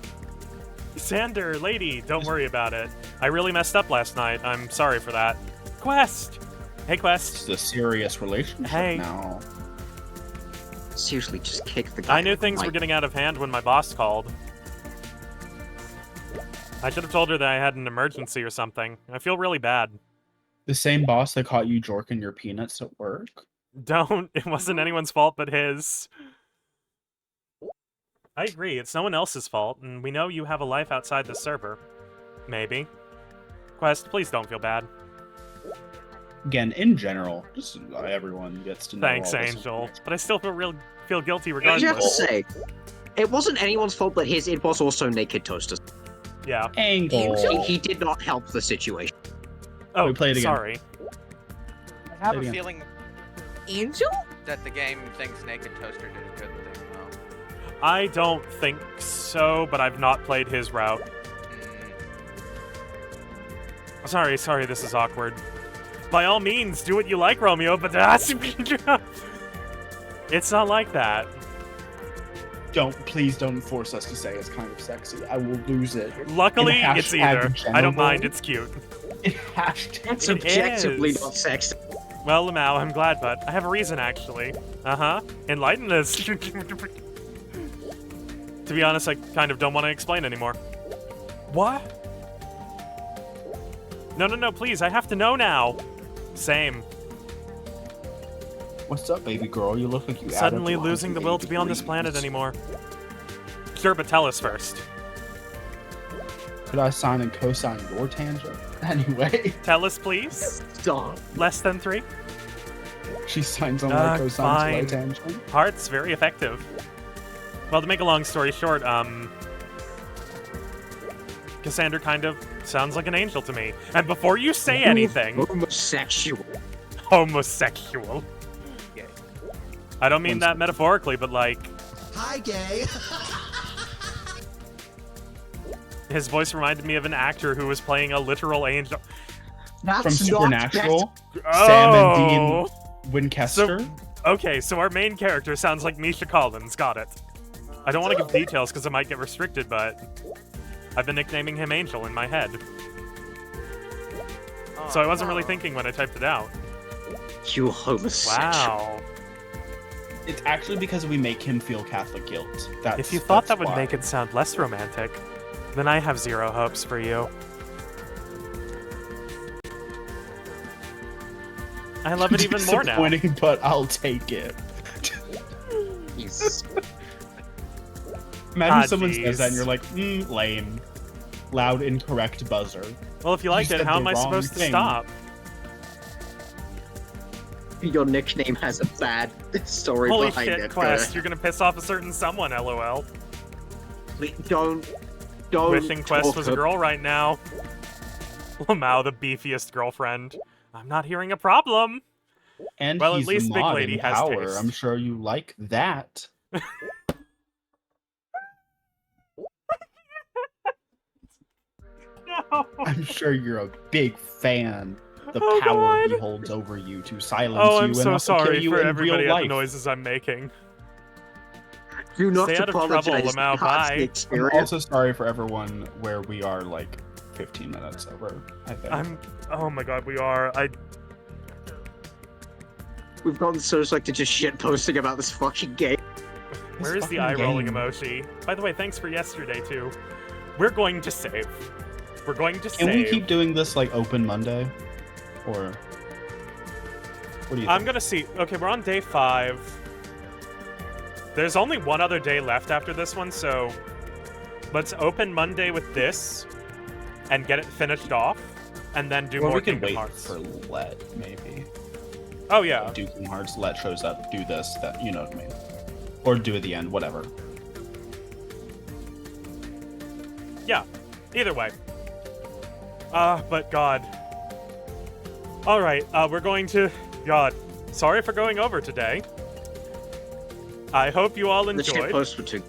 Speaker 1: Sander, lady, don't worry about it. I really messed up last night. I'm sorry for that. Quest! Hey, Quest.
Speaker 7: It's a serious relationship
Speaker 1: Hey.
Speaker 7: now.
Speaker 6: Seriously, just kick the guy.
Speaker 1: I knew things were getting out of hand when my boss called. I should have told her that I had an emergency or something. I feel really bad.
Speaker 7: The same boss that caught you jorking your peanuts at work?
Speaker 1: Don't. It wasn't anyone's fault but his. I agree. It's no one else's fault, and we know you have a life outside the server. Maybe. Quest, please don't feel bad.
Speaker 7: Again, in general, just everyone gets to know.
Speaker 1: Thanks,
Speaker 7: all this
Speaker 1: Angel.
Speaker 7: information.
Speaker 1: But I still feel guilty
Speaker 6: I have to
Speaker 1: regardless.
Speaker 6: say, it wasn't anyone's fault but his. It was also Naked Toaster's.
Speaker 1: Yeah.
Speaker 7: Angel.
Speaker 6: He did not help the situation.
Speaker 1: Oh,
Speaker 7: We play it again.
Speaker 1: sorry.
Speaker 3: I have
Speaker 7: Say it
Speaker 3: a
Speaker 7: again.
Speaker 3: feeling
Speaker 9: Angel?
Speaker 3: that the game thinks Naked Toaster did a good thing, though.
Speaker 1: I don't think so, but I've not played his route. Sorry, this is awkward. By all means, do what you like, Romeo, but that's... It's not like that.
Speaker 7: Please don't force us to say it's kind of sexy. I will lose it.
Speaker 1: Luckily,
Speaker 7: In
Speaker 1: it's
Speaker 7: hashtag
Speaker 1: either. I don't
Speaker 7: general.
Speaker 1: mind, it's cute.
Speaker 6: That's
Speaker 1: It
Speaker 6: objectively
Speaker 1: is.
Speaker 6: not sexy.
Speaker 1: Well, Lamau, I'm glad, but I have a reason, actually. Uh-huh. Enlighten us. To be honest, I kind of don't want to explain anymore. What? No, please, I have to know now. Same.
Speaker 7: What's up, baby girl? You look like you
Speaker 1: Suddenly
Speaker 7: added
Speaker 1: losing the will to be on this
Speaker 7: 180
Speaker 1: planet
Speaker 7: degrees.
Speaker 1: anymore. Sure, but tell us first.
Speaker 7: Could I sign and co-sign your tangent? Anyway,
Speaker 1: Tell us, please.
Speaker 6: Stop.
Speaker 1: Less than 3?
Speaker 7: she signs on my co-signs my
Speaker 1: fine.
Speaker 7: tangent.
Speaker 1: Hearts, very effective. Well, to make a long story short, Cassander kind of sounds like an angel to me. And before you say anything...
Speaker 6: Homosexual.
Speaker 1: Homosexual. I don't mean that metaphorically, but like...
Speaker 11: Hi, gay.
Speaker 1: His voice reminded me of an actor who was playing a literal angel.
Speaker 6: That's
Speaker 7: From
Speaker 6: not
Speaker 7: Supernatural,
Speaker 1: Oh!
Speaker 7: Sam and Dean Winchester.
Speaker 1: Okay, so our main character sounds like Misha Collins. Got it. I don't want to give details because I might get restricted, but I've been nicknaming him Angel in my head. So I wasn't really thinking when I typed it out.
Speaker 6: You homosexual.
Speaker 1: Wow.
Speaker 7: It's actually because we make him feel Catholic guilt.
Speaker 1: If you thought that would make it sound less romantic, then I have zero hopes for you. I love it even more now.
Speaker 7: Disappointing, but I'll take it.
Speaker 6: Jesus.
Speaker 7: Imagine someone says
Speaker 1: jeez.
Speaker 7: that and you're like, lame. Loud, incorrect buzzer.
Speaker 1: Well, if you liked
Speaker 7: You
Speaker 1: it,
Speaker 7: said
Speaker 1: how
Speaker 7: the
Speaker 1: am I
Speaker 7: wrong
Speaker 1: supposed to
Speaker 7: thing.
Speaker 1: stop?
Speaker 6: Your nickname has a bad story
Speaker 1: Holy
Speaker 6: behind
Speaker 1: shit,
Speaker 6: it.
Speaker 1: Quest, you're gonna piss off a certain someone, lol.
Speaker 6: Don't
Speaker 1: Wishing Quest
Speaker 6: talk
Speaker 1: was a
Speaker 6: ab-
Speaker 1: girl right now. Lamau, the beefiest girlfriend. I'm not hearing a problem.
Speaker 7: And
Speaker 1: Well, at
Speaker 7: he's
Speaker 1: least
Speaker 7: a
Speaker 1: Big
Speaker 7: mod
Speaker 1: Lady
Speaker 7: in
Speaker 1: has
Speaker 7: power.
Speaker 1: taste.
Speaker 7: I'm sure you like that.
Speaker 1: No.
Speaker 7: I'm sure you're a big fan. The
Speaker 1: Oh,
Speaker 7: power
Speaker 1: God.
Speaker 7: he holds over you to silence
Speaker 1: Oh,
Speaker 7: you
Speaker 1: I'm
Speaker 7: and
Speaker 1: so
Speaker 7: also kill
Speaker 1: sorry
Speaker 7: you
Speaker 1: for
Speaker 7: in
Speaker 1: everybody
Speaker 7: real
Speaker 1: at the
Speaker 7: life.
Speaker 1: noises I'm making.
Speaker 6: Do not
Speaker 1: Stay out of trouble,
Speaker 6: apologize.
Speaker 1: Lamau,
Speaker 6: That's the
Speaker 1: bye.
Speaker 7: I'm
Speaker 6: experience.
Speaker 7: also sorry for everyone where we are like 15 minutes over, I think.
Speaker 1: Oh my god, we are.
Speaker 6: We've gotten so like to just shit posting about this fucking game.
Speaker 1: Where is the
Speaker 7: fucking
Speaker 1: eye rolling
Speaker 7: game.
Speaker 1: emoji? By the way, thanks for yesterday too. We're going to save. We're going to
Speaker 7: Can
Speaker 1: save.
Speaker 7: we keep doing this like open Monday? Or what do you
Speaker 1: I'm
Speaker 7: think?
Speaker 1: gonna see. Okay, we're on day 5. There's only one other day left after this one, so let's open Monday with this and get it finished off, and then do
Speaker 7: Or
Speaker 1: more
Speaker 7: we can
Speaker 1: Kingdom
Speaker 7: wait
Speaker 1: Hearts.
Speaker 7: for Let, maybe.
Speaker 1: Oh yeah.
Speaker 7: Do Kingdom Hearts, Let shows up, do this, that, you know what I mean. Or do at the end, whatever.
Speaker 1: Yeah. Either way. But God. Alright, we're going to... God. Sorry for going over today. I hope you all
Speaker 6: The shit
Speaker 1: enjoyed.
Speaker 6: post were too.